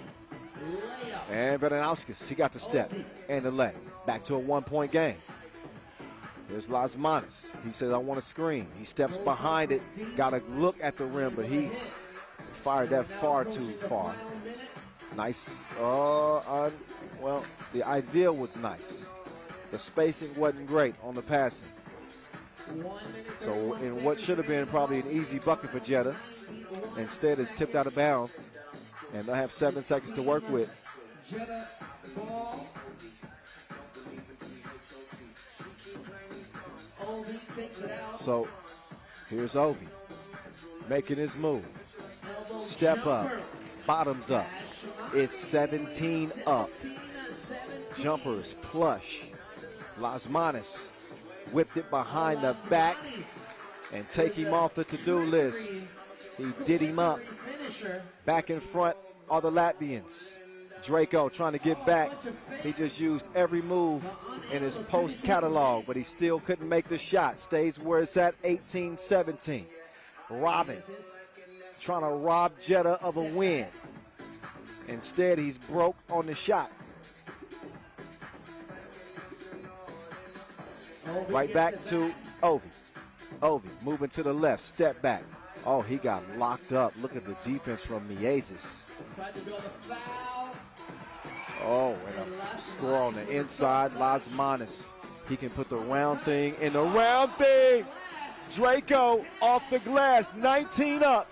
layup. And Veranauskas, he got the step and the lay. Back to a 1-point game. Here's Lasmanis. He says, I want to screen. He steps behind it, got to look at the rim, but he fired that far too far. Nice. Well, the idea was nice. The spacing wasn't great on the passing. So in what should have been probably an easy bucket for Jeddah, instead it's tipped out of bounds, and they'll have 7 seconds to work with. Jeddah ball. So here's Ovi making his move. Step up, bottoms up. It's 17 up. Jumpers plush. Lasmanis whipped it behind the back and take him off the to-do list. He did him up. Back in front are the Latvians. Draco trying to get back. He just used every move in his post catalog, but he still couldn't make the shot. Stays where it's at, 18-17. Robin trying to rob Jeddah of a win. Instead, he's broke on the shot. Right back to Ovi. Ovi moving to the left, step back. Oh, he got locked up. Look at the defense from Miezis. Oh, and a score on the inside. Lasmanis. He can put the round thing in the round thing. Draco off the glass, 19 up.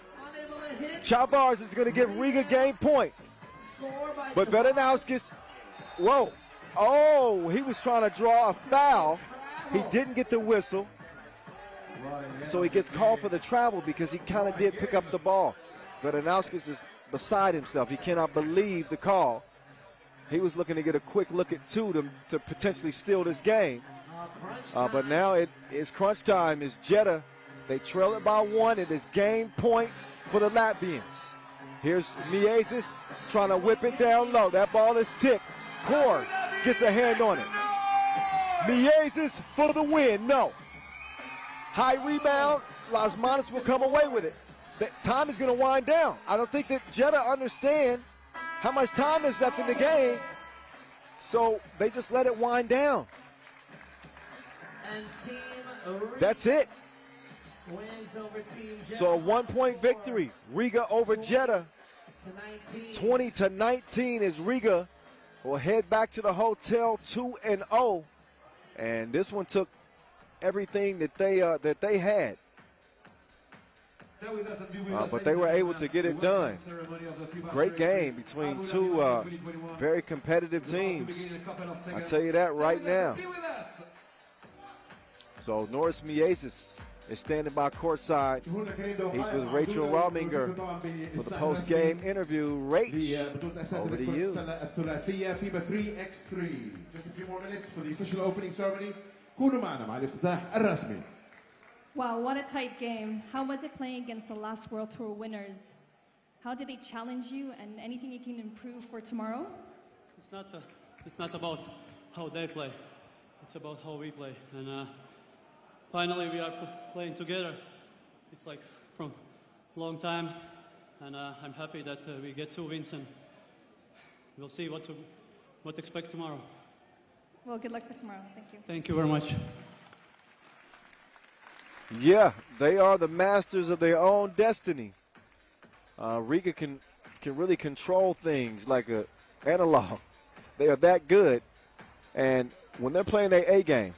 Chavars is going to give Riga game point. But Veranauskas, whoa. Oh, he was trying to draw a foul. He didn't get the whistle. So he gets called for the travel because he kind of did pick up the ball. Veranauskas is beside himself. He cannot believe the call. He was looking to get a quick look at two to potentially steal this game. But now it is crunch time. It's Jeddah. They trail it by 1. It is game point for the Latvians. Here's Miezis trying to whip it down low. That ball is tipped. Core gets a hand on it. Miezis for the win. No. High rebound. Lasmanis will come away with it. The time is going to wind down. I don't think that Jeddah understand how much time is left in the game. So they just let it wind down. And Team That's it. wins over Team Jeddah. So a 1-point victory. Riga over Jeddah. 20-19 as Riga will head back to the hotel 2-0. And this one took everything that they had. But they were able to get it done. Great game between two very competitive teams. I tell you that right now. So Norris Miezis is standing by courtside. He's with Rachel Rominger for the post-game interview. Rach, over to you. FIBA 3x3. Just a few more minutes for the official opening ceremony. كونوا معنا مع الافتتاح الرسمي. Wow, what a tight game. How was it playing against the last World Tour winners? How did they challenge you, and anything you can improve for tomorrow? It's not about how they play. It's about how we play. And finally we are playing together. It's like from a long time. And I'm happy that we get 2 wins, and we'll see what to expect tomorrow. Well, good luck for tomorrow. Thank you. Thank you very much. Yeah, they are the masters of their own destiny. Riga can really control things like a analog. They are that good. And when they're playing their A game,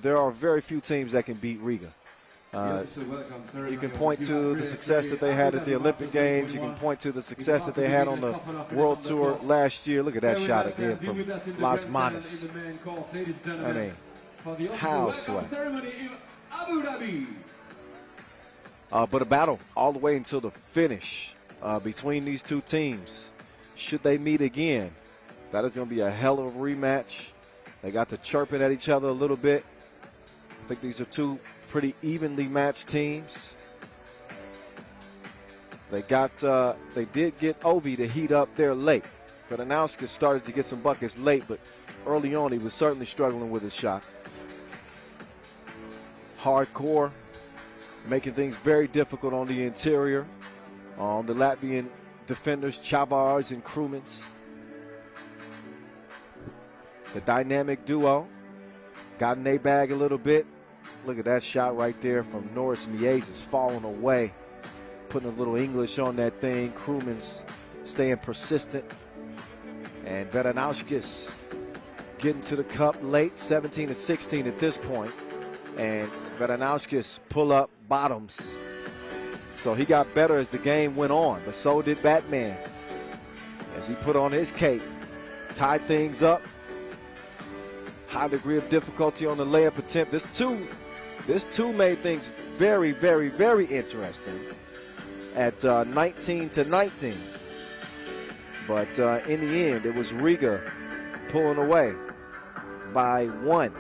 there are very few teams that can beat Riga. You can point to the success that they had at the Olympic Games. You can point to the success that they had on the World Tour last year. Look at that shot again from Lasmanis. I mean, how swag. Abu Dhabi. But a battle all the way until the finish between these two teams. Should they meet again, that is going to be a hell of a rematch. They got to chirping at each other a little bit. I think these are two pretty evenly matched teams. They did get Ovi to heat up there late. Veranauskas started to get some buckets late, but early on he was certainly struggling with his shot. Hardcore, making things very difficult on the interior. On the Latvian defenders, Chavars and Krumens. The dynamic duo got in their bag a little bit. Look at that shot right there from Norris Mies is falling away, putting a little English on that thing. Krumens staying persistent. And Veranauskis getting to the cup late, 17-16 at this point. And Veranauskis pull up bottoms. So he got better as the game went on, but so did Batman as he put on his cape, tied things up. High degree of difficulty on the layup attempt. This two made things very, very, very interesting at 19-19. But in the end, it was Riga pulling away by 1.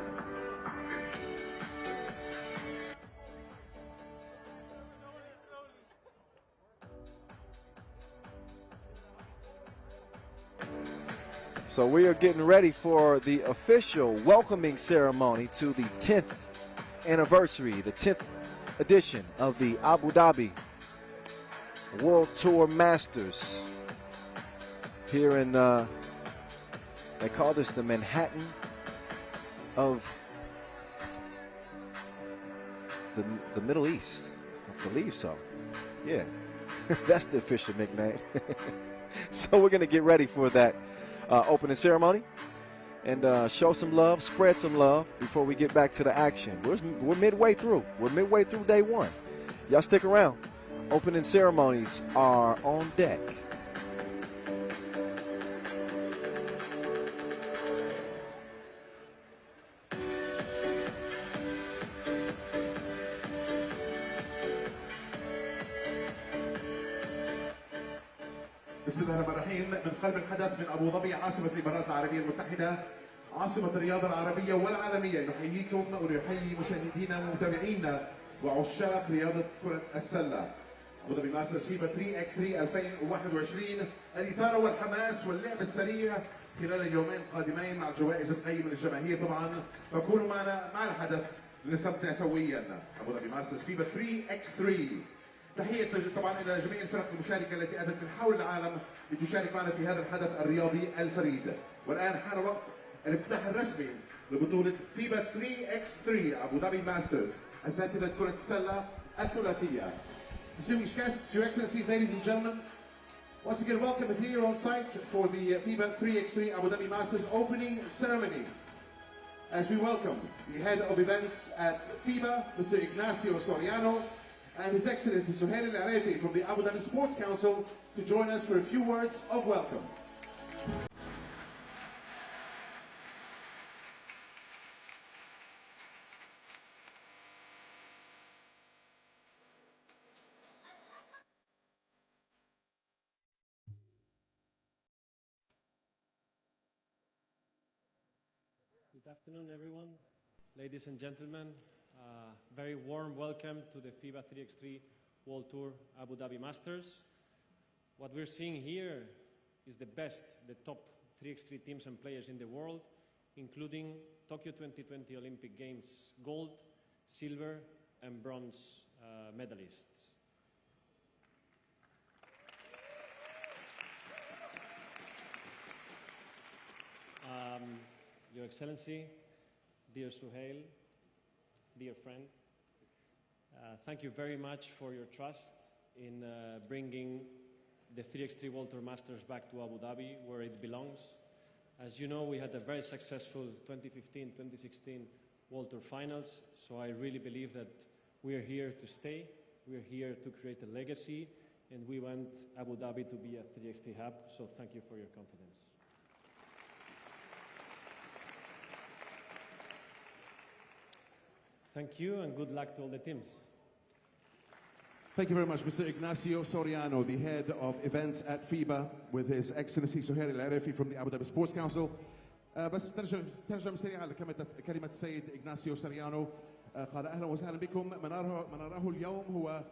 So we are getting ready for the official welcoming ceremony to the 10th anniversary, the 10th edition of the Abu Dhabi World Tour Masters here in, they call this the Manhattan of the Middle East. I believe so. Yeah, that's the official nickname. So we're going to get ready for that opening ceremony and show some love, spread some love before we get back to the action. We're midway through. We're midway through day one. Y'all stick around. Opening ceremonies are on deck. بسم الله الرحمن الرحيم. من قلب الحدث من أبو ظبي عاصمة الإمارات العربية المتحدة عاصمة الرياضة العربية والعالمية، نحييكم ونحيي مشاهدينا ومتابعينا وعشاق رياضة كرة السلة. أبو ظبي ماسترز فيبا 3x3 2021، الإثارة والحماس واللعب السريع خلال اليومين القادمين مع الجوائز القيمة للجماهير طبعا، فكونوا معنا مع الحدث لنستمتع سويا. أبو ظبي ماسترز فيبا 3x3. تحية طبعا إلى جميع الفرق المشاركة التي أتت من حول العالم لتشارك معنا في هذا الحدث الرياضي الفريد. والآن حان وقت الافتتاح الرسمي لبطولة فيبا 3x3 أبو ظبي ماسترز أساتذة كرة السلة الثلاثية. Distinguished guests, Your Excellencies, ladies and gentlemen, once again welcome here on site for the FIBA 3x3 Abu Dhabi Masters opening ceremony. As we welcome the head of events at FIBA, Mr. Ignacio Soriano, and His Excellency Suhail Al-Arefi from the Abu Dhabi Sports Council to join us for a few words of welcome. Good afternoon, everyone. Ladies and gentlemen, very warm welcome to the FIBA 3x3 World Tour Abu Dhabi Masters. What we're seeing here is the best, the top 3x3 teams and players in the world, including Tokyo 2020 Olympic Games gold, silver, and bronze medalists. Your Excellency, dear Suhail, dear friend, thank you very much for your trust in bringing the 3x3 World Tour Masters back to Abu Dhabi, where it belongs. As you know, we had a very successful 2015-2016 World Tour Finals, so I really believe that we're here to stay, we're here to create a legacy, and we want Abu Dhabi to be a 3x3 hub, so thank you for your confidence. Thank you and good luck to all the teams. Thank you very much, Mr. Ignacio Soriano, the head of events at FIBA, with His Excellency Suhail Al-Arefi from the Abu Dhabi Sports Council. بس ترجم سريعا لكلمة السيد إغناسيو سوريانو. قال أهلا وسهلا بكم. ما نراه اليوم هو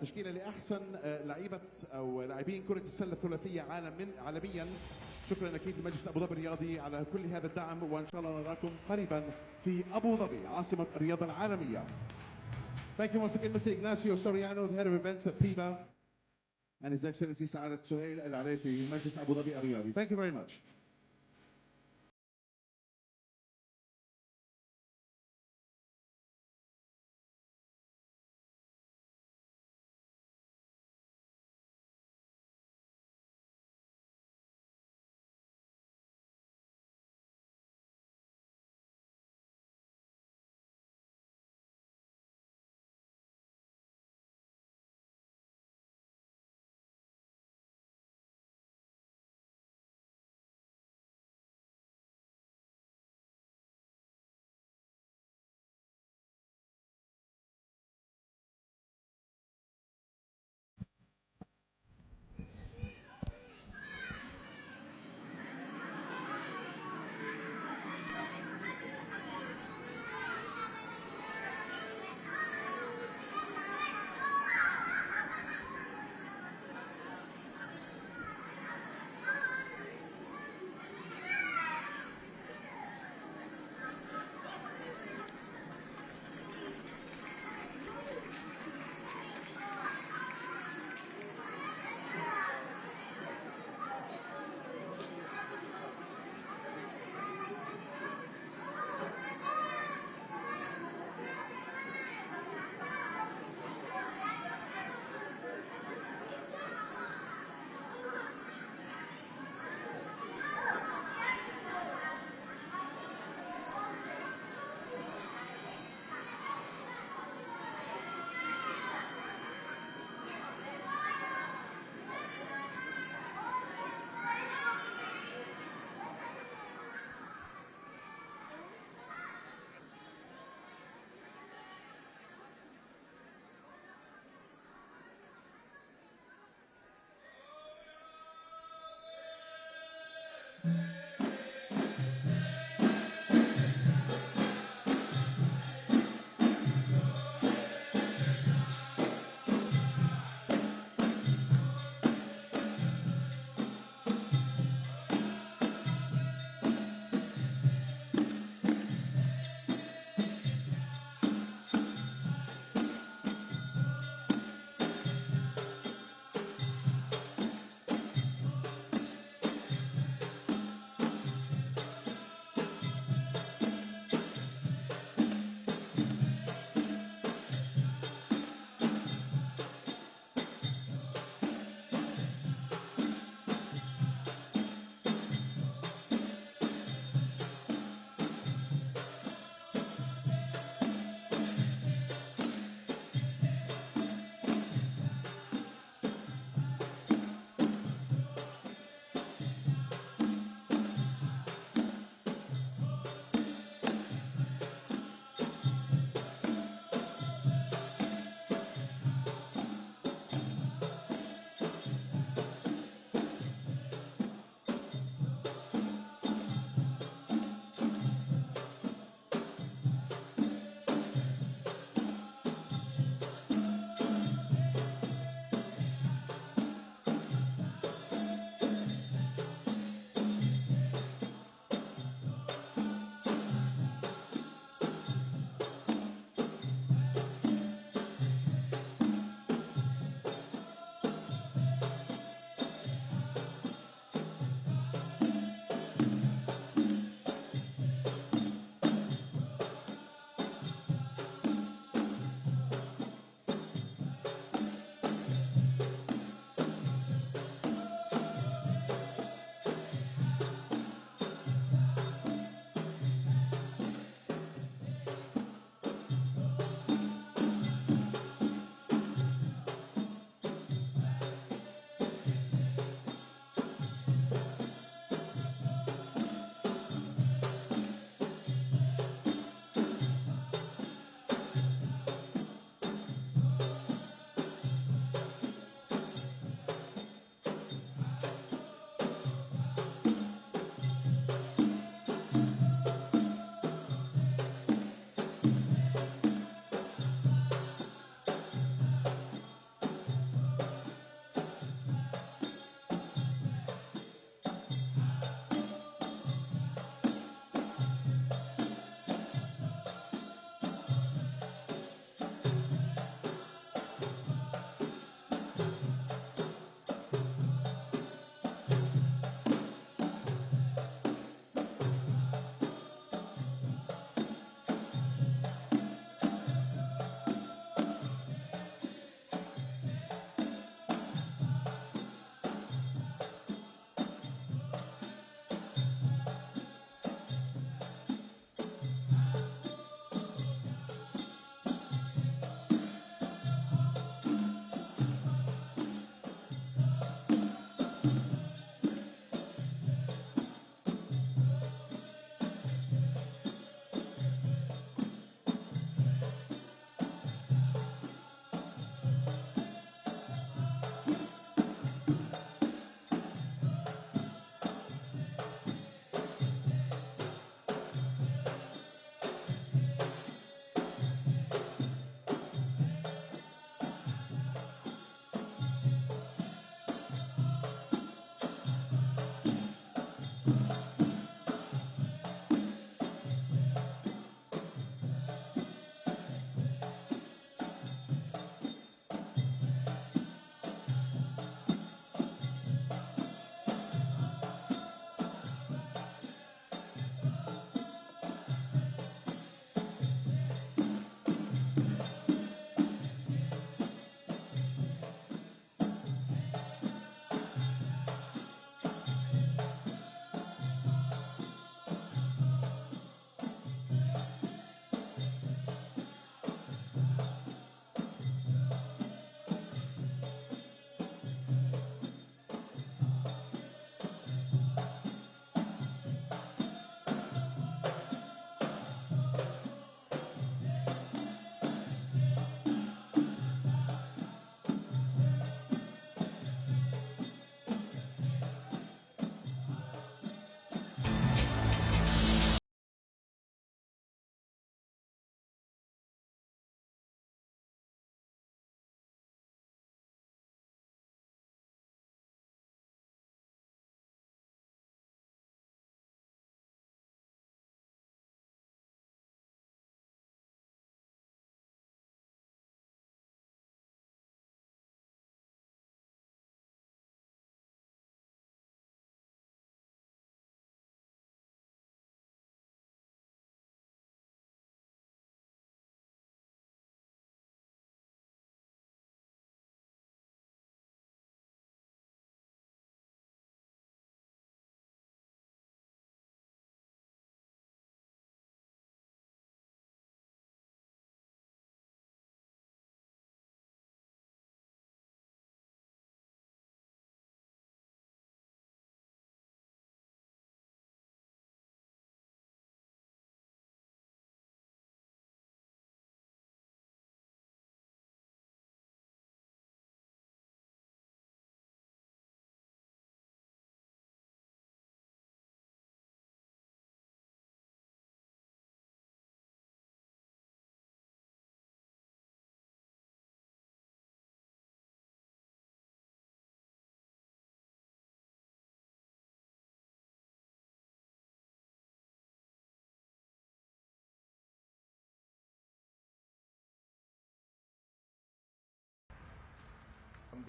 تشكيلة لأحسن لعيبة أو لاعبين كرة السلة الثلاثية عالميا. شكرا أكيد لمجلس أبو ظبي الرياضي على كل هذا الدعم، وإن شاء الله نراكم قريبا في أبو ظبي عاصمة الرياضة العالمية. Thank you once again, Mr. Ignacio Soriano, the head of events at FIBA. and His Excellency Sa'adat Suhail Al-Arifi, Majlis Abu Dhabi Al-Riyadi. Thank you very much.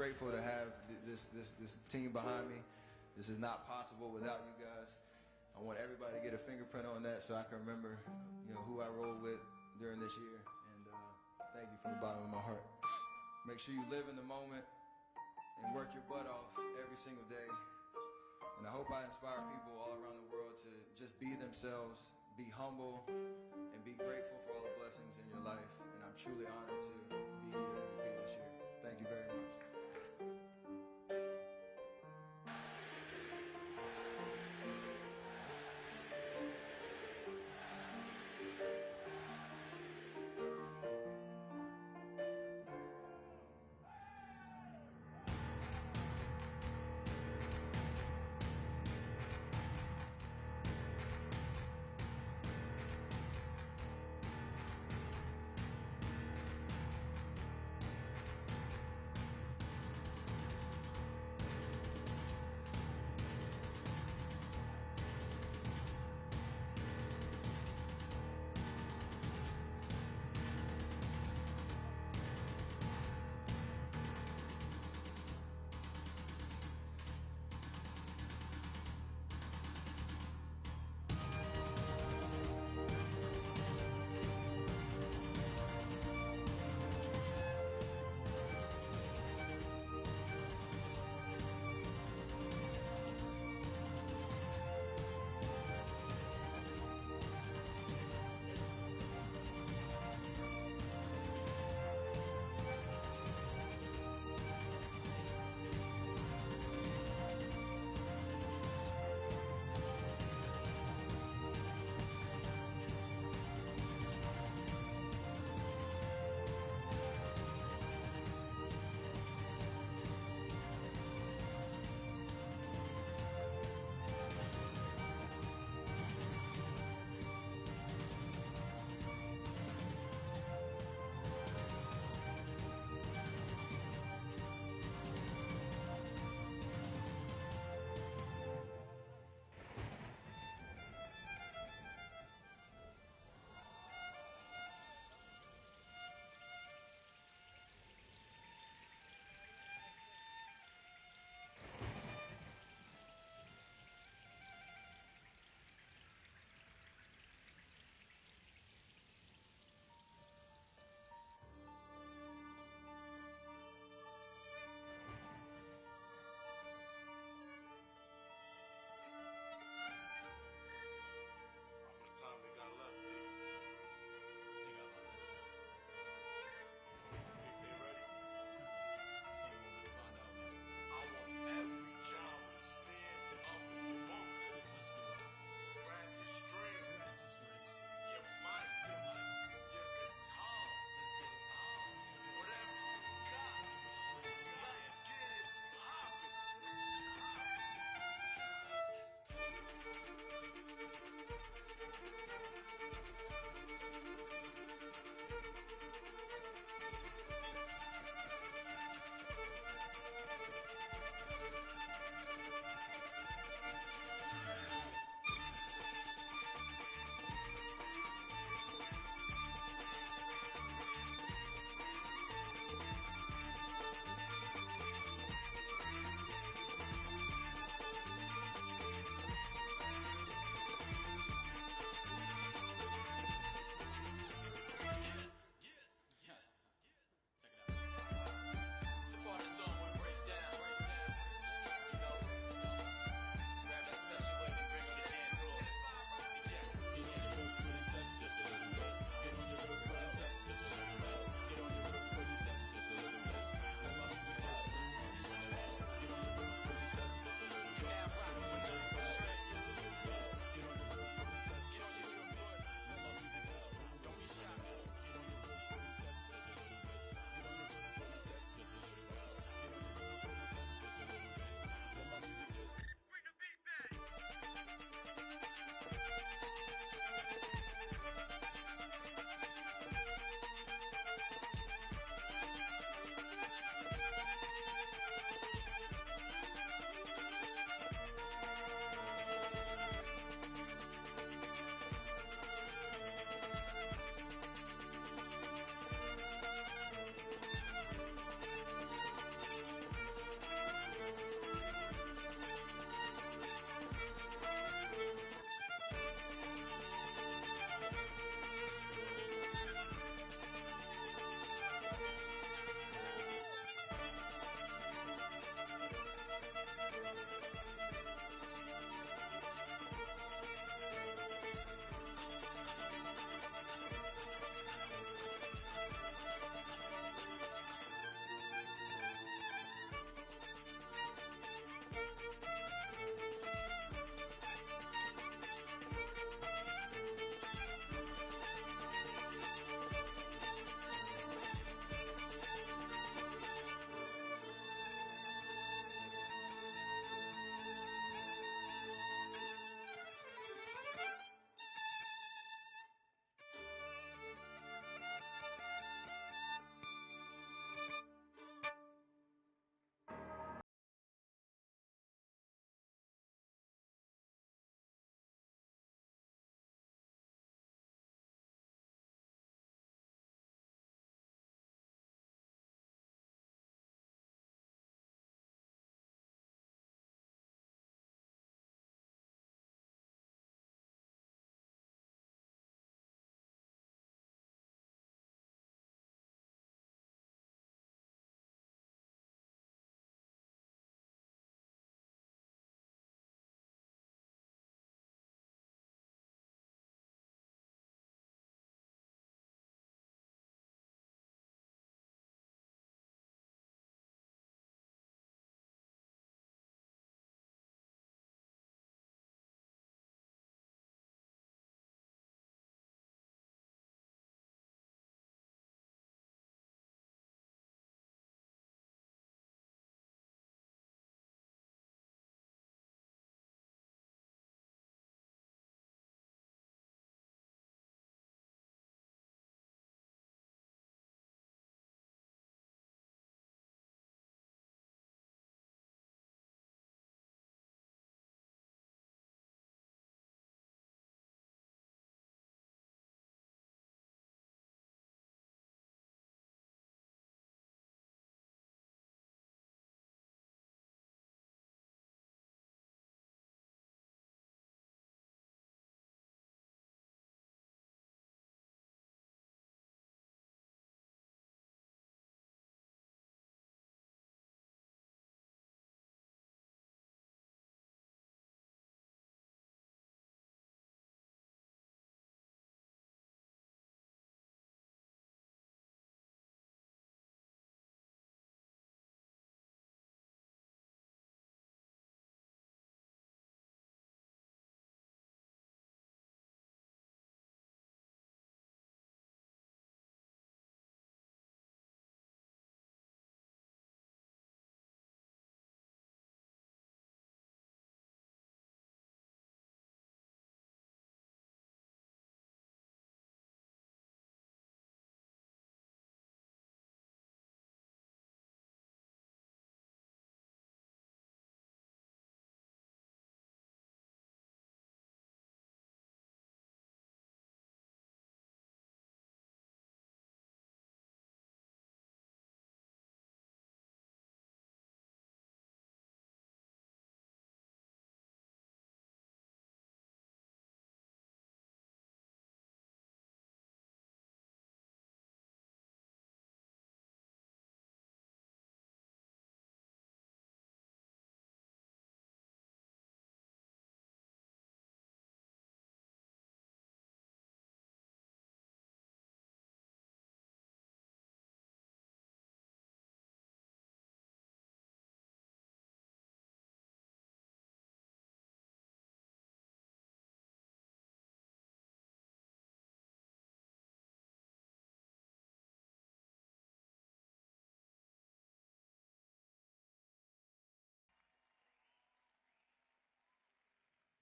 grateful to have this team behind me. This is not possible without you guys. I want everybody to get a fingerprint on that so I can remember, who I rolled with during this year. And thank you from the bottom of my heart. Make sure you live in the moment and work your butt off every single day. And I hope I inspire people all around the world to just be themselves, be humble, and be grateful for all the blessings in your life. And I'm truly honored to be your MVP this year. Thank you very much.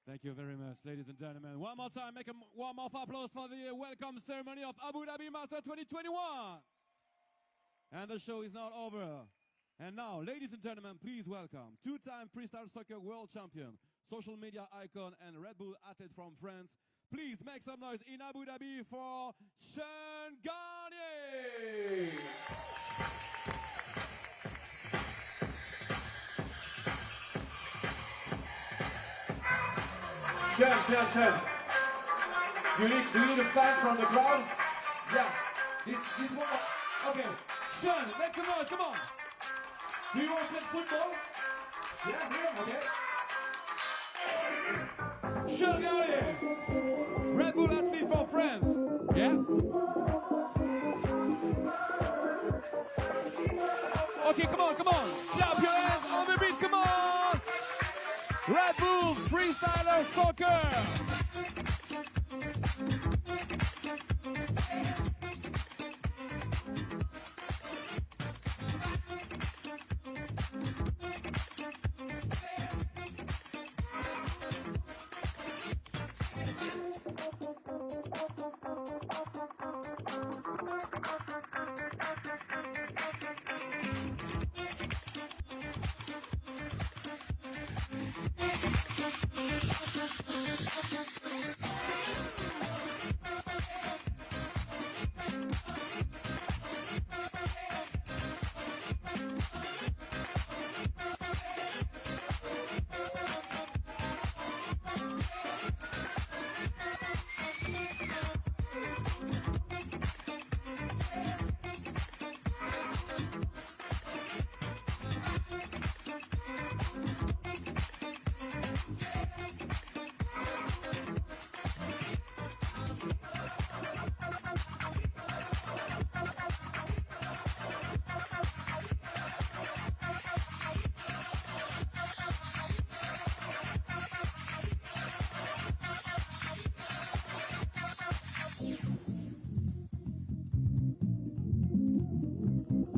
Thank you very much, ladies and gentlemen. One more time, make a warm of applause for the welcome ceremony of Abu Dhabi Master 2021. And the show is not over. And now, ladies and gentlemen, please welcome two-time freestyle soccer world champion, social media icon, and Red Bull athlete from France. Please make some noise in Abu Dhabi for Sean Garnier. Sean. Do you need a fan from the crowd? Yeah. This one. Okay. Sean, make some noise, come on. Do you want to play football? Yeah, here, okay. Sean Garnier, Red Bull athlete from France. Yeah? Okay, come on. Clap your hands on the beat, come on. Red Bull freestyler soccer.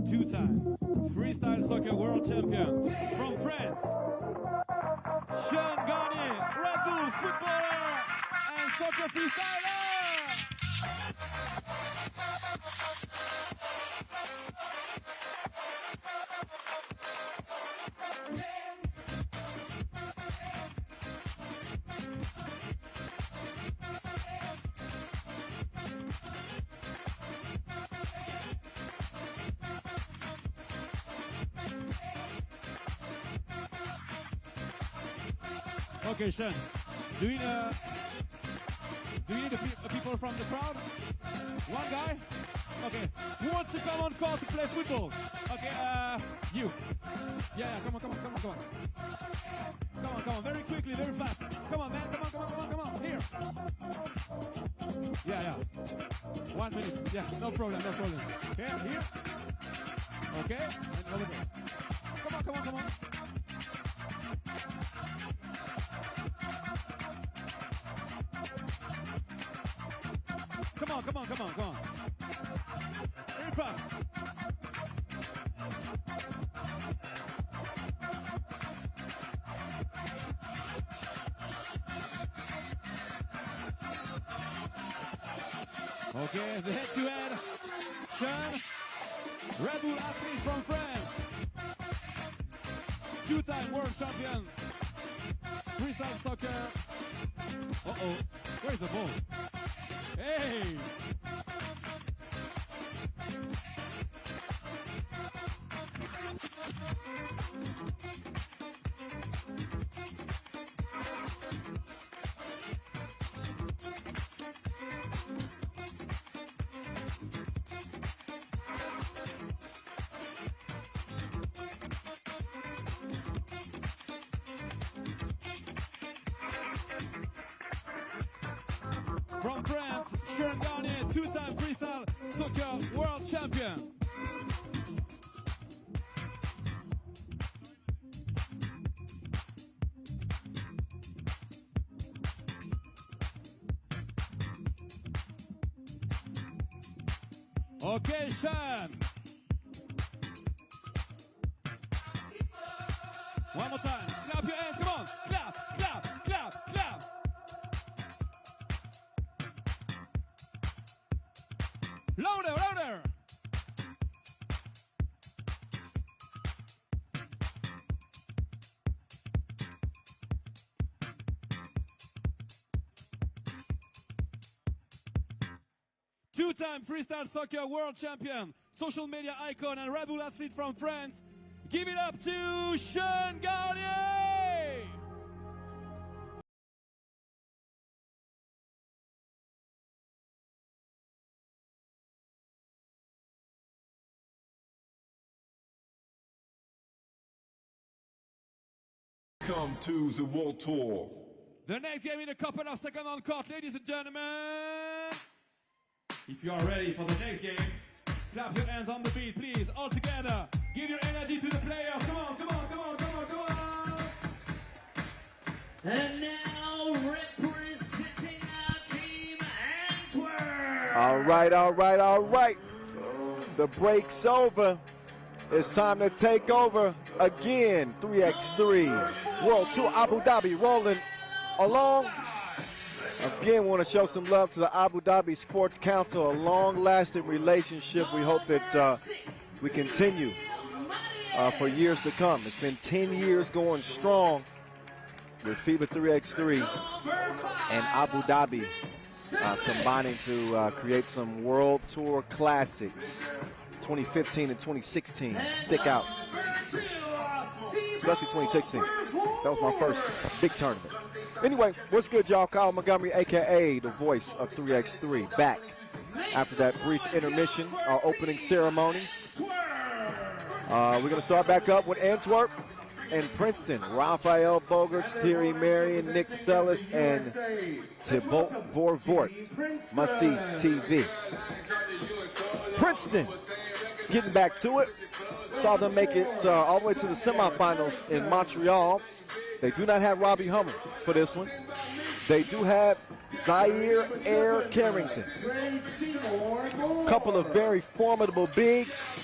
Two-time freestyle soccer world champion from France, Sean Garnier, Red Bull footballer and soccer freestyler. Okay, Sean, do you need people from the crowd? One guy? Okay, who wants to come on court to play football? Okay, you. Yeah, come on. Come on, very quickly, very fast. Come on, man, come on, here. Yeah. 1 minute, yeah, no problem. Okay, here. Okay, and over there. Come on. Come on. Very fast. Okay, the head-to-head. Sean, Red Bull athlete from France. Two-time world champion. Freestyle soccer. Uh-oh, where's the ball? Hey! From France, Sean Garnier, two-time freestyle soccer world champion. Okay, Sean. One more time. Clap your hands. Come on. Clap. two-time freestyle soccer world champion, social media icon, and Red Bull athlete from France. Give it up to Sean Garnier! Come to the World Tour. The next game in a couple of seconds on court, ladies and gentlemen. If you are ready for the next game, Clap your hands on the beat, please, all together. Give your energy to the players. Come on, come on, come on, come on, come on. And now representing our team, Antwerp. All right, all right, all right. The break's over. It's time to take over again. 3x3 World Tour Abu Dhabi rolling along. Again, want to show some love to the Abu Dhabi Sports Council, a long-lasting relationship. We hope that we continue for years to come. It's been 10 years going strong with FIBA 3x3 and Abu Dhabi combining to create some World Tour classics. 2015 and 2016 stick out, especially 2016. That was my first big tournament. Anyway, what's good, y'all? Kyle Montgomery, a.k.a. the voice of 3x3, back after that brief intermission, our opening ceremonies. We're going to start back up with Antwerp and Princeton. Raphael Bogerts, Thierry Marion, Nick Sellis, and Thibaut Vorvort. Must-see TV. Princeton getting back to it. Saw them make it all the way to the semifinals in Montreal. They do not have Robbie Hummel for this one. They do have Zaire Air Carrington. Couple of very formidable bigs.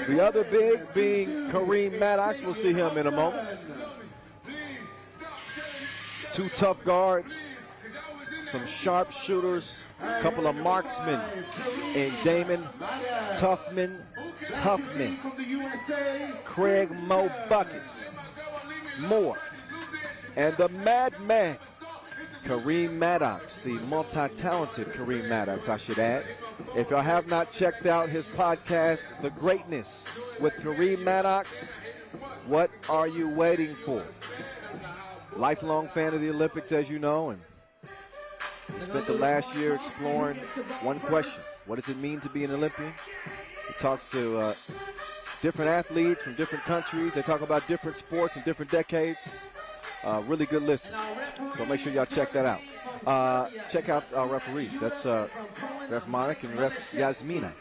The other big being Kareem Maddox. We'll see him in a moment. Two tough guards. Some sharp shooters. A couple of marksmen. And Damon Huffman. Craig Mo Buckets. Moore, and the madman, Kareem Maddox, the multi-talented Kareem Maddox, I should add. If y'all have not checked out his podcast, The Greatness with Kareem Maddox, what are you waiting for? Lifelong fan of the Olympics, as you know, and he spent the last year exploring one question. What does it mean to be an Olympian? He talks to different athletes from different countries. They talk about different sports and different decades. Really good listen. So make sure y'all check that out. Check out our referees. That's Ref Monik and Ref Yasmina.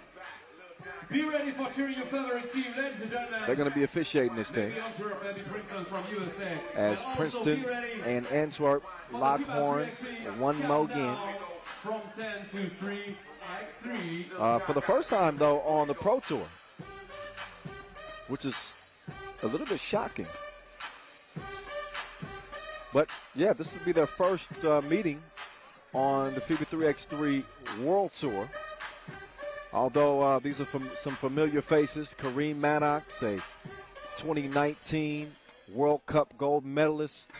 Be ready for cheering your favorite team, ladies and gentlemen. They're going to be officiating this thing. Antwerp, Princeton from USA. As Princeton and Antwerp lock horns one more again. From 10 to 3x3. For the first time, though, on the Pro Tour, which is a little bit shocking. But, yeah, this will be their first meeting on the FIBA 3x3 World Tour. Although these are some familiar faces. Kareem Maddox, a 2019 World Cup gold medalist.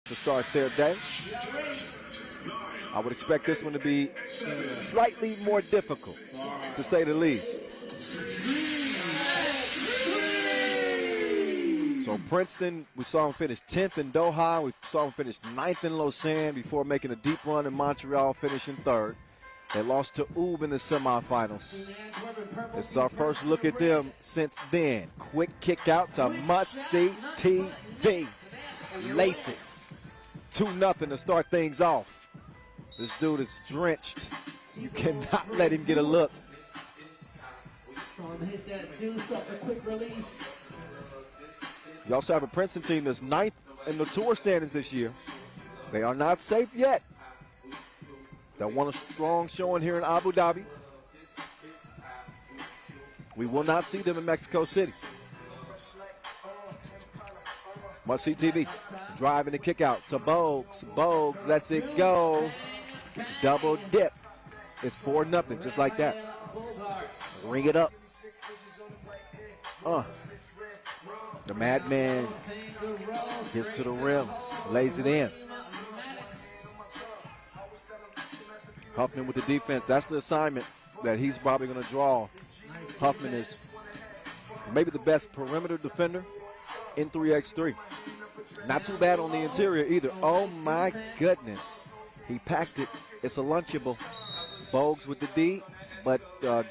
To start their day. I would expect this one to be slightly more difficult, to say the least. So Princeton, we saw them finish 10th in Doha. We saw them finish 9th in Lausanne before making a deep run in Montreal, finishing 3rd. They lost to UB in the semifinals. This is our first look at them since then. Quick kick out to Must-See TV. Laces. 2-0 to start things off. This dude is drenched. You cannot let him get a look. Trying to hit that deuce up a quick release. You also have a Princeton team that's 9th in the tour standings this year. They are not safe yet. They want a strong showing here in Abu Dhabi. We will not see them in Mexico City. Must see TV. Driving the kick out to Bogues. Bogues lets it go. Double dip. It's 4-0, just like that. Ring it up. The Madman gets to the rim, lays it in. Huffman with the defense. That's the assignment that he's probably going to draw. Huffman is maybe the best perimeter defender in 3x3. Not too bad on the interior either. Oh my goodness. He packed it. It's a lunchable. Bogues with the D, but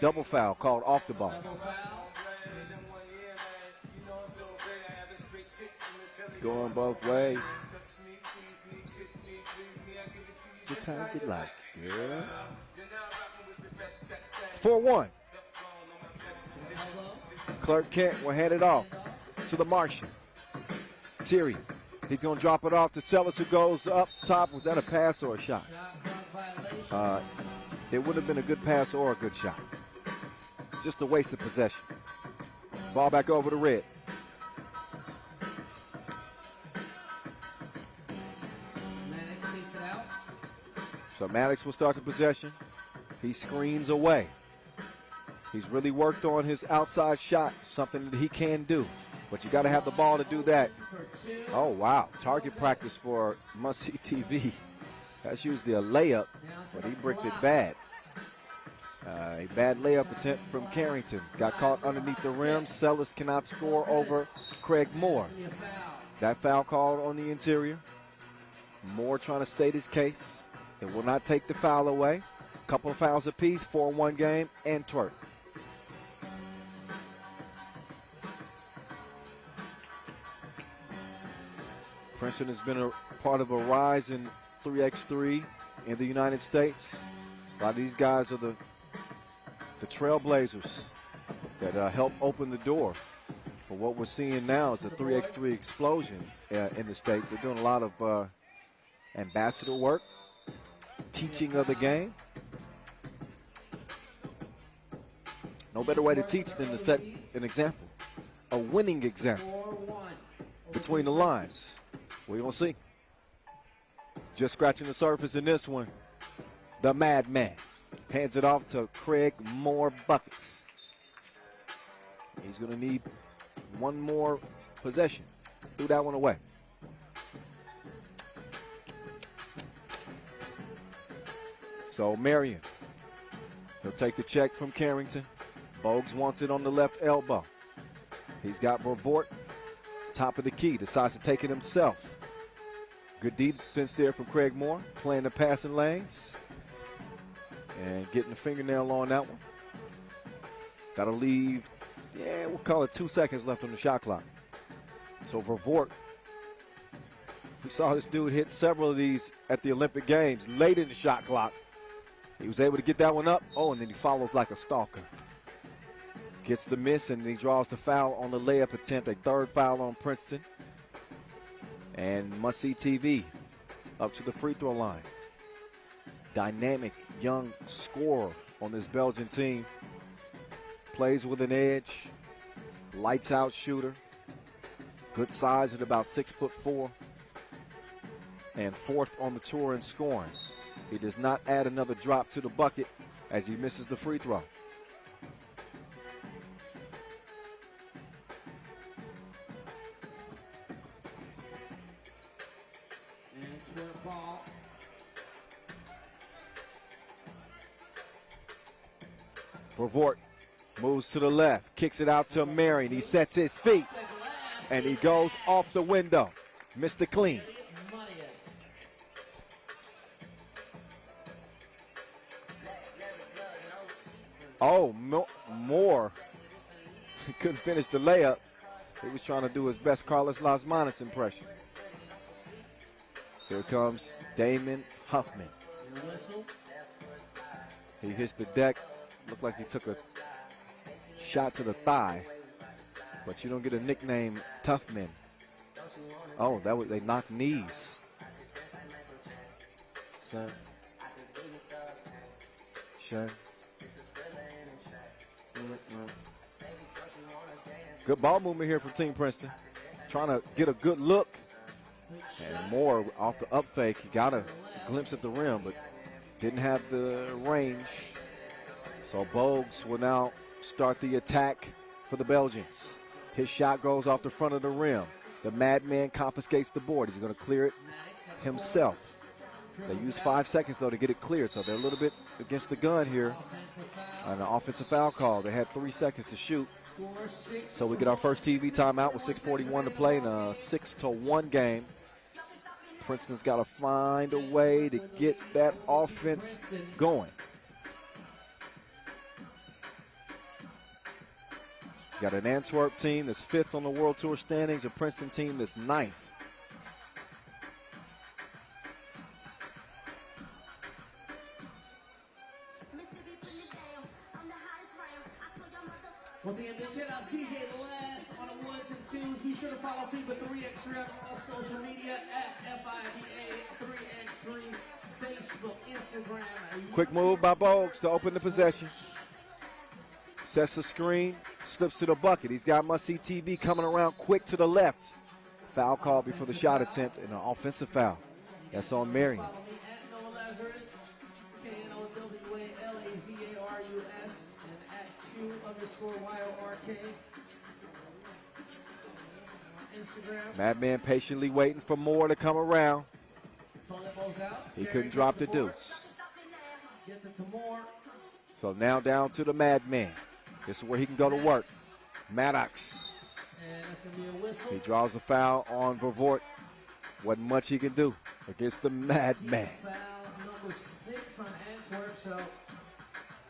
double foul called off the ball. Going both ways. Just how you like. Yeah. 4-1. Clark Kent will hand it off to the Martian. Thierry. He's going to drop it off to Sellers, who goes up top. Was that a pass or a shot? It would have been a good pass or a good shot. Just a waste of possession. Ball back over to Red. So Maddox will start the possession. He screens away. He's really worked on his outside shot, something that he can do. But you got to have the ball to do that. Oh, wow. Target practice for must-see TV. That's usually a layup, but he bricked it bad. A bad layup attempt from Carrington. Got caught underneath the rim. Sellers cannot score over Craig Moore. That foul called on the interior. Moore trying to state his case. It will not take the foul away. Couple of fouls apiece, 4-1 game, Antwerp. Princeton has been a part of a rise in 3x3 in the United States. A lot of these guys are the trailblazers that help open the door for what we're seeing now is a 3x3 explosion in the States. They're doing a lot of ambassador work, teaching of the game. No better way to teach than to set an example, a winning example between the lines. We're going to see. Just scratching the surface in this one. The Madman hands it off to Craig Moore Buckets. He's going to need one more possession. Threw that one away. So Marion, he'll take the check from Carrington. Bogues wants it on the left elbow. He's got Vervoort, top of the key, decides to take it himself. Good defense there from Craig Moore, playing the passing lanes and getting the fingernail on that one. Got to leave, we'll call it 2 seconds left on the shot clock. So Vervoort, we saw this dude hit several of these at the Olympic Games late in the shot clock. He was able to get that one up. Oh, and then he follows like a stalker. Gets the miss, and he draws the foul on the layup attempt. A third foul on Princeton. And must-see TV up to the free throw line. Dynamic young scorer on this Belgian team. Plays with an edge. Lights out shooter. Good size at about 6'4". And fourth on the tour in scoring. He does not add another drop to the bucket as he misses the free throw. Vervoort moves to the left, kicks it out to Marion. He sets his feet, and he goes off the window. Mr. Clean. Oh, Moore. He couldn't finish the layup. He was trying to do his best Carlos Las Manos impression. Here comes Damon Huffman. He hits the deck. Looked like he took a shot to the thigh. But you don't get a nickname, Tough Men. Oh, they knocked knees. Son. Shun. Good ball movement here from Team Princeton. Trying to get a good look. And more off the up fake. He got a glimpse at the rim, but didn't have the range. So Bogues will now start the attack for the Belgians. His shot goes off the front of the rim. The Madman confiscates the board. He's going to clear it himself. They use 5 seconds, though, to get it cleared, so they're a little bit against the gun here. On an offensive foul call. They had 3 seconds to shoot. So we get our first TV timeout with 6:41 to play in a 6-1 game. Princeton's got to find a way to get that offense going. Got an Antwerp team that's 5th on the World Tour standings, a Princeton team that's 9th. Once again, big shout out DJ The Last on the ones and twos. Be sure to follow FIBA 3x3 on all social media at FIBA 3x3, Facebook, Instagram. Quick move by Bogues to open the possession. Sets the screen, slips to the bucket. He's got must-see TV coming around quick to the left. Foul call before the shot attempt and an offensive foul. That's on Marion. Follow me at Noah Lazarus, KNOWALAZARUS, and at Q_YORK. Instagram. Madman patiently waiting for more to come around. He couldn't drop the deuce. Gets it to Moore. So now down to the Madman. This is where he can go to work. Maddox. And that's going to be a whistle. He draws the foul on Vervoort. Wasn't much he can do against the Madman. Foul number 6 on Antwerp. So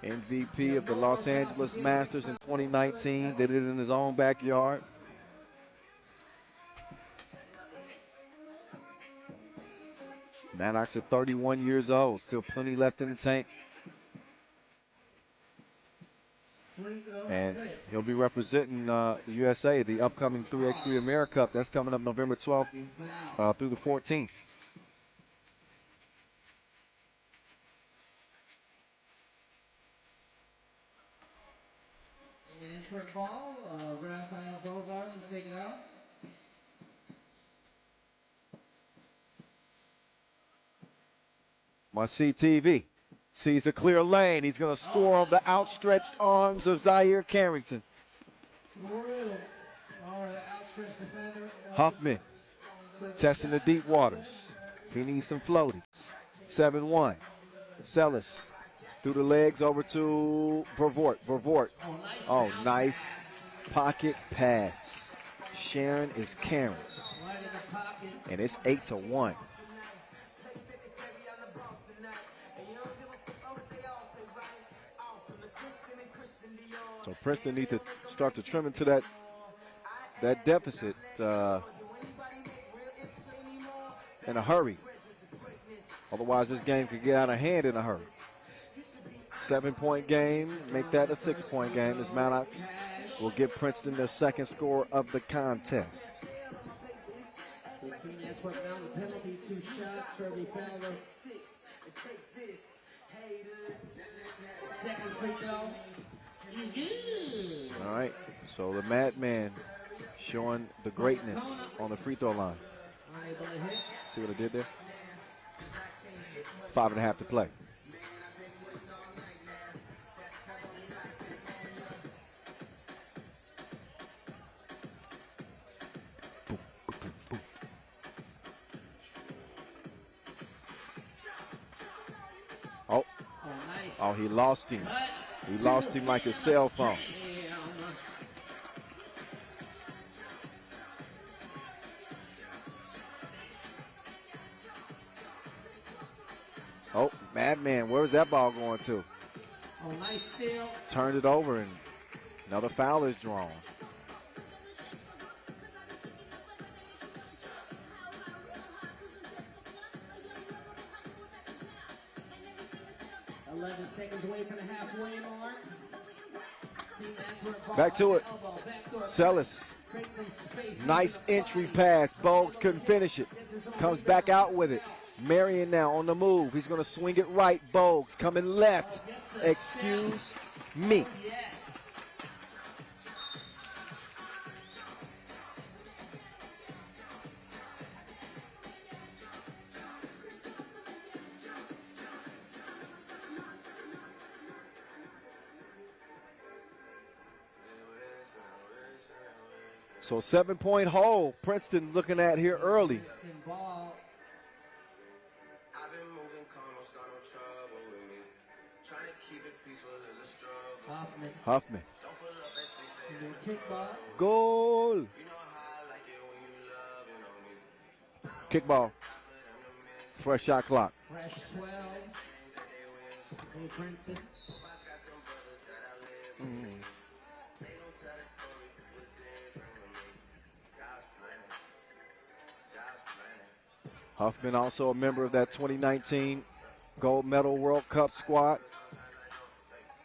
MVP of the Los Angeles Masters in 2019. Did it in his own backyard. Maddox at 31 years old. Still plenty left in the tank. And he'll be representing USA at the upcoming 3x3 America Cup. That's coming up November 12th through the 14th. in for a ball. Raphael Bogart to take it out. Must-see TV. Sees the clear lane. He's going to score on the outstretched arms of Zaire Carrington. Huffman testing the deep waters. He needs some floaties. 7-1. Sellis through the legs over to Vervoort. Vervoort. Oh, nice pocket pass. Sharon is Karen. And it's 8-1. So Princeton needs to start to trim into that deficit in a hurry. Otherwise, this game could get out of hand in a hurry. 7-point game, make that a 6-point game as Maddox will give Princeton their second score of the contest. 15, that's what down the penalty, 2 shots for every foul. Second free throw. All right, so the Madman showing the greatness on the free throw line. See what I did there? 5.5 to play. Oh, he lost him. He lost him like a cell phone. Oh, Madman, where's that ball going to? Oh, nice steal. Turned it over, and another foul is drawn. 11 seconds away from the halfway mark. Back to it. Sellis. Nice entry pass. Bogues couldn't finish it. Comes back out with it. Marion now on the move. He's going to swing it right. Bogues coming left. Excuse me. So 7-point hole, Princeton looking at here early. Huffman. Goal. Kickball. Fresh shot clock. Fresh 12. Princeton. Huffman also a member of that 2019 gold medal World Cup squad.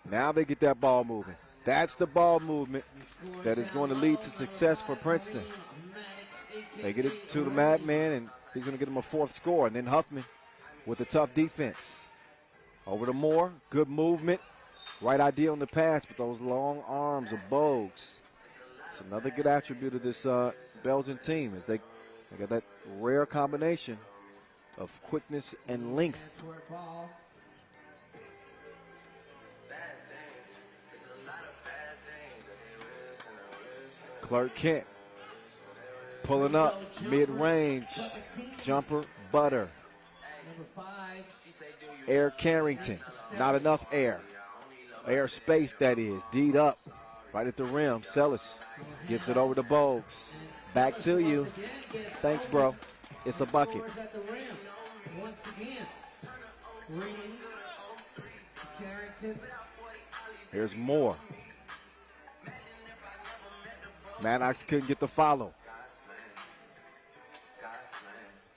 Now they get that ball moving. That's the ball movement that is going to lead to success for Princeton. They get it to the madman, and he's going to get him a fourth score. And then Huffman with a tough defense. Over to Moore. Good movement. Right idea on the pass, but those long arms of Bogues. It's another good attribute of this Belgian team is they got that rare combination of quickness and length. Clark Kent pulling up mid-range jumper butter. Air Carrington, not enough air. Air space, that is. D'd up right at the rim. Sellis gives it over to Bogues. Back to you. Thanks, bro. It's a bucket. Here's Moore. Maddox couldn't get the follow.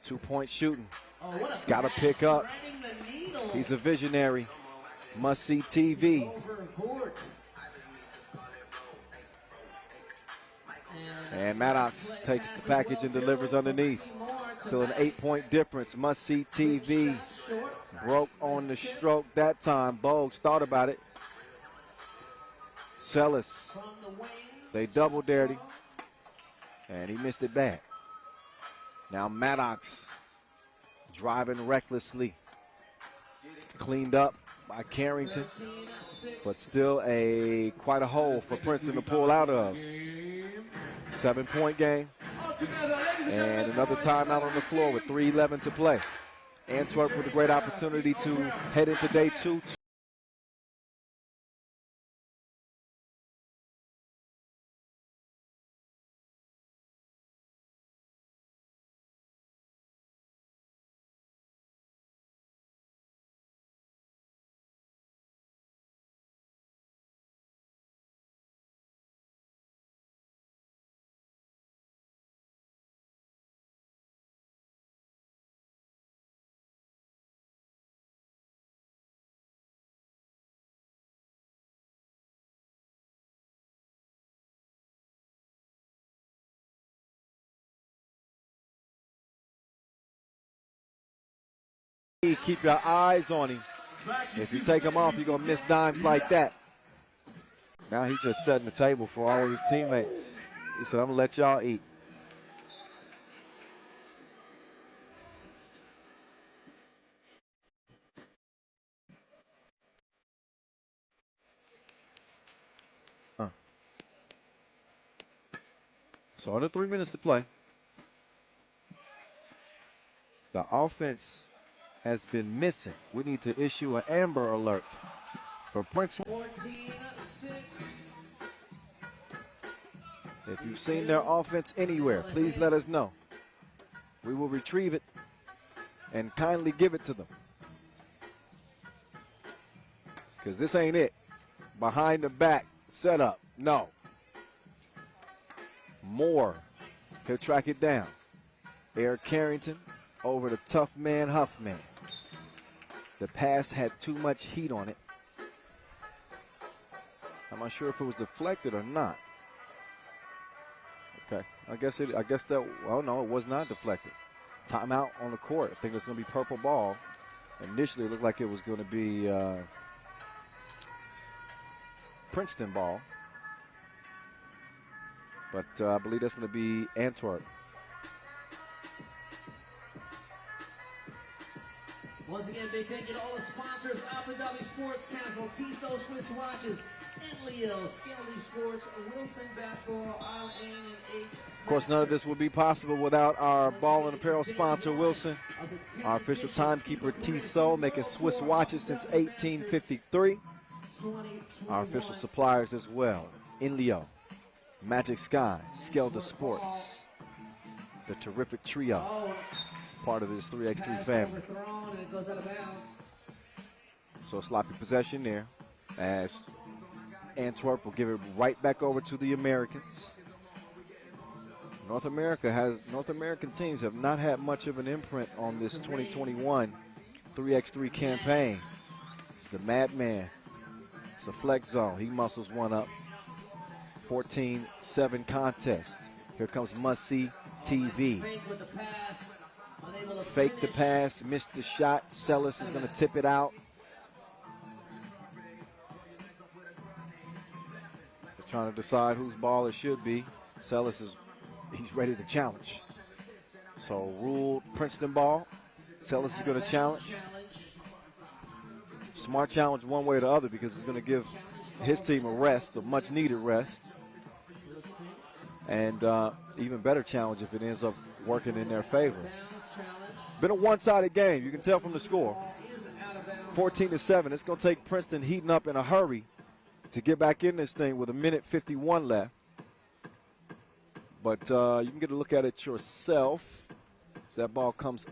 2-point shooting. He's got to pick up. He's a visionary. Must see TV. And Maddox takes the package and delivers underneath. Still an 8-point difference. Must see TV. Broke on the stroke that time. Bogues thought about it. Sellis. They double dared him. And he missed it back. Now Maddox driving recklessly. Cleaned up by Carrington. But still quite a hole for Princeton to pull out of. 7-point game. And another timeout on the floor with 3:11 to play. Antwerp with a great opportunity to head into day 2. Keep your eyes on him. If you take him off, you're going to miss dimes like that. Now he's just setting the table for all of his teammates. He said, I'm going to let y'all eat. So under 3 minutes to play. The offense has been missing. We need to issue an Amber Alert for Princeton. If you've seen their offense anywhere, please let us know. We will retrieve it and kindly give it to them. Because this ain't it. Behind the back setup. No. Moore could track it down. Air Carrington over the tough man Huffman. The pass had too much heat on it. I'm not sure if it was deflected or not. Okay, I guess that. Oh no, it was not deflected. Timeout on the court. I think it's going to be purple ball. Initially, it looked like it was going to be Princeton ball, but I believe that's going to be Antwerp. Once again, big thank you to all the sponsors: Abu Dhabi Sports Council, Tissot Swiss Watches, Inleo, Skelly Sports, Wilson Basketball, Isle A and H. Of course, none of this would be possible without our ball and apparel sponsor, Wilson. Our official timekeeper, Tissot, making Swiss watches since 1853. Our official suppliers as well: Inleo, Magic Sky, Skelda Sports, the terrific trio, part of this 3x3 family. So sloppy possession there, as Antwerp will give it right back over to the Americans. North American teams have not had much of an imprint on this 2021 3x3 campaign. It's the Madman. It's a flex zone. He muscles one up. 14-7 contest. Here comes Must-See TV. Fake the pass, missed the shot. Sellis is going to tip it out. They're trying to decide whose ball it should be. Sellis he's ready to challenge. So ruled Princeton ball. Sellis is going to challenge. Smart challenge one way or the other because it's going to give his team a rest, a much needed rest. And even better challenge if it ends up working in their favor. Been a one-sided game. You can tell from the score. 14-7. It's going to take Princeton heating up in a hurry to get back in this thing with 1:51 left. But you can get a look at it yourself as that ball comes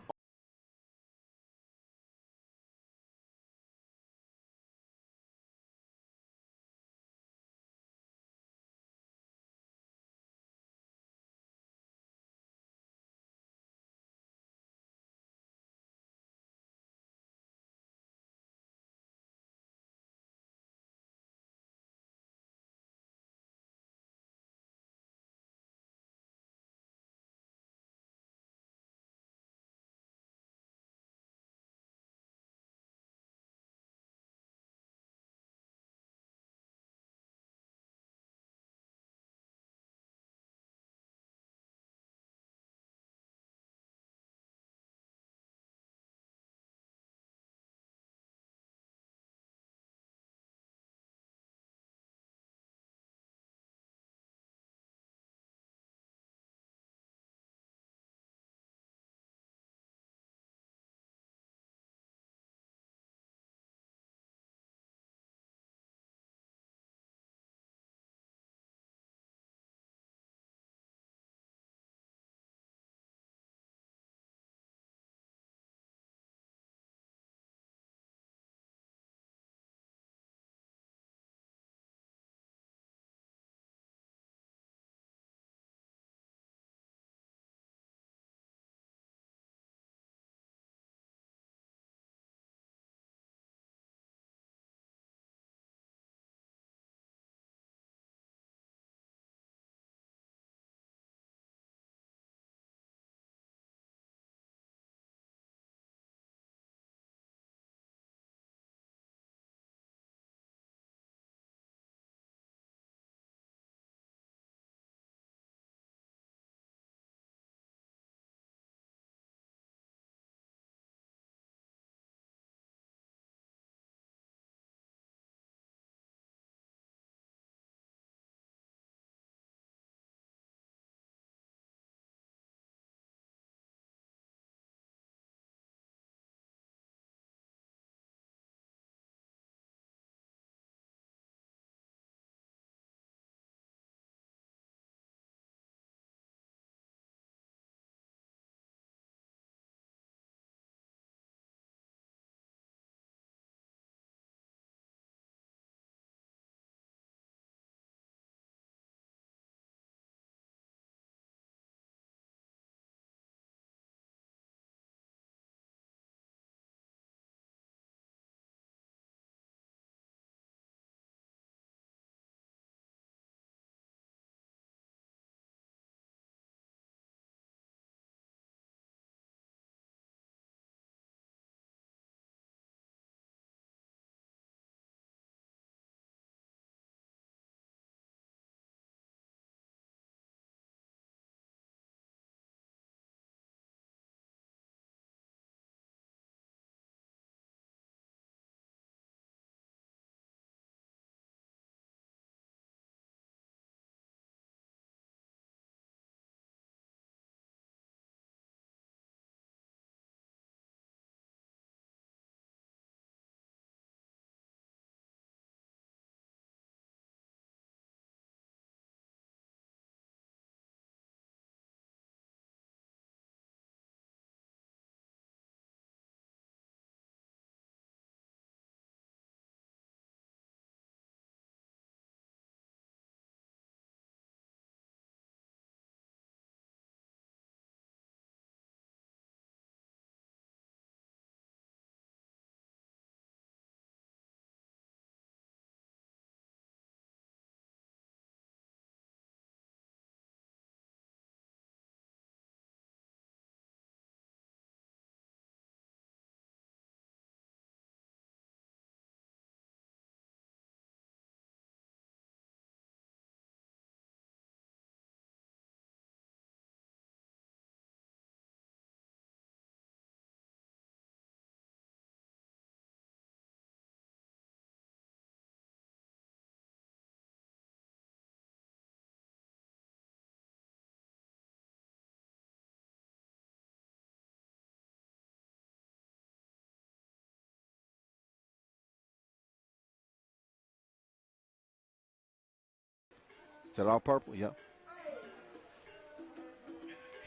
Is that all purple? Yep.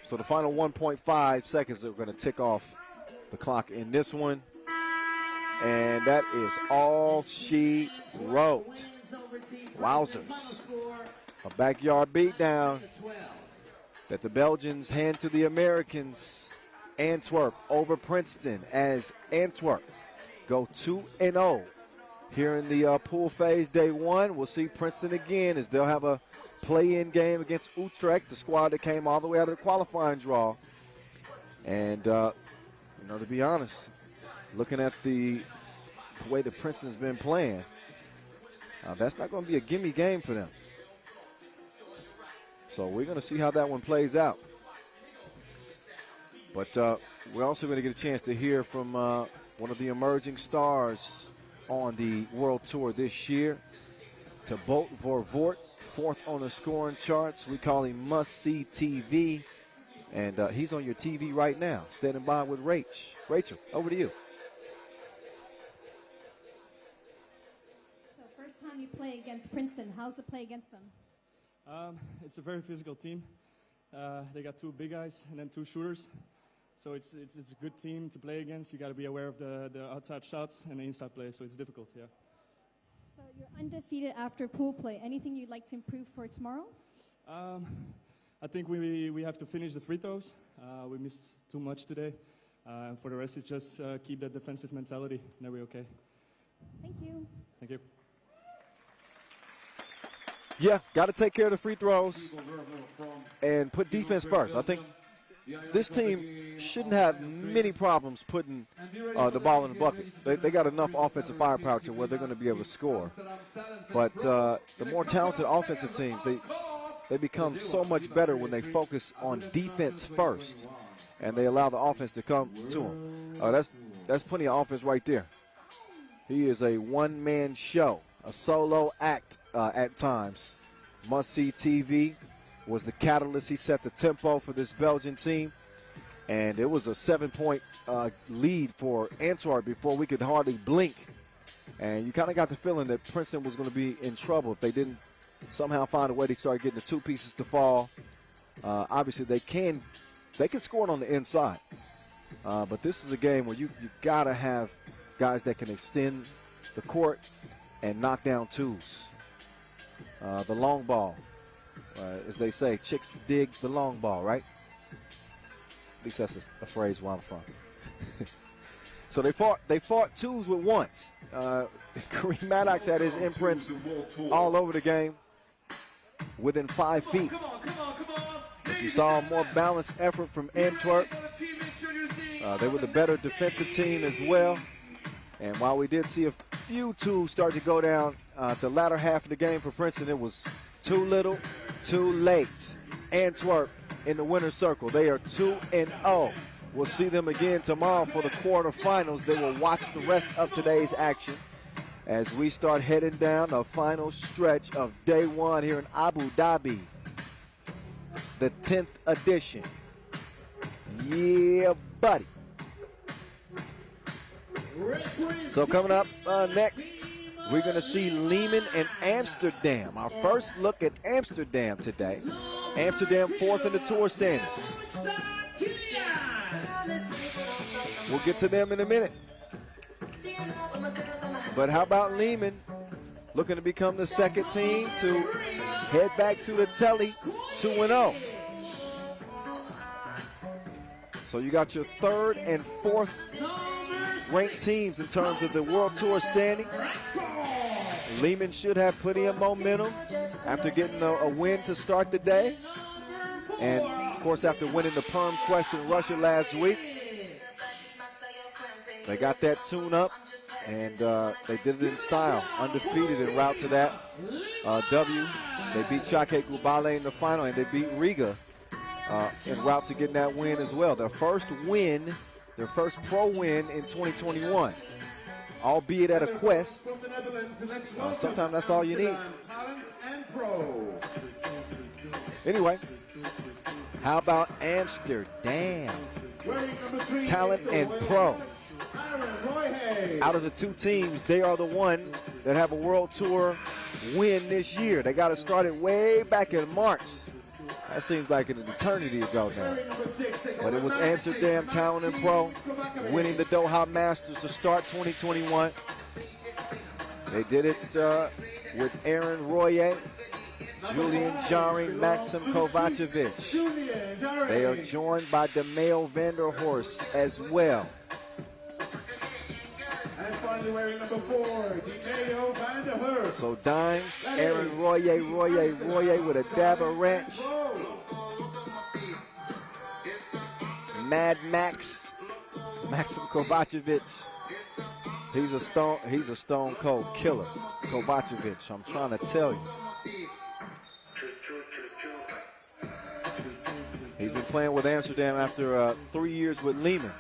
So the final 1.5 seconds are going to tick off the clock in this one. And that is all she wrote. Wowzers. A backyard beatdown that the Belgians hand to the Americans. Antwerp over Princeton as Antwerp go 2-0 here in the pool phase day one. We'll see Princeton again as they'll have a play-in game against Utrecht, the squad that came all the way out of the qualifying draw. And, to be honest, looking at the way that Princeton's been playing, that's not going to be a gimme game for them. So we're going to see how that one plays out. But we're also going to get a chance to hear from one of the emerging stars on the World Tour this year, Thibaut Vervoort, 4th on the scoring charts. We call him must-see TV, and he's on your TV right now, standing by with Rachel, over to you. So first time you play against Princeton, how's the play against them? It's a very physical team. They got 2 big guys and then 2 shooters. So it's a good team to play against. You got to be aware of the outside shots and the inside play, so it's difficult, yeah. So you're undefeated after pool play. Anything you'd like to improve for tomorrow? I think we have to finish the free throws. We missed too much today. For the rest, it's just keep that defensive mentality, and then we're okay. Thank you. Thank you. Yeah, got to take care of the free throws and put defense first. I think this team shouldn't have many problems putting the ball in the bucket. They got enough offensive firepower to where they're going to be able to score. But the more talented offensive teams, they become so much better when they focus on defense first and they allow the offense to come to them. That's plenty of offense right there. He is a one-man show, a solo act at times. Must-see TV was the catalyst. He set the tempo for this Belgian team, and it was a 7-point lead for Antwerp before we could hardly blink. And you kind of got the feeling that Princeton was going to be in trouble if they didn't somehow find a way to start getting the 2 pieces to fall. Obviously, they can score it on the inside, but this is a game where you got to have guys that can extend the court and knock down twos. The long ball. As they say, chicks dig the long ball, right? At least that's a phrase where I'm from. So they fought twos with ones. Kareem Maddox had his imprints all over the game within 5 feet. But you saw a more balanced effort from Antwerp. They were the better defensive team as well. And while we did see a few twos start to go down the latter half of the game for Princeton, it was too little, too late. Antwerp in the winner's circle. They are 2-0. We'll see them again tomorrow for the quarterfinals. They will watch the rest of today's action as we start heading down the final stretch of day one here in Abu Dhabi, the 10th edition. Yeah, buddy. So coming up next, we're going to see Liman and Amsterdam. Our first look at Amsterdam today. Amsterdam 4th in the tour standings. We'll get to them in a minute. But how about Liman looking to become the second team to head back to the telly 2-0. So you got your 3rd and 4th ranked teams in terms of the World Tour standings. Liman should have plenty of momentum after getting a win to start the day. And, of course, after winning the Perm Quest in Russia last week, they got that tune up, and they did it in style, undefeated en route to that W. They beat Shake Gubale in the final, and they beat Riga en route to getting that win as well. Their first win, their first pro win in 2021, albeit at a quest. Sometimes that's all you need. Anyway, how about Amsterdam? Talent&Pro. Out of the 2 teams, they are the one that have a World Tour win this year. They got it started way back in March. That seems like an eternity ago now. But it was Amsterdam Talent&Pro winning the Doha Masters to start 2021. They did it with Aaron Royer, Julian Jaring, Maxim Kovacevic. They are joined by DeMeo Vanderhorst as well. And finally wearing number 4, DeMeo Vanderhorst. So Dimes, Aaron Royer with a dab of ranch. Mad Max, Maxim Kovacevic. He's a stone cold killer, Kovacevic. I'm trying to tell you. He's been playing with Amsterdam after 3 years with Liman.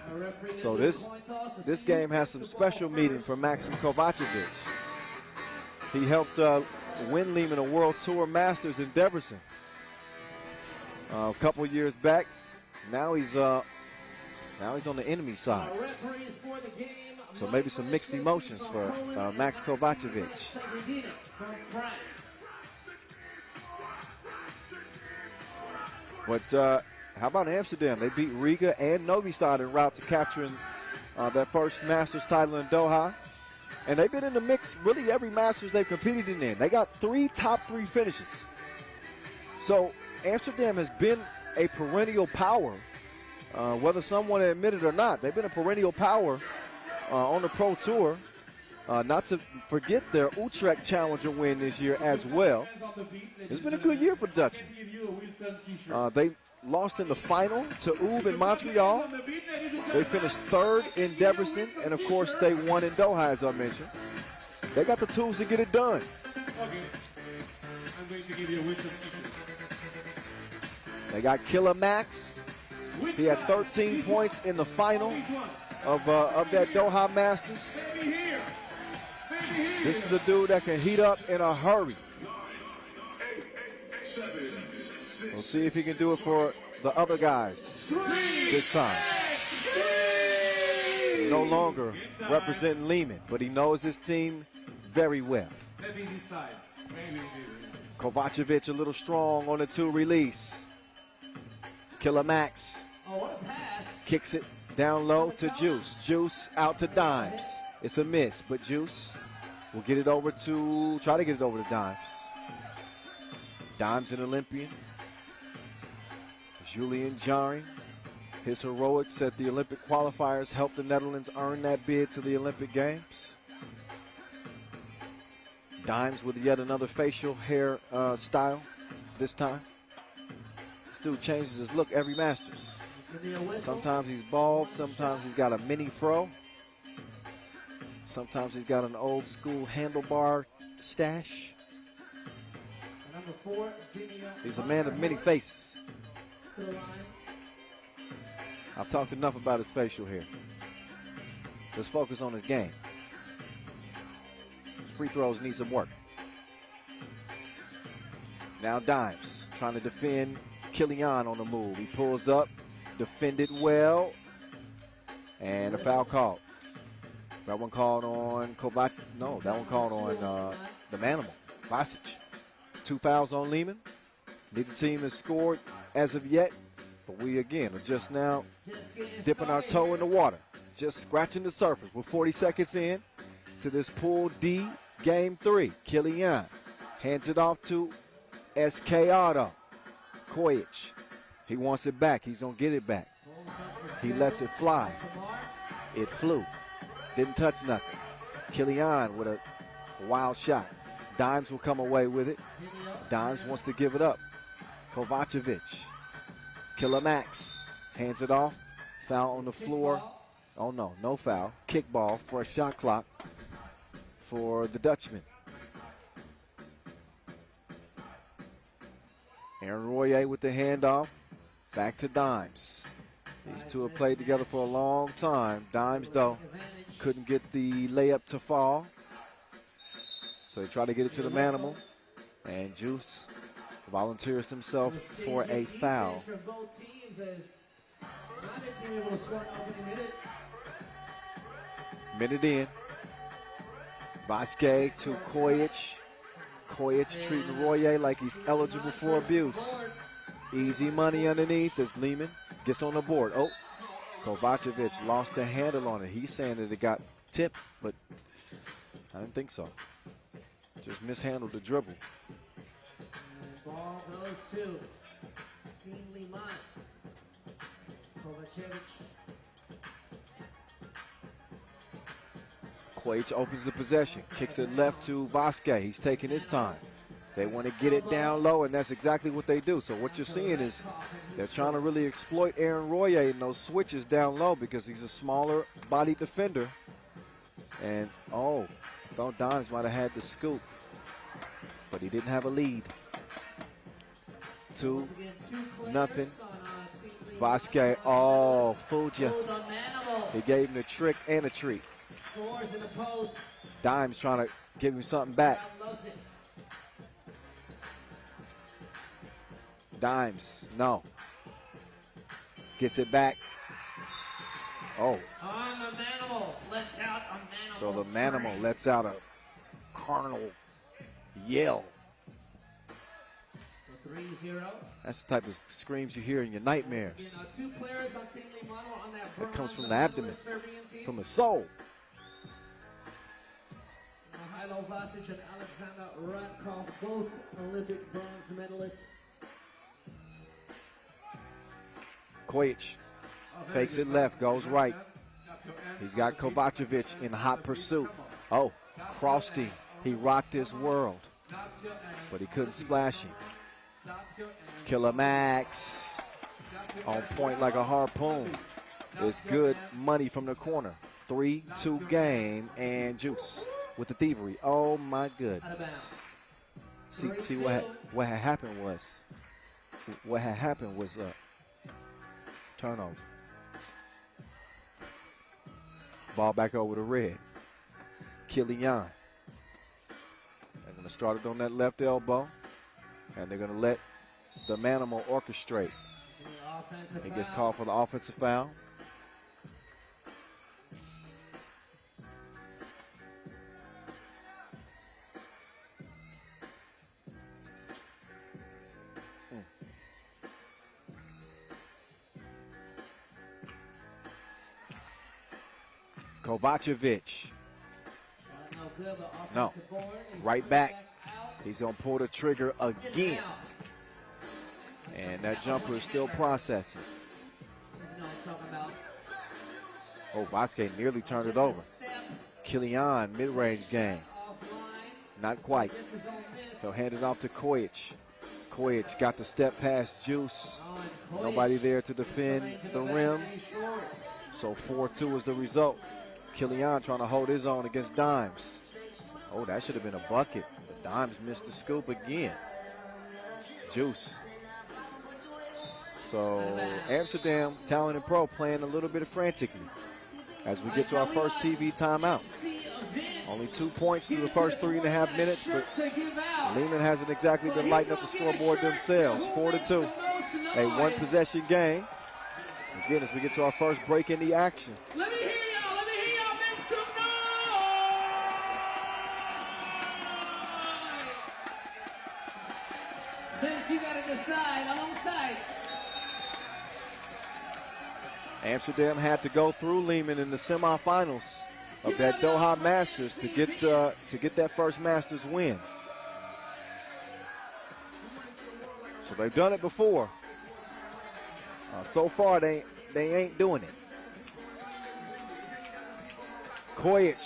So this game has some special meaning for Maxim Kovacevic. He helped win Liman a World Tour Masters in Debrecen a couple years back. Now he's on the enemy side. So maybe some mixed emotions for Max Kovacevic. But how about Amsterdam? They beat Riga and Novi Sad en route to capturing that first Masters title in Doha. And they've been in the mix really every Masters they've competed in. They got 3 top 3 finishes. So Amsterdam has been a perennial power, whether someone admit it or not. They've been a perennial power on the Pro Tour. Not to forget their Utrecht Challenger win this year as well. It's been a good year for the Dutchmen. They lost in the final to UB in Montreal. They finished 3rd in Debrecen, and of course they won in Doha, as I mentioned. They got the tools to get it done. Okay. I'm going to give you a Wilson t-shirt. They got Killer Max. He had 13 points in the final of that Doha Masters. This is a dude that can heat up in a hurry. We'll see if he can do it for the other guys this time. No longer representing Liman, but he knows his team very well. Kovacevic a little strong on the 2 release. Killer Max kicks it down low to Juice. Juice out to Dimes. It's a miss, but Juice will get it over to, try to get it over to Dimes. Dimes an Olympian. Julian Jaring. His heroics at the Olympic qualifiers helped the Netherlands earn that bid to the Olympic Games. Dimes with yet another facial hair style this time. This dude changes his look every Masters. Sometimes he's bald, sometimes he's got a mini fro. Sometimes he's got an old school handlebar stash. He's a man of many faces. I've talked enough about his facial hair. Let's focus on his game. His free throws need some work. Now Dimes trying to defend Killian on the move. He pulls up, defended well, and a foul called. That one called on Kovac. No, that one called on the Manimal, Vasic. 2 fouls on Liman. Neither team has scored as of yet, but we again are just now dipping our toe in the water, just scratching the surface. We're 40 seconds in to this Pool D Game 3. Killian hands it off to Escayado. Kojic, he wants it back. He's going to get it back. He lets it fly. It flew. Didn't touch nothing. Killian with a wild shot. Dimes will come away with it. Dimes wants to give it up. Kovacevic. Killer Max hands it off. Foul on the floor. Oh, no, no foul. Kickball for a shot clock for the Dutchman. Aaron Royer with the handoff. Back to Dimes. These two have played together for a long time. Dimes, though, couldn't get the layup to fall. So he tried to get it to the Manimal. And Juice volunteers himself for a foul. Minute in. Vasquez to Kojic. Kojic treating Royer like he's eligible for abuse. Easy money underneath as Liman gets on the board. Oh, Kovacevic lost the handle on it. He's saying that it got tipped, but I didn't think so. Just mishandled the dribble. And ball goes to Team Liman. Kovacevic. Kojic opens the possession, kicks it left to Vasquez. He's taking his time. They want to get it down low, and that's exactly what they do. So what you're seeing is they're trying to really exploit Aaron Royer in those switches down low because he's a smaller body defender. And, oh, I thought Dimes might have had the scoop, but he didn't have a lead. 2-0. Vasquez, oh, fooled you. He gave him the trick and a treat. Dimes trying to give him something back. Dimes, no. Gets it back. Oh. On the Manimal, lets out a Manimal. So the Manimal lets out a carnal yell. 3-0. That's the type of screams you hear in your nightmares. Two players on Team Liman on that That comes from the abdomen, from the soul. Mihailo Vasic and Alexander Radkov, both Olympic bronze medalists. Kojic fakes it left, goes right. He's got Kovacevic in hot pursuit. Oh, crossed him. He rocked his world, but he couldn't splash him. Killer Max on point like a harpoon. It's good money from the corner. 3-2 game and Juice with the thievery. Oh my goodness. See what had happened was turnover. Ball back over to Red. Kilian. They're going to start it on that left elbow, and they're going to let the Manimal orchestrate. He gets called for the offensive foul. Kovacevic. No. Right back. He's going to pull the trigger again. And that jumper is still processing. Oh, Vasquez nearly turned it over. Kilian, mid-range game. Not quite. He'll hand it off to Kojic. Kojic got the step past Juice. Nobody there to defend the rim. So 4-2 is the result. Kilian trying to hold his own against Dimes. Oh, that should have been a bucket. But Dimes missed the scoop again. Juice. So Amsterdam, Talent&Pro playing a little bit frantically as we get to our first TV timeout. Only 2 points through the first 3.5 minutes, but Liman hasn't exactly been lighting up the scoreboard themselves. 4-2, a one-possession game. Again, as we get to our first break in the action. Let me hear y'all. Let me hear y'all make some noise. Vince, you got to decide. Alongside. Amsterdam had to go through Liman in the semifinals of that Doha Masters to get that first Masters win. So they've done it before. So far, they ain't doing it. Kojic,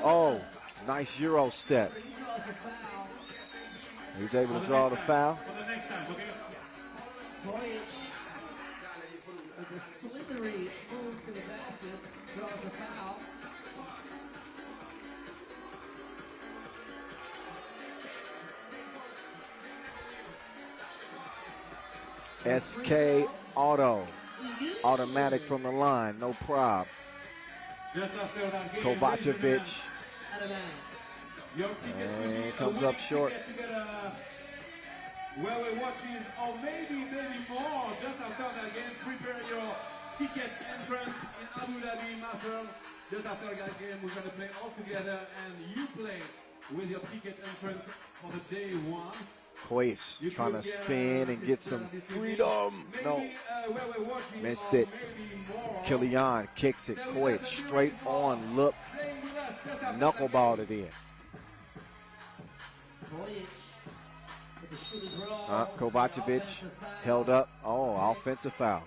oh, nice Euro step. He's able to draw the foul. Kojic, with a slithery move to the basket, draws the foul. SK Auto. Automatic from the line, no prob. Kovacevic. And comes up short. Well, we're watching, or maybe more. Just after that game, prepare your ticket entrance in Abu Dhabi Masters. Just after that game, we're going to play all together, and you play with your ticket entrance for the day one. Koic trying to spin and get some freedom. No, missed it. Killian kicks it. Koic straight on, look, knuckleballed it in. Kovacevic held up. Oh, offensive foul.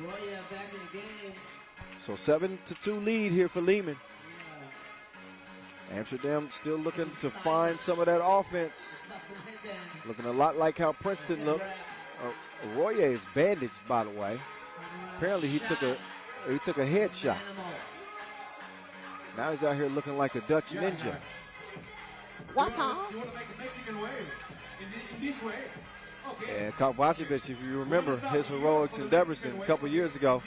Back in the game. So 7-2 lead here for Liman. Amsterdam still looking to find some of that offense. Looking a lot like how Princeton looked. Royer is bandaged, by the way. Apparently he took a headshot. Now he's out here looking like a Dutch ninja. What? You want to make a Mexican wave in this way? Okay. And Kovacevic, if you remember his heroics in Debrecen a couple years ago,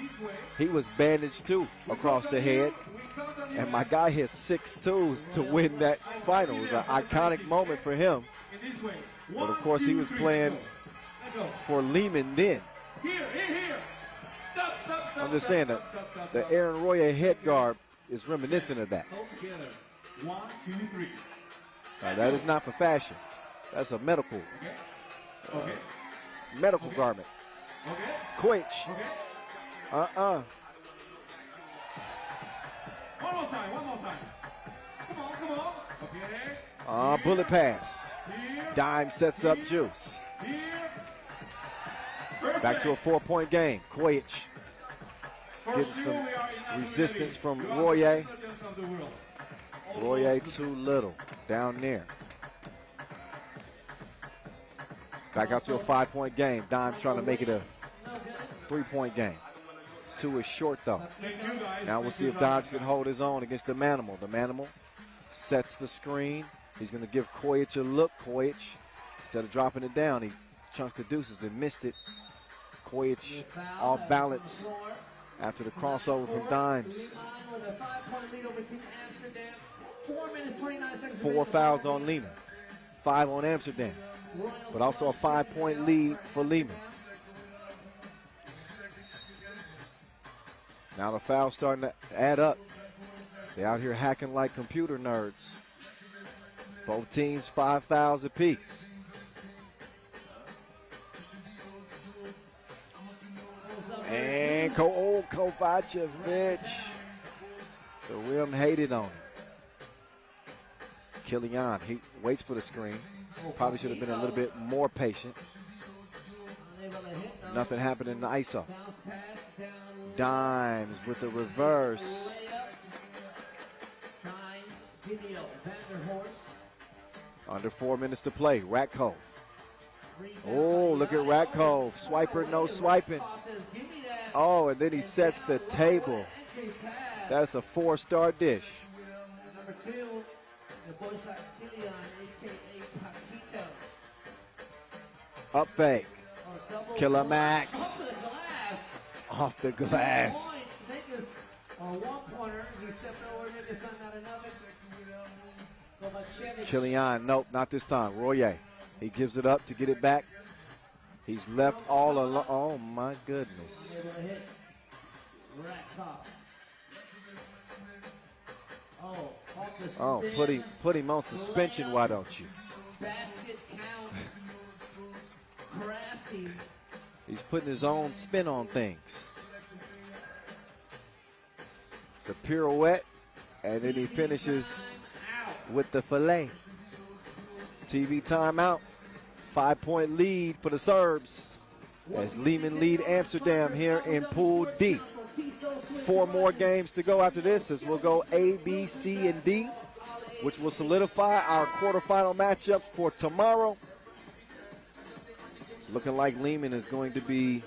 he was bandaged too across the head. And my guy hit 6 twos to win that final. It was an iconic moment for him. But of course, he was playing for Liman then. I'm just saying that the Aaron Royer head guard is reminiscent of that. 1, 2, 3. That is not for fashion. That's a medical medical garment. Koic. One more time. Come on. Okay. Bullet pass. Dime sets up Juice. Back to a 4-point game. Koic getting some resistance from Royer. Royer too little down there. Back out to a 5-point game. Dime trying to make it a 3-point game. 2 is short though. Now we'll see if Dimes can hold his own against the Manimal. The Manimal sets the screen. He's going to give Koic a look. Koic, instead of dropping it down, he chunks the deuces and missed it. Koic off balance after the crossover from Dimes. 4 fouls on Liman, 5 on Amsterdam, but also a 5-point lead for Liman. Now the foul's starting to add up. They're out here hacking like computer nerds. Both teams 5 fouls apiece. And Kovacevic. The rim hated on him. Killian, he waits for the screen. Probably should have been a little bit more patient. Nothing happened in the ISO. Dimes with the reverse. Under 4 minutes to play. Ratkov. Oh, look at Ratkov. Swiper, no swiping. Oh, and then he sets the table. That's a 4-star dish. Number 2, the boy shot Killian, a.k.a. Paquito. Up fake. Killer Max. Off the glass. Killian, nope, not this time. Royer, he gives it up to get it back. He's left all alone. Oh my goodness. Oh, put him on suspension. Why don't you? Basket counts. Crafty. He's putting his own spin on things. The pirouette, and then he finishes with the fillet. TV timeout. 5-point lead for the Serbs as Liman lead Amsterdam here in Pool D. 4 more games to go after this as we'll go A, B, C, and D, which will solidify our quarterfinal matchup for tomorrow. Looking like Liman is going to be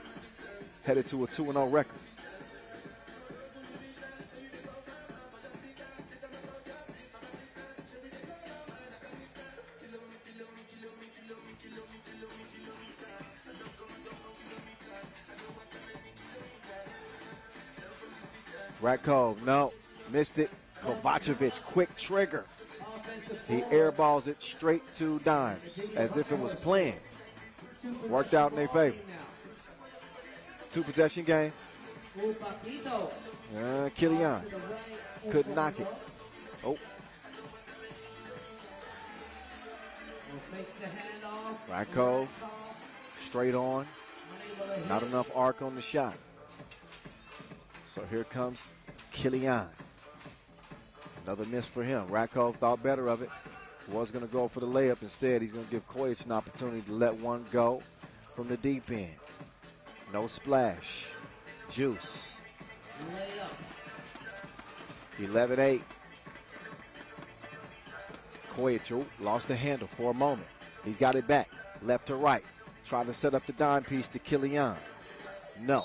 headed to a 2-0 record. Ratkov, no, missed it. Kovacevic, quick trigger. He airballs it straight to Dimes as if it was planned. Worked out in their favor. 2-possession game. Killian couldn't knock it. Oh. Rakov, straight on. Not enough arc on the shot. So here comes Killian. Another miss for him. Rakov thought better of it. Was going to go for the layup. Instead, he's going to give Kojic an opportunity to let one go from the deep end. No splash. Juice. 11-8. Kojic lost the handle for a moment. He's got it back. Left to right. Trying to set up the dime piece to Killian. No.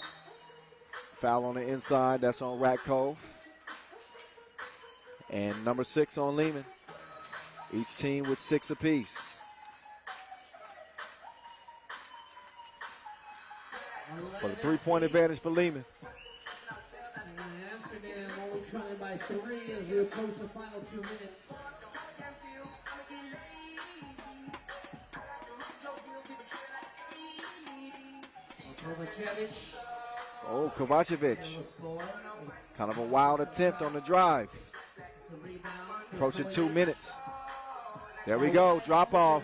Foul on the inside. That's on Rakov. And number 6 on Liman. Each team with 6 apiece. For the 3-point advantage for Liman. Amsterdam only trying by 3 as we approach the final 2 minutes. Oh, Kovacevic. Kind of a wild attempt on the drive. Approaching 2 minutes. There we go, drop off.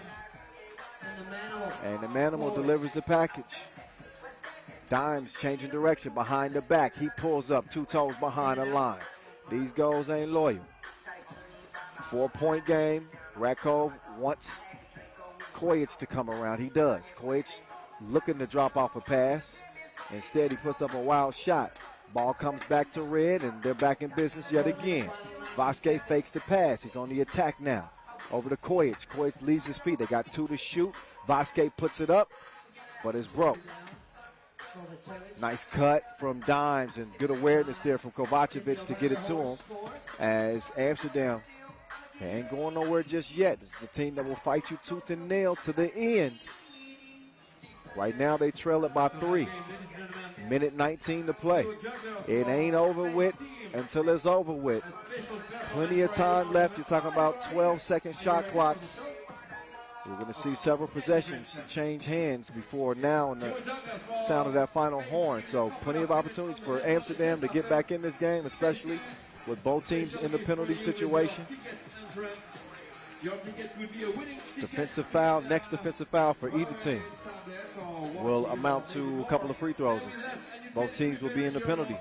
And the Manimal delivers the package. Dimes changing direction behind the back. He pulls up 2 toes behind the line. These goals ain't loyal. 4-point game. Rakov wants Kojic to come around. He does. Kojic looking to drop off a pass. Instead, he puts up a wild shot. Ball comes back to Red, and they're back in business yet again. Vasquez fakes the pass. He's on the attack now. Over to Kojic. Kojic leaves his feet. They got 2 to shoot. Vasquez puts it up, but it's broke. Nice cut from Dimes and good awareness there from Kovacevic to get it to him. As Amsterdam ain't going nowhere just yet. This is a team that will fight you tooth and nail to the end. Right now they trail it by 3. Minute 19 to play. It ain't over with until it's over with. Plenty of time left. You're talking about 12-second shot clocks. We're going to see several possessions change hands before now and the sound of that final horn. So plenty of opportunities for Amsterdam to get back in this game, especially with both teams in the penalty situation. Defensive foul, next defensive foul for either team will amount to a couple of free throws. Both teams will be in the penalty.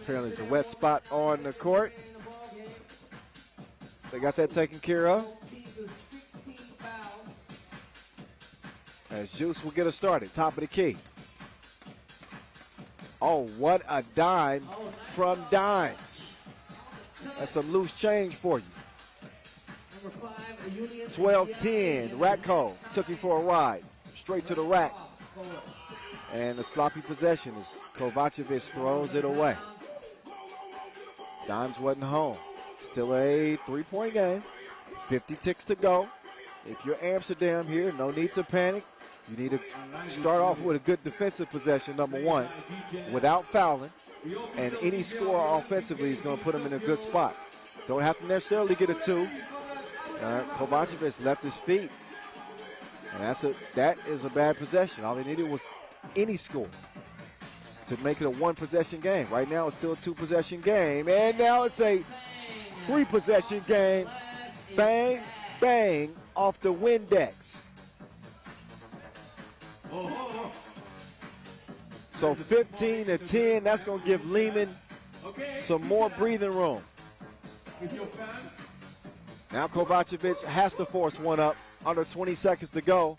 Apparently it's a wet spot on the court. They got that taken care of. As Juice will get us started, top of the key. Oh, what a dime from Dimes. That's some loose change for you. 12-10, Rakov took him for a ride. Straight to the rack. And a sloppy possession as Kovacevic throws it away. Dimes wasn't home. Still a 3-point game. 50 ticks to go. If you're Amsterdam here, no need to panic. You need to start off with a good defensive possession, number 1, without fouling. And any score offensively is going to put them in a good spot. Don't have to necessarily get a 2. Kovacevic left his feet. And that is a bad possession. All they needed was any score to make it a 1-possession game. Right now it's still a 2-possession game, and now it's a 3-possession game. Bang, bang off the Windex. So 15-10, that's going to give Liman some more breathing room. Now Kovacevic has to force one up. Under 20 seconds to go.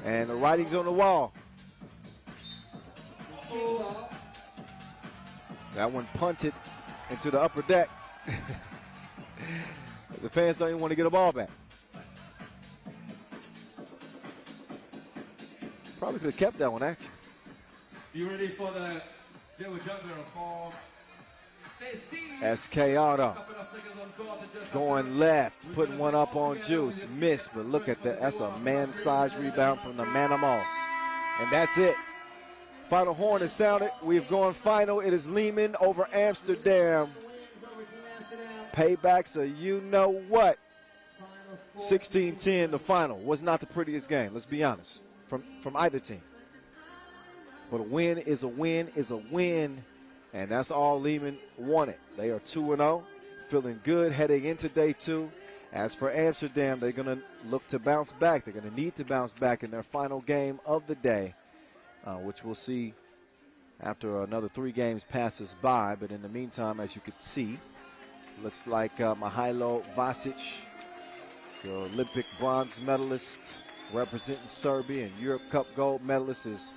And the writing's on the wall. That one punted into the upper deck. The fans don't even want to get a ball back. Probably could have kept that one, actually. You ready for the Joe Juggler for SK Auto going left, putting one up on Juice. Missed, but look at that. That's a man-sized rebound from the Manamo. And that's it. Final horn is sounded. We've gone final. It is Liman over Amsterdam. Payback, so you know what. 16-10, the final. Was not the prettiest game, let's be honest, from either team. But a win is a win is a win, and that's all Liman wanted. They are 2-0, feeling good heading into day 2. As for Amsterdam, they're going to look to bounce back. They're going to need to bounce back in their final game of the day, which we'll see after another 3 games passes by. But in the meantime, as you can see, looks like Mihailo Vasic, the Olympic bronze medalist representing Serbia and Europe Cup gold medalist, is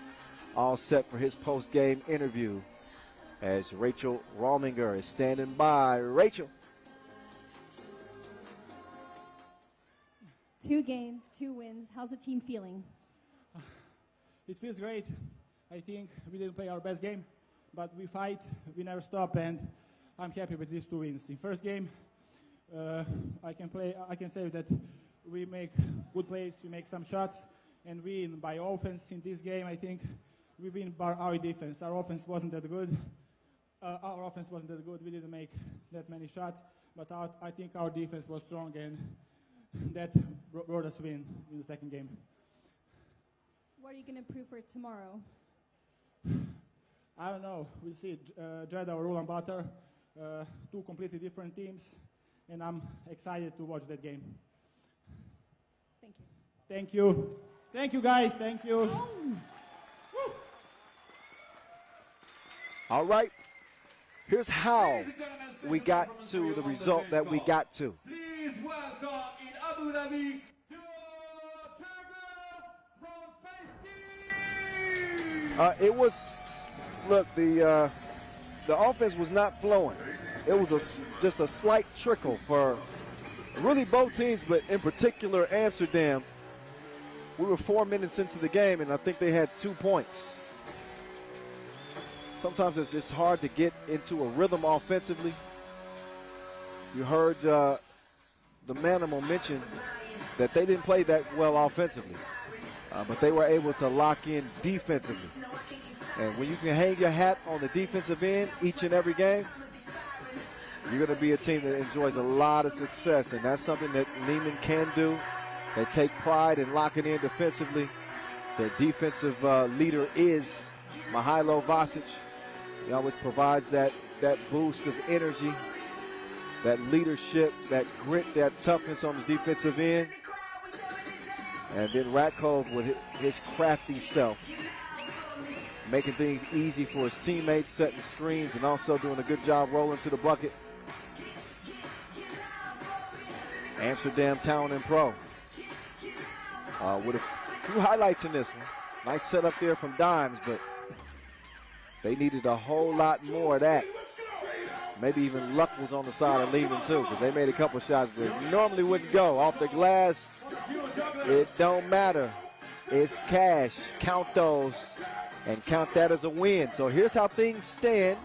all set for his post-game interview as Rachel Rominger is standing by. Rachel. 2 games, 2 wins. How's the team feeling? It feels great. I think we didn't play our best game, but we fight, we never stop, and I'm happy with these 2 wins. In first game, I can say that we make good plays, we make some shots, and we win by offense. In this game, I think we win by our defense. Our offense wasn't that good. We didn't make that many shots, but I think our defense was strong, and that brought us win in the second game. What are you going to improve for tomorrow? I don't know. We'll see. Jeddah or Ulaanbaatar, 2 completely different teams, and I'm excited to watch that game. Thank you. Thank you. Thank you, guys. Thank you. All right. Here's how we got to the result that we got to. Please welcome in Abu Dhabi, it was, look, the offense was not flowing. It was just a slight trickle for really both teams, but in particular Amsterdam. We were 4 minutes into the game, and I think they had 2 points. Sometimes it's just hard to get into a rhythm offensively. You heard the Manamo mention that they didn't play that well offensively, but they were able to lock in defensively. And when you can hang your hat on the defensive end each and every game, you're going to be a team that enjoys a lot of success, and that's something that Liman can do. They take pride in locking in defensively. Their defensive leader is Mihailo Vasic. He always provides that boost of energy, that leadership, that grit, that toughness on the defensive end. And then Ratkov with his crafty self, making things easy for his teammates, setting screens, and also doing a good job rolling to the bucket. Amsterdam Talent&Pro with a few highlights in this one. Nice setup there from Dimes, but they needed a whole lot more of that. Maybe even luck was on the side of Liman too, because they made a couple shots that normally wouldn't go. Off the glass, it don't matter. It's cash. Count those and count that as a win. So here's how things stand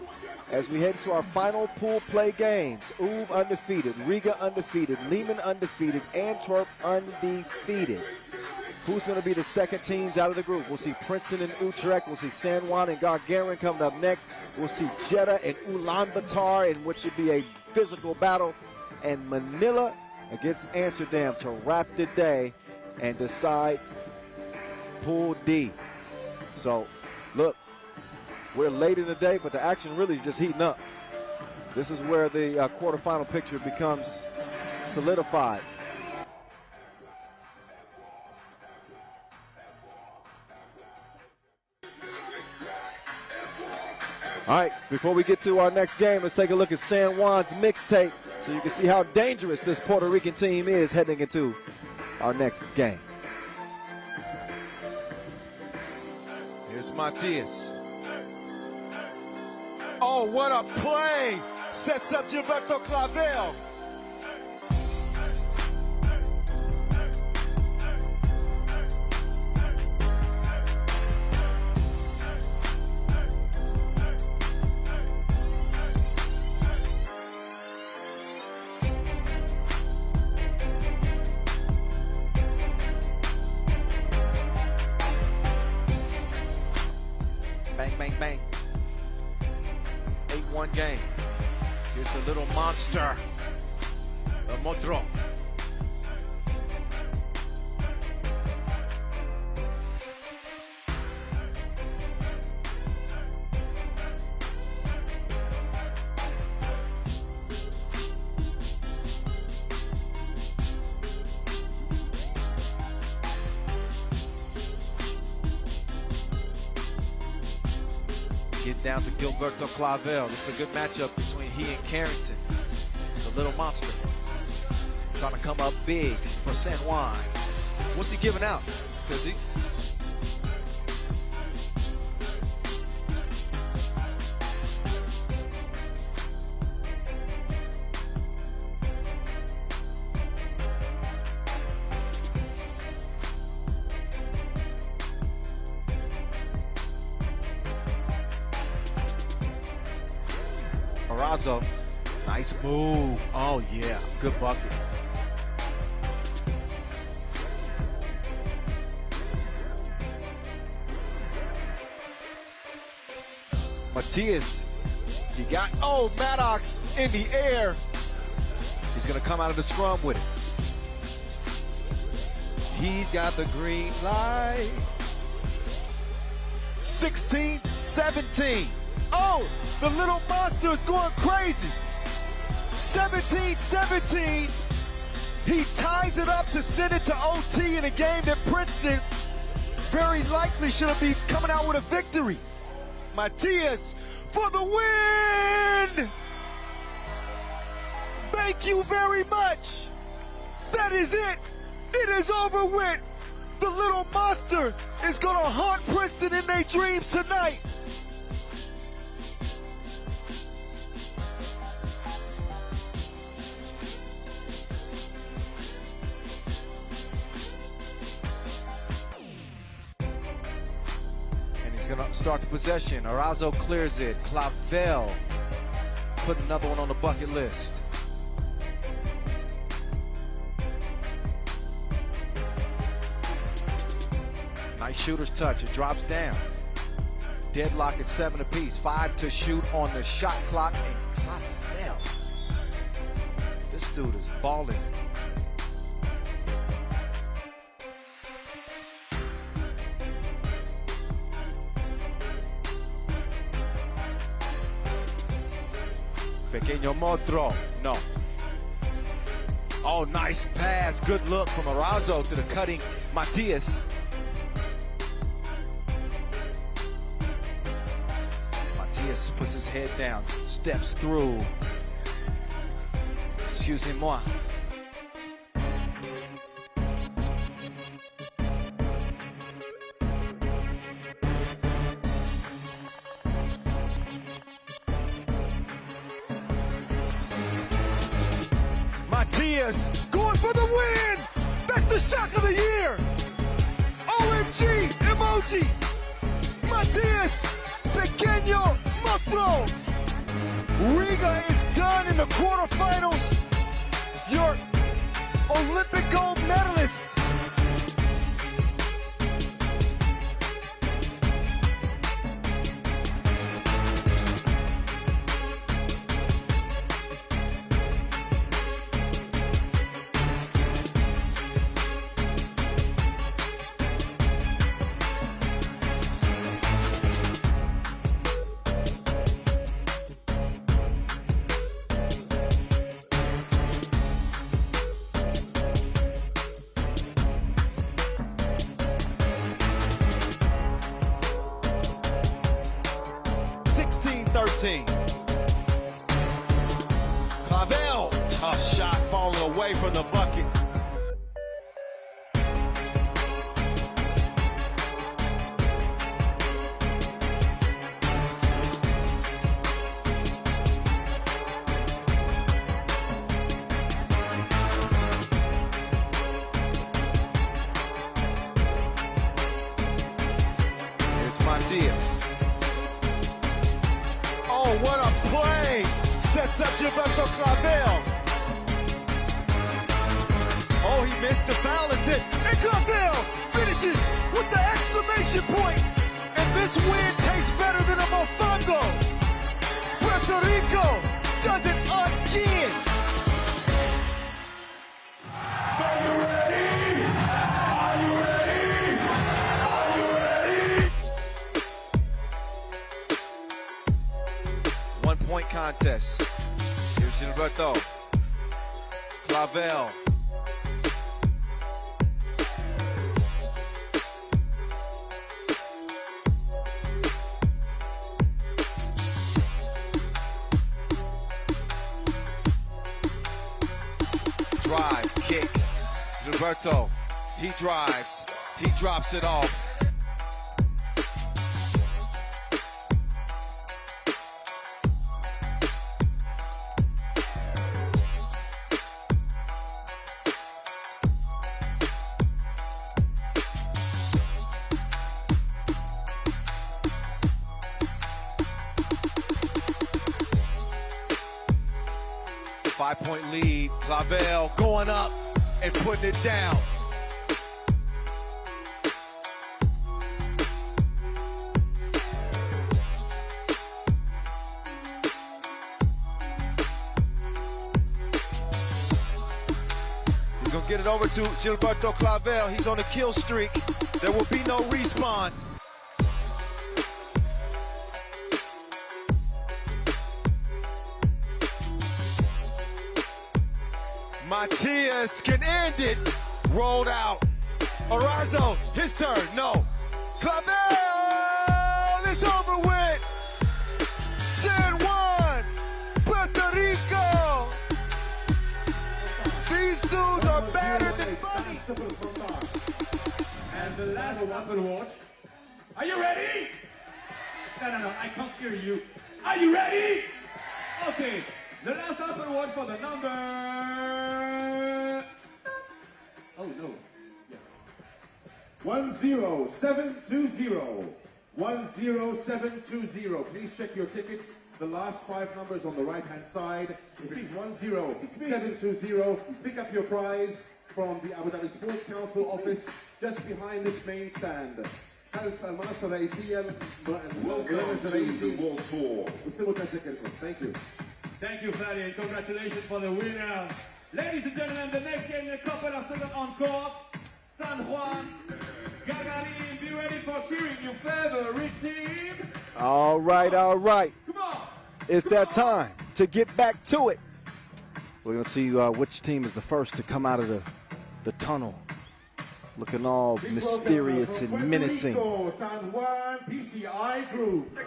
as we head into our final pool play games. UB undefeated, Riga undefeated, Liman undefeated, Antwerp undefeated. Who's going to be the second teams out of the group? We'll see Princeton and Utrecht. We'll see San Juan and Gagarin coming up next. We'll see Jeddah and Ulaanbaatar, in which should be a physical battle. And Manila against Amsterdam to wrap the day and decide Pool D. So, look, we're late in the day, but the action really is just heating up. This is where the quarterfinal picture becomes solidified. All right, before we get to our next game, let's take a look at San Juan's mixtape so you can see how dangerous this Puerto Rican team is heading into our next game. Here's Matias. Oh, what a play! Sets up Gilberto Clavel. Bang, bang, bang. 8-1 game. Here's the little monster, Motro. Get down to Gilberto Clavel. This is a good matchup between he and Carrington. The little monster. Trying to come up big for San Juan. What's he giving out? Because he... Arazo, nice move. Oh yeah, good bucket. Matias, he got, oh, Maddox in the air. He's gonna come out of the scrum with it. He's got the green light. 16-17. Oh, the little monster is going crazy. 17-17. He ties it up to send it to OT in a game that Princeton very likely should have been coming out with a victory. Matias for the win! Thank you very much. That is it. It is over with. The little monster is going to haunt Princeton in their dreams tonight. Going to start the possession. Arazo clears it. Clavel put another one on the bucket list. Nice shooter's touch. It drops down. Deadlock at 7 apiece. 5 to shoot on the shot clock. And Clavel. This dude is balling. Pequeño Motro, no. Oh, nice pass. Good look from Arazo to the cutting Matias. Matias puts his head down, steps through. Excusez-moi. Matias going for the win! That's the shock of the year! OMG emoji! Matias Pequeño Motro! Riga is done in the quarterfinals. Your Olympic gold medalist. Clavel, tough shot falling away from the bucket. Matias. Oh, what a play! Sets up Gilberto Clavel. Oh, he missed the foul attempt. And Clavel finishes with the exclamation point. And this win tastes better than a mofongo. Puerto Rico does it again. Are you ready? Are you ready? Are you ready? 1 point contest. Here's Gilberto. Clavel. Drive, kick. Gilberto, he drives. He drops it off. Five-point lead. Clavel going up and putting it down. He's going to get it over to Gilberto Clavel. He's on a kill streak. There will be no respawn. Matias can end it. Rolled out. Arazo, his turn. No. Clavel is over with. San Juan, Puerto Rico. These dudes are better than funny. And the last Apple Watch. Are you ready? No, I can't hear you. Are you ready? Okay. The last Apple Watch for the number. Oh no. Yeah. 10720. 10720. Please check your tickets. The last 5 numbers on the right-hand side. If it's 10720, pick up your prize from the Abu Dhabi Sports Council office just behind this main stand. Welcome to the World Tour. Thank you. Thank you, Fadi, and congratulations for the winners. Ladies and gentlemen, the next game in a couple of seconds on court. San Juan, Gagarin, be ready for cheering your favorite team. All right, all right. Come on. It's that time to get back to it. We're going to see which team is the first to come out of the tunnel. Looking all mysterious and menacing. San Juan PCI Group.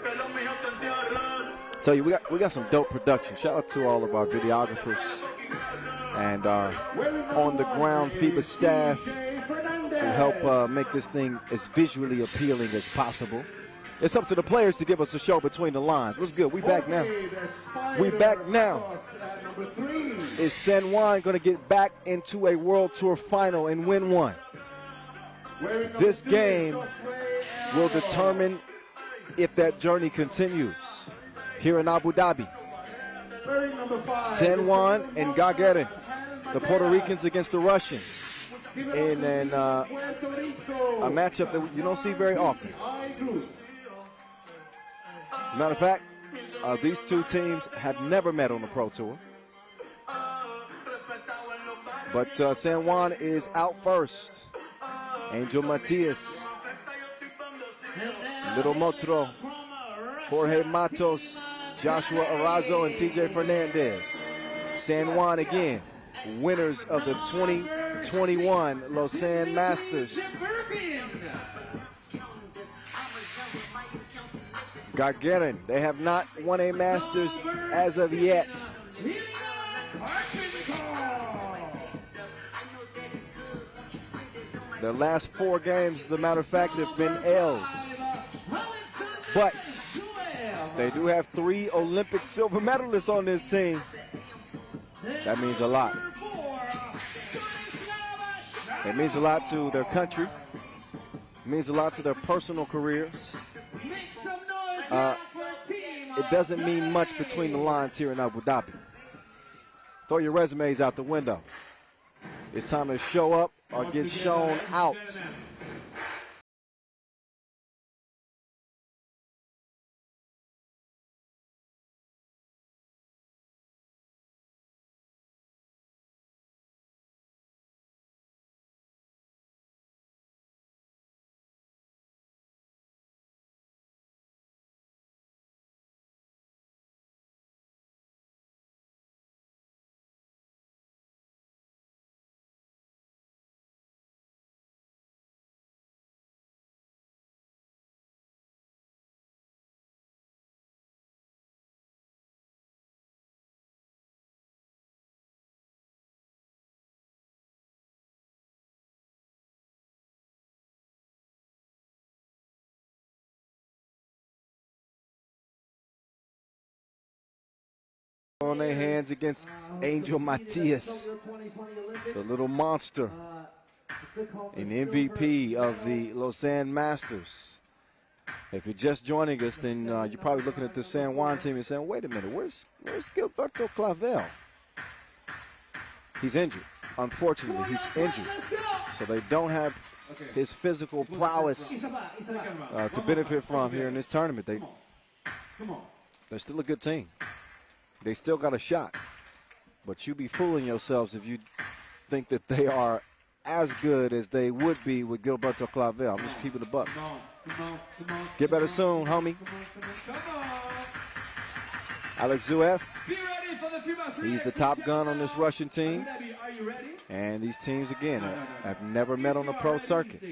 Tell you, we got some dope production. Shout out to all of our videographers and our on-the-ground FIBA staff who help make this thing as visually appealing as possible. It's up to the players to give us a show between the lines. What's good? We back now. We back now. Is San Juan going to get back into a World Tour final and win one? This game will determine if that journey continues. Here in Abu Dhabi, San Juan and Gagarin, the Puerto Ricans against the Russians, in a matchup that you don't see very often. Matter of fact, these two teams have never met on the Pro Tour. But San Juan is out first. Angel Matias, Little Motro, Jorge Matos, Joshua Arazo, and TJ Fernandez. San Juan again, winners of the 2021 Lausanne Masters. Gagarin, they have not won a Masters as of yet. Their last 4 games, as a matter of fact, have been L's. But they do have 3 Olympic silver medalists on this team. That means a lot. It means a lot to their country. It means a lot to their personal careers. it doesn't mean much between the lines here in Abu Dhabi. Throw your resumes out the window. It's time to show up or get shown out. On their hands against Angel Matias, the little monster, an MVP of the Lausanne Masters. If you're just joining us, then you're probably looking at the San Juan team and saying, wait a minute, where's Gilberto Clavel? He's injured. Unfortunately, he's injured. So they don't have his physical prowess to benefit from here in this tournament. They're still a good team. They still got a shot. But you be fooling yourselves if you think that they are as good as they would be with Gilberto Clavel. I'm just keeping the buck. Get better soon, homie. Alex Zuev, he's the top gun on this Russian team. And these teams, again, have never met on the pro circuit.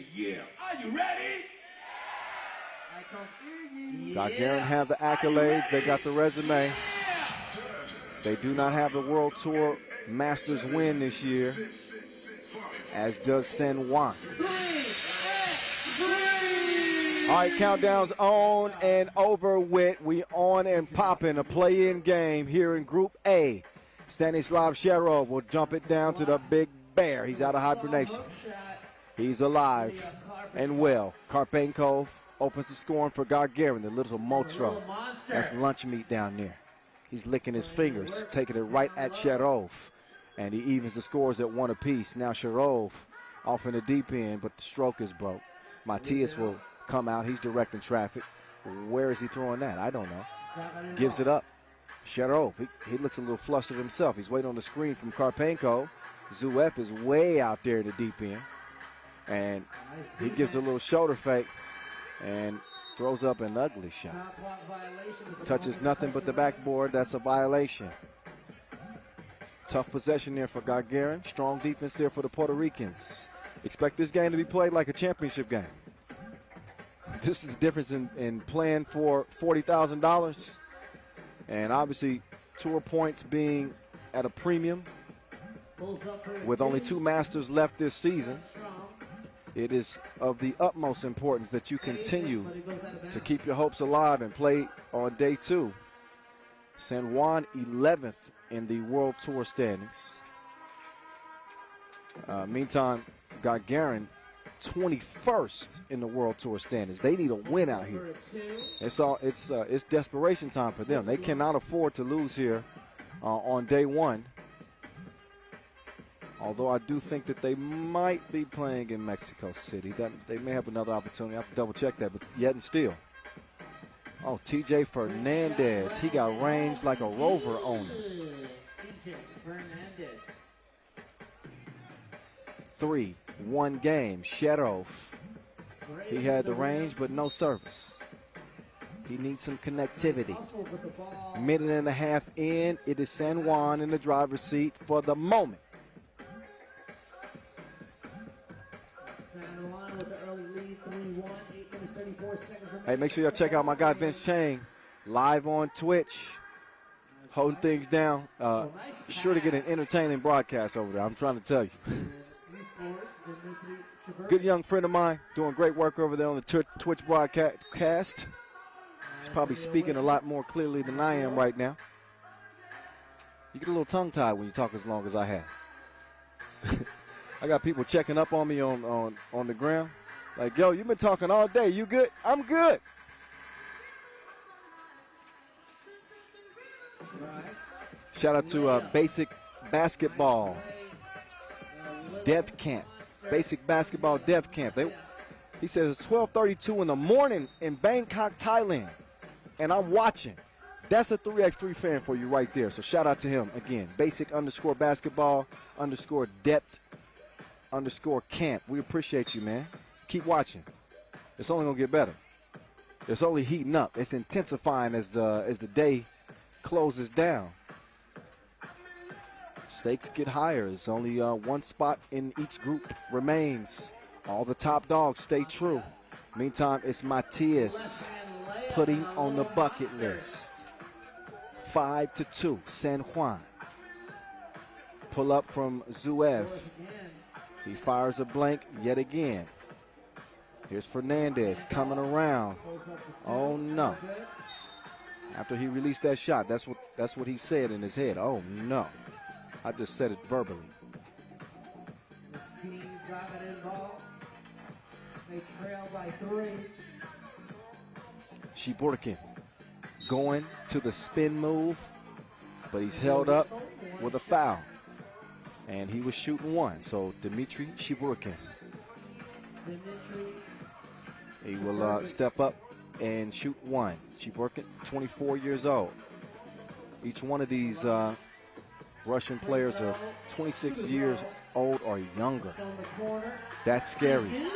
Gagarin have the accolades. They got the resume. They do not have the World Tour Masters win this year, as does San Juan. All right, countdown's on and over with. We on and popping a play-in game here in Group A. Stanislav Sharov will jump it down to the Big Bear. He's out of hibernation. He's alive and well. Karpenkov opens the scoring for Gagarin, the little Motro. That's lunch meat down there. He's licking his fingers, taking it right at Sharov. And he evens the scores at 1 apiece. Now Sharov off in the deep end, but the stroke is broke. Matias will come out. He's directing traffic. Where is he throwing that? I don't know. Gives it up. Sharov, he looks a little flustered himself. He's waiting on the screen from Karpenko. Zuev is way out there in the deep end. And he gives a little shoulder fake and throws up an ugly shot. Touches nothing but the backboard. That's a violation. Tough possession there for Gagarin. Strong defense there for the Puerto Ricans. Expect this game to be played like a championship game. This is the difference in playing for $40,000 and obviously tour points being at a premium. With only 2 Masters left this season, it is of the utmost importance that you continue to keep your hopes alive and play on day 2. San Juan 11th in the World Tour standings. Meantime, Gagarin 21st in the World Tour standings. They need a win out here. It's desperation time for them. They cannot afford to lose here on day 1. Although I do think that they might be playing in Mexico City. That they may have another opportunity. I have to double check that, but yet and still. Oh, TJ Fernandez. He got range like a rover owner. TJ Fernandez. 3-1 game. Sharov. He had the range, but no service. He needs some connectivity. Minute and a half in. It is San Juan in the driver's seat for the moment. Hey, make sure y'all check out my guy Vince Chang live on Twitch, holding things down. Sure to get an entertaining broadcast over there, I'm trying to tell you. Good young friend of mine doing great work over there on the Twitch broadcast. He's probably speaking a lot more clearly than I am right now. You get a little tongue-tied when you talk as long as I have. I got people checking up on me on the ground. Like, yo, you've been talking all day. You good? I'm good. Shout out to Basic Basketball Depth Camp. Basic Basketball Depth Camp. He says it's 12:32 in the morning in Bangkok, Thailand, and I'm watching. That's a 3x3 fan for you right there. So shout out to him again. Basic_basketball_depth_camp. We appreciate you, man. Keep watching. It's only gonna get better. It's only heating up. It's intensifying as the day closes down. Stakes get higher. It's only one spot in each group remains. All the top dogs stay true. Meantime, it's Matias putting on the bucket list. 5-2, San Juan. Pull up from Zuev. He fires a blank yet again. Here's Fernandez coming around. Oh no. After he released that shot, that's what he said in his head. Oh no. I just said it verbally. They trail by 3. Shiburkin going to the spin move, but he's held up with a foul. And he was shooting one. So Dmitry Shiburkin. He will step up and shoot one. Shiburkin, 24 years old. Each one of these Russian players are 26 years old or younger. That's scary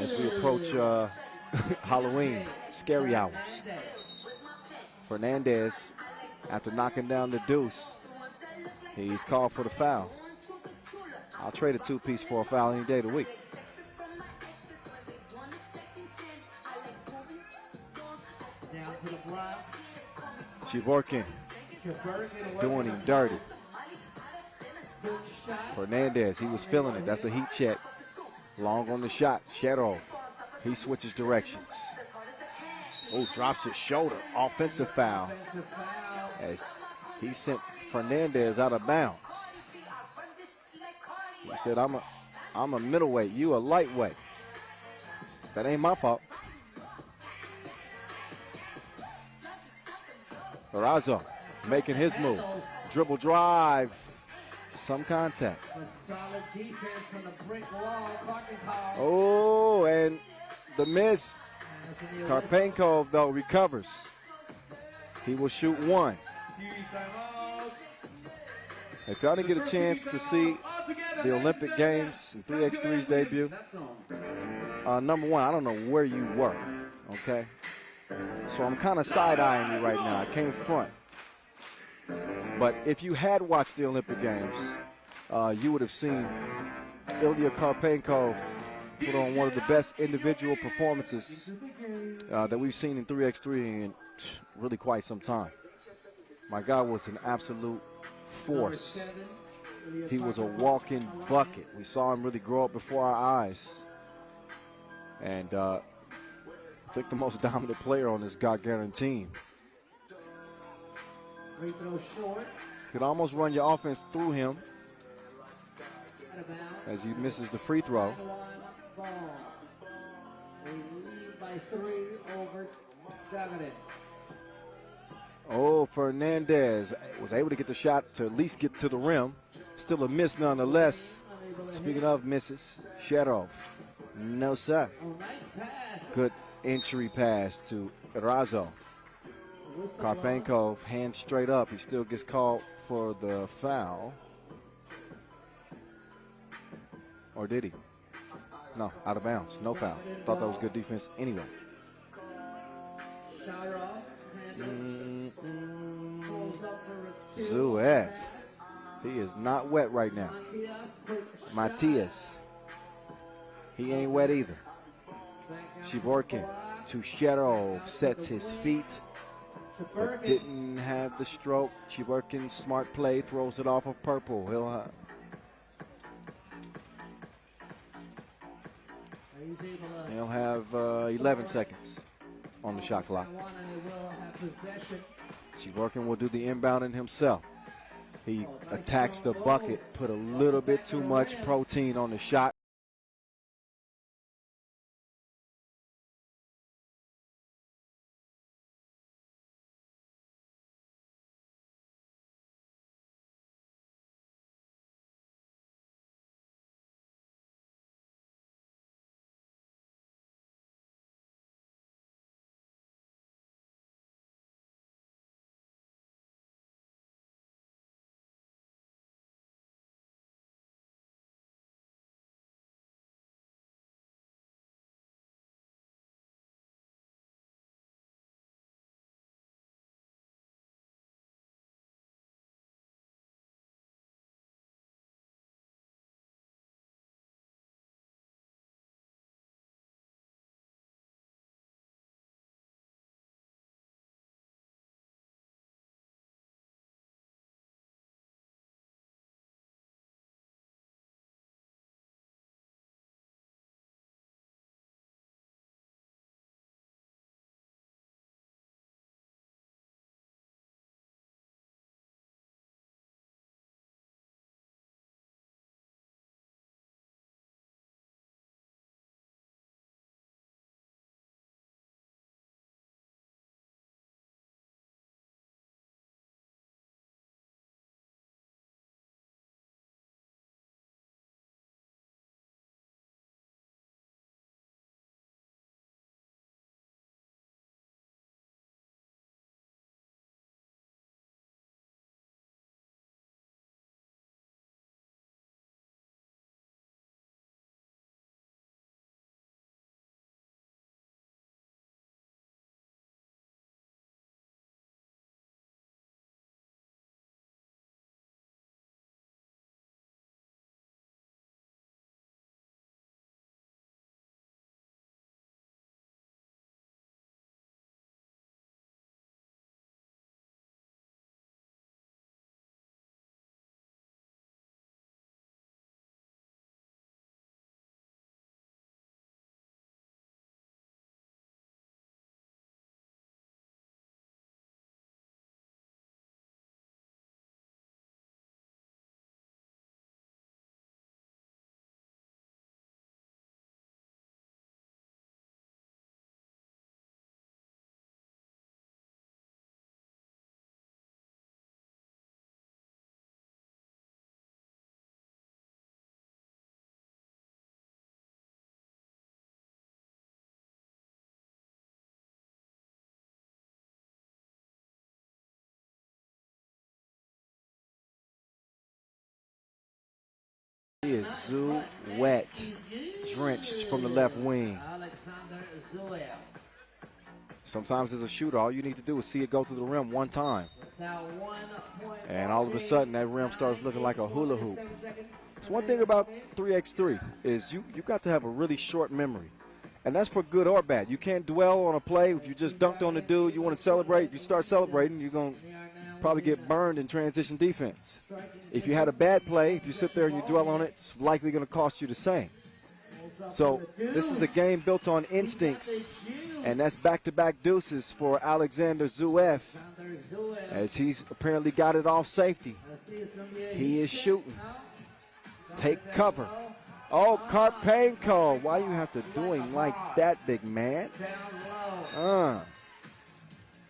as we approach Halloween, scary hours. Fernandez, after knocking down the deuce, he's called for the foul. I'll trade a two-piece for a foul any day of the week. Shiburkin doing him dirty. Fernandez, he was feeling it. That's a heat check. Long on the shot. Shedov, he switches directions. Oh, drops his shoulder. Offensive foul. As he sent Fernandez out of bounds. He said, I'm a middleweight. You a lightweight. That ain't my fault. Barrazo making his move. Dribble drive. Some contact. Solid defense from the brick wall. Oh, and the miss. Karpenkov, though, recovers. He will shoot one. If y'all didn't get a chance to see the Olympic Games and 3x3's debut, number one, I don't know where you were, okay? So I'm kind of side-eyeing you right now. I came front. But if you had watched the Olympic Games, you would have seen Ilya Karpenkov put on one of the best individual performances that we've seen in 3x3 in really quite some time. My guy was an absolute force. He was a walking bucket. We saw him really grow up before our eyes. And I think the most dominant player on this Gagarin team. Could almost run your offense through him as he misses the free throw. By 3 over Gagarin. Oh, Fernandez was able to get the shot to at least get to the rim. Still a miss nonetheless. Speaking of misses, Shedov. No, sir. Good entry pass to Razo. Karpenkov, hands straight up. He still gets called for the foul. Or did he? No, out of bounds. No foul. Thought that was good defense anyway. Zuev. He is not wet right now. Matias. He ain't wet either. Shiburkin to Shedov, sets his feet, but didn't have the stroke. Shiburkin, smart play, throws it off of purple. He'll have 11 seconds on the shot clock. Shiburkin will do the inbounding himself. He attacks the bucket, put a little bit too much protein on the shot. He is wet, drenched from the left wing. Sometimes as a shooter, all you need to do is see it go to the rim one time. And all of a sudden, that rim starts looking like a hula hoop. So one thing about 3x3 is you got to have a really short memory. And that's for good or bad. You can't dwell on a play. If you just dunked on the dude, you want to celebrate, you start celebrating, you're going to probably get burned in transition defense. If you had a bad play, if you sit there and you dwell on it, it's likely going to cost you the same. So this is a game built on instincts, and that's back-to-back deuces for Alexander Zuev, as he's apparently got it off safety. He is shooting. Take cover. Oh, Karpenko. Why you have to do him like that, big man?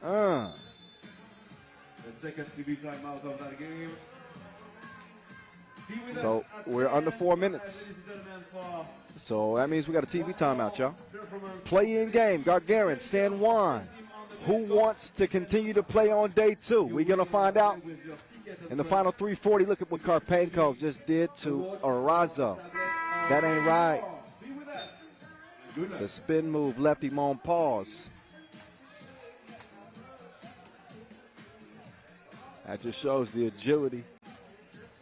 The second TV timeout of that game. So we're under 4 minutes. So that means we got a TV timeout, y'all. Play-in game, Gagarin, San Juan. Who wants to continue to play on day 2? We're going to find out in the final 340. Look at what Karpenko just did to Arazo. That ain't right. The spin move left him on pause. That just shows the agility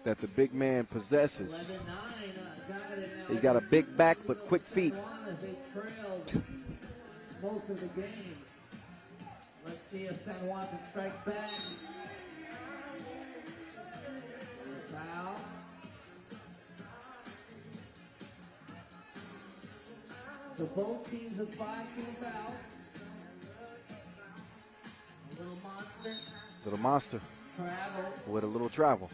that the big man possesses. He's got a big back but quick feet. Most of the game. Let's see if San Juan can strike back. Foul. So both teams have 5 team fouls. A little monster. Little monster. Travel. With a little travel.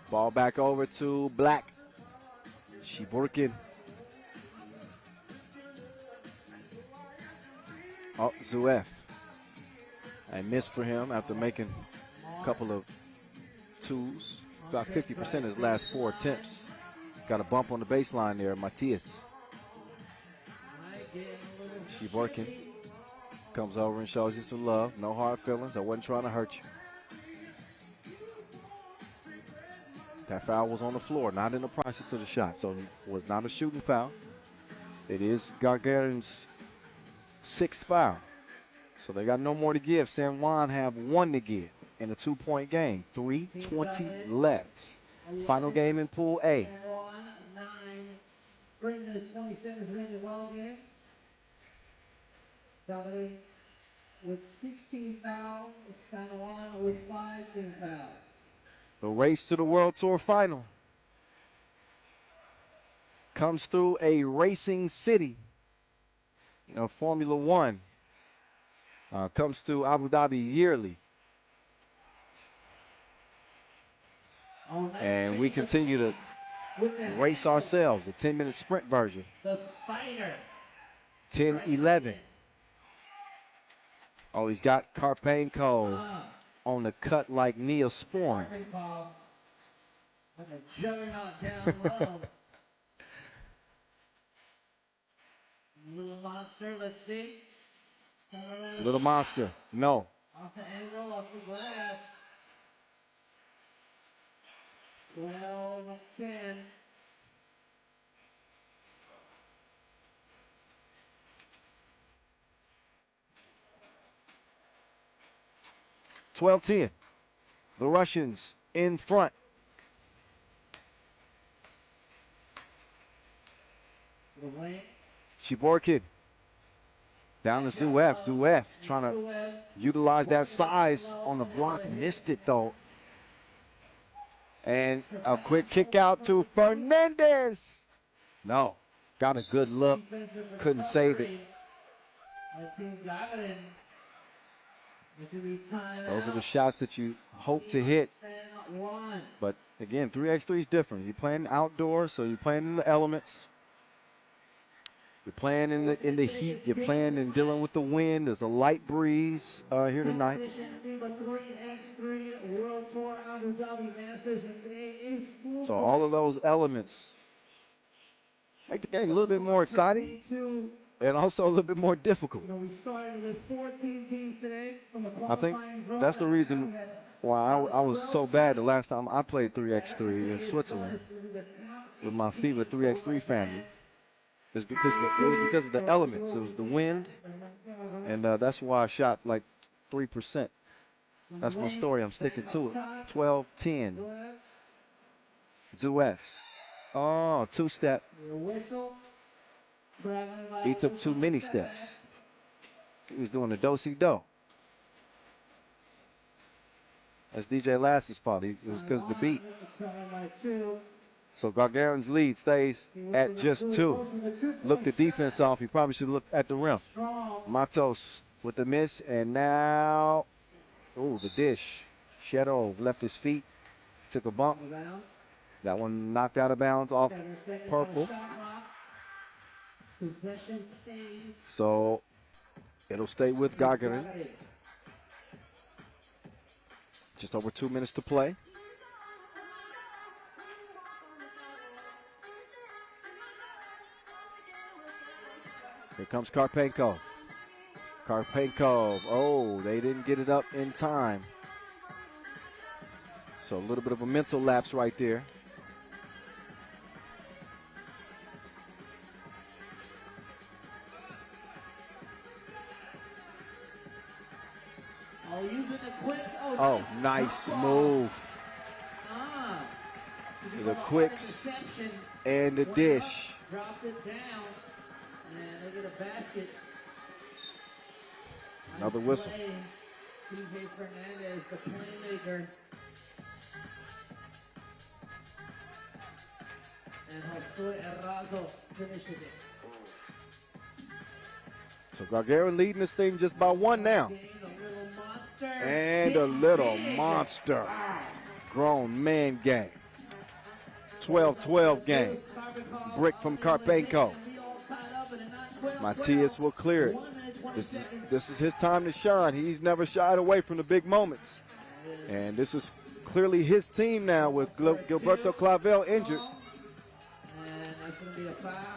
Ball back over to Black. Shiborkin. Oh, Zuev. I missed for him after making a couple of twos. About 50% his last 4 attempts. Got a bump on the baseline there, Matias. Shiborkin comes over and shows you some love. No hard feelings. I wasn't trying to hurt you. That foul was on the floor, not in the process of the shot. So it was not a shooting foul. It is Gagarin's 6th foul. So they got no more to give. San Juan have 1 to give in a 2-point game. 3:20 left. Final game in Pool A. 9. Bring this 27th well game. Somebody with 16 fouls. San Juan with 5 team fouls. The race to the World Tour final comes through a racing city. You know, Formula One comes to Abu Dhabi yearly. And we continue to race ourselves, a 10-minute sprint version. The Spider. 10-11. Oh, he's got Karpenko on the cut like Neosporin. Like a juggernaut down low. Little monster, let's see. Little monster, no. Off the angle, off the glass. 12-10. The Russians in front. Shiborkin down to Zuev. Zuev trying to utilize that size on the block. Missed it though. And a quick kick out to Fernandez. No, got a good look. Couldn't save it. Those are the shots that you hope to hit. But again, 3x3 is different. You're playing outdoors, so you're playing in the elements. You're playing in the heat. You're playing and dealing with the wind. There's a light breeze here tonight. So all of those elements make the game a little bit more exciting and also a little bit more difficult. We started with 14 teams today from the I think that's the reason Well, I was so bad the last time I played 3x3 in Switzerland with my FIBA 3x3 family. It was because of the elements. It was the wind, and that's why I shot like 3%. That's my story. I'm sticking to it. 12-10. Zuef. Oh, two-step. He took too many steps. He was doing the do-si-do. That's DJ Lass's fault. It was because of the beat. So Gagarin's lead stays at just 2. Look the defense off. He probably should look at the rim. Matos with the miss, and now, ooh, the dish. Shadow left his feet, took a bump. That one knocked out of bounds off purple. So it'll stay with Gagarin. Just over 2 minutes to play. Here comes Karpenko. Karpenko. Oh, they didn't get it up in time. So a little bit of a mental lapse right there. Oh, nice move. The quicks and the dish. Dropped it down, and they get a basket. Another whistle. TJ Fernandez, the playmaker. And Josue Errazo finishes it. So Gagarin leading this thing just by 1 now. And a little monster. Grown man game. 12-12 game. Brick from Karpenko. Matthias will clear it. This is his time to shine. He's never shied away from the big moments. And this is clearly his team now with Gilberto Clavel injured.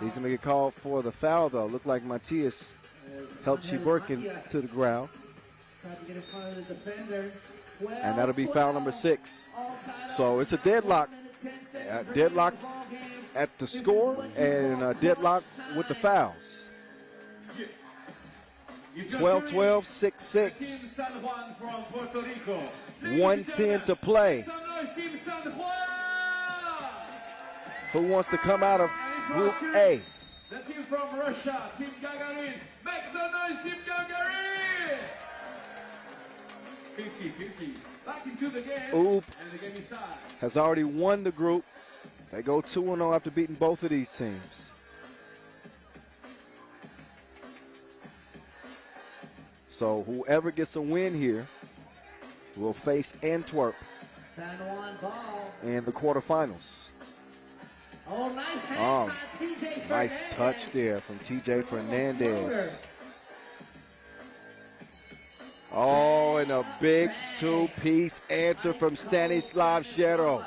He's going to get called for the foul, though. Looked like Matthias helped Shiburkin to the ground. And that'll be foul number 6. So it's a deadlock. Deadlock at the score and a deadlock with the fouls. 12-12, 6-6. 1:10 to play. Who wants to come out of Group A? The team from Russia, Team Gagarin. Make some noise, Team Gagarin! 50-50. Back into the game. Oop And the game is tied. has already won the group. They go 2-0 after beating both of these teams. So whoever gets a win here will face Antwerp San Juan ball. in the quarterfinals. Oh, nice hands by TJ Fernandez. Nice touch there from TJ Fernandez. Oh, and a big 2-piece answer from Stanislav Shero.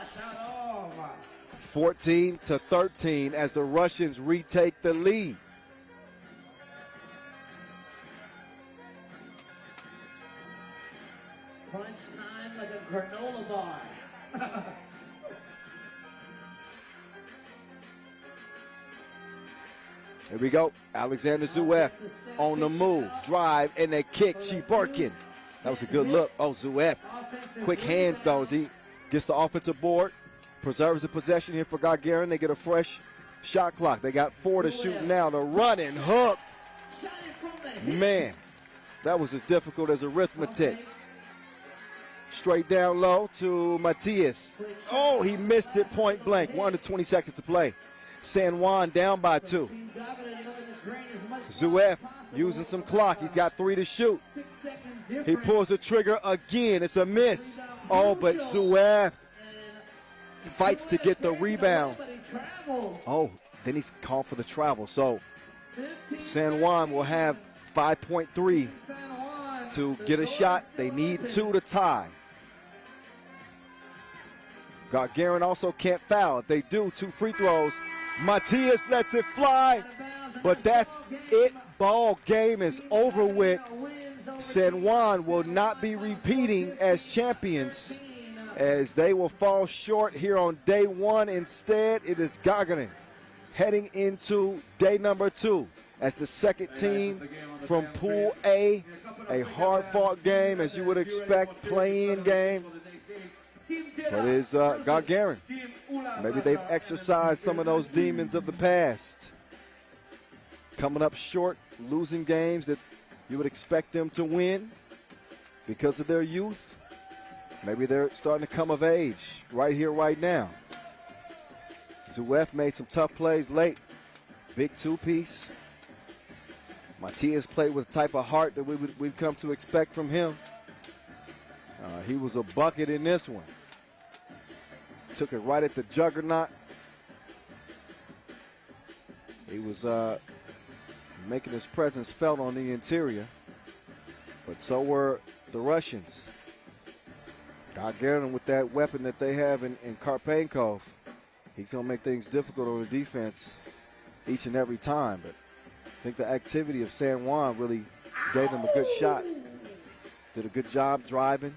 14-13 as the Russians retake the lead. Crunch time like a granola bar. Here we go. Alexander Zuev on the move. Drive and a kick. Shiburkin. That was a good look. Oh, Zuev. Quick hands, though, as he gets the offensive board. Preserves the possession here for Gagarin. They get a fresh shot clock. They got 4 to shoot now. The running hook. Man, that was as difficult as arithmetic. Straight down low to Matthias. Oh, he missed it point blank. 1 to 20 seconds to play. San Juan down by 2. Zuev using some clock. He's got 3 to shoot. He pulls the trigger again. It's a miss. Oh, but Zuev fights to get the rebound. Oh, then he's called for the travel. So San Juan will have 5.3 to get a shot. They need 2 to tie. Gagarin also can't foul. If they do, 2 free throws. Matthias lets it fly, but that's it. Ball game is over with. San Juan will not be repeating as champions, as they will fall short here on day one. Instead, it is Gagarin heading into day number 2 as the second team from Pool A. A hard-fought game, as you would expect, play-in game. But it's Gagarin. Maybe they've exercised some of those demons of the past. Coming up short, losing games that you would expect them to win because of their youth. Maybe they're starting to come of age right here, right now. Zuef made some tough plays late. Big two-piece. Matias played with the type of heart that we've come to expect from him. He was a bucket in this one. Took it right at the juggernaut. He was making his presence felt on the interior, but so were the Russians. Gagarin with that weapon that they have in Karpenkov, he's going to make things difficult on the defense each and every time. But I think the activity of San Juan really gave them a good shot. Did a good job driving,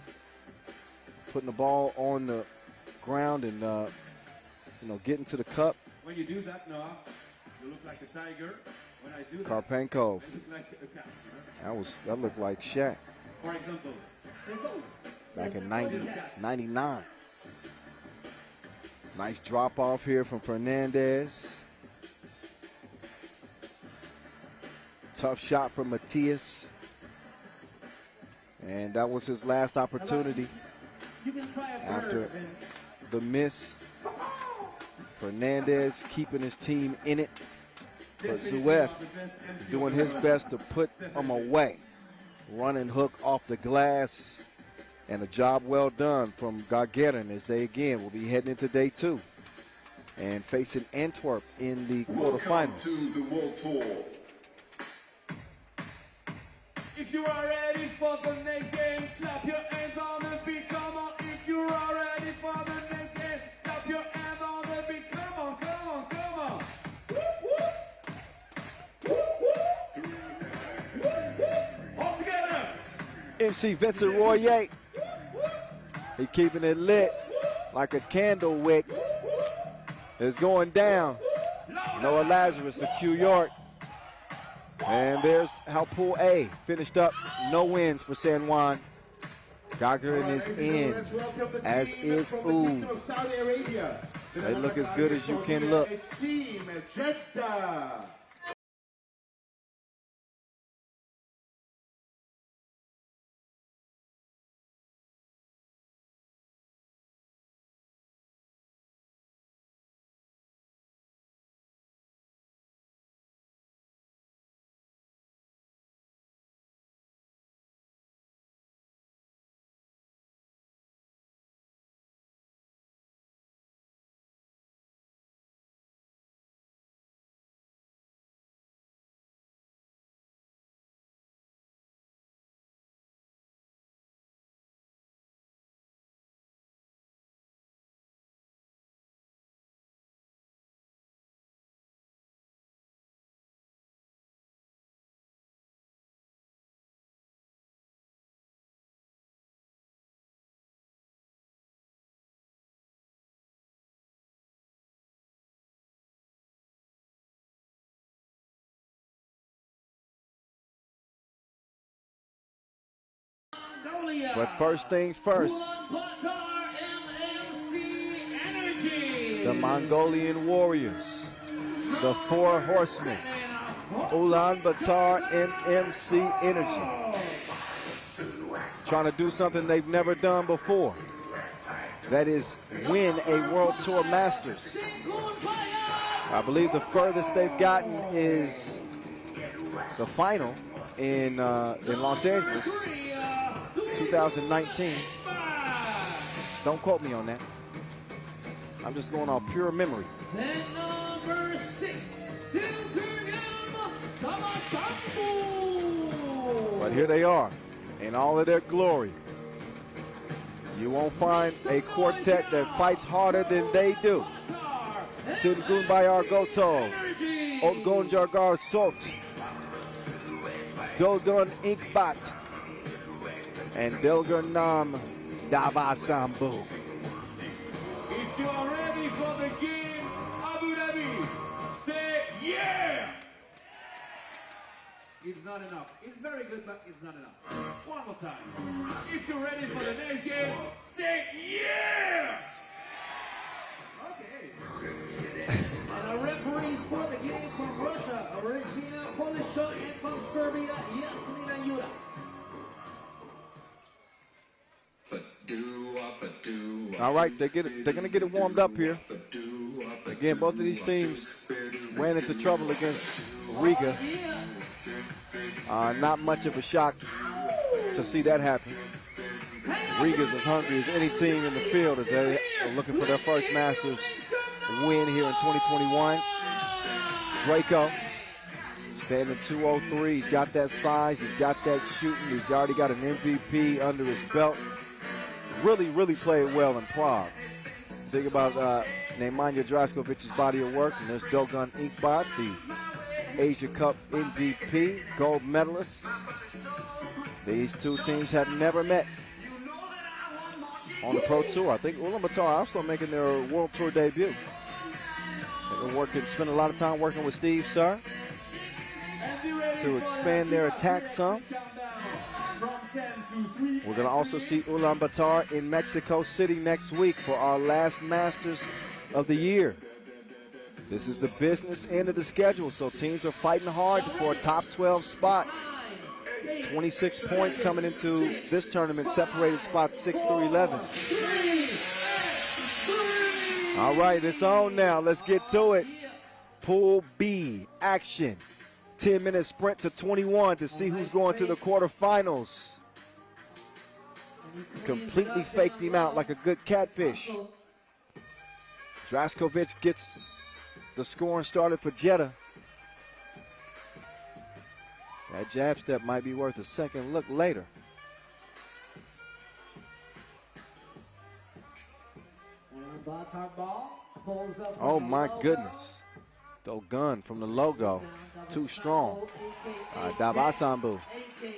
putting the ball on the ground and getting to the cup. When you do that, Noah, you look like a tiger. When I do that, Karpenkov. I look like a cat. That looked like Shaq For example, back in 99. Nice drop off here from Fernandez. Tough shot from Matias. And that was his last opportunity after the miss. Fernandez keeping his team in it. But Zuef doing his best to put them away. Running hook off the glass. And a job well done from Gagarin, as they again will be heading into day 2 and facing Antwerp in the quarterfinals. Welcome to the World Tour. If you are ready for the next game, clap your hands on the beat, come on. If you are ready for the next game, clap your hands on the beat, come on, come on, come on. Whoop, whoop. Whoop, whoop. All together. MC Vincent Royer. He keeping it lit like a candle wick. It's going down. Noah Lazarus of Q York. And there's how Pool A finished up. No wins for San Juan. Gagarin is in, as is Oud. They look as good as you can look. It's Team Jeddah. But first things first, the Mongolian Warriors, the 4 Horsemen, Ulaanbaatar MMC Energy, trying to do something they've never done before. That is win a World Tour Masters. I believe the furthest they've gotten is the final in Los Angeles, 2019. Don't quote me on that. I'm just going off pure memory. Then number 6, But here they are in all of their glory. You won't find a quartet that fights harder than they do. Singun Bayar Goto, Otgon Jargar Sot, Dodon Inkbat, and Dilgernam Davasambu. If you are ready for the game, Abu Dhabi, say yeah! It's not enough. It's very good, but it's not enough. One more time. If you're ready for the next game, say yeah! Okay. And our referees for the game from Russia, Regina Polisho, and from Serbia, Yasmina Yuras. All right, they're going to get it warmed up here. Again, both of these teams ran into trouble against Riga. Not much of a shock to see that happen. Riga's as hungry as any team in the field as they are looking for their first Masters win here in 2021. Draco standing 203. He's got that size. He's got that shooting. He's already got an MVP under his belt. Really played well in Prague. Think about Nemanja Drašković's body of work, and there's Dogan Inkbot, the Asia Cup MVP, gold medalist. These two teams have never met on the Pro Tour. I think Ulaanbaatar also making their World Tour debut. They've been spent a lot of time working with Steve Sir to expand their attack some. We're going to also see Ulaanbaatar in Mexico City next week for our last Masters of the year. This is the business end of the schedule, so teams are fighting hard for a top 12 spot. 26 points coming into this tournament, separated spots 6 through 11. All right, it's on now. Let's get to it. Pool B action. 10-minute sprint to 21 to see who's going to the quarterfinals. Completely faked him out like a good catfish. Drašković gets the scoring started for Jeddah. That jab step might be worth a second look later. Oh my goodness. Dogan from the logo, too strong. Davasambu,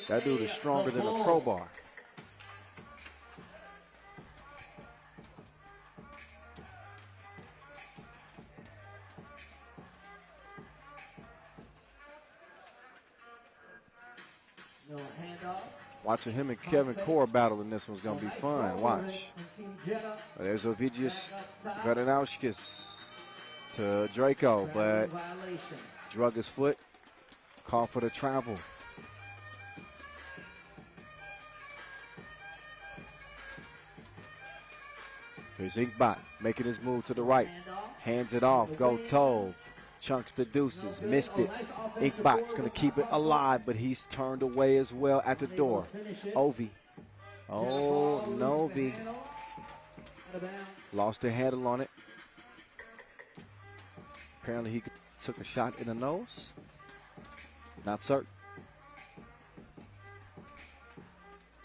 that dude is stronger than a crowbar. Watching him and Kevin Core battle in this one's going to be fun. Watch. There's Ovidius Veranauskis to Draco, but drug his foot. Call for the travel. Here's Inkbot making his move to the right. Hands it off. Go Tove. Chunks the deuces. Missed it. Inkbot's going to keep it alive, but he's turned away as well at the door. Ovi. Oh, Novi. Lost a handle on it. Apparently he took a shot in the nose. Not certain.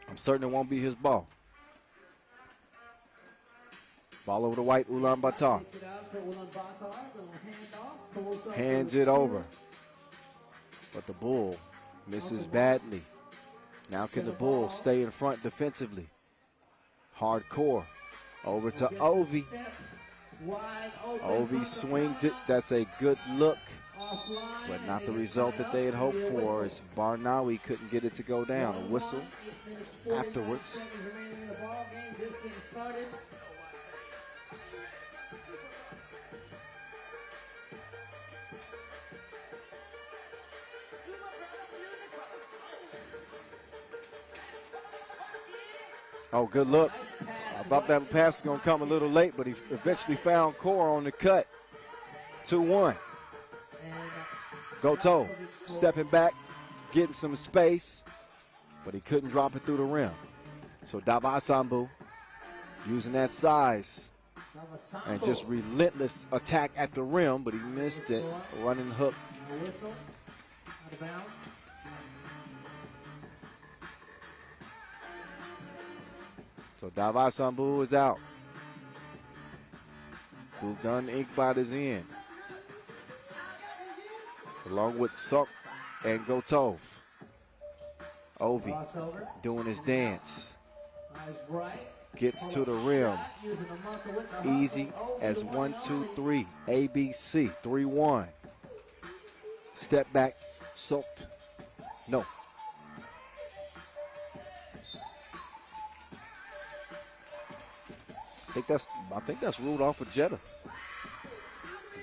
I'm certain it won't be his ball. Ball over to white, Ulaanbaatar. Hands it over. But the Bull misses badly. Now can the Bull stay in front defensively? Hardcore. Over to Ovi. Ovi swings it. That's a good look, but not the result that they had hoped for, as Barnawi couldn't get it to go down. A whistle afterwards. Oh, good look. I thought that pass was going to come a little late, but he eventually found Core on the cut. 2-1. Goto stepping back, getting some space, but he couldn't drop it through the rim. So Davasambu using that size and just relentless attack at the rim, but he missed it. Running hook. So Davasambu is out. Dogan Inkbot is in, along with Sok and Gotov. Ovi Crossover. doing his dance. Eyes right. Gets to the rim. Easy as 1, 2, 3. ABC. 3-1. Step back. Soaked. No. I think that's ruled off of Jeddah.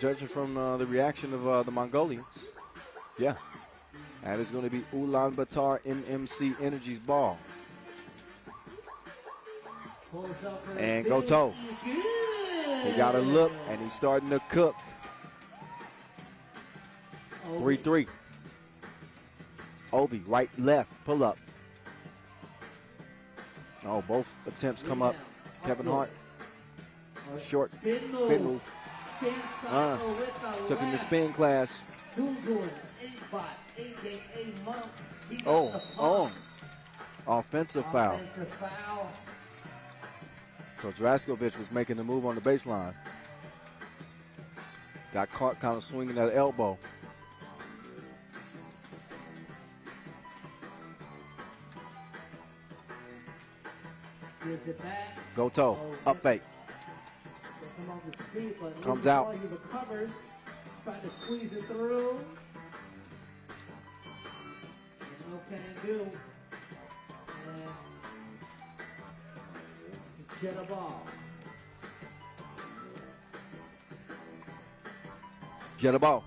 Judging from the reaction of the Mongolians. Yeah. That is going to be UlaanbaatarMMC Energy's ball. And go toe. He got a look, and he's starting to cook. 3-3. Obi, right, left, pull up. Oh, both attempts come up. Kevin Hart. Short spin move. Took him to spin class. Oh. Offensive foul. So Draskovic was making the move on the baseline. Got caught kind of swinging at elbow. Go toe, up fake. Comes out. He recovers, trying to squeeze it through. No can do. And Jeddah ball. Jeddah ball.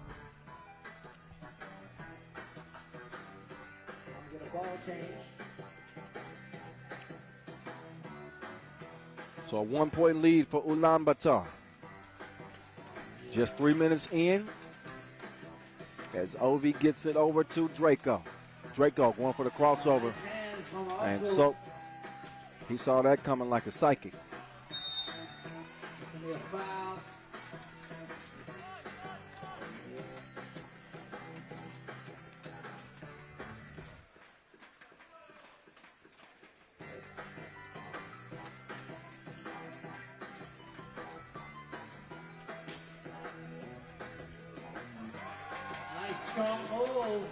Get a ball change. So a 1-point lead for Ulaanbaatar. Just 3 minutes in as Ovi gets it over to Draco. Draco going for the crossover. And so he saw that coming like a psychic. It's going to be a foul. Strong move.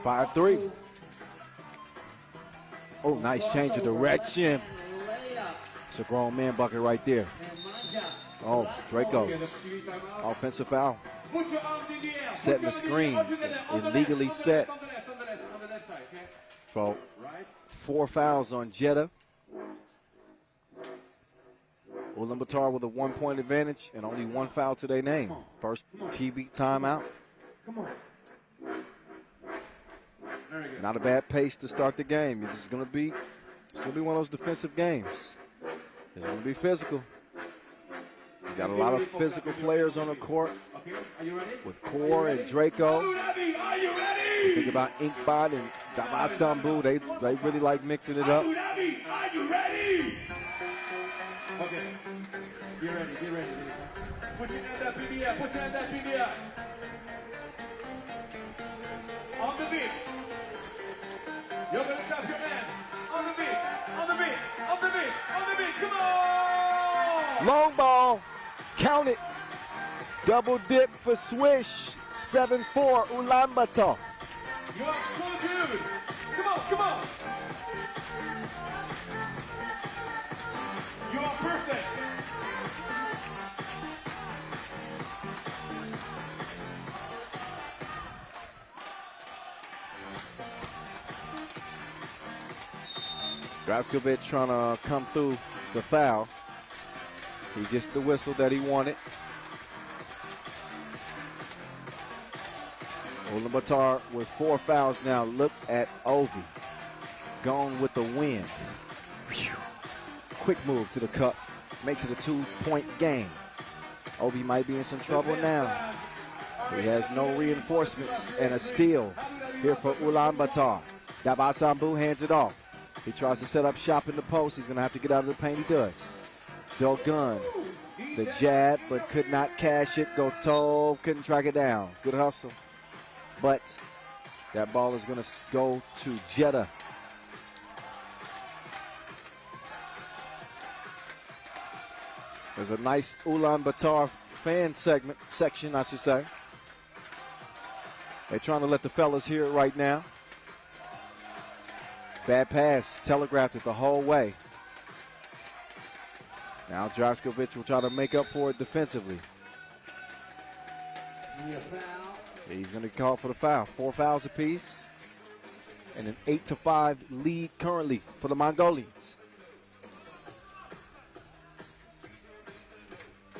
5-3. Oh, nice change of direction. It's a grown man bucket right there. Oh, Draco. Offensive foul. Setting the screen. Illegally set. For 4 fouls on Jeddah. Ulaanbaatar with a 1-point advantage and only 1 foul to their name. First TV timeout. Come on. Not a bad pace to start the game. It's going to be one of those defensive games. It's going to be physical. You got a lot of physical players on the court with Core and Draco. You think about Inkbot and Davasambu. They really like mixing it up. Are you ready? Okay. Get ready. Put your hand up in the air. On the beat. You're going to clap your hands. On the beat. Come on! Long ball. Count it. Double dip for Swish. 7-4 Ulaanbaatar. You are so good. Come on. You are perfect. Draskovic trying to come through the foul. He gets the whistle that he wanted. Ulaanbaatar with 4 fouls now. Look at Ovi. Gone with the win. Whew. Quick move to the cup. Makes it a 2-point game. Ovi might be in some trouble now. He has no reinforcements and a steal here for Ulaanbaatar. Davasambu hands it off. He tries to set up shop in the post. He's going to have to get out of the paint. He does. Dogun, the jab, but could not cash it. Gotov couldn't track it down. Good hustle. But that ball is going to go to Jeddah. There's a nice Ulaanbaatar fan section, I should say. They're trying to let the fellas hear it right now. Bad pass, telegraphed it the whole way. Now Draskovic will try to make up for it defensively. He's going to call for the foul. 4 fouls apiece. And an 8-5 lead currently for the Mongolians.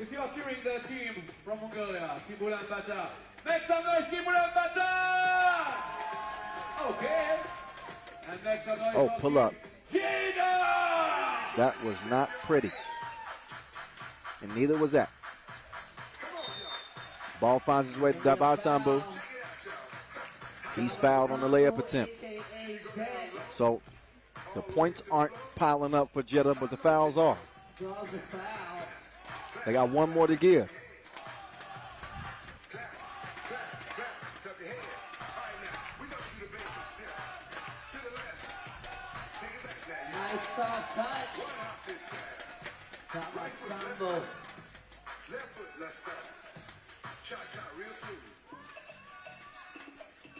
If you are cheering the team from Mongolia, Team Ulaanbaatar, make some noise, Team Ulaanbaatar! Okay. And make some noise. Oh, pull up. Jeddah! That was not pretty. And neither was that. Ball finds its way to Dhabi Sambu. He's fouled on the layup attempt. So the points aren't piling up for Jeddah, but the fouls are. They got one more to give. Nice soft touch. Dhabi Sambu.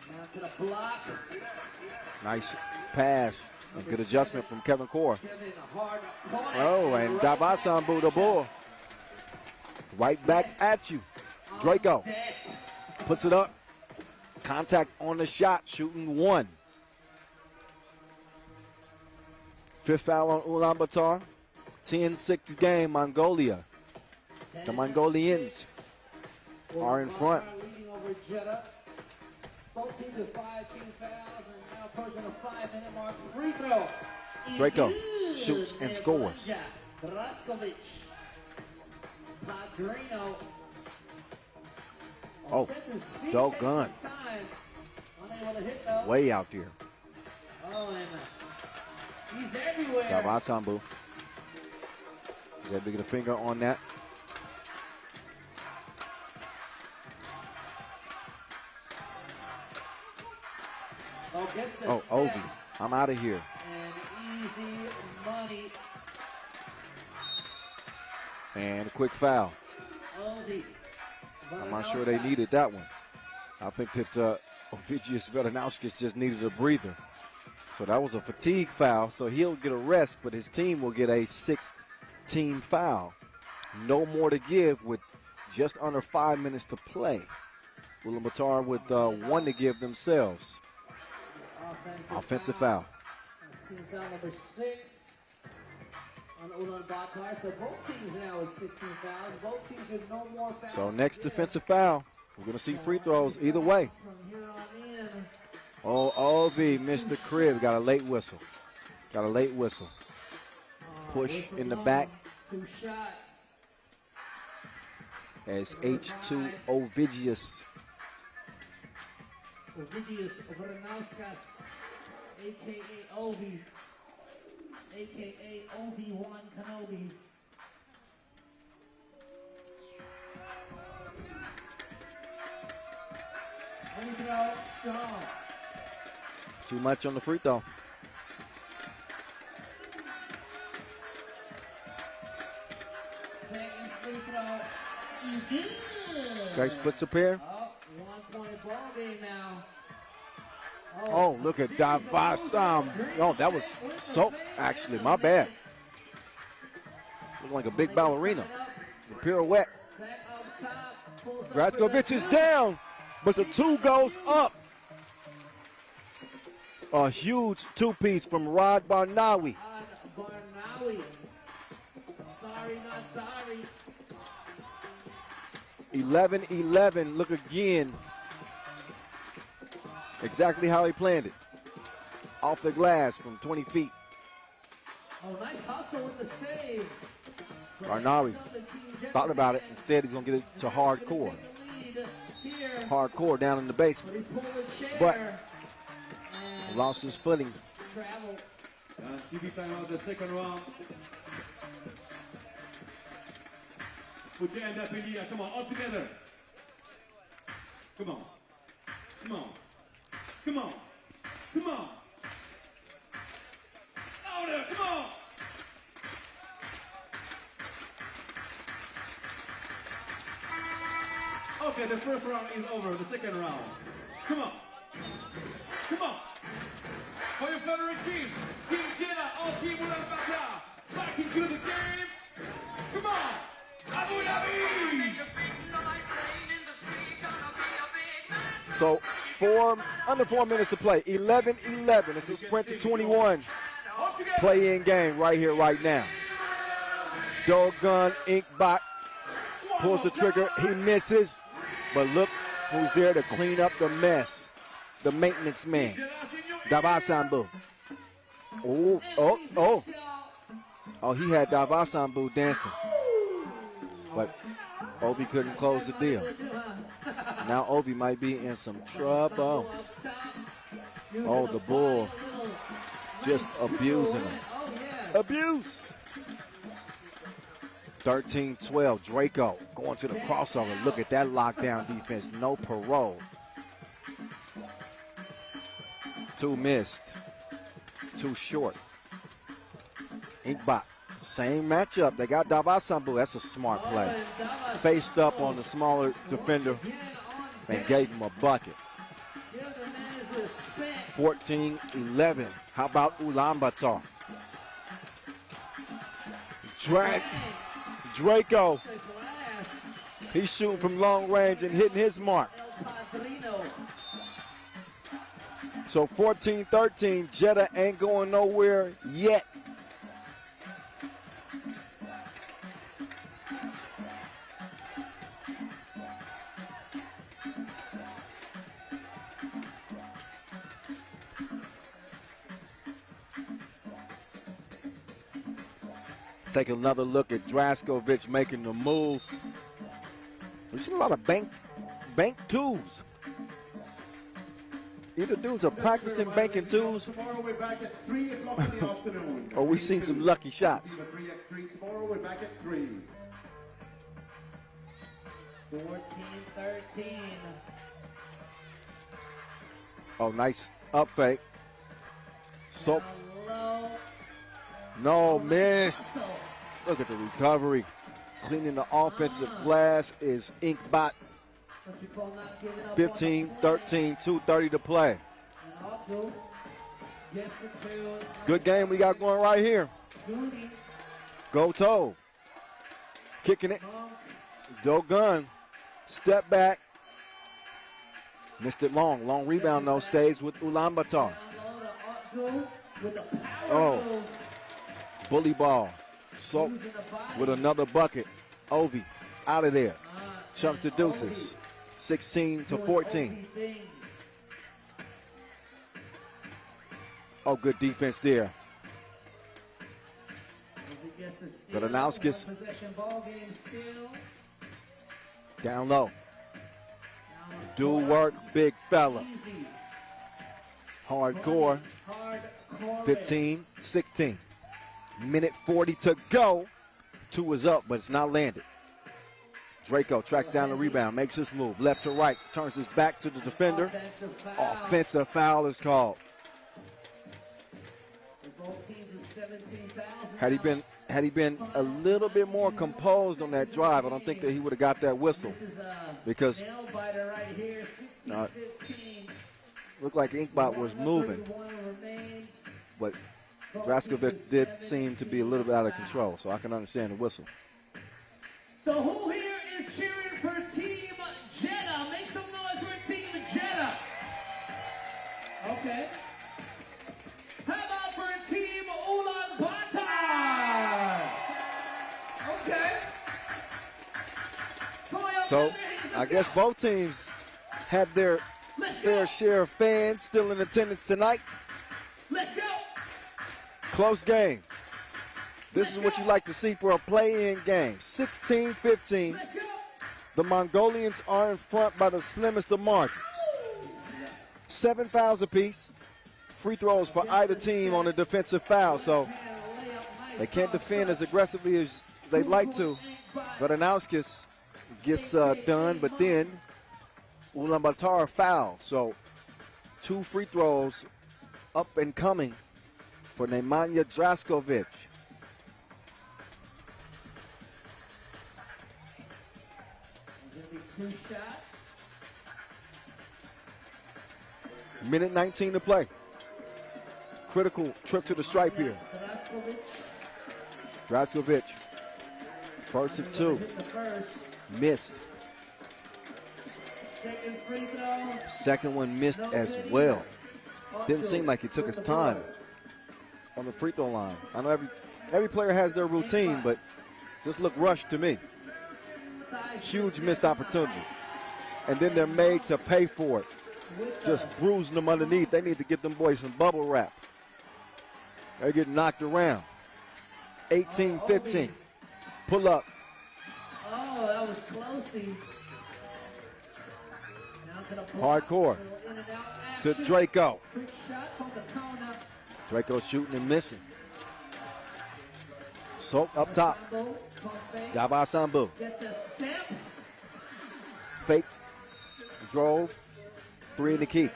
Down to the block. Nice pass. A good adjustment from Kevin Core. Oh, and Dhabi Sambu, the ball. Right back at you. Draco puts it up. Contact on the shot, shooting 1. 5th foul on Ulaanbaatar. 10-6 game, Mongolia. The Mongolians are in front. Both teams with 5 team fouls and now approaching the 5-minute mark. Free throw. Draco shoots and scores. Draskovic. Pellegrino. Oh, doggone. Way out there. Oh, and he's everywhere. Dhabi Sambu. Is able to get a finger on that. Oh, Ovi. I'm out of here. And easy money. And a quick foul. Ovi. I'm not sure they needed that one. I think that Ovidius Velanauskas just needed a breather. So that was a fatigue foul, so he'll get a rest, but his team will get a 6th team foul. No more to give with just under 5 minutes to play. Ulaanbaatar with 1 to give themselves. Offensive foul. Team foul number 6 on Ulaanbaatar. So both teams now with 16 fouls. Both teams with no more fouls. So next defensive foul. We're going to see free throws either way. From here on in. Oh, Ovi missed the crib. Got a late whistle. Got a late whistle. Push in the back. 2 shots. As H2 Ovidius. Ovidius Velanauskas, a.k.a. Ovi, a.k.a. Obi-Wan Kenobi. Free throw, strong. Too much on the free throw. Second free throw is good. Okay, splits a pair. 1-point ball game now. Oh, look at Dhabi Sambu. Oh, that was soap, actually. My bad. Looking like a big ballerina. The pirouette. Draskovic is down, but the 2 goes up. A huge 2-piece from Rod Barnawi. Barnawi. Sorry, not sorry. 11-11. Look again. Exactly how he planned it. Off the glass from 20 feet. Oh, nice hustle with the save. Barnawi thought about it. Instead, he's going to get it to hardcore. Hardcore down in the basement. But lost his footing. And TV time out the second round. Put your hand up in the air. Come on, all together. Come on. Come on. Come on. Come on. Louder. Come on. Okay, the first round is over. The second round. Come on. Come on. For your honoring team, Team Jeddah or Team Ulaanbaatar. Back into the game. Come on, Abu Dhabi. So under 4 minutes to play. 11-11. It's a sprint to 21. Play-in game right here, right now. Dogun Inkbot pulls the trigger. He misses. But look who's there to clean up the mess. The maintenance man. Davasambu. Oh, he had Davasambu dancing. But Obi couldn't close the deal. Now Obi might be in some trouble. Oh, the bull just abusing him. Abuse. 13-12, Draco going to the crossover. Look at that lockdown defense, no parole. 2 missed, 2 short. Inkbot, same matchup. They got Davasambu. That's a smart play. Faced up on the smaller defender and gave him a bucket. 14-11. How about Ulaanbaatar? Draco. He's shooting from long range and hitting his mark. So 14-13. Jeddah ain't going nowhere yet. Take another look at Draskovic making the move. We've seen a lot of bank twos. Either dudes are practicing banking twos, Tomorrow we're back at 3 o'clock in the afternoon. or we've seen some lucky shots. FIBA 3x3. Tomorrow we're back at 3. 14-13. Oh, nice up fake. So, no miss. Look at the recovery. Cleaning the offensive glass is Inkbot. 15-13, 2:30 to play. Good game we got going right here. Go Tove. Kicking it. Dogun. Step back. Missed it long. Long rebound though. Stays with Ulaanbaatar. Oh. Bully ball. So with another bucket. Ovi out of there. Chunk the deuces. 16-14. Oh, good defense there. Gagarin down low. Do work, big fella. Hardcore. 15-16. Minute 40 to go. 2 is up, but it's not landed. Draco tracks down the rebound, makes his move. Left to right, turns his back to the defender. Offensive foul is called. Had he been a little bit more composed on that drive, I don't think that he would have got that whistle. Because looked like Inkbot was moving. But Draskovic did seem to be a little bit out of control, so I can understand the whistle. So who here is cheering for Team Jeddah? Make some noise for Team Jeddah. Okay. How about for Team Ulaanbaatar? Okay. So I guess both teams have their fair share of fans still in attendance tonight. Let's go. Close game. This is what you like to see for a play-in game. 16-15. The Mongolians are in front by the slimmest of margins. 7 fouls apiece. Free throws for either team on a defensive foul. So they can't defend as aggressively as they'd like to. But Anauskis gets done, but then Ulaanbaatar foul. So 2 free throws up and coming for Nemanja Draskovic. Minute 19 to play. critical trip to the stripe here. Draskovic, first and 2, missed. Second one missed as well. Didn't seem like he took his time on the free throw line. I know every player has their routine, but this looked rushed to me. Huge missed opportunity. And then they're made to pay for it. Just bruising them underneath. They need to get them boys some bubble wrap. They're getting knocked around. 18-15. Pull up. Oh, that was closey. Hardcore to Draco. Draco shooting and missing. Soak up top. Yabasambu. Faked. Drove. 3 in the key.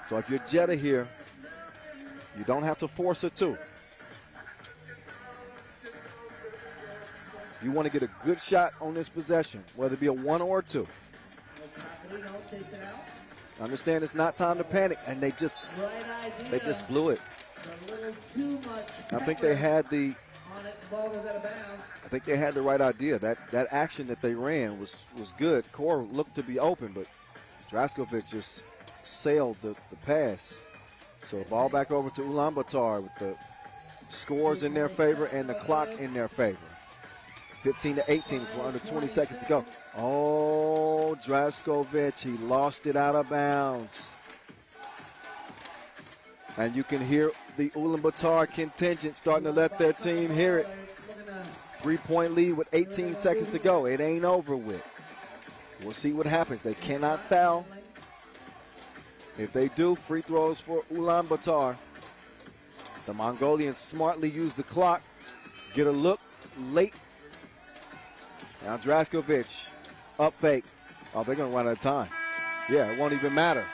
So if you're Jeddah here, you don't have to force a 2. You want to get a good shot on this possession, whether it be a 1 or a 2. Understand it's not time to panic, and they just blew it. I think they had the right idea. That action that they ran was good. Core looked to be open, but Draskovic just sailed the pass. So ball back over to Ulaanbaatar with the scores in their favor and the clock in their favor. 15-18 with under 20 seconds to go. Oh, Draskovic, he lost it out of bounds. And you can hear the Ulaanbaatar contingent starting to let their team hear it. 3-point lead with 18 seconds to go. It ain't over with. We'll see what happens. They cannot foul. If they do, free throws for Ulaanbaatar. The Mongolians smartly use the clock, get a look late. Now Draskovic, up fake. Oh, they're going to run out of time. Yeah, it won't even matter.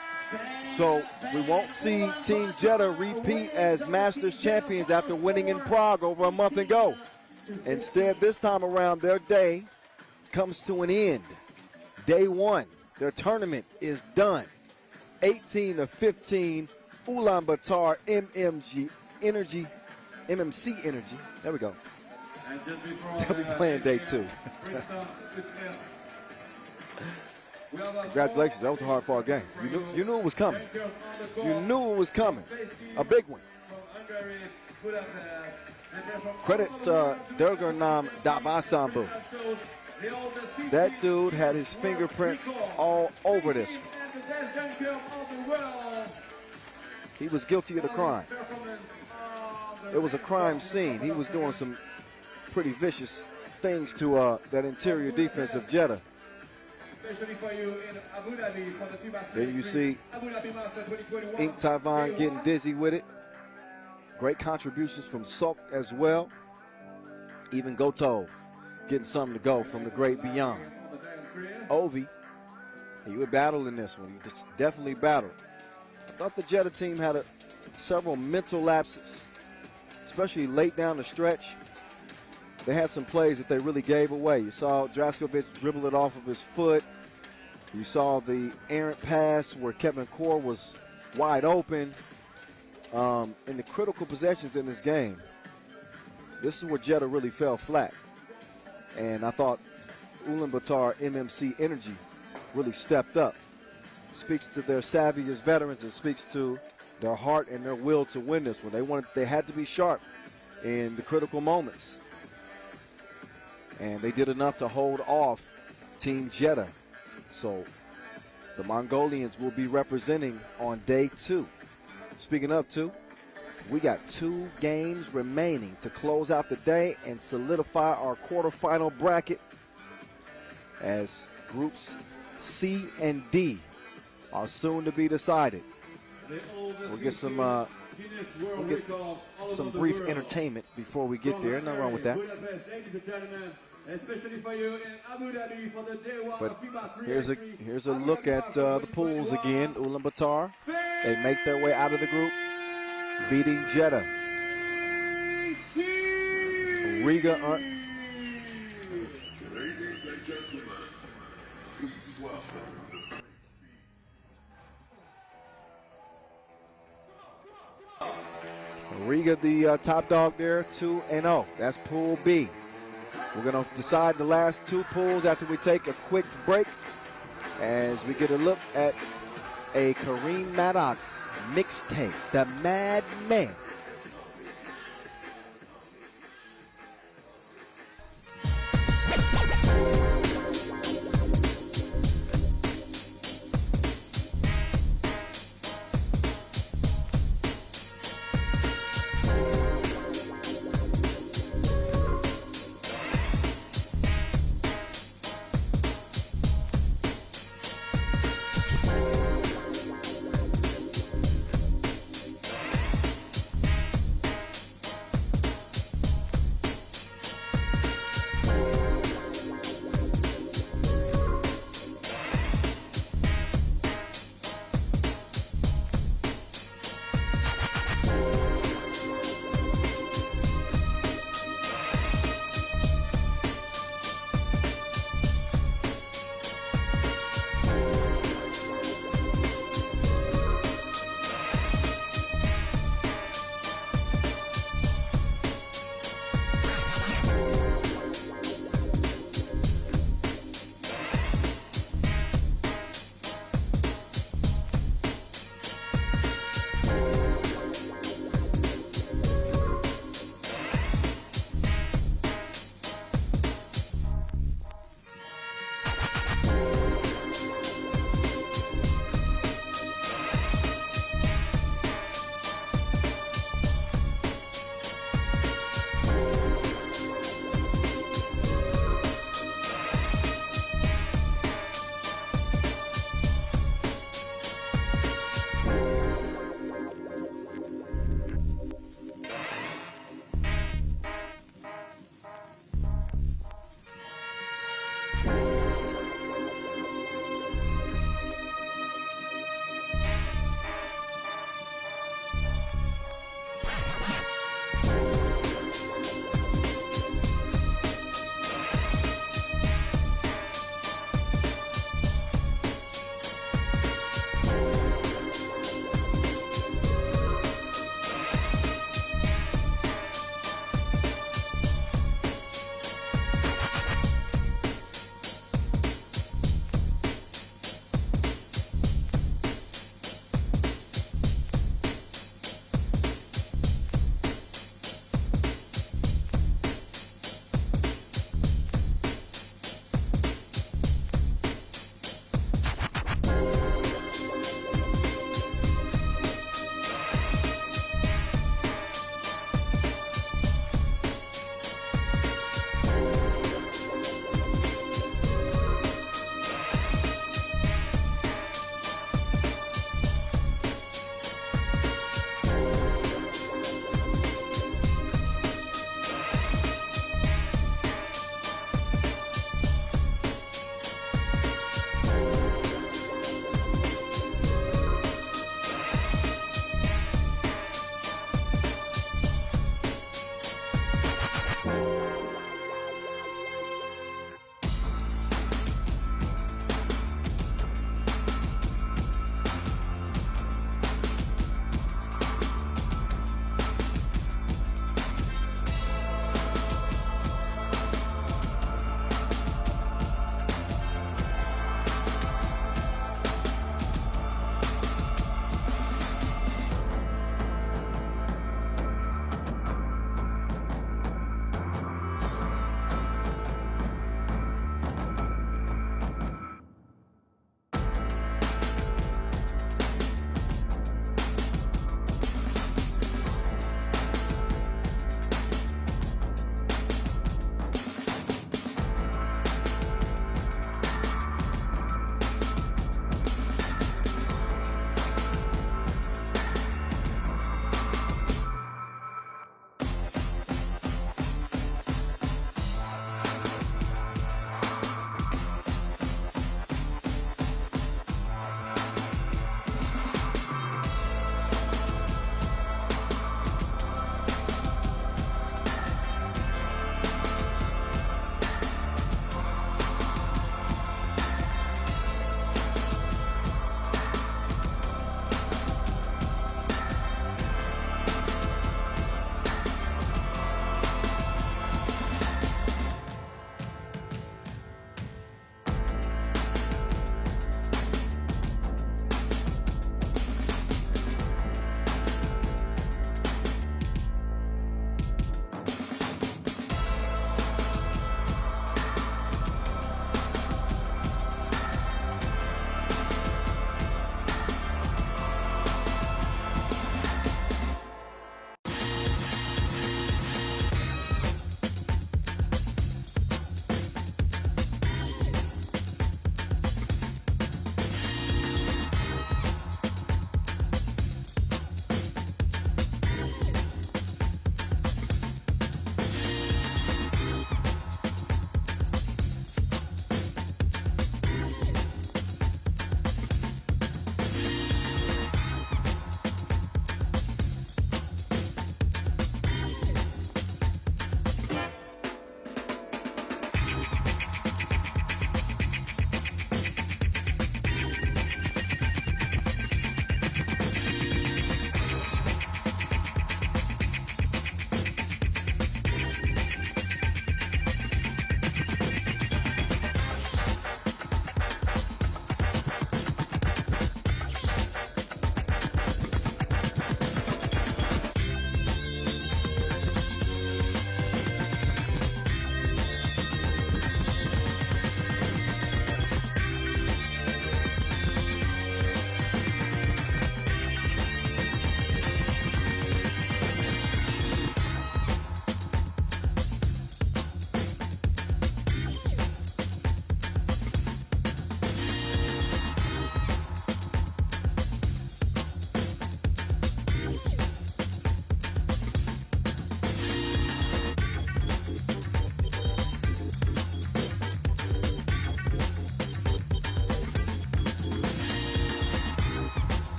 So we won't see Team Jeddah repeat as Masters champions after winning in Prague over a month ago. Instead, this time around, their day comes to an end. Day 1, their tournament is done. 18-15, Ulaanbaatar MMC Energy. There we go. They'll be playing day 2. Congratulations, that was a hard-fought game. You knew it was coming. You knew it was coming. A big one. Credit Dergernam Davasambu. That dude had his fingerprints all over this one. He was guilty of the crime. It was a crime scene. He was doing some pretty vicious things to that interior defense of Jeddah. Then you see Ink Taiwan getting dizzy with it. Great contributions from Sok as well. Even Gotov getting something to go from the great beyond. Ovi, you were battling this one. You just definitely battled. I thought the Jeddah team had several mental lapses, especially late down the stretch. They had some plays that they really gave away. You saw Draskovic dribble it off of his foot. You saw the errant pass where Kevin Core was wide open. In the critical possessions in this game, this is where Jeddah really fell flat. And I thought Ulaanbaatar MMC Energy really stepped up. Speaks to their savvy as veterans and speaks to their heart and their will to win this one. They had to be sharp in the critical moments. And they did enough to hold off Team Jeddah. So the Mongolians will be representing on day 2. Speaking of 2, we got 2 games remaining to close out the day and solidify our quarterfinal bracket as groups C and D are soon to be decided. We'll get some brief entertainment before we get there. Nothing wrong with that. Especially for you in Abu Dhabi for the day 1 But of FIBA 3x3. here's a look at the pools again. Ulaanbaatar, they make their way out of the group, beating Jeddah. Riga Ladies and gentlemen, please welcome. Riga, the top dog there, 2-0. That's Pool B. We're going to decide the last two pools after we take a quick break as we get a look at a Kareem Maddox mixtape, The Madman.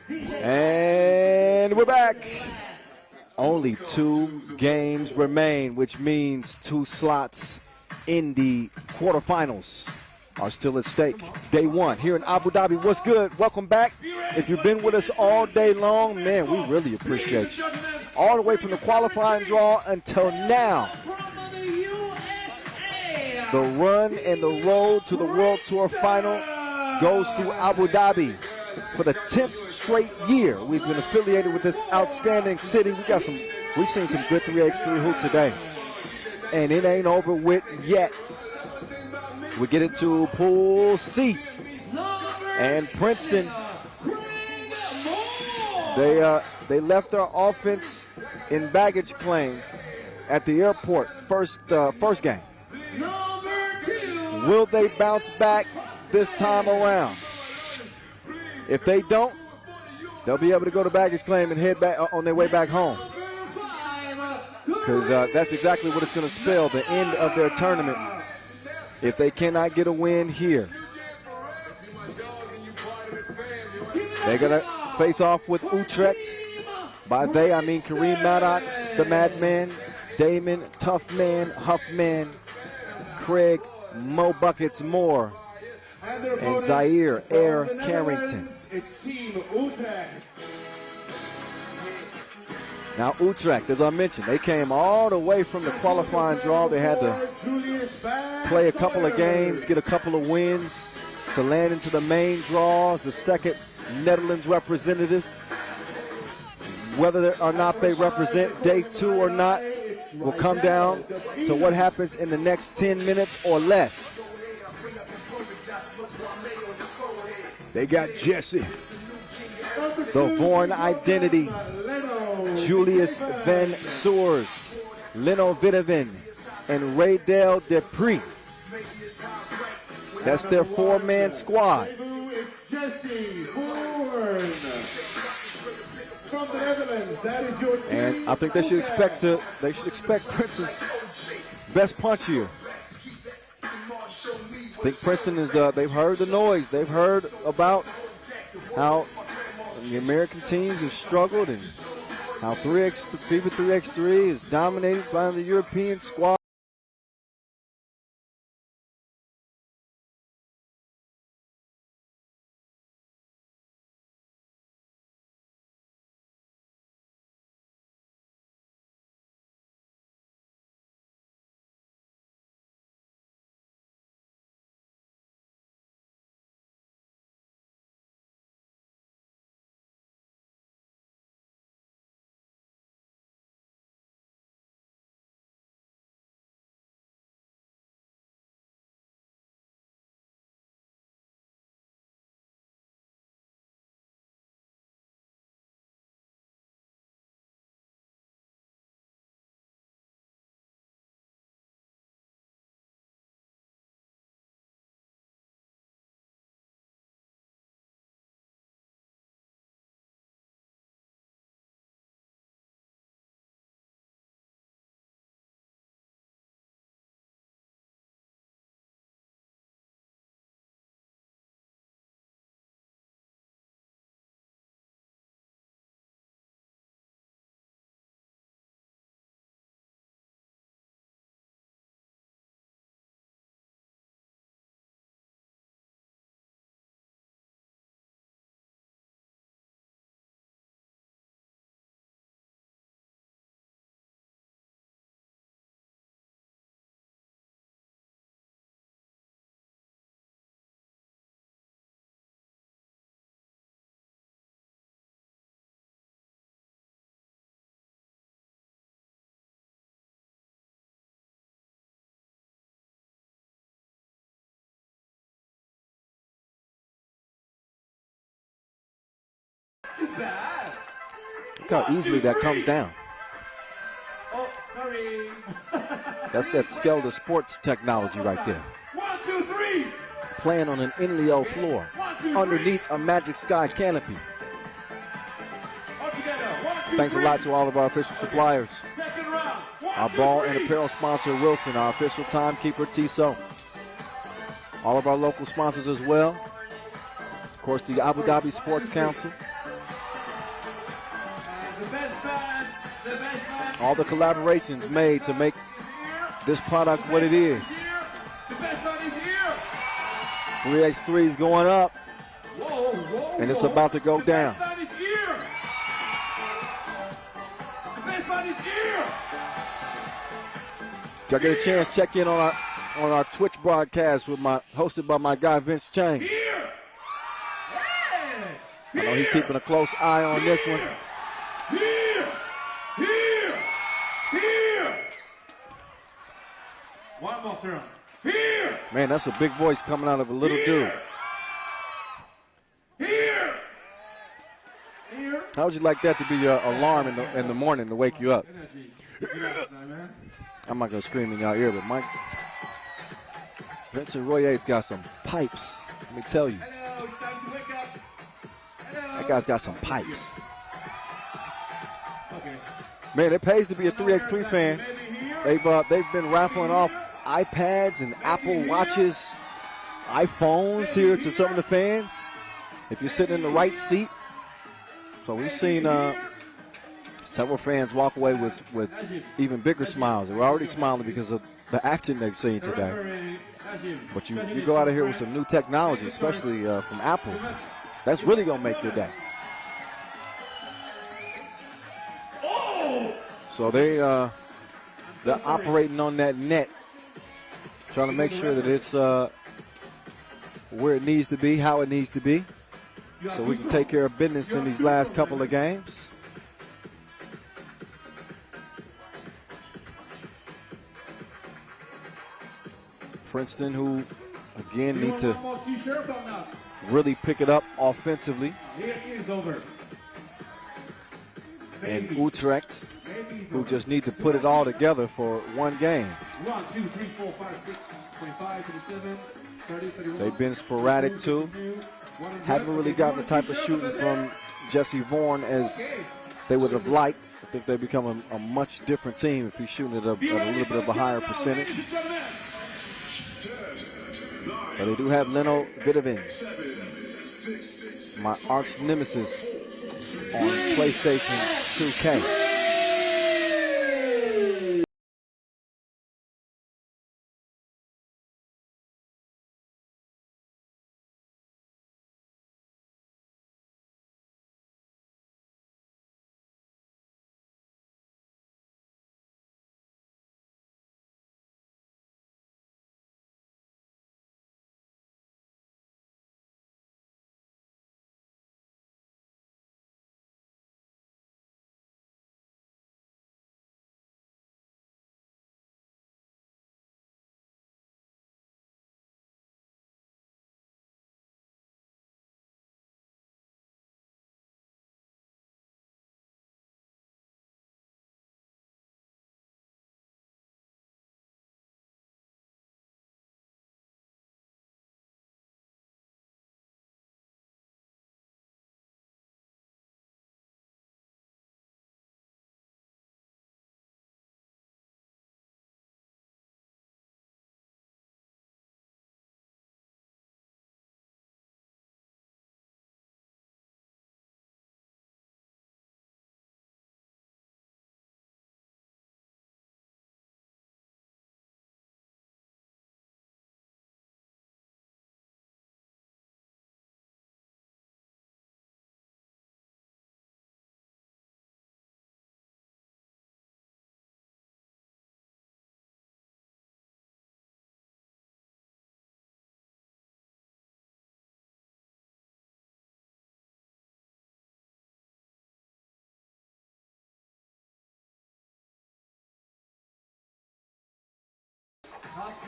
And we're back. Only 2 games remain, which means 2 slots in the quarterfinals are still at stake. Day 1 here in Abu Dhabi. What's good? Welcome back. If you've been with us all day long, man, we really appreciate you. All the way from the qualifying draw until now. The run and the road to the World Tour final goes through Abu Dhabi. For the 10th straight year, we've been affiliated with this outstanding city. We've seen some good 3x3 hoop today. And it ain't over with yet. We get into Pool C. And Princeton, they left their offense in baggage claim at the airport first game. Will they bounce back this time around? If they don't, they'll be able to go to baggage claim and head back on their way back home. Because that's exactly what it's going to spell, the end of their tournament, if they cannot get a win here. They're going to face off with Utrecht. By they, I mean Kareem Maddox, the Madman, Damon, Tough Man, Huffman, Craig, Mo Buckets Moore, and Zaire Air Carrington. It's Team Utrecht. Now Utrecht, as I mentioned, they came all the way from the qualifying draw. They had to play a couple of games, get a couple of wins to land into the main draw as the second Netherlands representative. Whether or not they represent day 2 or not will come down to what happens in the next 10 minutes or less. They got Jesse, the Vorn Identity, Julius Van Soers, Leno Vitaven, and Raydale Dupree. That's their 4-man squad. It's Jesse Vorn from the Netherlands. That is your team. And I think they should expect Princeton's best punch here. I think Princeton is, they've heard the noise. They've heard about how the American teams have struggled and how FIBA 3x3 is dominated by the European squad. Too bad. Look how easily that comes down. Oh, sorry. That's that Skelda sports technology right there. 1, 2, 3. Playing on an Inleo floor, underneath a Magic Sky canopy. Thanks a lot to all of our official suppliers. Our ball and apparel sponsor, Wilson, our official timekeeper, Tissot. All of our local sponsors as well. Of course, the Abu Dhabi Sports Council, All the collaborations made to make this product what it is. The best man is here. 3x3 is going up, and it's about to go down. The best man is here. The best man is here. Y'all get a chance, check in on our Twitch broadcast with hosted by my guy Vince Chang. Here. I know he's keeping a close eye on this one. Here. Here. Here. One more turn. Here. Man, that's a big voice coming out of a little dude. Here. Here. How would you like that to be your alarm in the morning to wake you up? I'm not going to scream in y'all ear, but Mike Vincent Royer's got some pipes. Let me tell you. Hello, it's time to wake up. Hello. That guy's got some pipes. Okay. Man, it pays to be a 3x3 fan. They've been raffling off iPads and Apple Watches, iPhones here to some of the fans. If you're sitting in the right seat. So we've seen several fans walk away with even bigger smiles. They were already smiling because of the action they've seen today. But you go out of here with some new technology, especially from Apple. That's really going to make your day. So they're operating on that net, trying to make sure that it's where it needs to be, how it needs to be, so we can take care of business in these last couple of games. Princeton, who again need to really pick it up offensively. And Utrecht, who just need to put it all together for one game. 1, 2, 3, 4, 5, 6, 25, 27, 30, 31. They've been sporadic too. Haven't really gotten the type of shooting from Jesse Vaughan as they would have liked. I think they become a much different team if he's shooting at a little bit of a higher percentage. But they do have Leno Vidovin, my arch nemesis on PlayStation 2K.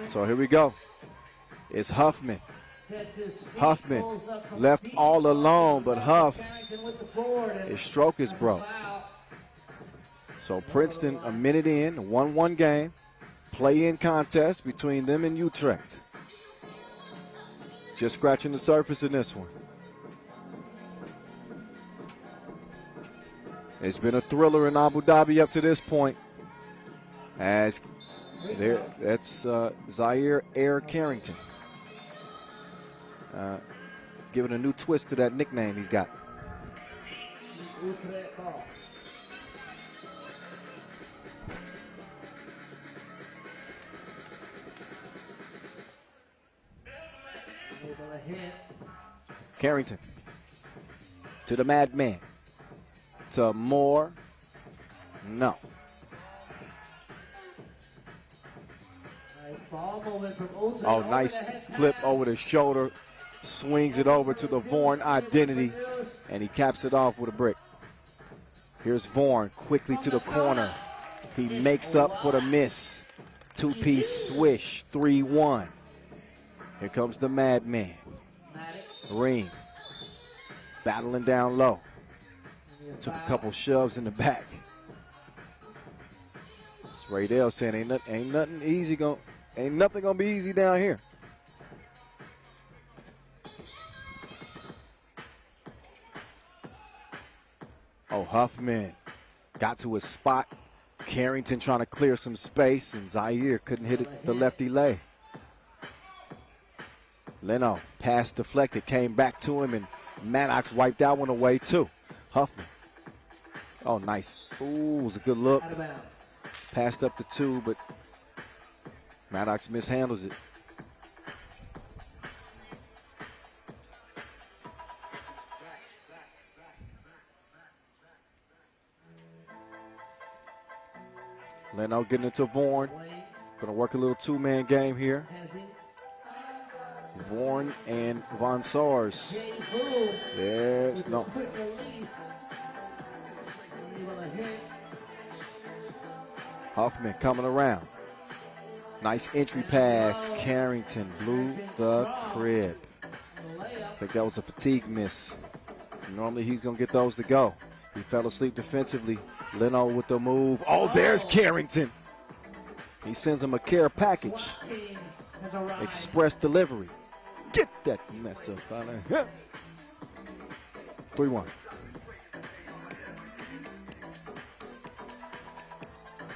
So here we go. It's Huffman. Huffman left all alone, but Huff, his stroke is broke. So Princeton a minute in, a 1-1 game, play-in contest between them and Utrecht. Just scratching the surface in this one. It's been a thriller in Abu Dhabi up to this point. As that's Zaire Air Carrington. Giving a new twist to that nickname he's got. Able to hit. Carrington to the Madman. To Moore. No. Nice ball movement from Utrecht. Oh, nice flip over the shoulder. Swings it over to the Vaughan identity. And he caps it off with a brick. Here's Vaughan quickly to the corner. He makes up for the miss. Two-piece swish, 3-1. Here comes the Madman. Reem battling down low. Took a couple shoves in the back. It's Raydell saying ain't nothing easy ain't nothing gonna be easy down here. Oh, Huffman got to his spot. Carrington trying to clear some space, and Zaire couldn't hit it the lefty lay. Leno, pass deflected, came back to him, and Maddox wiped that one away too. Huffman. Oh, nice. Ooh, it was a good look. Passed up the two, but Maddox mishandles it. Leno getting into Vaughan. Gonna work a little two-man game here. Vaughan and Von Sars. There's no. Huffman coming around. Nice entry pass. Carrington blew the crib. I think that was a fatigue miss. Normally he's going to get those to go. He fell asleep defensively. Leno with the move. Oh, there's Carrington. He sends him a care package. Express delivery. Get that mess up out of here. 3-1.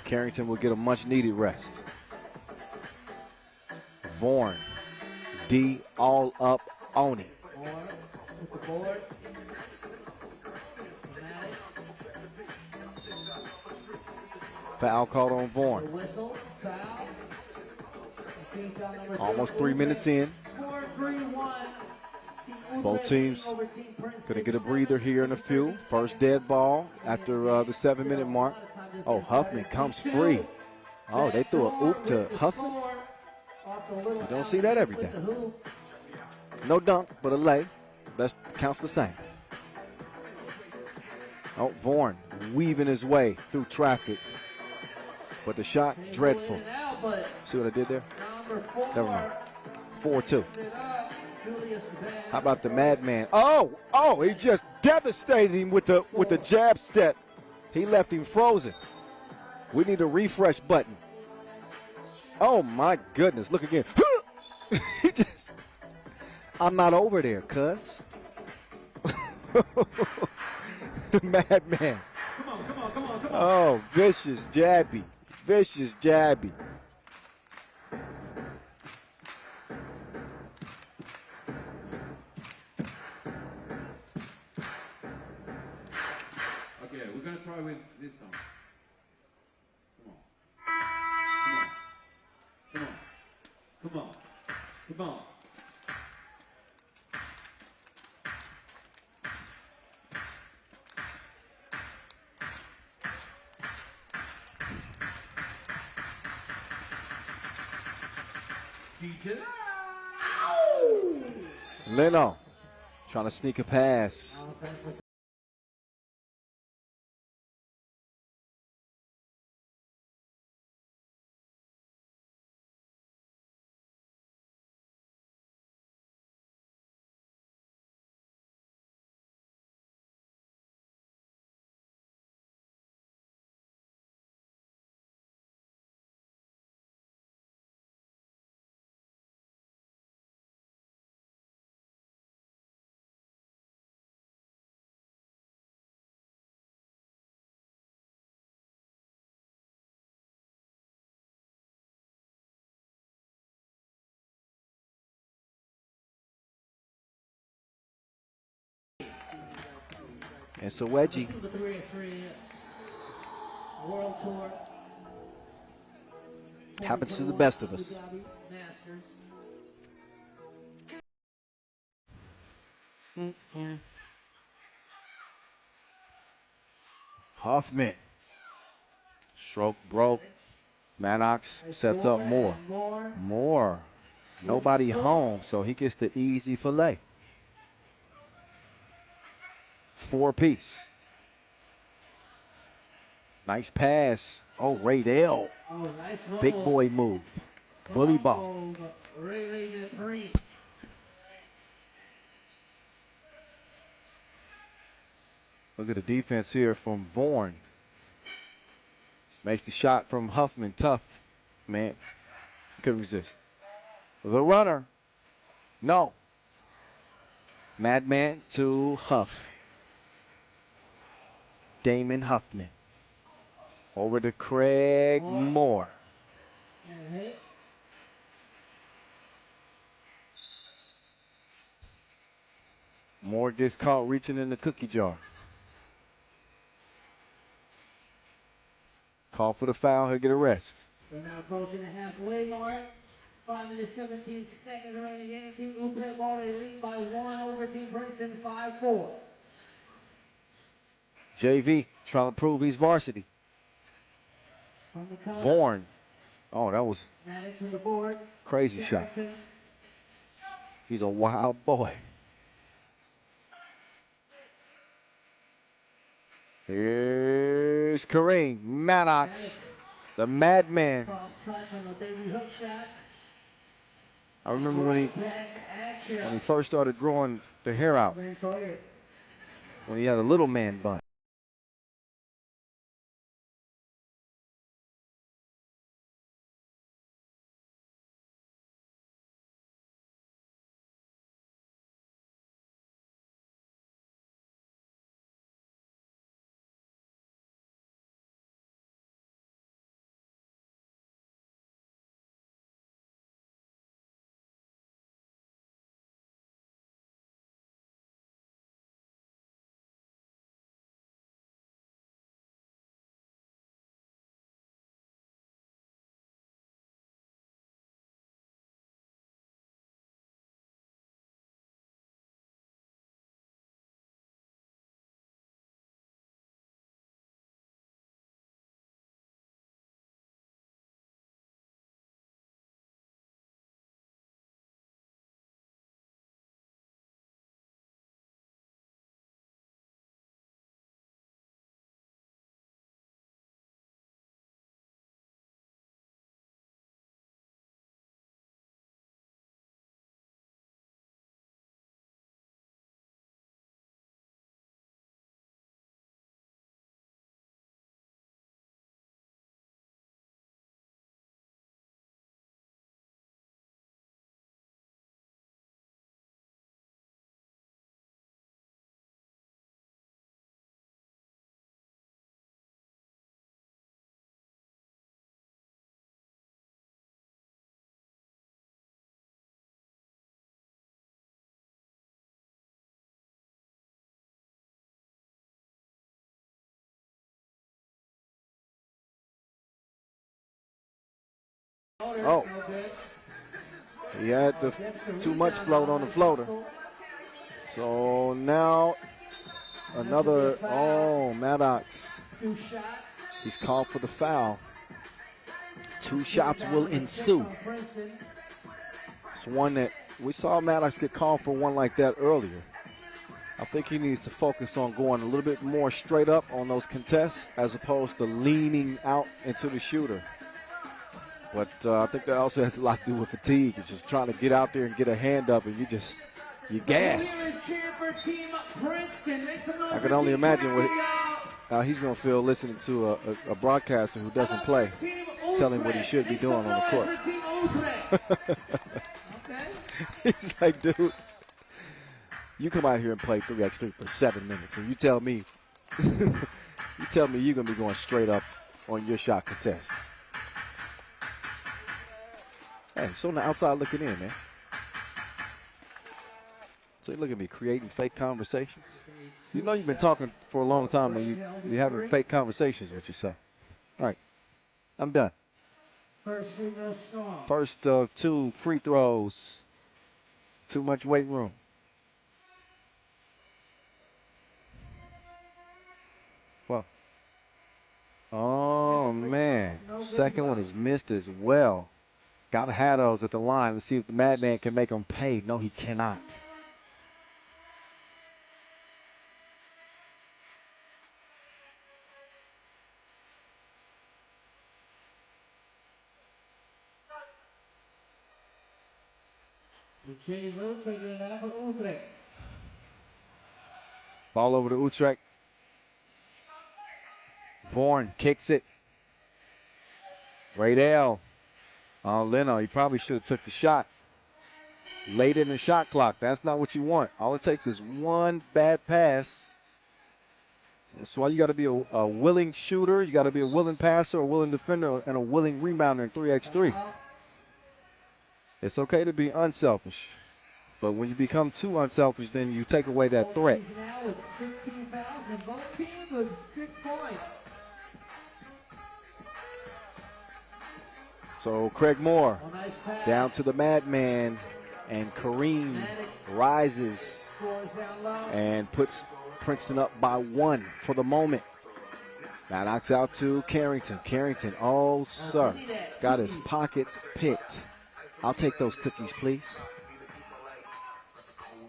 Carrington will get a much-needed rest. Vaughan, D all up on it. Foul called on Vaughan. Almost 3 minutes in. Both teams going to get a breather here in a few. First dead ball after the 7-minute mark. Oh, Huffman comes free. Oh, they threw a oop to Huffman. You don't see that every day. No dunk, but a lay. That counts the same. Oh, Vaughan weaving his way through traffic. But the shot, dreadful. See what I did there? Never mind. 4-2. How about the Madman? Oh, he just devastated him with the jab step. He left him frozen. We need a refresh button. Oh my goodness, look again. He just, I'm not over there, cuz. The Madman. Come on. Oh, vicious jabby. Vicious jabby. Okay, we're gonna try with this song. Come on. Leno trying to sneak a pass. It's a wedgie. FIBA 3x3 World Tour. Happens to the best of us. Abu Dhabi Masters. Huffman. Stroke broke. Manox sets up more. More. Nobody home, so he gets the easy fillet. 4-piece. Nice pass. Oh, Raydell. Big boy move. Bully ball. Look at the defense here from Vaughan. Makes the shot from Huffman tough. Man, couldn't resist. The runner. No. Madman to Huff. Damon Huffman. Over to Craig Moore. Moore gets caught reaching in the cookie jar. Call for the foul, he'll get a rest. We're now approaching the halfway mark. 5 minutes, 17 seconds remaining game. Team Utrecht already lead by 1 over Team Princeton, 5-4. JV trying to prove he's varsity. Vaughan. Oh, that was crazy shot. He's a wild boy. Here's Kareem Maddox, the madman. I remember when he first started growing the hair out, when he had a little man bun. Oh, he had too much float on the floater. So now another, Maddox. He's called for the foul. 2 shots will ensue. It's one that we saw Maddox get called for one like that earlier. I think he needs to focus on going a little bit more straight up on those contests as opposed to leaning out into the shooter. But I think that also has a lot to do with fatigue. It's just trying to get out there and get a hand up, and you're gassed. I can only imagine how he's going to feel listening to a broadcaster who doesn't play, tell him what he should be doing on the court. He's like, dude, you come out here and play 3x3 for 7 minutes, and you tell me you're going to be going straight up on your shot contest. Hey, so on the outside looking in, man. So you look at me creating fake conversations. You know you've been talking for a long time and you're having fake conversations with yourself. All right, I'm done. First 2 free throws. Too much weight room. Well. Oh, man. Second one is missed as well. Got to have those at the line. Let's see if the Madman can make them pay. No, he cannot. Ball over to Utrecht. Vaughan kicks it. Radell. Oh, Leno, he probably should have took the shot. Late in the shot clock. That's not what you want. All it takes is one bad pass. That's why you got to be a willing shooter. You got to be a willing passer, a willing defender, and a willing rebounder in 3x3. It's okay to be unselfish. But when you become too unselfish, then you take away that threat. Now with 16 fouls and both teams with 6 points. So Craig Moore down to the Madman, and Kareem rises and puts Princeton up by 1 for the moment. Now knocks out to Carrington. Carrington, oh sir, got his pockets picked. I'll take those cookies, please.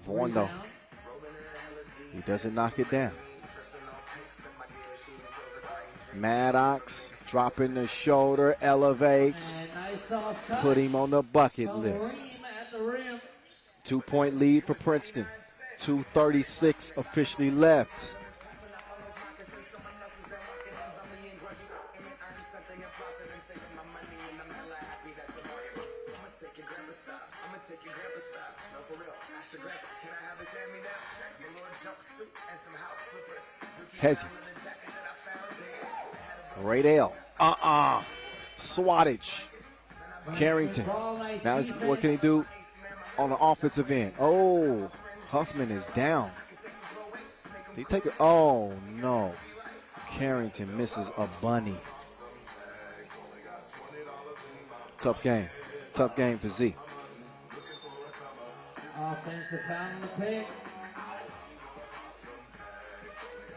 Vaughan though, he doesn't knock it down. Maddox dropping the shoulder, elevates, put him on the bucket list. 2-point lead for Princeton. 2:36 officially left. Hezzy. Radell. Swattage. Carrington. Now what can he do on the offensive end? Oh, Huffman is down. Did he take it? Oh, no. Carrington misses a bunny. Tough game. Tough game for Z. Offensive foul on the pick.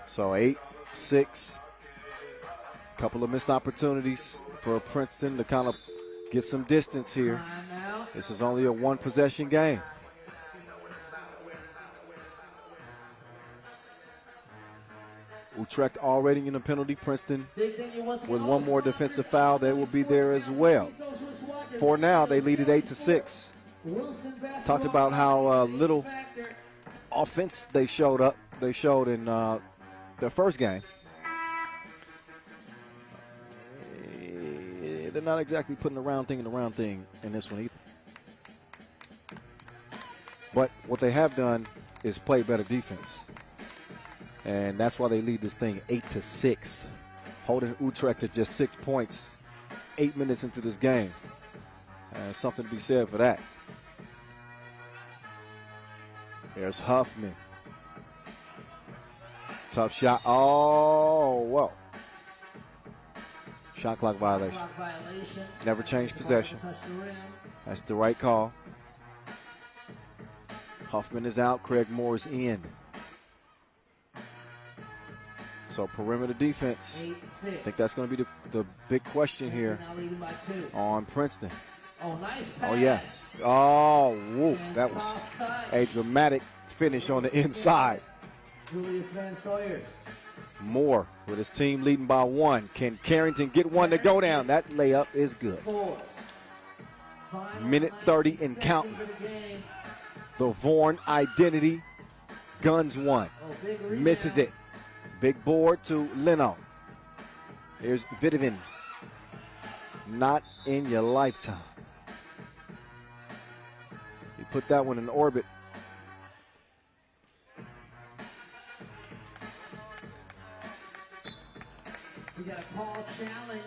So 8-6. Couple of missed opportunities for Princeton to kind of get some distance here. This is only a 1-possession game. Utrecht already in a penalty. Princeton with one more defensive foul, they will be there as well. For now, they lead at 8-6. Talked about how little offense they showed in their first game. They're not exactly putting the round thing in this one either. But what they have done is play better defense. And that's why they lead this thing 8-6. Holding Utrecht at just 6 points 8 minutes into this game. Something to be said for that. There's Huffman. Tough shot. Oh, well. Shot clock violation. Never change possession. That's the right call. Huffman is out. Craig Moore's in. So perimeter defense. I think that's going to be the big question here on Princeton. Oh, yes. Oh, whoop. That was a dramatic finish on the inside. Moore with his team leading by 1. Can Carrington get one to go down? That layup is good. Minute 30 and counting. The Vaughan identity. Guns one. Misses it. Big board to Leno. Here's Vidovin. Not in your lifetime. You put that one in orbit. We got a call challenge.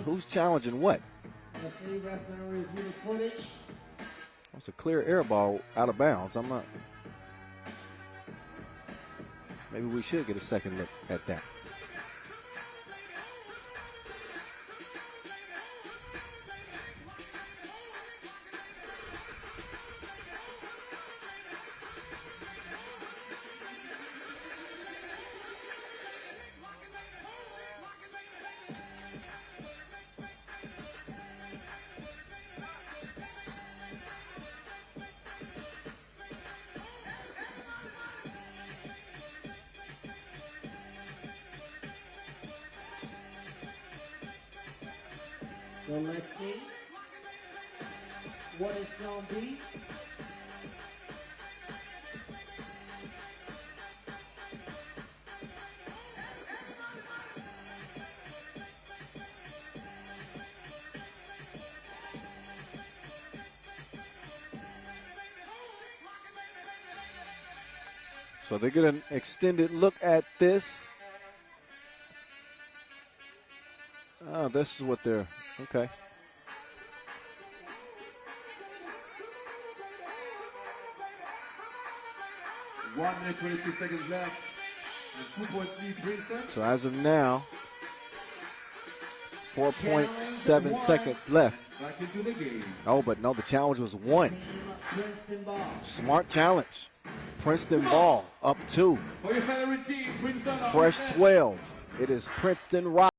Who's challenging what? Let's see, ref gonna review the footage. It's a clear air ball out of bounds. I'm not. Maybe we should get a second look at that. So let's see what it's going to be. So they get an extended look at this. Oh, this is what they're, okay. One minute, 22 seconds left. And 2 points lead Princeton. So as of now, 4.7 seconds left. Back into the game. Oh, but no, the challenge was 1. Princeton ball. Smart challenge. Princeton ball up 2. For your favorite team, Princeton. Fresh 12. It is Princeton Rock.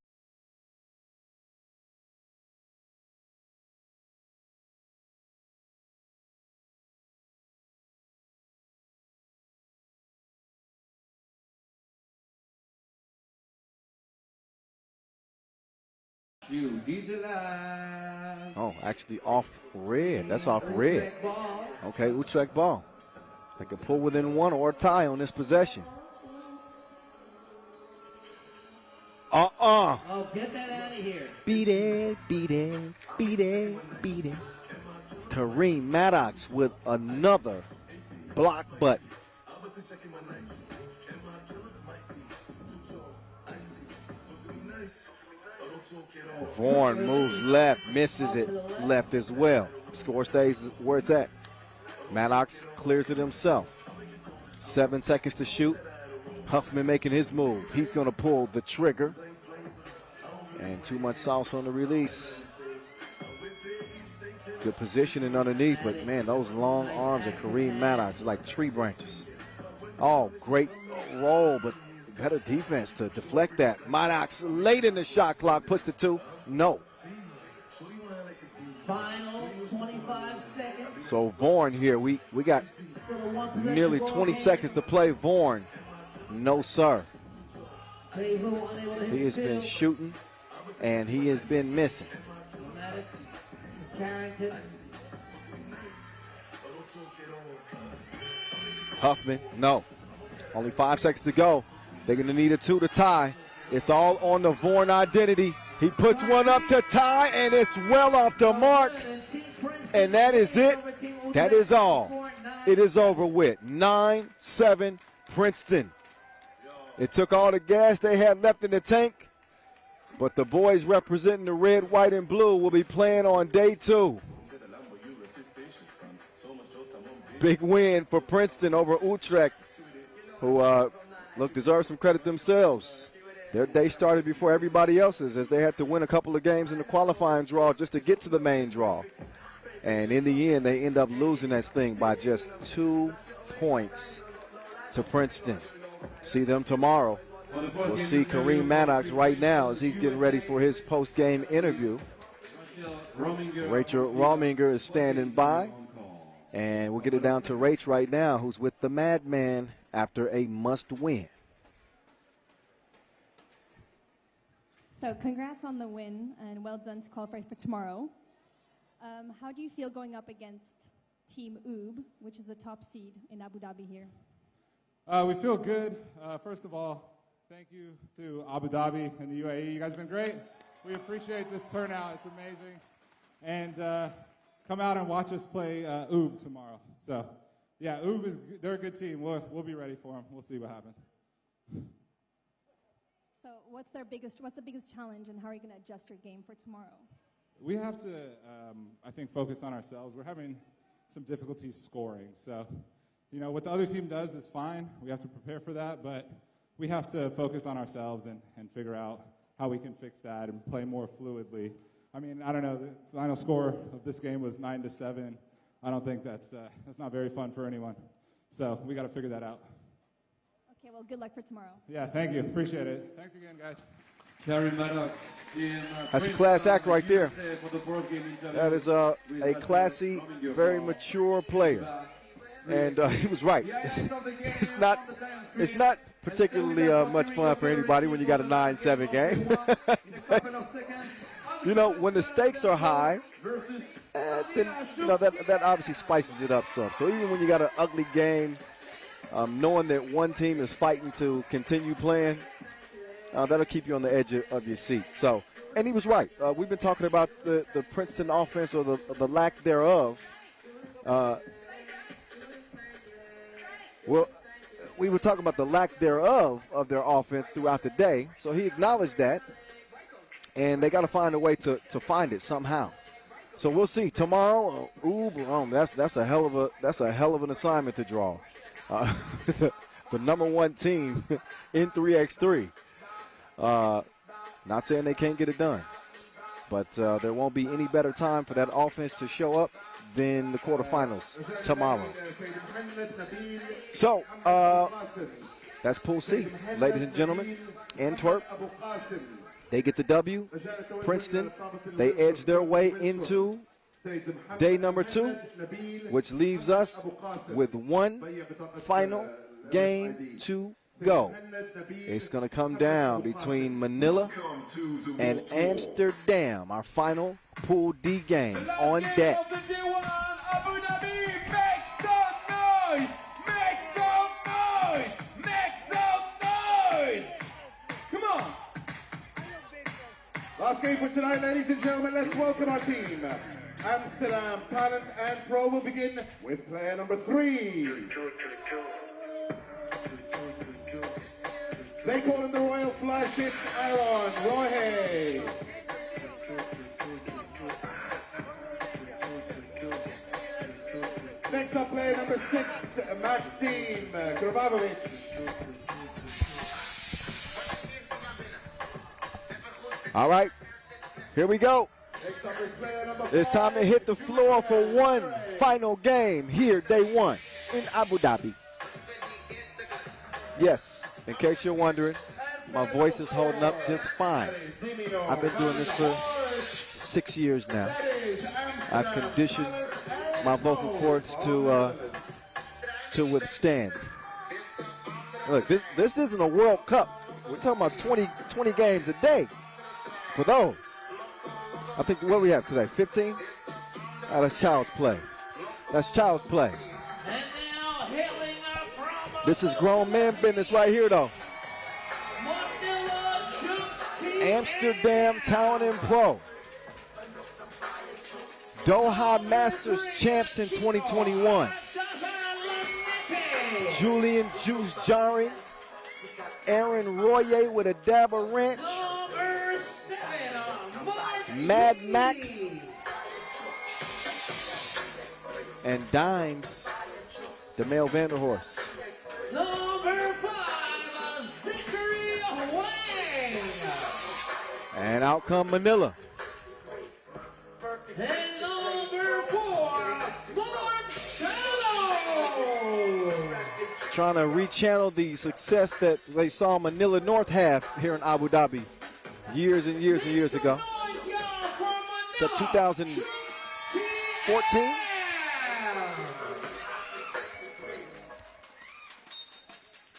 Oh, actually off red. That's off red. Okay, Utrecht ball. They can pull within 1 or a tie on this possession. Oh, get that out of here. Beat it, beat it, beat it, beat it. Kareem Maddox with another block button. Vaughan moves left, misses it left as well. Score stays where it's at. Maddox clears it himself. 7 seconds to shoot. Huffman making his move. He's going to pull the trigger. And too much sauce on the release. Good positioning underneath, but man, those long arms of Kareem Maddox are like tree branches. Oh, great roll, but better defense to deflect that. Maddox late in the shot clock, puts the 2. No. Final 25 seconds. So Vaughan here, we got nearly 20 seconds to play. Vaughan, no sir. He has been shooting, and he has been missing. Huffman, no. Only 5 seconds to go. They're going to need a 2 to tie. It's all on the Vaughan identity. He puts one up to tie, and it's well off the mark. And that is it. That is all. It is over with. 9-7 Princeton. It took all the gas they had left in the tank, but the boys representing the red, white, and blue will be playing on day 2. Big win for Princeton over Utrecht, who deserve some credit themselves. Their day started before everybody else's, as they had to win a couple of games in the qualifying draw just to get to the main draw. And in the end, they end up losing that thing by just 2 points to Princeton. See them tomorrow. We'll see Kareem Maddox right now as he's getting ready for his post-game interview. Rachel Rominger is standing by. And we'll get it down to Rach right now, who's with the Madman after a must-win. So congrats on the win, and well done to qualify for tomorrow. How do you feel going up against Team UB, which is the top seed in Abu Dhabi here? We feel good. First of all, thank you to Abu Dhabi and the UAE. You guys have been great. We appreciate this turnout. It's amazing. And come out and watch us play UB tomorrow. So, yeah, UB they're a good team. We'll be ready for them. We'll see what happens. So what's the biggest challenge, and how are you going to adjust your game for tomorrow? We have to, I think, focus on ourselves. We're having some difficulty scoring. So, you know, what the other team does is fine. We have to prepare for that, but we have to focus on ourselves and figure out how we can fix that and play more fluidly. I mean, I don't know, the final score of this game was 9-7. I don't think that's not very fun for anyone. So we got to figure that out. Okay, well, good luck for tomorrow. Yeah, thank you. Appreciate it. Thanks again, guys. That's a class act right there. That is a classy, very mature player. And he was right. It's not particularly much fun for anybody when you got a 9-7 game. You know, when the stakes are high, then that obviously spices it up some. So even when you got an ugly game, knowing that one team is fighting to continue playing, that'll keep you on the edge of your seat. So, and he was right. We've been talking about the Princeton offense, or the lack thereof. Well, we were talking about the lack thereof of their offense throughout the day. So he acknowledged that, and they got to find a way to find it somehow. So we'll see tomorrow. That's a hell of an assignment to draw. The number one team in 3x3. Not saying they can't get it done, but there won't be any better time for that offense to show up than the quarterfinals tomorrow. So that's Pool C, ladies and gentlemen. Antwerp, they get the W. Princeton, they edge their way into day number 2, which leaves us with one final game to go. It's going to come down between Manila and Amsterdam, our final Pool D game on deck. Abu Dhabi, make some noise! Make some noise! Make some noise! Come on! Last game for tonight, ladies and gentlemen. Let's welcome our team. Amsterdam Talent&Pro will begin with player number 3. They call him the Royal Flash. It's Aaron Roy. Next up, player number 6, Maxime Krvavovic. All right, here we go. Next up is player number 5. It's time to hit the floor for one final game here, day 1 in Abu Dhabi. Yes, in case you're wondering, my voice is holding up just fine. I've been doing this for 6 years now. I've conditioned my vocal cords to withstand. Look, this isn't a World Cup. We're talking about 20 games a day for those. I think, what do we have today, 15? Oh, that's child's play. That's child's play. This is grown man business right here, though. Amsterdam Talent&Pro. Doha Masters champs in 2021. Julian Juice Jarring. Aaron Royer with a dab of wrench. Mad Max. And Dimes, the male Vanderhorst. Number 5, Zachary Wang. And out come Manila. And number 4, Marcelo. Trying to rechannel the success that they saw Manila North have here in Abu Dhabi years and years and years ago. So 2014.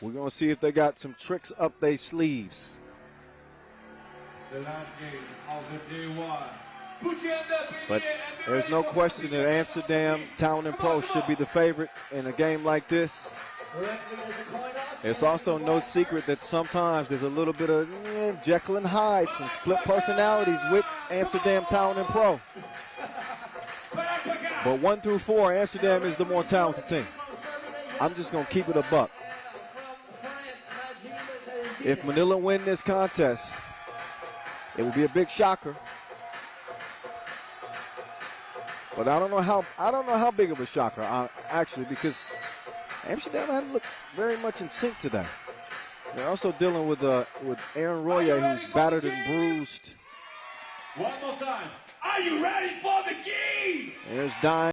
We're going to see if they got some tricks up their sleeves. The last game of the day 1. But there's no question that Amsterdam Talent&Pro should be the favorite in a game like this. It's also no secret that sometimes there's a little bit of Jekyll and Hyde, some split personalities with Amsterdam Talent&Pro. But 1 through 4, Amsterdam is the more talented team. I'm just going to keep it a buck. If Manila win this contest, it would be a big shocker. But I don't know how big of a shocker, actually, because Amsterdam hadn't looked very much in sync today. They're also dealing with Aaron Royer, who's battered and bruised. One more time. Are you ready for the game? There's Dime.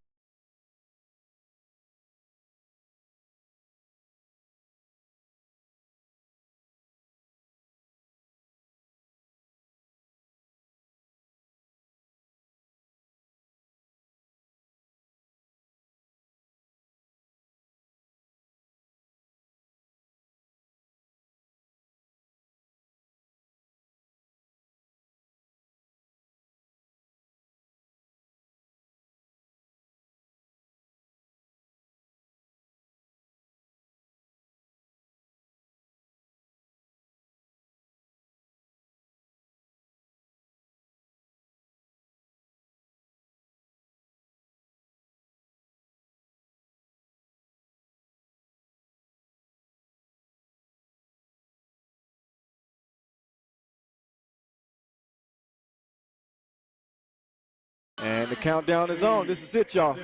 And the countdown is on. This is it, y'all.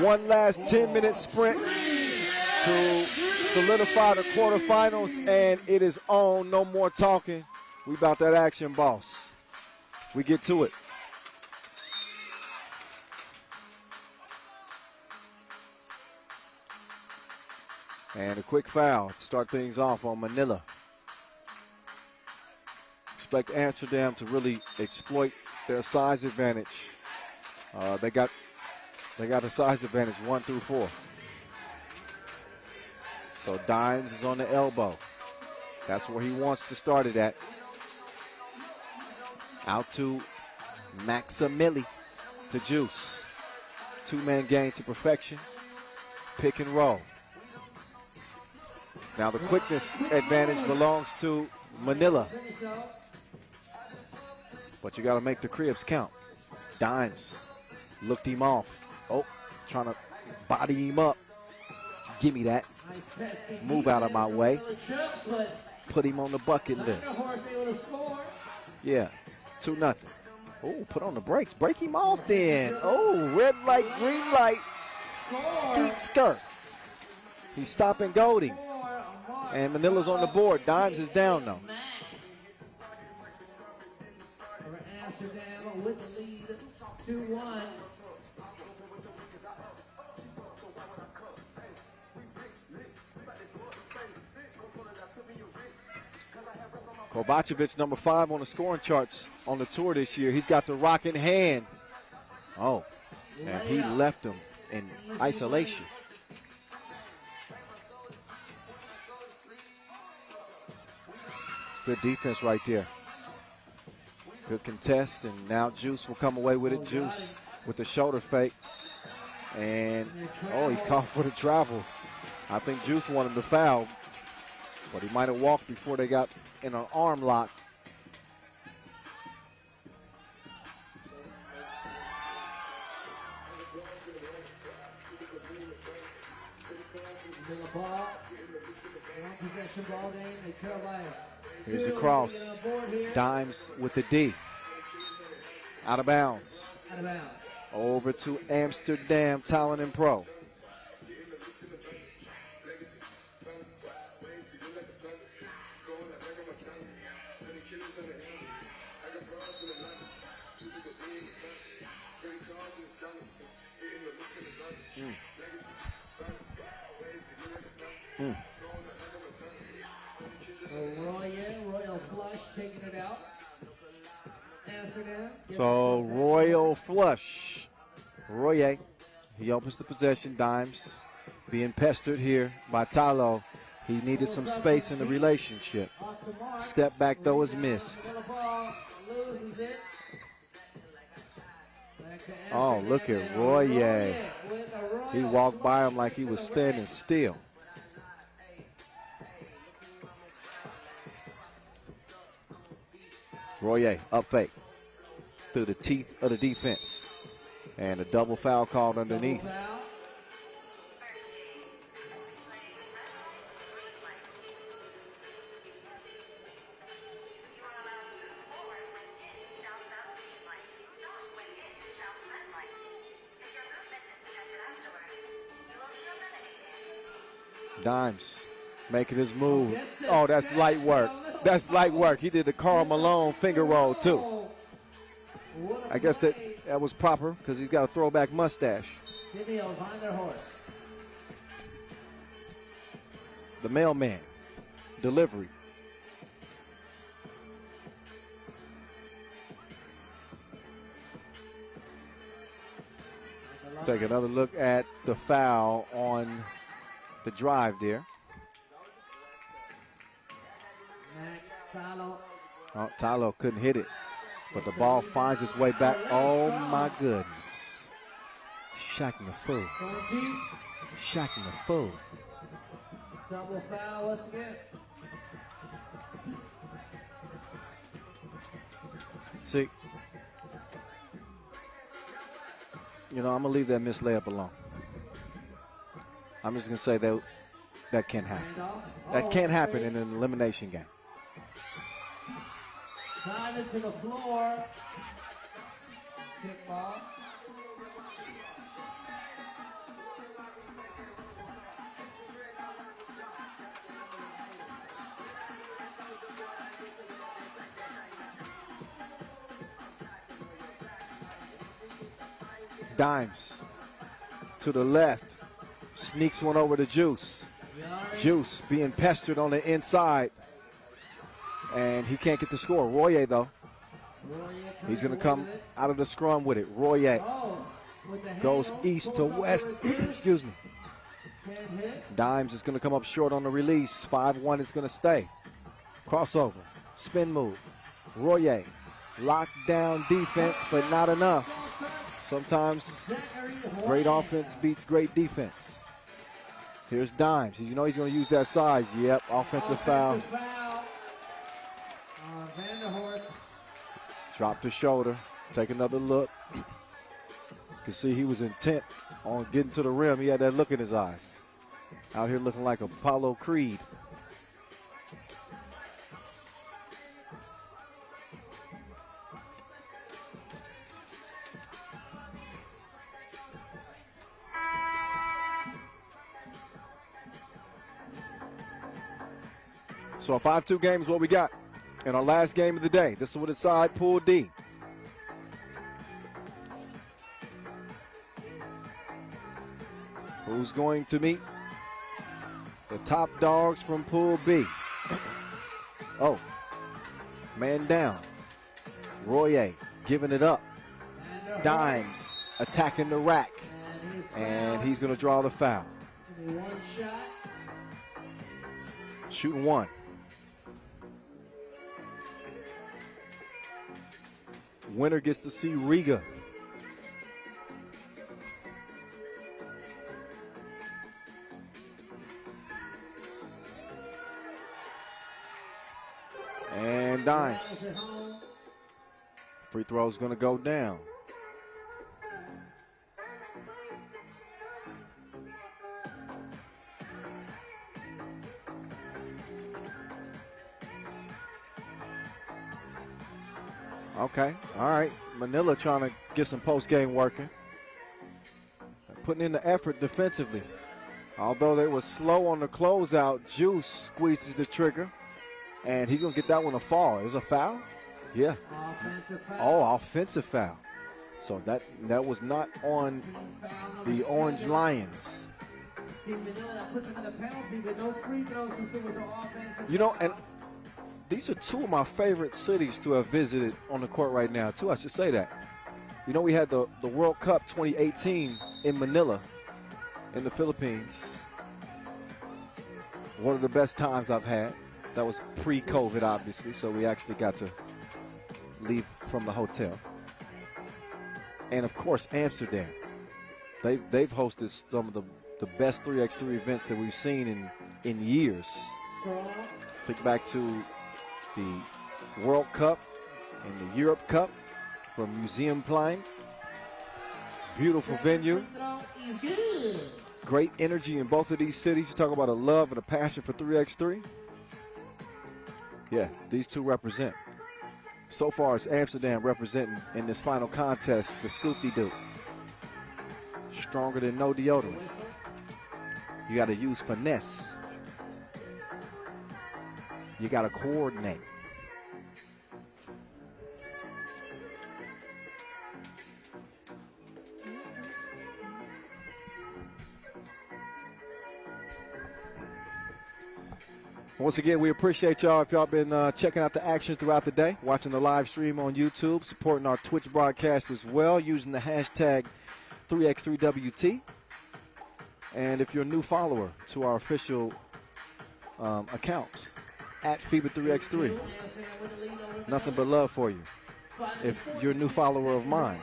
One last 10-minute sprint to solidify the quarterfinals, and it is on. No more talking. We about that action, boss. We get to it. And a quick foul to start things off on Manila. Expect Amsterdam to really exploit their size advantage. They got a size advantage 1 through 4. So Dimes is on the elbow. That's where he wants to start it at. Out to Maximili to Juice. Two-man game to perfection. Pick and roll. Now the quickness advantage belongs to Manila. But you got to make the cribs count. Dimes looked him off. Oh, trying to body him up. Give me that. Move out of my way. Put him on the bucket list. Yeah, 2-0. Oh, put on the brakes. Break him off then. Oh, red light, green light. Skeet skirt. He's stopping Golding. And Manila's on the board. Dimes is down though. Amsterdam with the lead, 2-1. Kovacevic, number 5 on the scoring charts on the tour this year. He's got the rock in hand. Oh, and he left him in isolation. Good defense right there. Good contest, and now Juice will come away with it. Juice with the shoulder fake. And, oh, he's caught for the travel. I think Juice wanted the foul, but he might have walked before they got in an arm lock. Here's the cross. Dimes with the D. Out of bounds. Over to Amsterdam, Talent&Pro. Royal flush, taking it out. Amsterdam. So Royal flush. Royer, he opens the possession. Dimes being pestered here by Talo. He needed some space in the relationship. Step back though is missed. Oh, look at Royer. He walked by him like he was standing still. Royer up fake through the teeth of the defense. And a double foul called underneath. Dimes making his move. Oh, that's light work. That's light work. He did the Karl Malone finger roll, too. I guess that was proper because he's got a throwback mustache. The mailman. Delivery. Take another look at the foul on the drive there. Oh, Talo couldn't hit it, but the ball finds its way back. Oh, my goodness. Shacking the fool. Shacking the fool. Double foul once again. See, you know, I'm going to leave that missed layup alone. I'm just going to say that can't happen. That can't happen in an elimination game. Diamond to the floor. Kickball. Dimes to the left. Sneaks one over to Juice. Juice being pestered on the inside. And he can't get the score. Royer, though. He's going to come out of the scrum with it. Royer goes east to west. Excuse me. Dimes is going to come up short on the release. 5-1 is going to stay. Crossover. Spin move. Royer. Lockdown defense, but not enough. Sometimes great offense beats great defense. Here's Dimes. You know he's going to use that size. Yep, offensive foul. Drop the shoulder. Take another look. You can see he was intent on getting to the rim. He had that look in his eyes. Out here looking like Apollo Creed. So a 5-2 game is what we got in our last game of the day. This will decide Pool D. Who's going to meet the top dogs from Pool B? Oh, man down. Royer giving it up. Dimes attacking the rack. And he's going to draw the foul. One shot. Shooting one. Winner gets to see Riga. And Dimes. Free throw's going to go down. Okay, all right. Manila trying to get some post-game working. Putting in the effort defensively. Although they were slow on the closeout, Juice squeezes the trigger. And he's going to get that one a fall. Is it a foul? Yeah. Offensive foul. Oh, offensive foul. So that was not on the Orange Lions. See, Manila, that puts them in the penalty, but no free throws, so it was an offensive You know, foul. and these are two of my favorite cities to have visited on the court right now, too. I should say that. You know, we had the World Cup 2018 in Manila in the Philippines. One of the best times I've had. That was pre-COVID, obviously, so we actually got to leave from the hotel. And, of course, Amsterdam. They've hosted some of the best 3x3 events that we've seen in years. Think back to the World Cup and the Europe Cup from Museum Plein. Beautiful venue. Great energy in both of these cities. You talk about a love and a passion for 3x3. Yeah, these two represent. So far, it's Amsterdam representing in this final contest, the Scoopy-Doo. Stronger than no deodorant. You got to use finesse. You got to coordinate. Once again, we appreciate y'all if y'all been checking out the action throughout the day, watching the live stream on YouTube, supporting our Twitch broadcast as well, using the hashtag 3x3WT. And if you're a new follower to our official accounts, at FIBA 3x3, nothing but love for you. If you're a new follower of mine,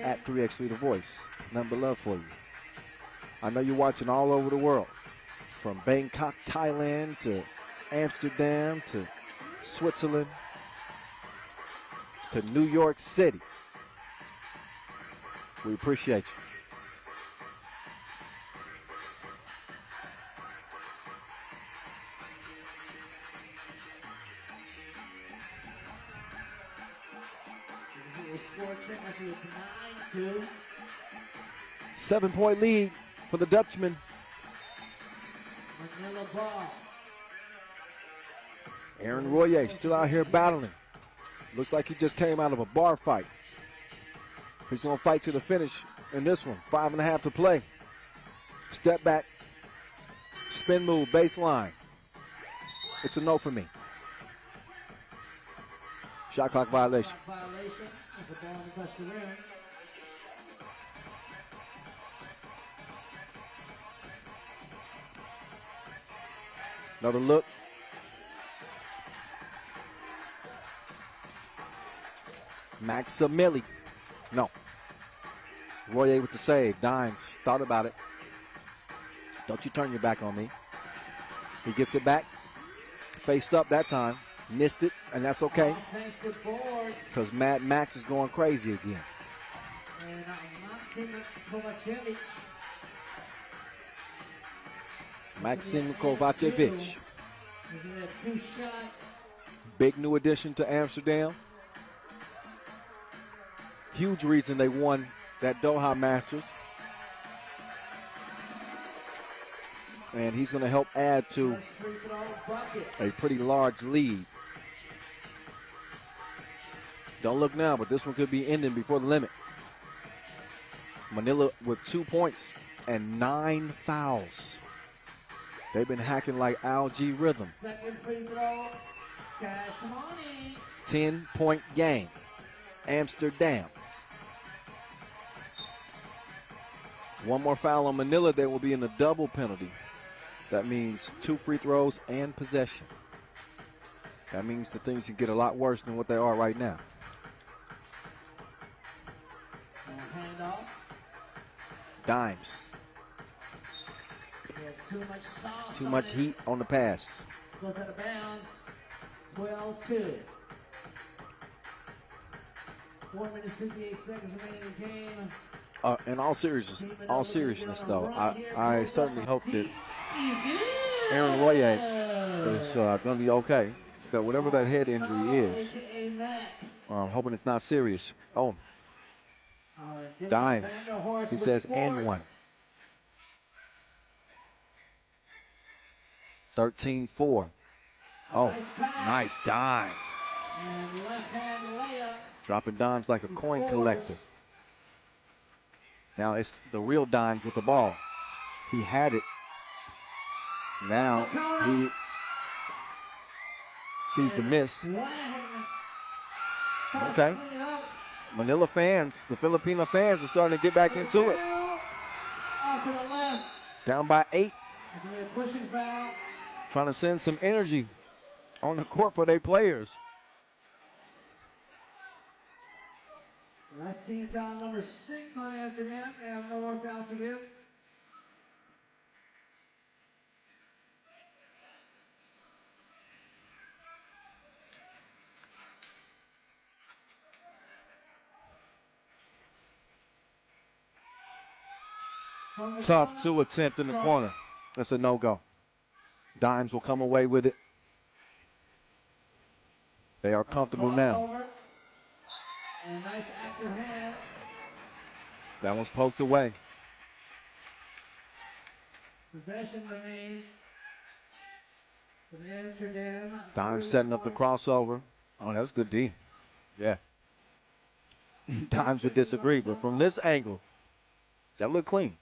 at 3x3 The Voice, nothing but love for you. I know you're watching all over the world, from Bangkok, Thailand, to Amsterdam, to Switzerland, to New York City. We appreciate you. score technically it's 9-2. 7-point lead for the Dutchman. Manila ball. Aaron Royer still out here battling. Looks like he just came out of a bar fight. He's going to fight to the finish in this one. 5.5 to play. Step back. Spin move, baseline. It's a no for me. Shot clock violation. Shot violation. It's a ball across the rim. Another look. Maximili. No. Royer with the save. Dimes. Thought about it. Don't you turn your back on me. He gets it back. Faced up that time. Missed it, and that's okay. Offensive boards. Because Mad Max is going crazy again. And Kovacevic. Maxim Kovacevic. He's gonna have 2 shots. Big new addition to Amsterdam. Huge reason they won that Doha Masters. And he's going to help add to a pretty large lead. Don't look now, but this one could be ending before the limit. Manila with 2 points and 9 fouls. They've been hacking like algae rhythm. Second free throw. Cash money. 10-point game. Amsterdam. One more foul on Manila, they will be in a double penalty. That means 2 free throws and possession. That means that things can get a lot worse than what they are right now. Handoff. Dimes. Too much heat on the pass. Goes out of bounds. 12-2. 4 minutes, 58 seconds remaining in the game. In all seriousness, though, I certainly hope that Aaron Royer is going to be okay. That whatever that head injury is, I'm hoping it's not serious. Oh, Dimes. He says, and one. 13-4. Oh, nice dime. And left-hand layup. Dropping dimes like a coin collector. Now it's the real Dimes with the ball. He had it. Now he sees the miss. Okay. Manila fans, the Filipino fans are starting to get back into it. Off to the left. Down by 8. Pushing foul. Trying to send some energy on the court for their players. That's team foul number 6 on Amsterdam. They have no more fouls to give. Tough 2 attempt in the corner. That's a no-go. Dimes will come away with it. They are comfortable now. And nice active hands. That one's poked away. Possession remains for Amsterdam. Dimes setting up the crossover. Oh, that's good D. Yeah. Dimes would disagree, but from this angle, that looked clean.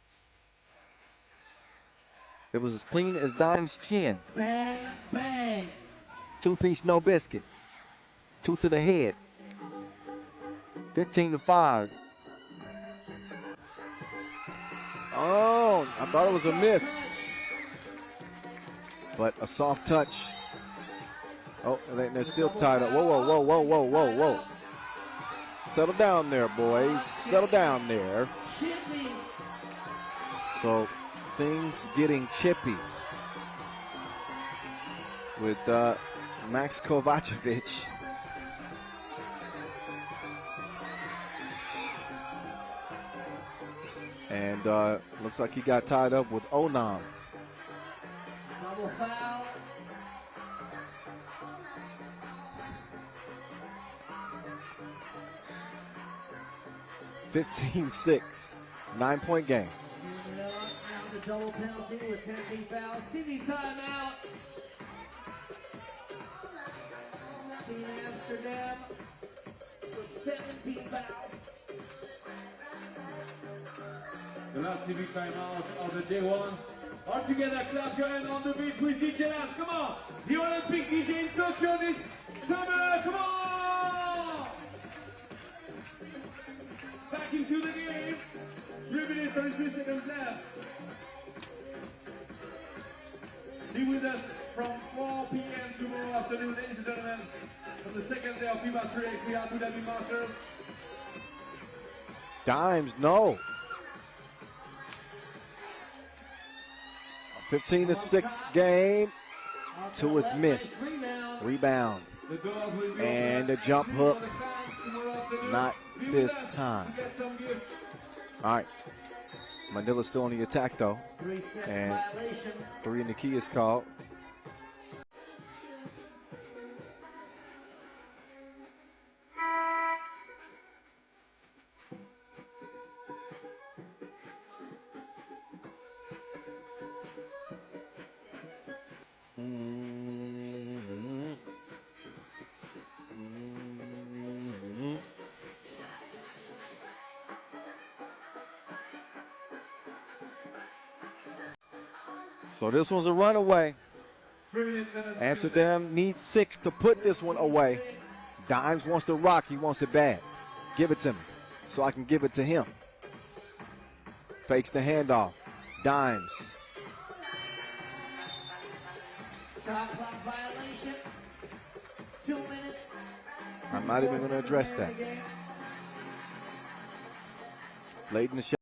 It was as clean as Dimes' chin. Bang, bang. 2-piece, no biscuit. 2 to the head. 15-5. Oh, I thought it was a miss. But a soft touch. Oh, they're still tied up. Whoa, whoa, whoa, whoa, whoa, whoa, whoa. Settle down there, boys. Settle down there. So things getting chippy with Max Kovacevic. And looks like he got tied up with Onam. Double foul. 15-6. 9-point game. Now the double penalty with 10 team fouls. TV timeout. Team Amsterdam with 17 fouls. The last TV timeout of the day one. All together, clap your hand on the beat with each other. Come on! The Olympic is in Tokyo this summer. Come on! Back into the game. 3 minutes, 33 seconds left. Be with us from 4 p.m. tomorrow afternoon, ladies and gentlemen, on the second day of FIBA 3x3 Abu Dhabi Masters. Dimes, no. 15-6 game. 2 is missed. Rebound. And the jump hook. Not this time. All right. Manila's still on the attack, though. And 3 in the key is called. So this one's a runaway. Amsterdam needs 6 to put this one away. Dimes wants to rock. He wants it bad. Give it to me so I can give it to him. Fakes the handoff. Dimes. Shot clock violation. 2 minutes. I'm not even going to address that. Late in the shot.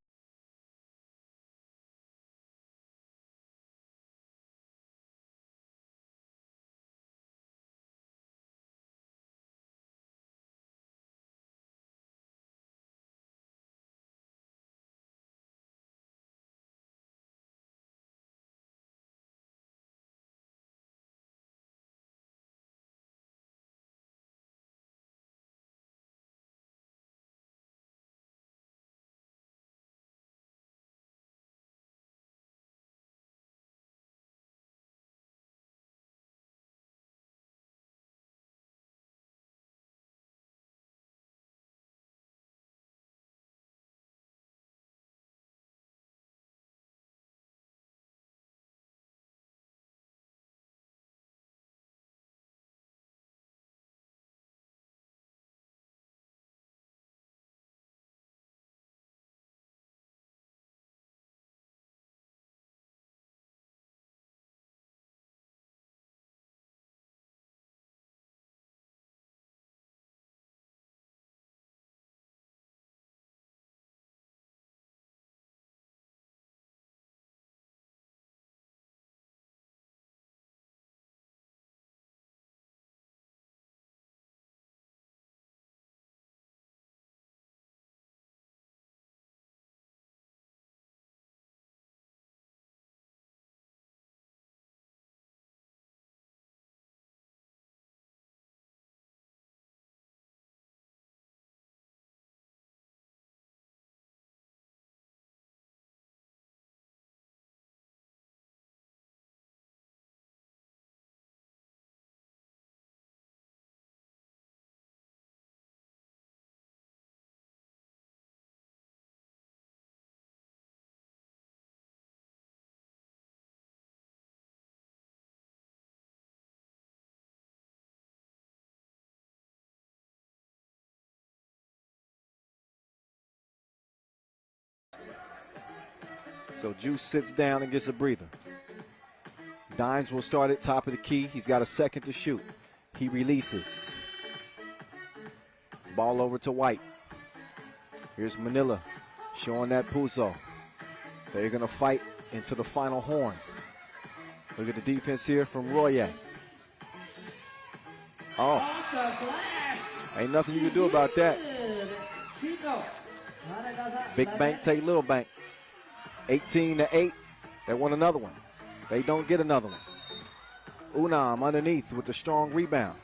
So Juice sits down and gets a breather. Dimes will start at top of the key. He's got a second to shoot. He releases. Ball over to White. Here's Manila showing that Puzo. They're going to fight into the final horn. Look at the defense here from Royer. Oh. Ain't nothing you can do about that. Big bank take little bank. 18-8. They want another one. They don't get another one. Unam underneath with the strong rebound.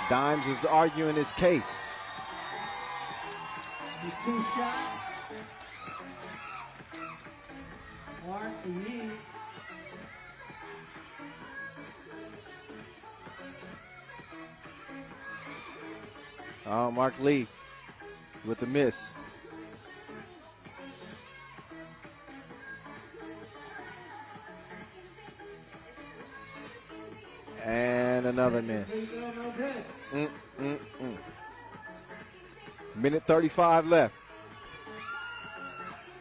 Dimes is arguing his case. The 2 shots. Mark Lee. Oh, Mark Lee with the miss. And another miss. Minute 35 left.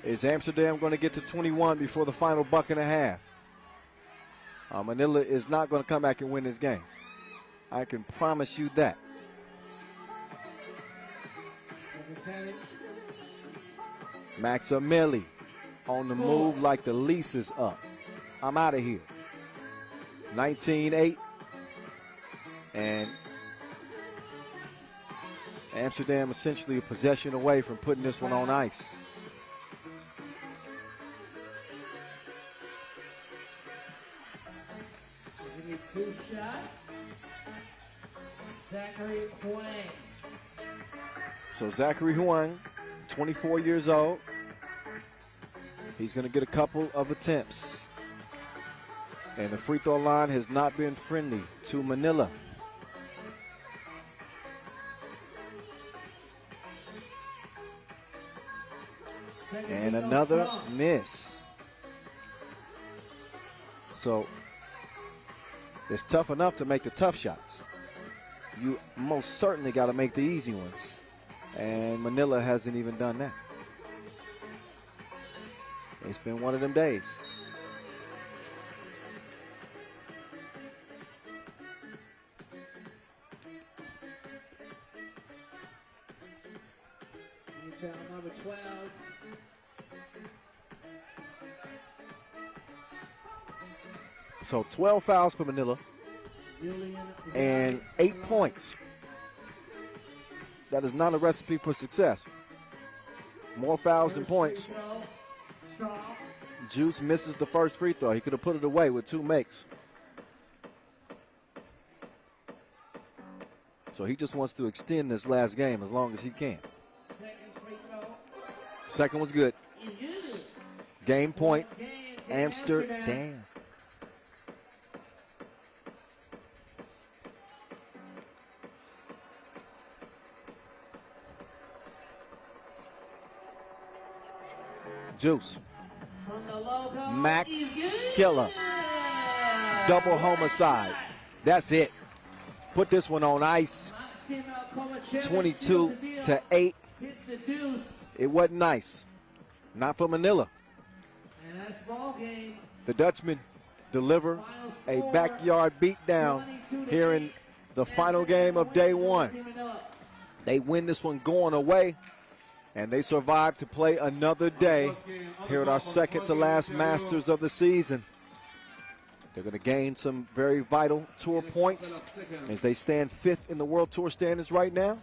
Is Amsterdam going to get to 21 before the final buck and a half? Manila is not going to come back and win this game. I can promise you that. Maximili on the move like the lease is up. I'm out of here. 19-8. And Amsterdam essentially a possession away from putting this one on ice. Give me 2 shots. Zachary Huang. So Zachary Juan, 24 years old. He's going to get a couple of attempts. And the free throw line has not been friendly to Manila. And another miss. So it's tough enough to make the tough shots. You most certainly got to make the easy ones. And Manila hasn't even done that. It's been one of them days. Number 12. So 12 fouls for Manila and 8 points. That is not a recipe for success. More fouls than points. Juice misses the first free throw. He could have put it away with 2 makes. So he just wants to extend this last game as long as he can. Second was good. Game point, Amsterdam. Juice. Max Killer. Double homicide. That's it. Put this one on ice. 22-8. It wasn't nice. Not for Manila. The Dutchmen deliver a backyard beatdown here in the final game of day 1. They win this one going away, and they survive to play another day here at our second to last Masters of the season. They're going to gain some very vital tour points as they stand 5th in the World Tour standings right now.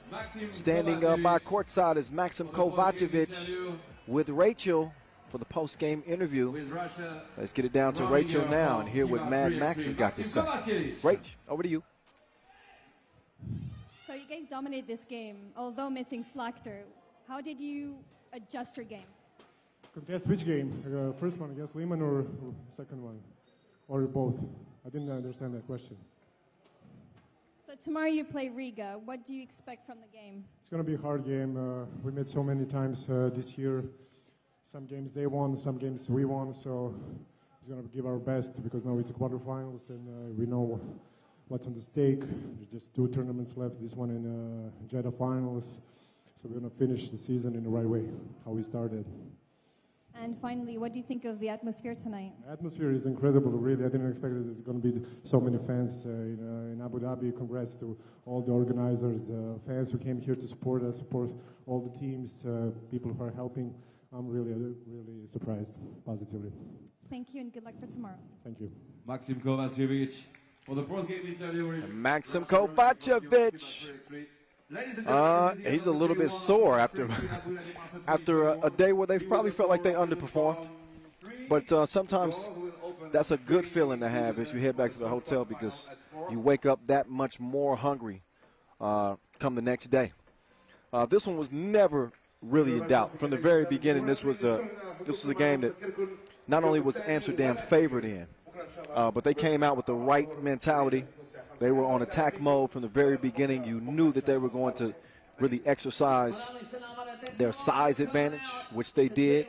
Standing by courtside is Maxim Kovacevic with Rachel for the post-game interview. Let's get it down to Rachel now and hear what Mad Max has got to say. Rach, over to you. So you guys dominated this game, although missing Slakter. How did you adjust your game? Contest which game? First one against Liman or second one? Or both? I didn't understand that question. So tomorrow you play Riga. What do you expect from the game? It's going to be a hard game. We met so many times this year. Some games they won, some games we won. So we're going to give our best because now it's a quarterfinals and we know what's on the stake. There's just 2 tournaments left. This one in Jeddah finals. So we're going to finish the season in the right way, how we started. And finally, what do you think of the atmosphere tonight? The atmosphere is incredible, really. I didn't expect that there's going to be so many fans in Abu Dhabi. Congrats to all the organizers, the fans who came here to support us, support all the teams, people who are helping. I'm really, really surprised, positively. Thank you, and good luck for tomorrow. Thank you. Maxim Kovacevic for the post game interview. Maxim Kovacevic. He's a little bit sore after a day where they probably felt like they underperformed. But sometimes that's a good feeling to have as you head back to the hotel because you wake up that much more hungry come the next day. This one was never really in doubt. From the very beginning, this was a game that not only was Amsterdam favored in, but they came out with the right mentality. They were on attack mode from the very beginning. You knew that they were going to really exercise their size advantage, which they did.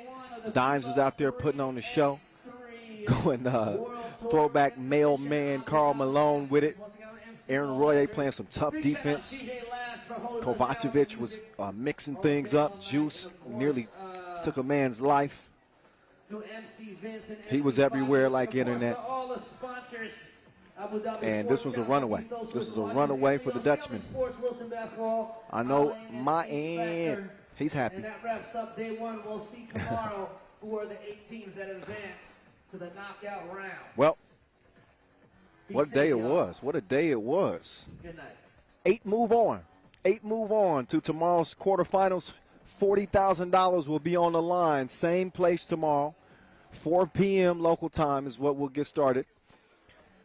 Dimes was out there putting on the show, going throwback mailman Karl Malone with it. Aaron Royer playing some tough defense. Kovacevic was mixing things up. Juice nearly took a man's life. He was everywhere like internet. And this was a runaway. This was a runaway for the Dutchman. I know my end. He's happy. And that wraps up day one. We'll see tomorrow who are the 8 teams that advance to the knockout round. Well, what a day it was. What a day it was. Good night. 8 move on. 8 move on to tomorrow's quarterfinals. $40,000 will be on the line. Same place tomorrow. 4 p.m. local time is what we'll get started.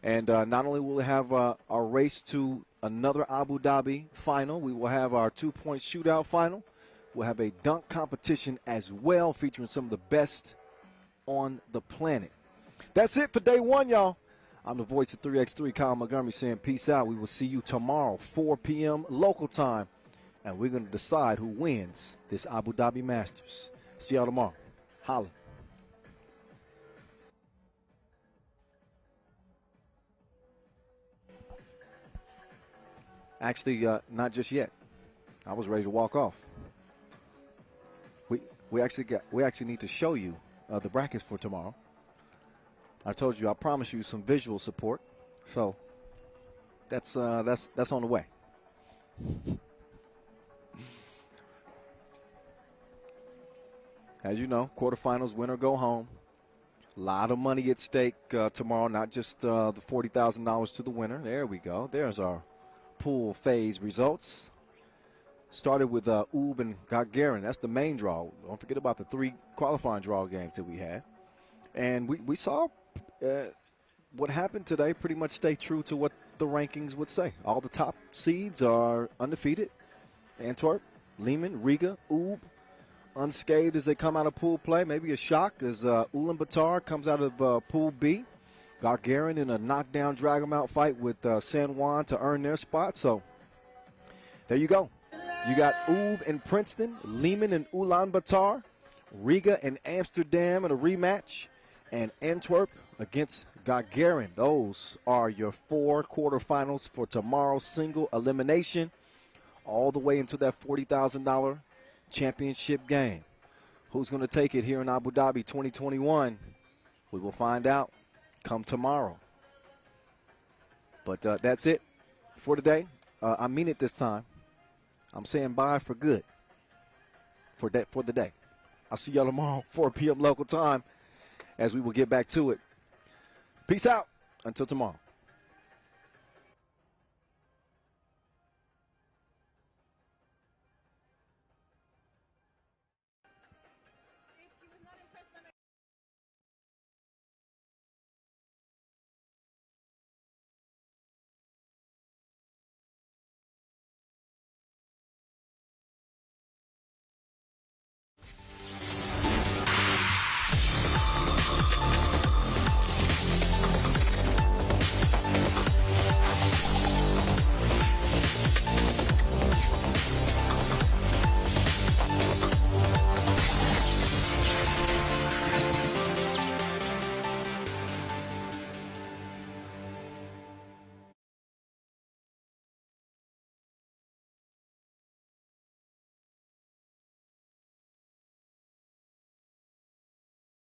And not only will we have our race to another Abu Dhabi final, we will have our 2-point shootout final. We'll have a dunk competition as well, featuring some of the best on the planet. That's it for day one, y'all. I'm the voice of 3x3, Kyle Montgomery, saying peace out. We will see you tomorrow, 4 p.m. local time, and we're going to decide who wins this Abu Dhabi Masters. See y'all tomorrow. Holla. Actually, not just yet. I was ready to walk off. We actually need to show you the brackets for tomorrow. I told you I promised you some visual support, so that's on the way. As you know, quarterfinals, win or go home. A lot of money at stake tomorrow, not just the $40,000 to the winner. There we go. There's our pool phase results. Started with Ub and Gagarin. That's the main draw. Don't forget about the 3 qualifying draw games that we had. And we saw what happened today pretty much stay true to what the rankings would say. All the top seeds are undefeated. Antwerp, Liman, Riga, Ub, unscathed as they come out of pool play. Maybe a shock as Ulaanbaatar comes out of pool B. Gagarin in a knockdown, drag-em-out fight with San Juan to earn their spot. So there you go. You got Ub and Princeton, Liman and Ulaanbaatar, Riga and Amsterdam in a rematch, and Antwerp against Gagarin. Those are your 4 quarterfinals for tomorrow's single elimination, all the way into that $40,000 championship game. Who's going to take it here in Abu Dhabi 2021? We will find out come tomorrow. But that's it for today. I mean it this time. I'm saying bye for good for the day. I'll see y'all tomorrow, 4 p.m. local time, as we will get back to it. Peace out. Until tomorrow.